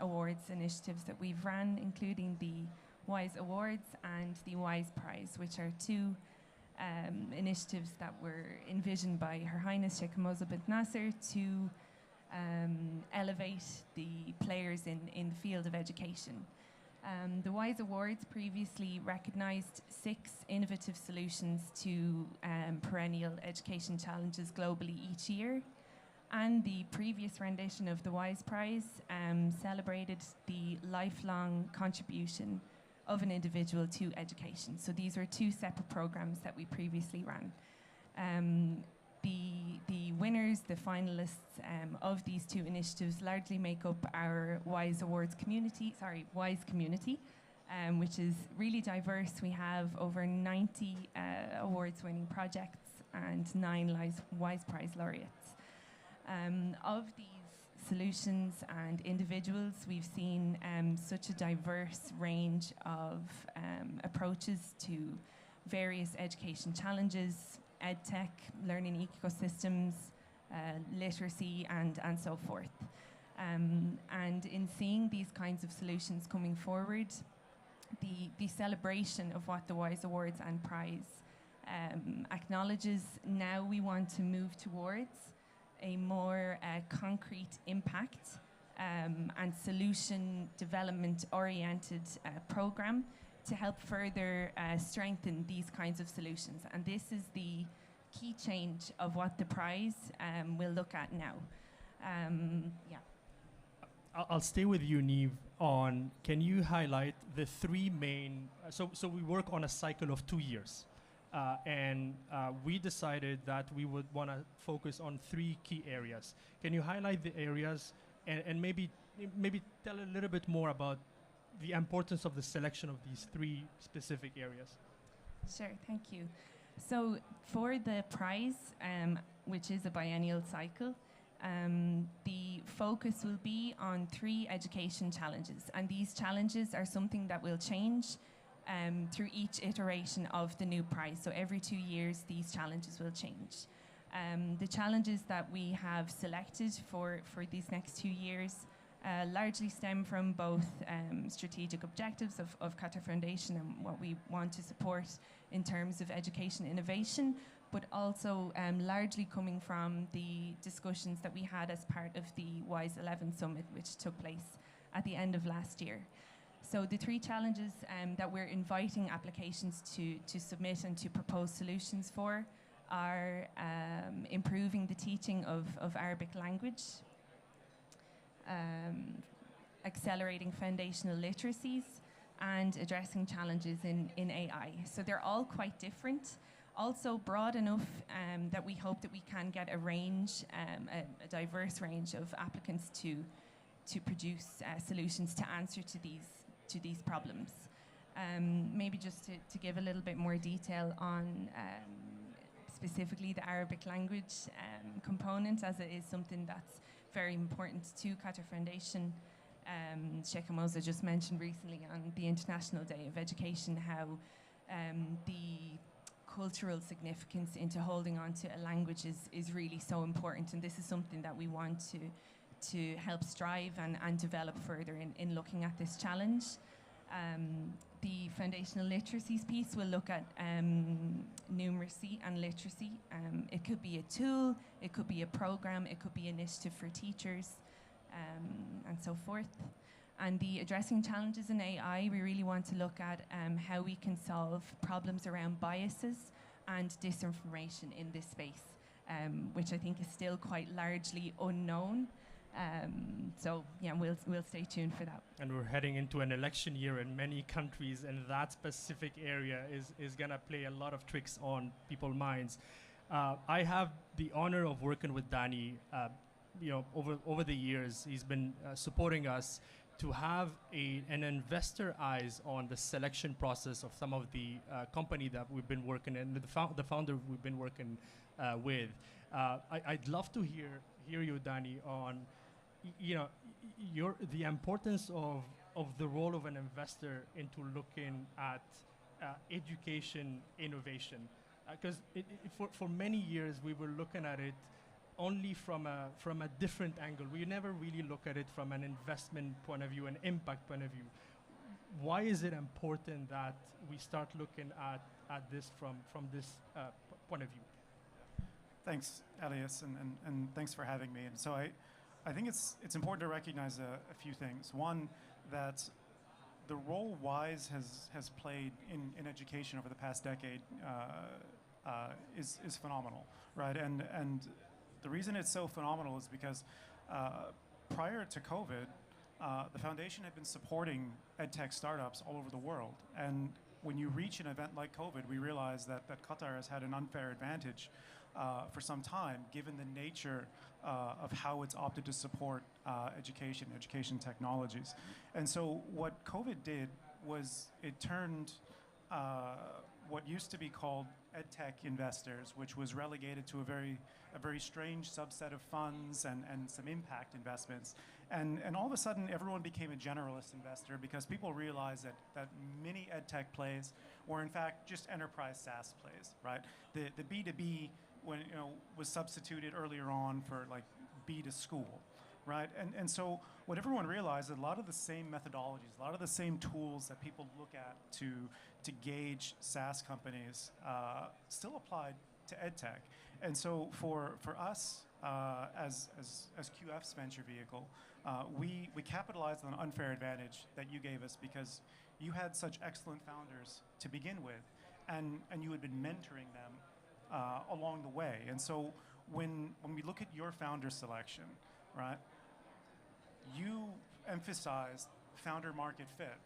awards initiatives that we've run, including the WISE Awards and the WISE Prize, which are two initiatives that were envisioned by Her Highness Sheikh Moza bint Nasser to elevate the players in the field of education. The WISE Awards previously recognised 6 innovative solutions to perennial education challenges globally each year. And the previous rendition of the WISE Prize celebrated the lifelong contribution of an individual to education. So these were 2 separate programs that we previously ran. The winners, the finalists of these 2 initiatives largely make up our WISE Awards community, WISE community, which is really diverse. We have over 90 awards-winning projects and 9 WISE Prize laureates. Of these solutions and individuals, we've seen such a diverse range of approaches to various education challenges, EdTech, learning ecosystems, literacy, and so forth. And in seeing these kinds of solutions coming forward, the celebration of what the WISE Awards and Prize acknowledges, now we want to move towards a more concrete impact and solution development oriented program to help further strengthen these kinds of solutions. And this is the key change of what the prize will look at now. Yeah. I'll stay with you, Neve, on can you highlight the 3 main, so we work on a cycle of 2 years. And we decided that we would want to focus on 3 key areas. Can you highlight the areas and maybe tell a little bit more about the importance of the selection of these 3 specific areas? Sure, thank you. So for the prize, which is a biennial cycle, the focus will be on 3 education challenges. And these challenges are something that will change through each iteration of the new prize. So every 2 years, these challenges will change. The challenges that we have selected for these next 2 years largely stem from both strategic objectives of Qatar Foundation and what we want to support in terms of education innovation, but also largely coming from the discussions that we had as part of the WISE 11 Summit, which took place at the end of last year. So the 3 challenges that we're inviting applications to submit and to propose solutions for are improving the teaching of Arabic language, accelerating foundational literacies, and addressing challenges in AI. So they're all quite different, also broad enough that we hope that we can get a range, a diverse range of applicants to produce solutions to answer to these problems. Maybe just to give a little bit more detail on specifically the Arabic language component, as it is something that's very important to Qatar Foundation. Sheikh Moza just mentioned recently on the International Day of Education how the cultural significance into holding on to a language is really so important, and this is something that we want to help strive and develop further in looking at this challenge. The foundational literacies piece will look at numeracy and literacy. It could be a tool, it could be a program, it could be an initiative for teachers, and so forth. And the addressing challenges in AI, we really want to look at how we can solve problems around biases and disinformation in this space, which I think is still quite largely unknown. So yeah, we'll stay tuned for that. And we're heading into an election year in many countries, and that specific area is gonna play a lot of tricks on people's minds. I have the honor of working with Danny. Over the years, he's been supporting us to have an investor eyes on the selection process of some of the company that we've been working in, the founder we've been working with. I'd love to hear you, Danny, on the importance of the role of an investor into looking at education innovation, because for many years we were looking at it only from a different angle. We never really look at it from an investment point of view, an impact point of view. Why is it important that we start looking at this from this point of view? Thanks, Elias, and thanks for having me. And so I think it's important to recognize a few things. One, that the role WISE has played in education over the past decade is phenomenal, right? And the reason it's so phenomenal is because prior to COVID, the foundation had been supporting edtech startups all over the world. And when you reach an event like COVID, we realize that Qatar has had an unfair advantage for some time, given the nature of how it's opted to support education technologies. And so what COVID did was it turned what used to be called edtech investors, which was relegated to a very strange subset of funds and some impact investments. And all of a sudden, everyone became a generalist investor because people realized that many edtech plays were in fact just enterprise SaaS plays, right? The B2B was substituted earlier on for like B to school, right? And so what everyone realized is a lot of the same methodologies, a lot of the same tools that people look at to gauge SaaS companies still applied to edtech. And so for us as QF's venture vehicle, we capitalized on an unfair advantage that you gave us because you had such excellent founders to begin with, and you had been mentoring them along the way. And so when we look at your founder selection, right, you emphasized founder market fit.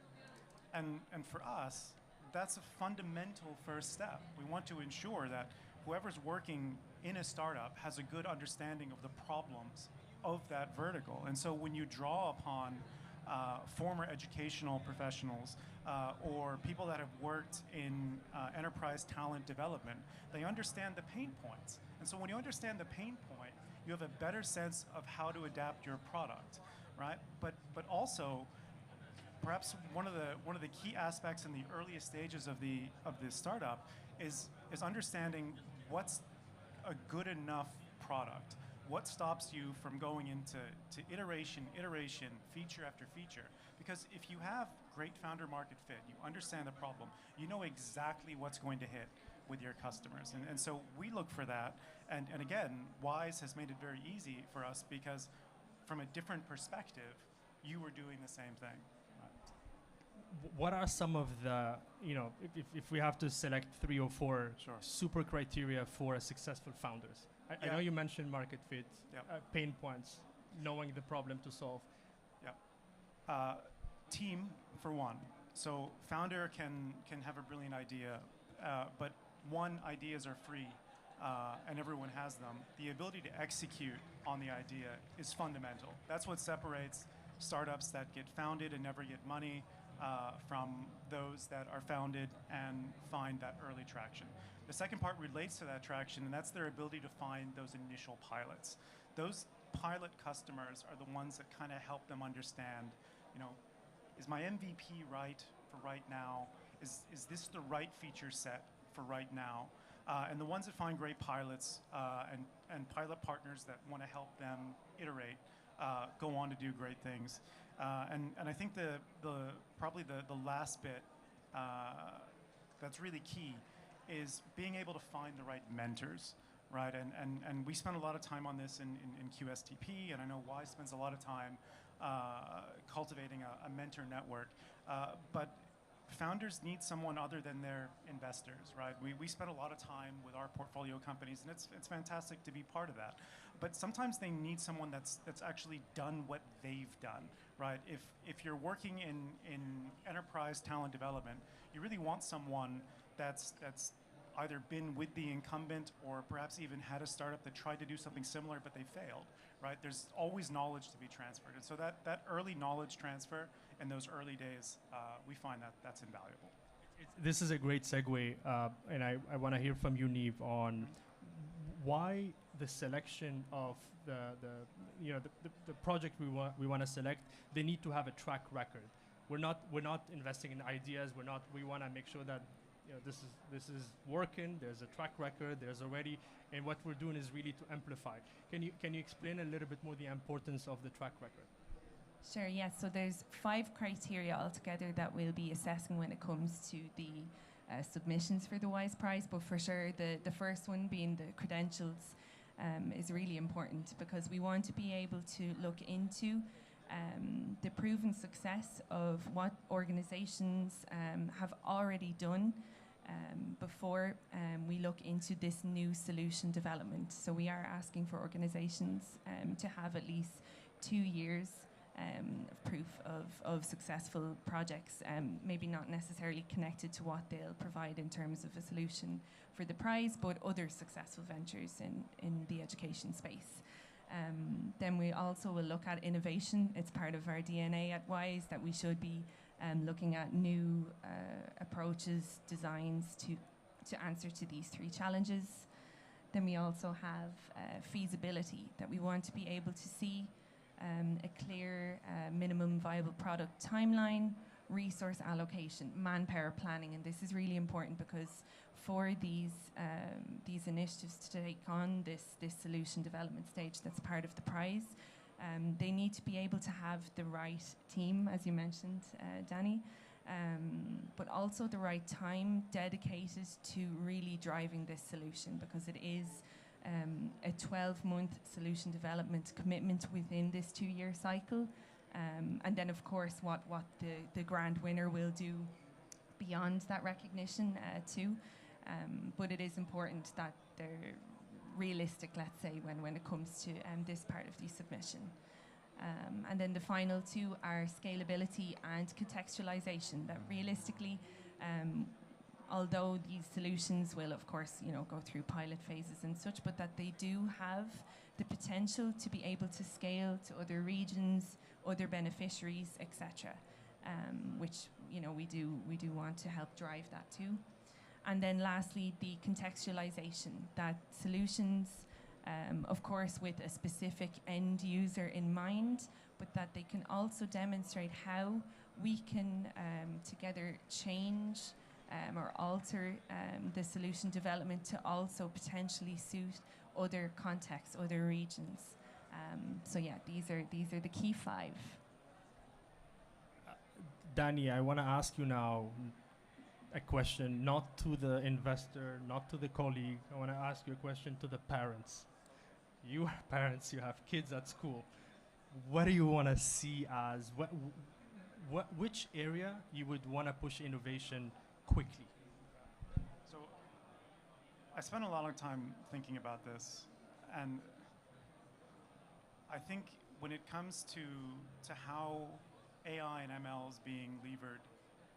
And for us, that's a fundamental first step. We want to ensure that whoever's working in a startup has a good understanding of the problems of that vertical. And so when you draw upon former educational professionals or people that have worked in enterprise talent development, they understand the pain points. And so when you understand the pain point, you have a better sense of how to adapt your product, right? But also, perhaps one of the key aspects in the earliest stages of the startup is understanding what's a good enough product. What stops you from going into iteration, feature after feature? Because if you have great founder market fit, you understand the problem, you know exactly what's going to hit with your customers. And so we look for that. And again, WISE has made it very easy for us because from a different perspective, you were doing the same thing. What are some of the, if we have to select 3 or 4 super criteria for a successful founders? I know you mentioned market fit, pain points, knowing the problem to solve. Yeah. Team, for one. So founder can have a brilliant idea, but ideas are free and everyone has them. The ability to execute on the idea is fundamental. That's what separates startups that get founded and never get money from those that are founded and find that early traction. The second part relates to that traction, and that's their ability to find those initial pilots. Those pilot customers are the ones that kind of help them understand, is my MVP right for right now? Is this the right feature set for right now? And the ones that find great pilots and pilot partners that want to help them iterate go on to do great things. And I think probably the last bit that's really key is being able to find the right mentors, right? And we spend a lot of time on this in QSTP, and I know WISE spends a lot of time cultivating a mentor network. But founders need someone other than their investors, right? We spend a lot of time with our portfolio companies, and it's fantastic to be part of that. But sometimes they need someone that's actually done what they've done, right? If you're working in enterprise talent development, you really want someone that's either been with the incumbent or perhaps even had a startup that tried to do something similar but they failed, right? There's always knowledge to be transferred. And so that early knowledge transfer in those early days, we find that's invaluable. This is a great segue, and I want to hear from you, Neve, on why the selection of the project we want to select. They need to have a track record. We're not investing in ideas. We want to make sure that this is working. There's a track record. There's already, and what we're doing is really to amplify. Can you explain a little bit more the importance of the track record? Sure, yes. So there's 5 criteria altogether that we'll be assessing when it comes to the submissions for the WISE Prize. But for sure, the first one being the credentials is really important, because we want to be able to look into the proven success of what organizations have already done before we look into this new solution development. So we are asking for organizations to have at least 2 years of proof of successful projects, maybe not necessarily connected to what they'll provide in terms of a solution for the prize, but other successful ventures in the education space. Then we also will look at innovation. It's part of our DNA at WISE that we should be looking at new approaches, designs to answer to these 3 challenges. Then we also have feasibility, that we want to be able to see a clear minimum viable product timeline, resource allocation, manpower planning, and this is really important because for these initiatives to take on this solution development stage that's part of the prize, they need to be able to have the right team, as you mentioned, Danny, but also the right time dedicated to really driving this solution, because it is a 12-month solution development commitment within this 2-year cycle. And then, of course, what the grand winner will do beyond that recognition too. But it is important that they're realistic, let's say, when it comes to this part of the submission. And then the final 2 are scalability and contextualization, that realistically, although these solutions will, of course, go through pilot phases and such, but that they do have the potential to be able to scale to other regions, other beneficiaries, etc., which we do want to help drive that too. And then lastly, the contextualization, that solutions, of course, with a specific end user in mind, but that they can also demonstrate how we can together change or alter the solution development to also potentially suit other contexts, other regions. So yeah, these are the key 5. Danny, I want to ask you now a question, not to the investor, not to the colleague. I want to ask you a question to the parents. You are parents, you have kids at school. What do you want to see as, which area you would want to push innovation quickly? So I spent a lot of time thinking about this, and I think when it comes to how AI and ML is being levered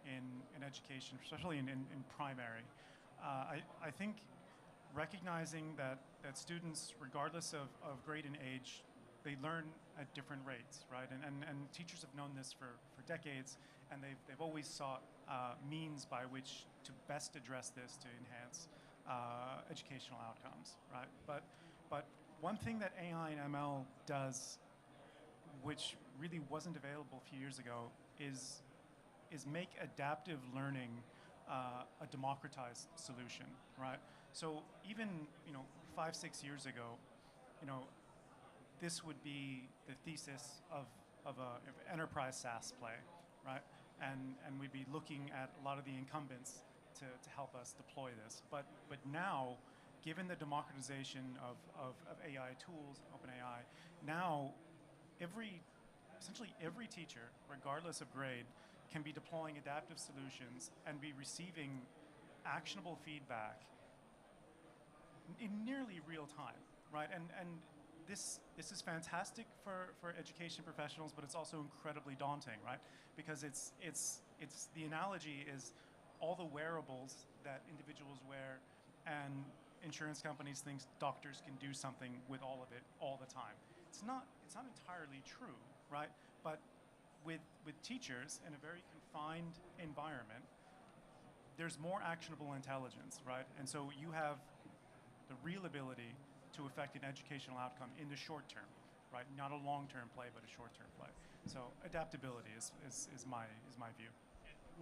in education, especially in primary, I think recognizing that students, regardless of grade and age, they learn at different rates, right? And teachers have known this for decades, and they've always sought means by which to best address this to enhance educational outcomes, right? But one thing that AI and ML does, which really wasn't available a few years ago, is make adaptive learning a democratized solution, right? So even 5-6 years ago, this would be the thesis of an enterprise SaaS play, right? And we'd be looking at a lot of the incumbents to help us deploy this. But now, given the democratization of AI tools, OpenAI, now essentially every teacher, regardless of grade, can be deploying adaptive solutions and be receiving actionable feedback in nearly real time, right? And this is fantastic for education professionals, but it's also incredibly daunting, right? Because it's the analogy is all the wearables that individuals wear, and insurance companies think doctors can do something with all of it all the time. It's not entirely true, right? But with teachers in a very confined environment, there's more actionable intelligence, right? And so you have the real ability to affect an educational outcome in the short term, right? Not a long-term play, but a short-term play. So adaptability is my view.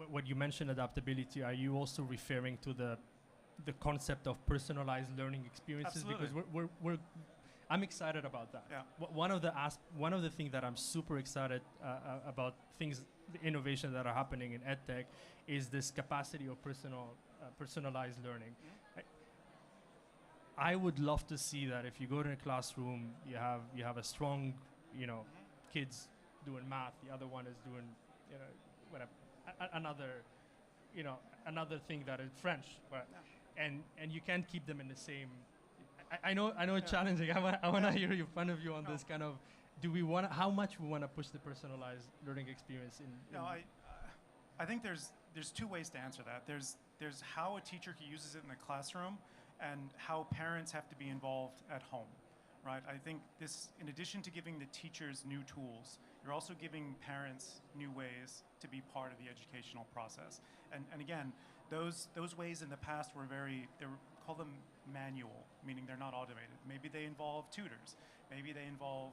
what you mentioned adaptability, are you also referring to the concept of personalized learning experiences? Absolutely. Because I'm excited about that. Yeah. One of the things that I'm super excited about the innovation that are happening in EdTech is this capacity of personalized learning. I would love to see that if you go to a classroom, you have a strong, kids doing math, the other one is doing, whatever, another thing that is French, right? Yeah. And you can't keep them in the same. I know it's challenging. I want to hear your point of view on this kind of. How much we want to push the personalized learning experience in? I think there's two ways to answer that. There's how a teacher uses it in the classroom, and how parents have to be involved at home, right? I think this, in addition to giving the teachers new tools, you're also giving parents new ways to be part of the educational process. And again, those ways in the past were call them manual, meaning they're not automated. Maybe they involve tutors. Maybe they involve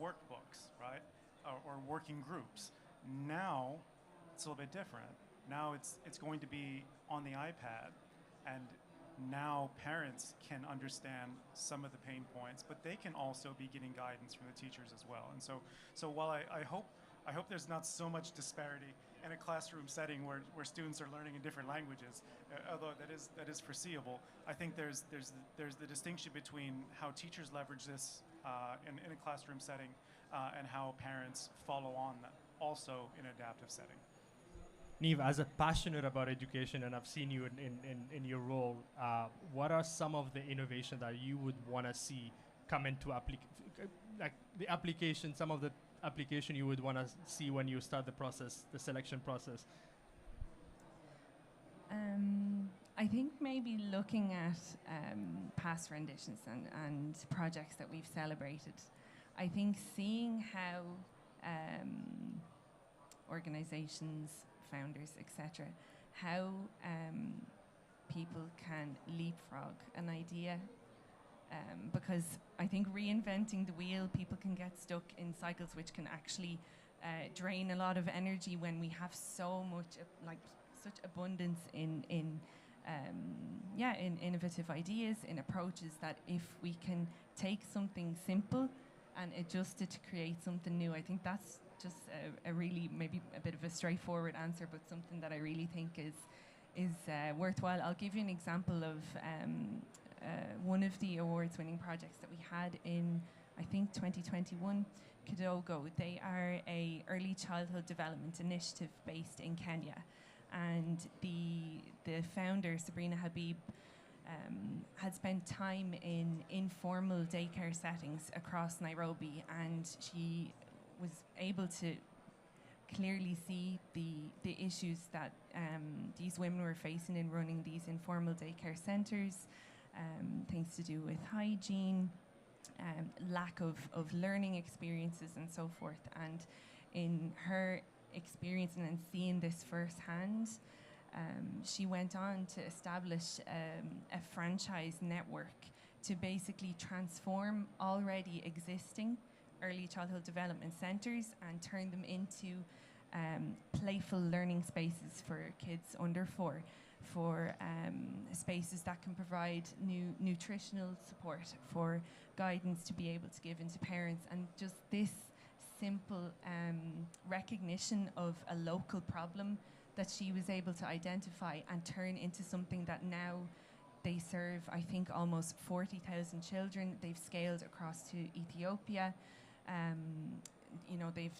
workbooks, right? Or working groups. Now, it's a little bit different. Now it's going to be on the iPad, and now parents can understand some of the pain points, but they can also be getting guidance from the teachers as well. And so while I hope there's not so much disparity in a classroom setting where students are learning in different languages, although that is foreseeable, I think there's the distinction between how teachers leverage this in a classroom setting and how parents follow on that also in an adaptive setting. Neve, as a passionate about education, and I've seen you in your role, what are some of the innovation that you would want to see come into some of the application you would want to see when you start the selection process? I think maybe looking at past renditions and projects that we've celebrated. I think seeing how organizations, founders, etc., how people can leapfrog an idea, because I think reinventing the wheel, people can get stuck in cycles which can actually drain a lot of energy when we have so much, such abundance in innovative ideas, in approaches, that if we can take something simple and adjust it to create something new, I think that's just a really, maybe a bit of a straightforward answer, but something that I really think is worthwhile. I'll give you an example of one of the awards-winning projects that we had in, I think, 2021, Kidogo. They are a early childhood development initiative based in Kenya, and the founder, Sabrina Habib, had spent time in informal daycare settings across Nairobi, and she was able to clearly see the issues that these women were facing in running these informal daycare centres, things to do with hygiene, lack of learning experiences and so forth. And in her experience and seeing this firsthand, she went on to establish a franchise network to basically transform already existing early childhood development centres and turn them into playful learning spaces for kids under 4, for spaces that can provide nutritional support, for guidance to be able to give into parents, and just this simple recognition of a local problem that she was able to identify and turn into something that now they serve, I think, almost 40,000 children. They've scaled across to Ethiopia.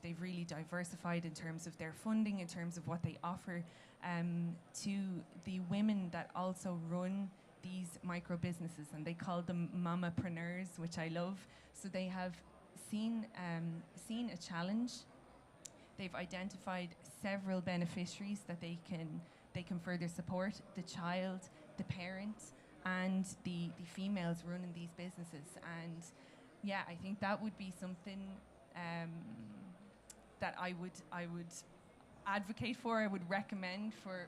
They've really diversified in terms of their funding, in terms of what they offer to the women that also run these micro businesses, and they call them mamapreneurs, which I love. So they have seen a challenge. They've identified several beneficiaries that they can further support: the child, the parent, and the females running these businesses. And yeah, I think that would be something that I would advocate for. I would recommend for.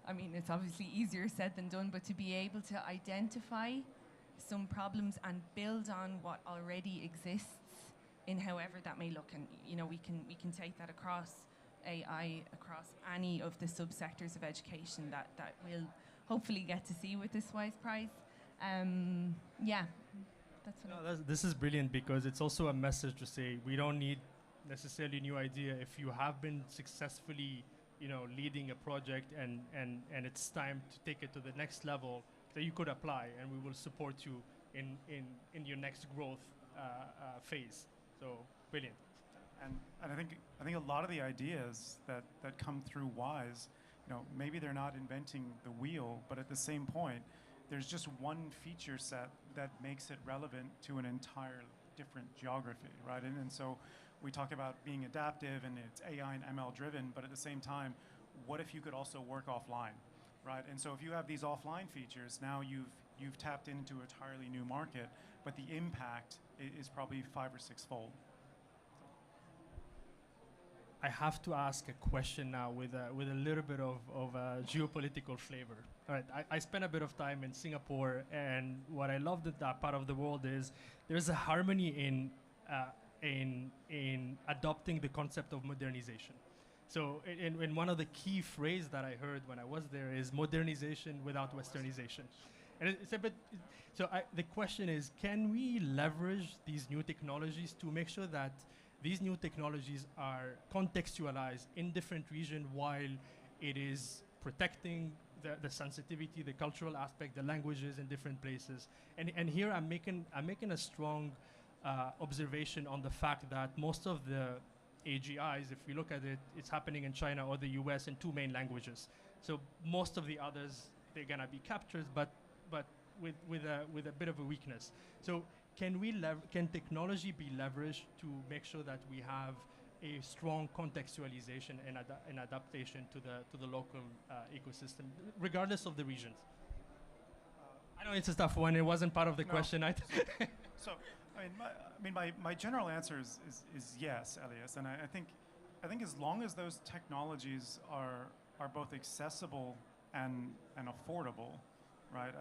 I mean, it's obviously easier said than done, but to be able to identify some problems and build on what already exists, in however that may look, and we can take that across AI across any of the subsectors of education that we'll hopefully get to see with this WISE Prize. Yeah, that's what This is brilliant because it's also a message to say we don't need necessarily new idea. If you have been successfully, leading a project and it's time to take it to the next level, that you could apply, and we will support you in your next growth phase. So brilliant. And I think a lot of the ideas that come through WISE, maybe they're not inventing the wheel, but at the same point, there's just one feature set that makes it relevant to an entire different geography, right? And so we talk about being adaptive and it's AI and ML driven, but at the same time, what if you could also work offline, right? And so if you have these offline features, now you've tapped into an entirely new market, but the impact is probably 5 or 6 fold. I have to ask a question now with a little bit of geopolitical flavor. All right, I spent a bit of time in Singapore, and what I loved at that part of the world is there's a harmony in adopting the concept of modernization. So in one of the key phrases that I heard when I was there is modernization without westernization. And it's a bit, the question is, can we leverage these new technologies to make sure that these new technologies are contextualized in different regions while it is protecting the sensitivity, the cultural aspect, the languages in different places. And here I'm making a strong observation on the fact that most of the AGIs, if we look at it, it's happening in China or the US in 2 main languages. So most of the others, they're gonna be captured, but with a bit of a weakness. So can technology be leveraged to make sure that we have a strong contextualization and adaptation to the local ecosystem, regardless of the regions? I know it's a tough one. It wasn't part of the question. So, my general answer is yes, Elias, and I think as long as those technologies are both accessible and affordable, right?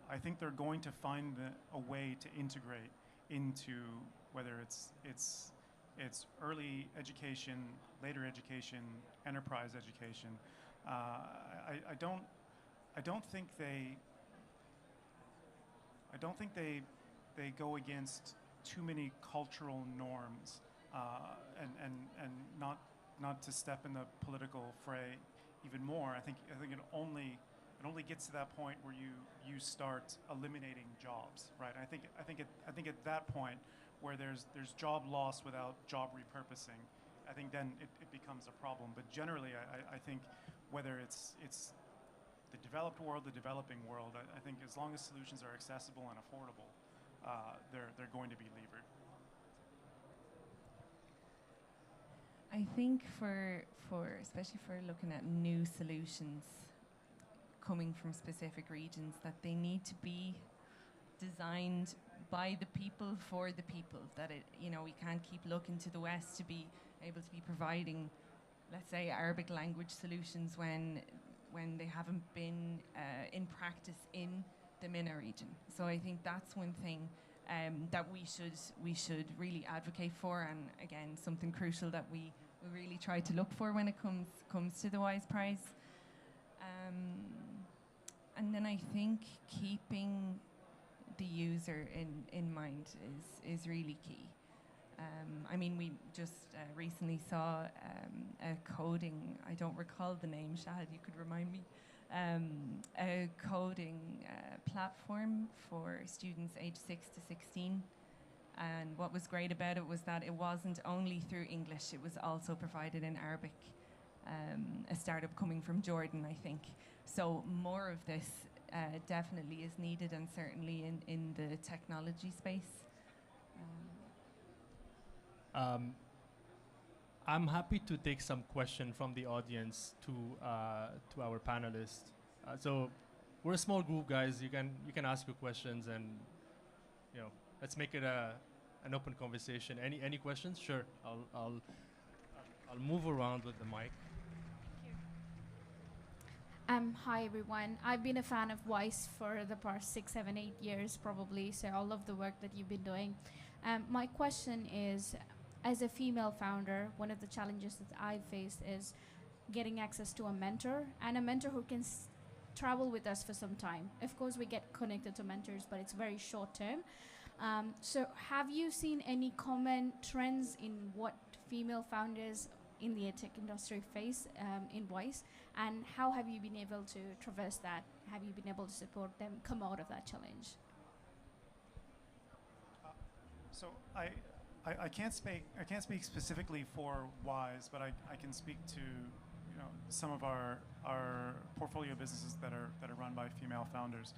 I think they're going to find a way to integrate into whether it's early education, later education, enterprise education. I don't think they go against too many cultural norms, and not to step in the political fray even more. I think it only gets to that point where you start eliminating jobs, right? I think at that point where there's job loss without job repurposing, I think then it becomes a problem. But generally, I think whether it's the developed world, the developing world, I think as long as solutions are accessible and affordable, they're going to be levered. I think for especially for looking at new solutions coming from specific regions, that they need to be designed by the people for the people. That we can't keep looking to the West to be able to be providing, let's say, Arabic language solutions when they haven't been in practice in the MENA region. So I think that's one thing that we should really advocate for, and again, something crucial that we really try to look for when it comes to the WISE Prize. And then I think keeping the user in mind is really key. We just recently saw a coding, I don't recall the name, Shahad, you could remind me, a coding platform for students aged 6 to 16. And what was great about it was that it wasn't only through English, it was also provided in Arabic. A startup coming from Jordan, I think. So more of this definitely is needed, and certainly in the technology space. I'm happy to take some question from the audience to our panelists. So we're a small group, guys. You can ask your questions, and let's make it an open conversation. Any questions? Sure. I'll move around with the mic. Hi everyone. I've been a fan of WISE for the past 6, 7, 8 years probably, so I love the work that you've been doing. My question is, as a female founder, one of the challenges that I faced is getting access to a mentor, and a mentor who can travel with us for some time. Of course, we get connected to mentors, but it's very short term. So have you seen any common trends in what female founders in the edtech industry face in Wise, and how have you been able to traverse that? Have you been able to support them come out of that challenge? So I can't speak specifically for Wise, but I can speak to some of our portfolio businesses that are run by female founders.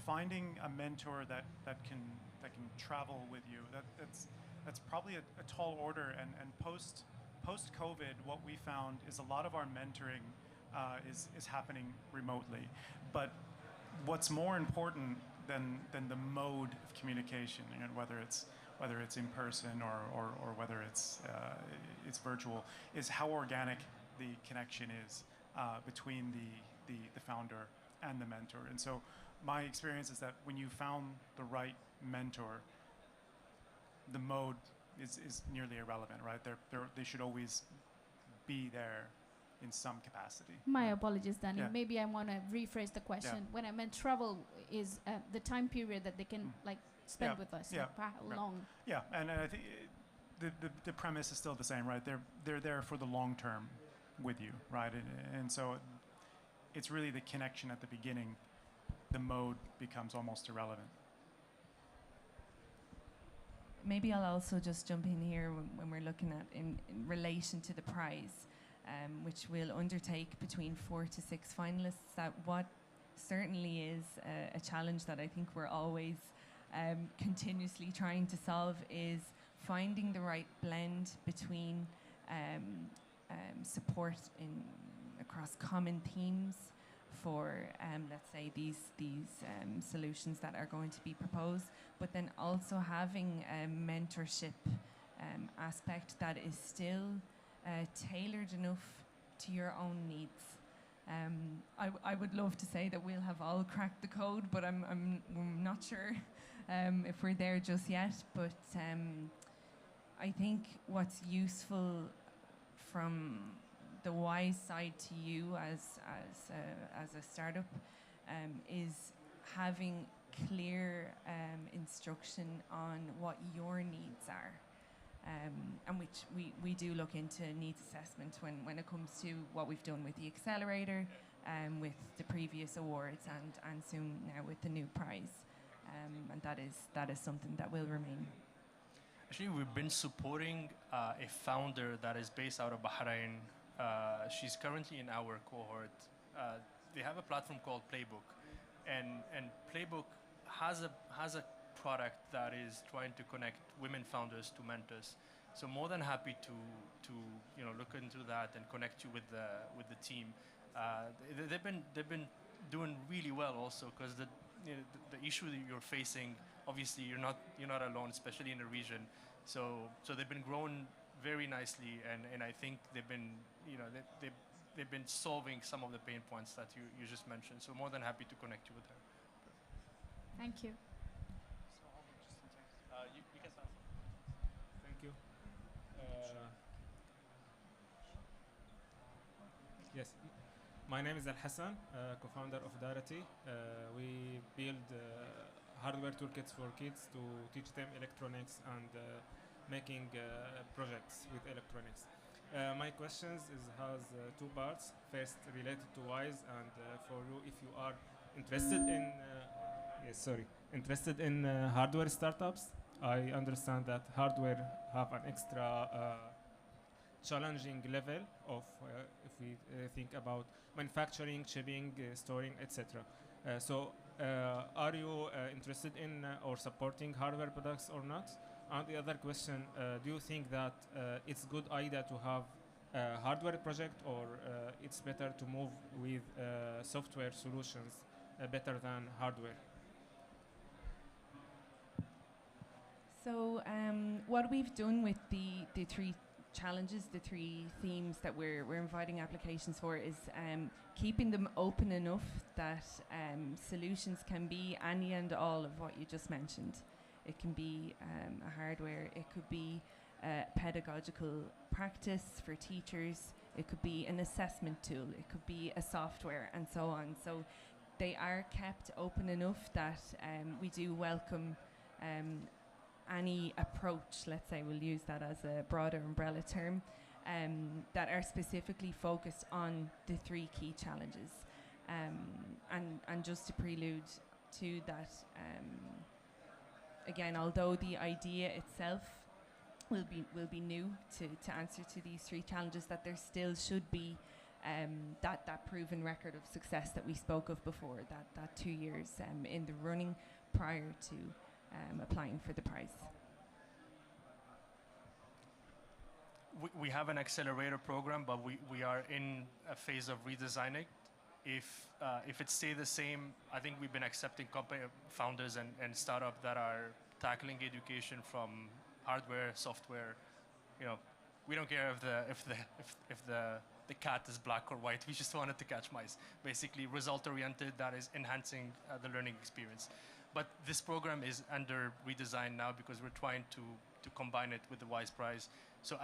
Finding a mentor that can travel with you, that's probably a tall order. And post COVID, what we found is a lot of our mentoring is happening remotely. But what's more important than the mode of communication, whether it's in person or whether it's virtual, is how organic the connection is between the founder and the mentor. And so my experience is that when you found the right mentor, the mode is nearly irrelevant, right? They should always be there in some capacity. My apologies, Daniel. Yeah. Maybe I want to rephrase the question. Yeah. When I meant travel is the time period that they can spend with us. Yeah. Like how long? Yeah, and I think the premise is still the same, right? They're there for the long term with you, right? And so it's really the connection at the beginning. The mode becomes almost irrelevant. Maybe I'll also just jump in here when we're looking at in relation to the prize, which we'll undertake between 4 to 6 finalists. That what certainly is a challenge that I think we're always continuously trying to solve is finding the right blend between support across common themes for let's say these solutions that are going to be proposed, but then also having a mentorship aspect that is still tailored enough to your own needs. I would love to say that we'll have all cracked the code, but I'm not sure if we're there just yet. But I think what's useful from the Wise side to you as a startup is having clear instruction on what your needs are, and which we do look into needs assessment when it comes to what we've done with the accelerator, with the previous awards, and soon now with the new prize, and that is something that will remain. Actually, we've been supporting a founder that is based out of Bahrain. She's currently in our cohort. They have a platform called Playbook, and Playbook has a product that is trying to connect women founders to mentors. So more than happy to look into that and connect you with the team. They've been doing really well also, because the issue that you're facing, obviously you're not alone, especially in the region. So they've been growing very nicely, and I think they've been they've been solving some of the pain points that you just mentioned. So more than happy to connect you with her. Thank you. You can start. Thank you. Yes, my name is Al Hassan, co-founder of Darity. We build hardware toolkits for kids to teach them electronics and making projects with electronics. My questions has 2 parts. First, related to Wise, and for you, if you are interested in interested in hardware startups. I understand that hardware have an extra challenging level of if we think about manufacturing, shipping, storing, etc. So are you interested in or supporting hardware products or not? And the other question, do you think that it's a good idea to have a hardware project, or it's better to move with software solutions better than hardware? So what we've done with the 3 challenges, the 3 themes that we're inviting applications for, is keeping them open enough that solutions can be any and all of what you just mentioned. it can be a hardware, it could be pedagogical practice for teachers, it could be an assessment tool, it could be a software, and so on. So they are kept open enough that we do welcome any approach, let's say we'll use that as a broader umbrella term, that are specifically focused on the three key challenges. And just to prelude to that, again, although the idea itself will be new to answer to these three challenges, that there still should be that proven record of success that we spoke of before, that 2 years in the running prior to applying for the prize. We have an accelerator program, but we are in a phase of redesigning. If it stay the same, I think we've been accepting company founders and startups that are tackling education from hardware, software. You know, we don't care if the cat is black or white. We just wanted to catch mice. Basically, result-oriented, that is enhancing the learning experience. But this program is under redesign now because we're trying to combine it with the WISE prize. So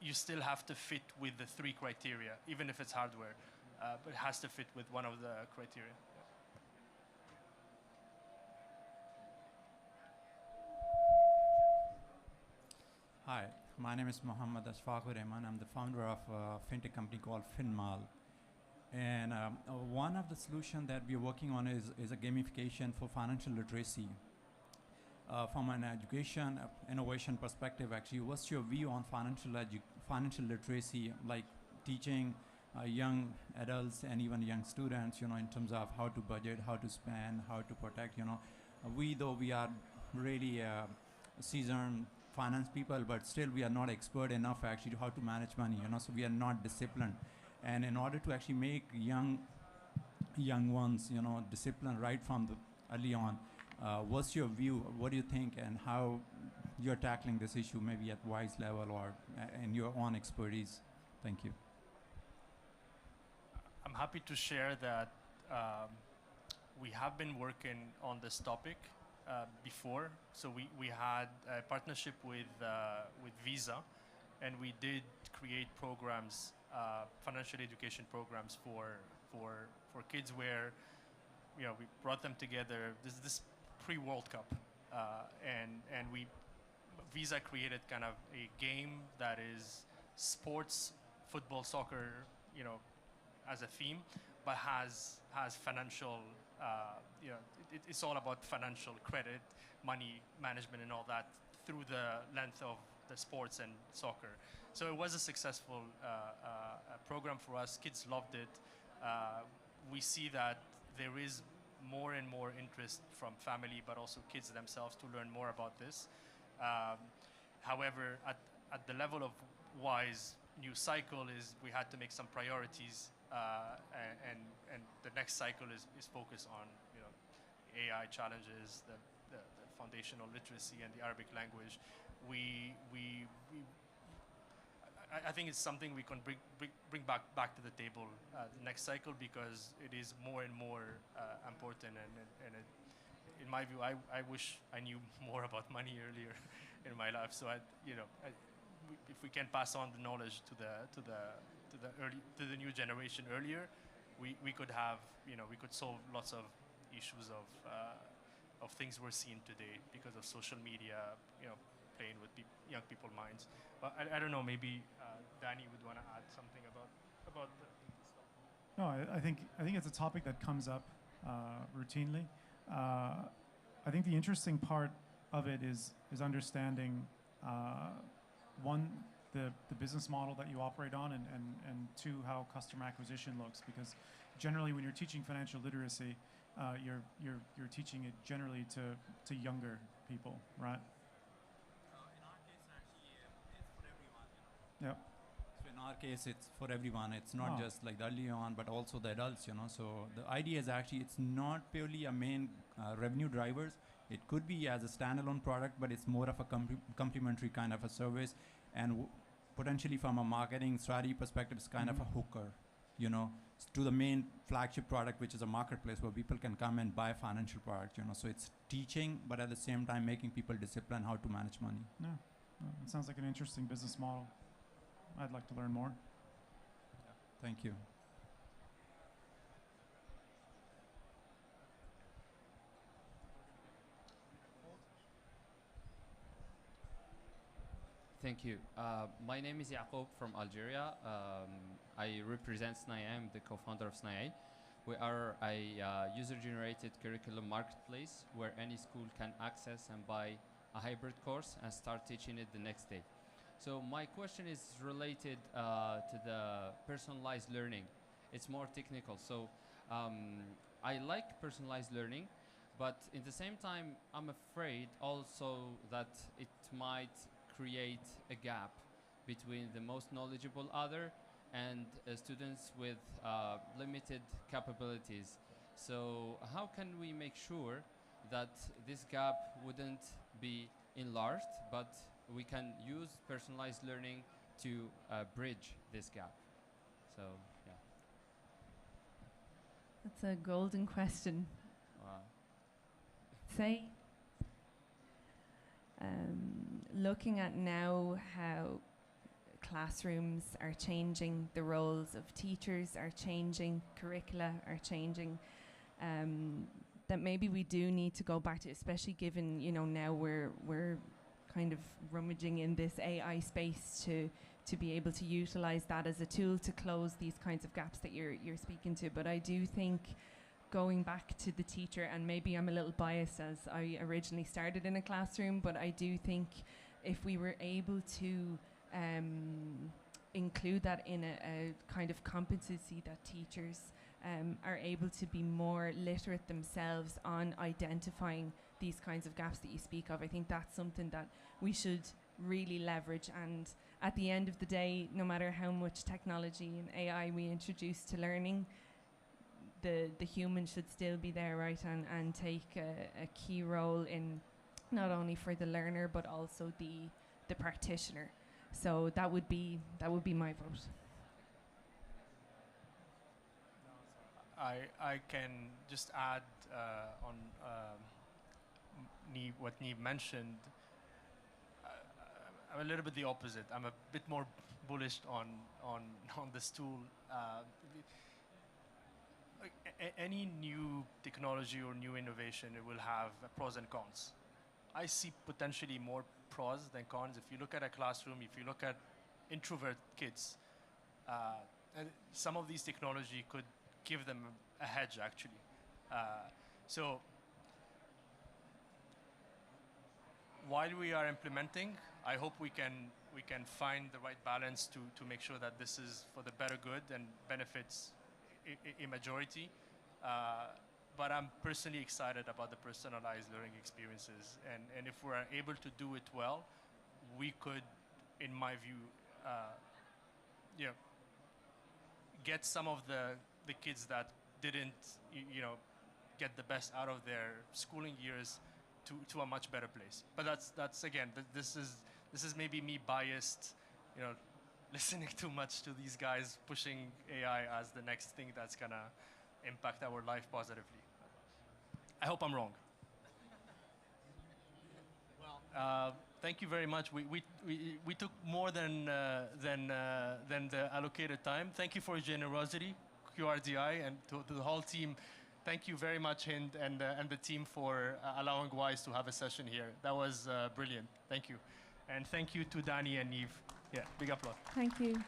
you still have to fit with the three criteria, even if it's hardware, but it has to fit with one of the criteria. Hi, my name is Mohammed Ashfaqur Rahman. I'm the founder of a fintech company called FinMal. And one of the solutions that we're working on is a gamification for financial literacy. From an education innovation perspective, actually, what's your view on financial literacy, like teaching young adults and even young students, you know, in terms of how to budget, how to spend, how to protect, you know. We are really seasoned finance people, but still we are not expert enough actually how to manage money, you know, so we are not disciplined. And in order to actually make young ones, you know, disciplined right from the early on, what's your view? What do you think, and how you're tackling this issue, maybe at WISE level or in your own expertise? Thank you. I'm happy to share that we have been working on this topic before. So we had a partnership with Visa, and we did create programs, financial education programs for kids where, you know, we brought them together. This pre-World Cup, and Visa created kind of a game that is sports, football, soccer, you know, as a theme, but has financial, you know, it's all about financial credit, money management, and all that through the length of the sports and soccer. So it was a successful program for us. Kids loved it. We see that there is more and more interest from family, but also kids themselves to learn more about this. However, at the level of WISE new cycle is we had to make some priorities, and the next cycle is focused on, you know, AI challenges, the foundational literacy and the Arabic language. I think it's something we can bring back to the table the next cycle, because it is more and more important. And in my view, I wish I knew more about money earlier in my life. So if we can pass on the knowledge to the new generation earlier, we could have, you know, we could solve lots of issues of things we're seeing today because of social media, you know, playing with young people's minds. But I don't know, maybe Danny would want to add something about the No, I think it's a topic that comes up routinely. I think the interesting part of it is understanding one, the business model that you operate on, and two, how customer acquisition looks. Because generally, when you're teaching financial literacy, you're teaching it generally to younger people, right? Yep. So in our case, it's for everyone. It's not just like the early on, but also the adults, you know. So the idea is actually it's not purely a main revenue drivers. It could be as a standalone product, but it's more of a complementary kind of a service. And potentially from a marketing strategy perspective, it's kind of a hooker. to the main flagship product, which is a marketplace where people can come and buy financial products. So it's teaching, but at the same time making people discipline how to manage money. Yeah, it sounds like an interesting business model. I'd like to learn more. Thank you. Thank you. My name is Yaqub from Algeria. I represent SNAI. I'm the co-founder of SNAI. We are a user-generated curriculum marketplace where any school can access and buy a hybrid course and start teaching it the next day. So my question is related to the personalized learning. It's more technical. So I like personalized learning, but in the same time, I'm afraid also that it might create a gap between the most knowledgeable other and students with limited capabilities. So how can we make sure that this gap wouldn't be enlarged, but we can use personalized learning to bridge this gap? So, yeah. That's a golden question. Wow. Say, looking at now how classrooms are changing, the roles of teachers are changing, curricula are changing, that maybe we do need to go back to, especially given, now we're kind of rummaging in this AI space to be able to utilize that as a tool to close these kinds of gaps that you're speaking to. But I do think going back to the teacher, and maybe I'm a little biased as I originally started in a classroom, but I do think if we were able to include that in a kind of competency that teachers are able to be more literate themselves on identifying these kinds of gaps that you speak of, I think that's something that we should really leverage. And at the end of the day, no matter how much technology and AI we introduce to learning, the human should still be there, right, and take a key role in not only for the learner but also the practitioner. So that would be my vote. I can just add on what Neeb mentioned. I'm a little bit the opposite. I'm a bit more bullish on this tool. Any new technology or new innovation, it will have pros and cons. I see potentially more pros than cons. If you look at a classroom, if you look at introvert kids, and some of these technology could give them a hedge, actually. So while we are implementing, I hope we can find the right balance to make sure that this is for the better good and benefits a majority. But I'm personally excited about the personalized learning experiences. And if we're able to do it well, we could, in my view, get some of the kids that didn't, get the best out of their schooling years to a much better place. But that's again, this is maybe me biased, listening too much to these guys pushing AI as the next thing that's gonna impact our life positively. I hope I'm wrong. Well, thank you very much. We took more than the allocated time. Thank you for your generosity, QRDI, and to the whole team. Thank you very much, Hind, and the team for allowing WISE to have a session here. That was brilliant. Thank you. And thank you to Danny and Neve. Yeah, big applause. Thank you.